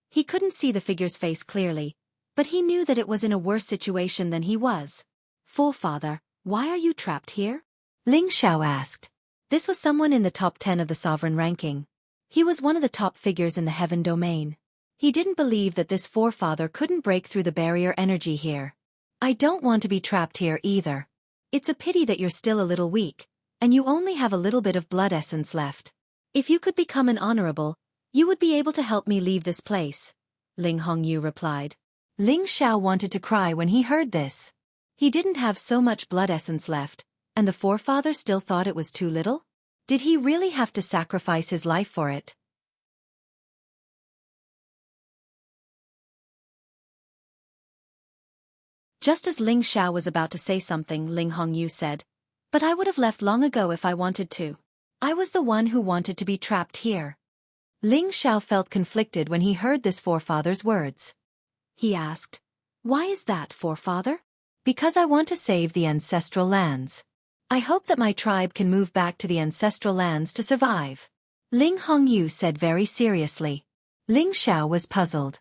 He couldn't see the figure's face clearly, but he knew that it was in a worse situation than he was. "Forefather, why are you trapped here?" Ling Xiao asked. This was someone in the top 10 of the sovereign ranking. He was one of the top figures in the heaven domain. He didn't believe that this forefather couldn't break through the barrier energy here. "I don't want to be trapped here either. It's a pity that you're still a little weak, and you only have a little bit of blood essence left. If you could become an honorable, you would be able to help me leave this place," Ling Hongyu replied. Ling Xiao wanted to cry when he heard this. He didn't have so much blood essence left, and the forefather still thought it was too little? Did he really have to sacrifice his life for it? Just as Ling Xiao was about to say something, Ling Hongyu said, "But I would have left long ago if I wanted to. I was the one who wanted to be trapped here." Ling Xiao felt conflicted when he heard this forefather's words. He asked, "Why is that, forefather?" "Because I want to save the ancestral lands. I hope that my tribe can move back to the ancestral lands to survive," Ling Hongyu said very seriously. Ling Xiao was puzzled.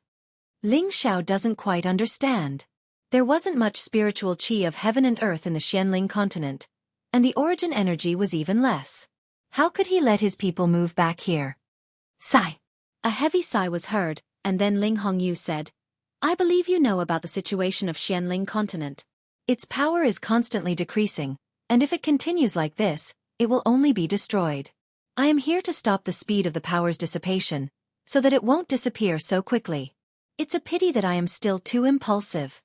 Ling Xiao doesn't quite understand. There wasn't much spiritual qi of heaven and earth in the Xianling continent, and the origin energy was even less. How could he let his people move back here? Sigh. A heavy sigh was heard, and then Ling Hongyu said, "I believe you know about the situation of Xianling continent. Its power is constantly decreasing, and if it continues like this, it will only be destroyed. I am here to stop the speed of the power's dissipation, so that it won't disappear so quickly. It's a pity that I am still too impulsive."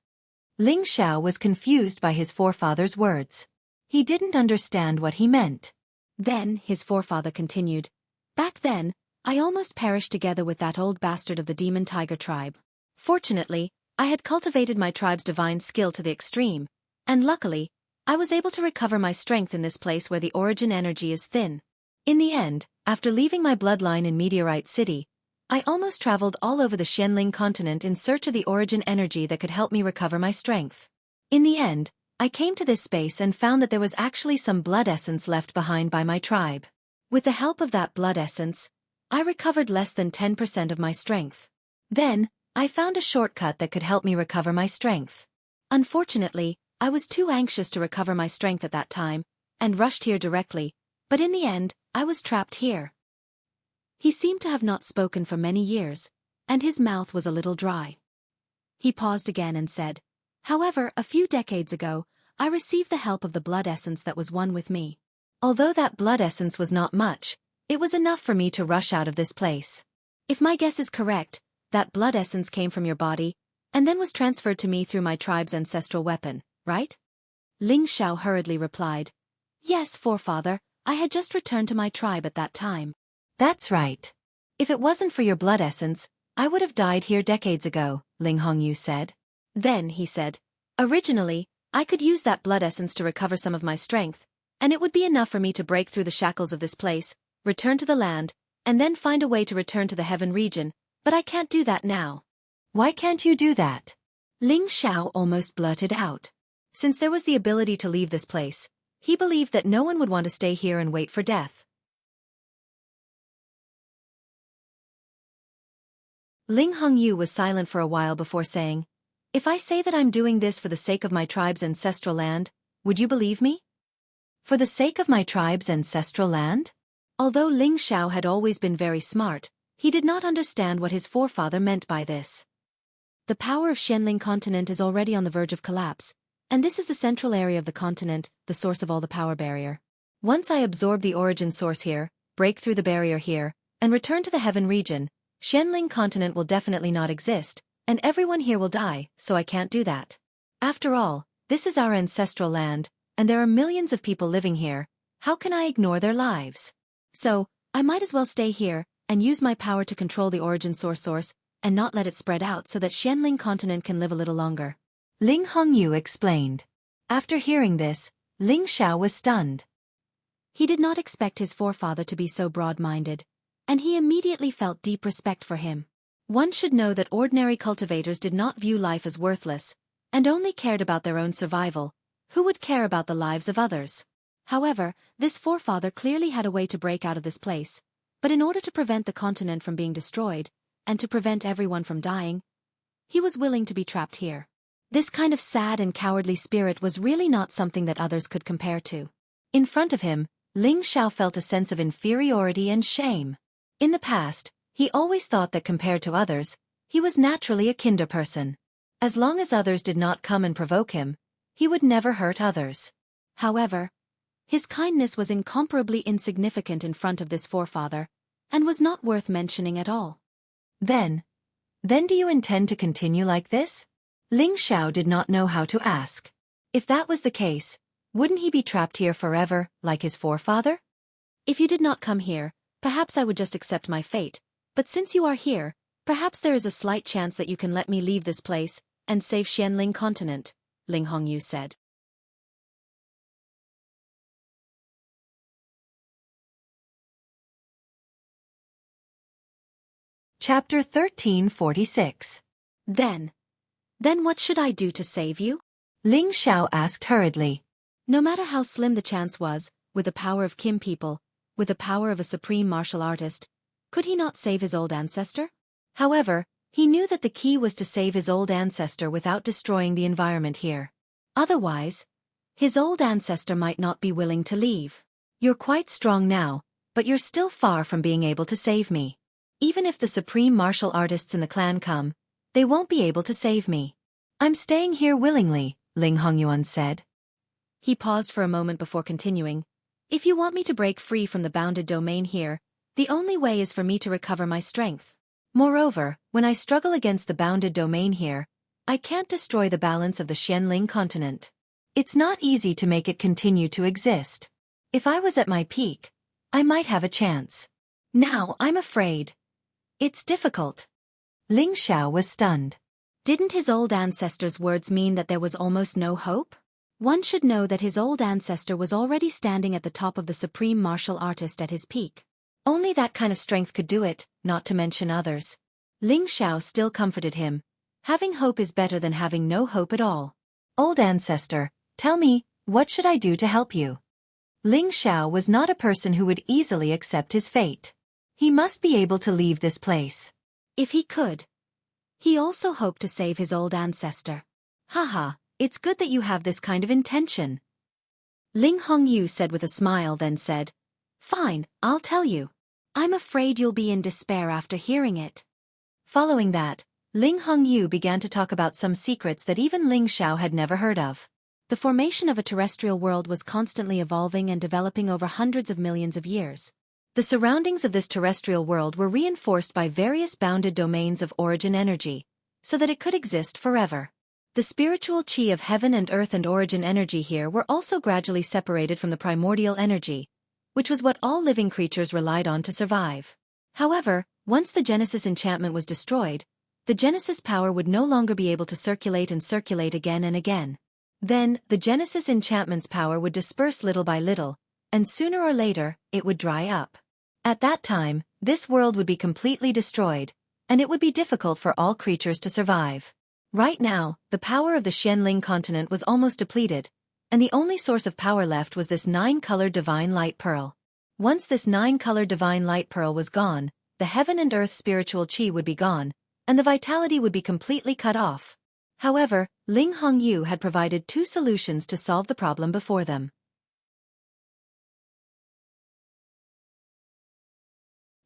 Ling Xiao was confused by his forefather's words. He didn't understand what he meant. Then, his forefather continued, "Back then, I almost perished together with that old bastard of the demon tiger tribe. Fortunately, I had cultivated my tribe's divine skill to the extreme, and luckily, I was able to recover my strength in this place where the origin energy is thin. In the end, after leaving my bloodline in Meteorite City, I almost traveled all over the Xianling continent in search of the origin energy that could help me recover my strength. In the end, I came to this space and found that there was actually some blood essence left behind by my tribe. With the help of that blood essence, I recovered less than 10% of my strength. Then, I found a shortcut that could help me recover my strength. Unfortunately, I was too anxious to recover my strength at that time, and rushed here directly, but in the end, I was trapped here." He seemed to have not spoken for many years, and his mouth was a little dry. He paused again and said, "However, a few decades ago, I received the help of the blood essence that was one with me. Although that blood essence was not much, it was enough for me to rush out of this place. If my guess is correct, that blood essence came from your body, and then was transferred to me through my tribe's ancestral weapon, right?" Ling Xiao hurriedly replied, "Yes, forefather, I had just returned to my tribe at that time." "That's right. If it wasn't for your blood essence, I would have died here decades ago," Ling Hongyu said. Then he said, "Originally, I could use that blood essence to recover some of my strength, and it would be enough for me to break through the shackles of this place, return to the land, and then find a way to return to the heaven region, but I can't do that now." "Why can't you do that?" Ling Xiao almost blurted out. Since there was the ability to leave this place, he believed that no one would want to stay here and wait for death. Ling Hongyu was silent for a while before saying, "If I say that I'm doing this for the sake of my tribe's ancestral land, would you believe me? For the sake of my tribe's ancestral land? Although Ling Xiao had always been very smart, he did not understand what his forefather meant by this. The power of Xianling continent is already on the verge of collapse, and this is the central area of the continent, the source of all the power barrier. Once I absorb the origin source here, break through the barrier here, and return to the heaven region, Xianling continent will definitely not exist, and everyone here will die, so I can't do that. After all, this is our ancestral land, and there are millions of people living here. How can I ignore their lives? So, I might as well stay here, and use my power to control the origin source, and not let it spread out so that Xianling continent can live a little longer. Ling Hongyu explained. After hearing this, Ling Xiao was stunned. He did not expect his forefather to be so broad-minded, and he immediately felt deep respect for him. One should know that ordinary cultivators did not view life as worthless, and only cared about their own survival. Who would care about the lives of others? However, this forefather clearly had a way to break out of this place, but in order to prevent the continent from being destroyed, and to prevent everyone from dying, he was willing to be trapped here. This kind of sad and cowardly spirit was really not something that others could compare to. In front of him, Ling Xiao felt a sense of inferiority and shame. In the past, he always thought that compared to others, he was naturally a kinder person. As long as others did not come and provoke him, he would never hurt others. However, his kindness was incomparably insignificant in front of this forefather, and was not worth mentioning at all. Then do you intend to continue like this? Ling Xiao did not know how to ask. If that was the case, wouldn't he be trapped here forever, like his forefather? If you did not come here, perhaps I would just accept my fate, but since you are here, perhaps there is a slight chance that you can let me leave this place, and save Xianling continent, Ling Hongyu said. Chapter 1346. Then what should I do to save you? Ling Xiao asked hurriedly. No matter how slim the chance was, with the power of Kim people, with the power of a supreme martial artist, could he not save his old ancestor? However, he knew that the key was to save his old ancestor without destroying the environment here. Otherwise, his old ancestor might not be willing to leave. You're quite strong now, but you're still far from being able to save me. Even if the supreme martial artists in the clan come, they won't be able to save me. I'm staying here willingly, Ling Hongyuan said. He paused for a moment before continuing. If you want me to break free from the bounded domain here, the only way is for me to recover my strength. Moreover, when I struggle against the bounded domain here, I can't destroy the balance of the Xianling continent. It's not easy to make it continue to exist. If I was at my peak, I might have a chance. Now I'm afraid. It's difficult. Ling Xiao was stunned. Didn't his old ancestor's words mean that there was almost no hope? One should know that his old ancestor was already standing at the top of the supreme martial artist at his peak. Only that kind of strength could do it, not to mention others. Ling Xiao still comforted him. Having hope is better than having no hope at all. Old ancestor, tell me, what should I do to help you? Ling Xiao was not a person who would easily accept his fate. He must be able to leave this place. If he could. He also hoped to save his old ancestor. Haha, it's good that you have this kind of intention. Ling Hongyu said with a smile, then said, Fine, I'll tell you. I'm afraid you'll be in despair after hearing it. Following that, Ling Hongyu began to talk about some secrets that even Ling Xiao had never heard of. The formation of a terrestrial world was constantly evolving and developing over hundreds of millions of years. The surroundings of this terrestrial world were reinforced by various bounded domains of origin energy, so that it could exist forever. The spiritual chi of heaven and earth and origin energy here were also gradually separated from the primordial energy, which was what all living creatures relied on to survive. However, once the Genesis enchantment was destroyed, the Genesis power would no longer be able to circulate again and again. Then, the Genesis enchantment's power would disperse little by little, and sooner or later, it would dry up. At that time, this world would be completely destroyed, and it would be difficult for all creatures to survive. Right now, the power of the Xianling continent was almost depleted, and the only source of power left was this 9-colored divine light pearl. Once this 9-colored divine light pearl was gone, the heaven and earth spiritual chi would be gone, and the vitality would be completely cut off. However, Ling Hongyu had provided two solutions to solve the problem before them.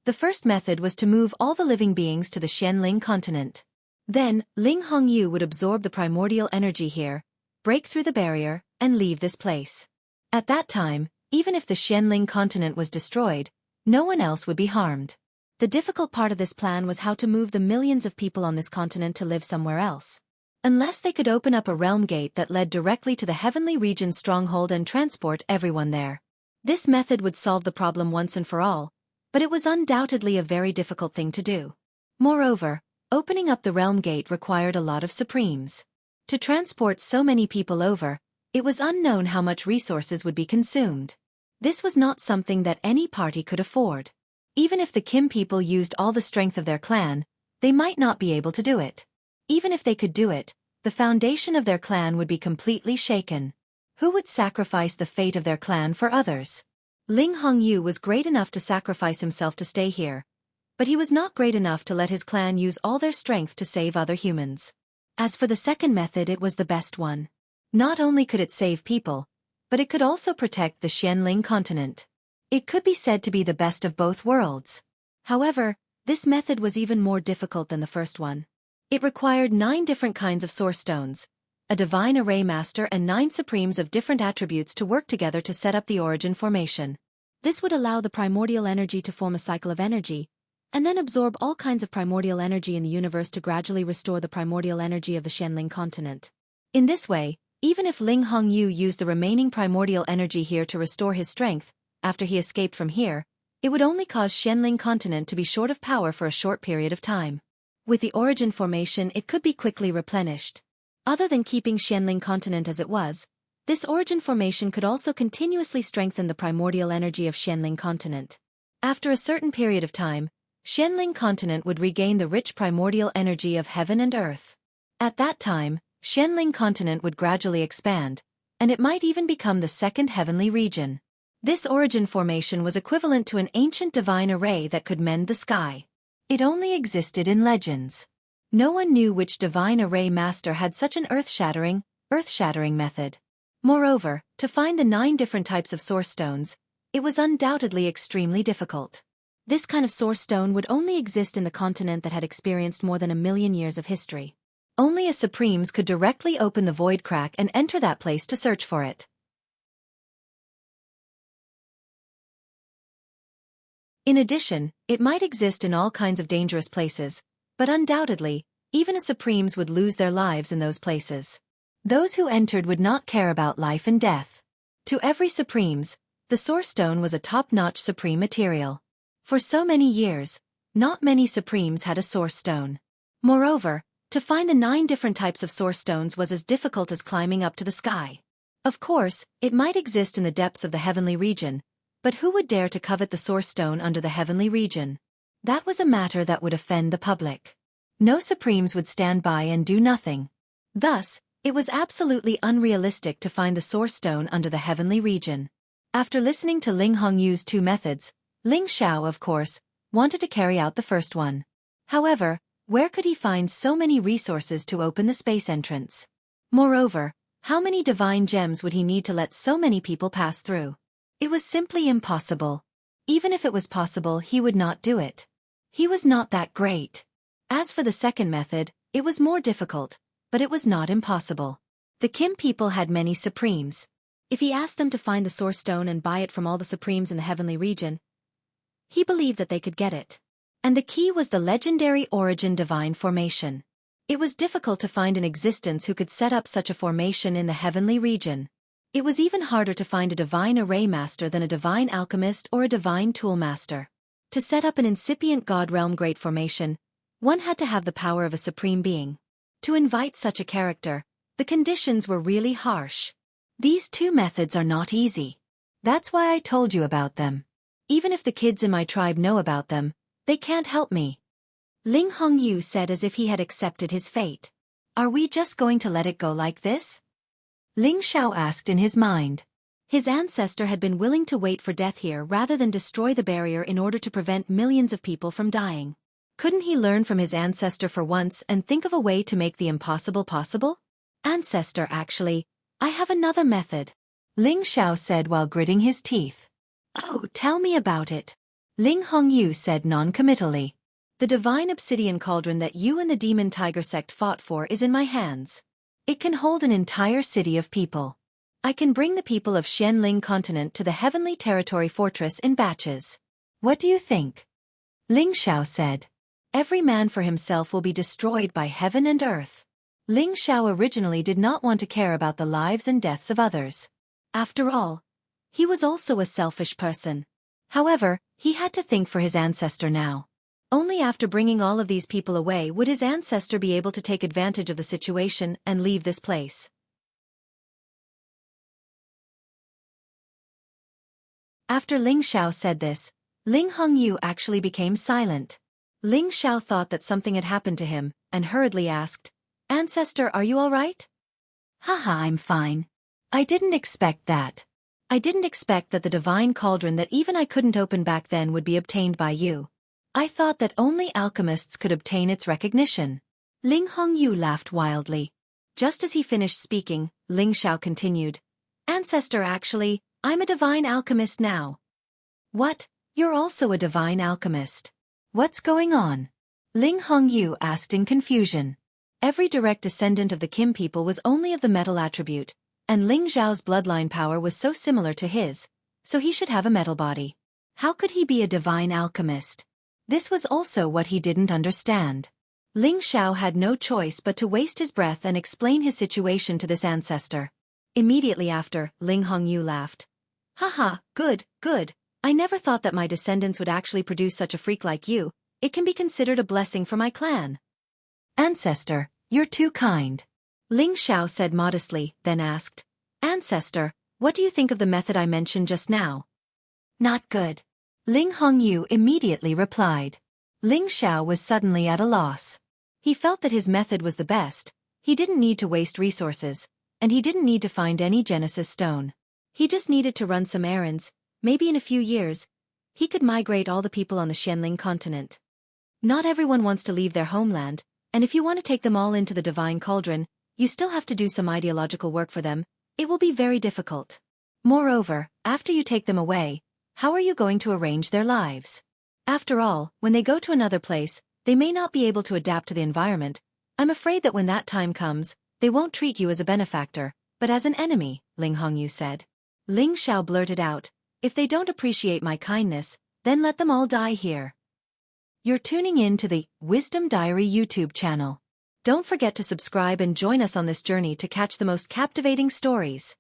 The first method was to move all the living beings to the Xianling continent. Then, Ling Hongyu would absorb the primordial energy here, break through the barrier, and leave this place. At that time, even if the Xianling continent was destroyed, no one else would be harmed. The difficult part of this plan was how to move the millions of people on this continent to live somewhere else. Unless they could open up a realm gate that led directly to the heavenly region's stronghold and transport everyone there. This method would solve the problem once and for all, but it was undoubtedly a very difficult thing to do. Moreover, opening up the realm gate required a lot of supremes. To transport so many people over, it was unknown how much resources would be consumed. This was not something that any party could afford. Even if the Kim people used all the strength of their clan, they might not be able to do it. Even if they could do it, the foundation of their clan would be completely shaken. Who would sacrifice the fate of their clan for others? Ling Hongyu was great enough to sacrifice himself to stay here, but he was not great enough to let his clan use all their strength to save other humans. As for the second method, it was the best one. Not only could it save people, but it could also protect the Xianling continent. It could be said to be the best of both worlds. However, this method was even more difficult than the first one. It required 9 different kinds of source stones, a divine array master and 9 supremes of different attributes to work together to set up the origin formation. This would allow the primordial energy to form a cycle of energy, and then absorb all kinds of primordial energy in the universe to gradually restore the primordial energy of the Xianling continent. In this way, even if Ling Hongyu used the remaining primordial energy here to restore his strength, after he escaped from here, it would only cause Xianling continent to be short of power for a short period of time. With the origin formation, it could be quickly replenished. Other than keeping Xianling continent as it was, this origin formation could also continuously strengthen the primordial energy of Xianling continent. After a certain period of time, Xianling continent would regain the rich primordial energy of heaven and earth. At that time, Xianling continent would gradually expand, and it might even become the second heavenly region. This origin formation was equivalent to an ancient divine array that could mend the sky. It only existed in legends. No one knew which divine array master had such an earth-shattering method. Moreover, to find the 9 different types of source stones, it was undoubtedly extremely difficult. This kind of source stone would only exist in the continent that had experienced more than 1,000,000 years of history. Only a supremes could directly open the void crack and enter that place to search for it. In addition, it might exist in all kinds of dangerous places, but undoubtedly, even a supremes would lose their lives in those places. Those who entered would not care about life and death. To every supremes, the source stone was a top-notch supreme material. For so many years, not many supremes had a source stone. Moreover, to find the 9 different types of source stones was as difficult as climbing up to the sky. Of course, it might exist in the depths of the heavenly region, but who would dare to covet the source stone under the heavenly region? That was a matter that would offend the public. No supremes would stand by and do nothing. Thus, it was absolutely unrealistic to find the source stone under the heavenly region. After listening to Ling Hongyu's 2 methods, Ling Xiao, of course, wanted to carry out the first one. However, where could he find so many resources to open the space entrance? Moreover, how many divine gems would he need to let so many people pass through? It was simply impossible. Even if it was possible, he would not do it. He was not that great. As for the second method, it was more difficult, but it was not impossible. The Kim people had many supremes. If he asked them to find the source stone and buy it from all the supremes in the heavenly region, he believed that they could get it. And the key was the legendary origin divine formation. It was difficult to find an existence who could set up such a formation in the heavenly region. It was even harder to find a divine array master than a divine alchemist or a divine tool master. To set up an incipient god realm great formation, one had to have the power of a supreme being. To invite such a character, the conditions were really harsh. These 2 methods are not easy. That's why I told you about them. Even if the kids in my tribe know about them, they can't help me. Ling Hongyu said as if he had accepted his fate. Are we just going to let it go like this? Ling Xiao asked in his mind. His ancestor had been willing to wait for death here rather than destroy the barrier in order to prevent millions of people from dying. Couldn't he learn from his ancestor for once and think of a way to make the impossible possible? Ancestor, actually, I have another method, Ling Xiao said while gritting his teeth. Oh, tell me about it. Ling Hongyu said non-committally. The divine obsidian cauldron that you and the demon tiger sect fought for is in my hands. It can hold an entire city of people. I can bring the people of Xianling continent to the heavenly territory fortress in batches. What do you think? Ling Xiao said. Every man for himself will be destroyed by heaven and earth. Ling Xiao originally did not want to care about the lives and deaths of others. After all, he was also a selfish person. However, he had to think for his ancestor now. Only after bringing all of these people away would his ancestor be able to take advantage of the situation and leave this place. After Ling Xiao said this, Ling Hongyu actually became silent. Ling Xiao thought that something had happened to him, and hurriedly asked, "Ancestor, are you all right?" Haha, I'm fine. I didn't expect that. I didn't expect that the divine cauldron that even I couldn't open back then would be obtained by you. I thought that only alchemists could obtain its recognition. Ling Hongyu laughed wildly. Just as he finished speaking, Ling Xiao continued, "Ancestor, actually, I'm a divine alchemist now." "What? You're also a divine alchemist? What's going on?" Ling Hongyu asked in confusion. Every direct descendant of the Kim people was only of the metal attribute, and Ling Xiao's bloodline power was so similar to his, so he should have a metal body. How could he be a divine alchemist? This was also what he didn't understand. Ling Xiao had no choice but to waste his breath and explain his situation to this ancestor. Immediately after, Ling Hongyu laughed. "Haha, good, good. I never thought that my descendants would actually produce such a freak like you. It can be considered a blessing for my clan." "Ancestor, you're too kind," Ling Xiao said modestly, then asked, "Ancestor, what do you think of the method I mentioned just now?" Not good, Ling Hongyu immediately replied. Ling Xiao was suddenly at a loss. He felt that his method was the best. He didn't need to waste resources, and he didn't need to find any Genesis stone. He just needed to run some errands. Maybe in a few years, he could migrate all the people on the Xianling continent. Not everyone wants to leave their homeland, and if you want to take them all into the divine cauldron, you still have to do some ideological work for them. It will be very difficult. Moreover, after you take them away, how are you going to arrange their lives? After all, when they go to another place, they may not be able to adapt to the environment. I'm afraid that when that time comes, they won't treat you as a benefactor, but as an enemy, Ling Hongyu said. Ling Xiao blurted out, "If they don't appreciate my kindness, then let them all die here." You're tuning in to the Wisdom Diary YouTube channel. Don't forget to subscribe and join us on this journey to catch the most captivating stories.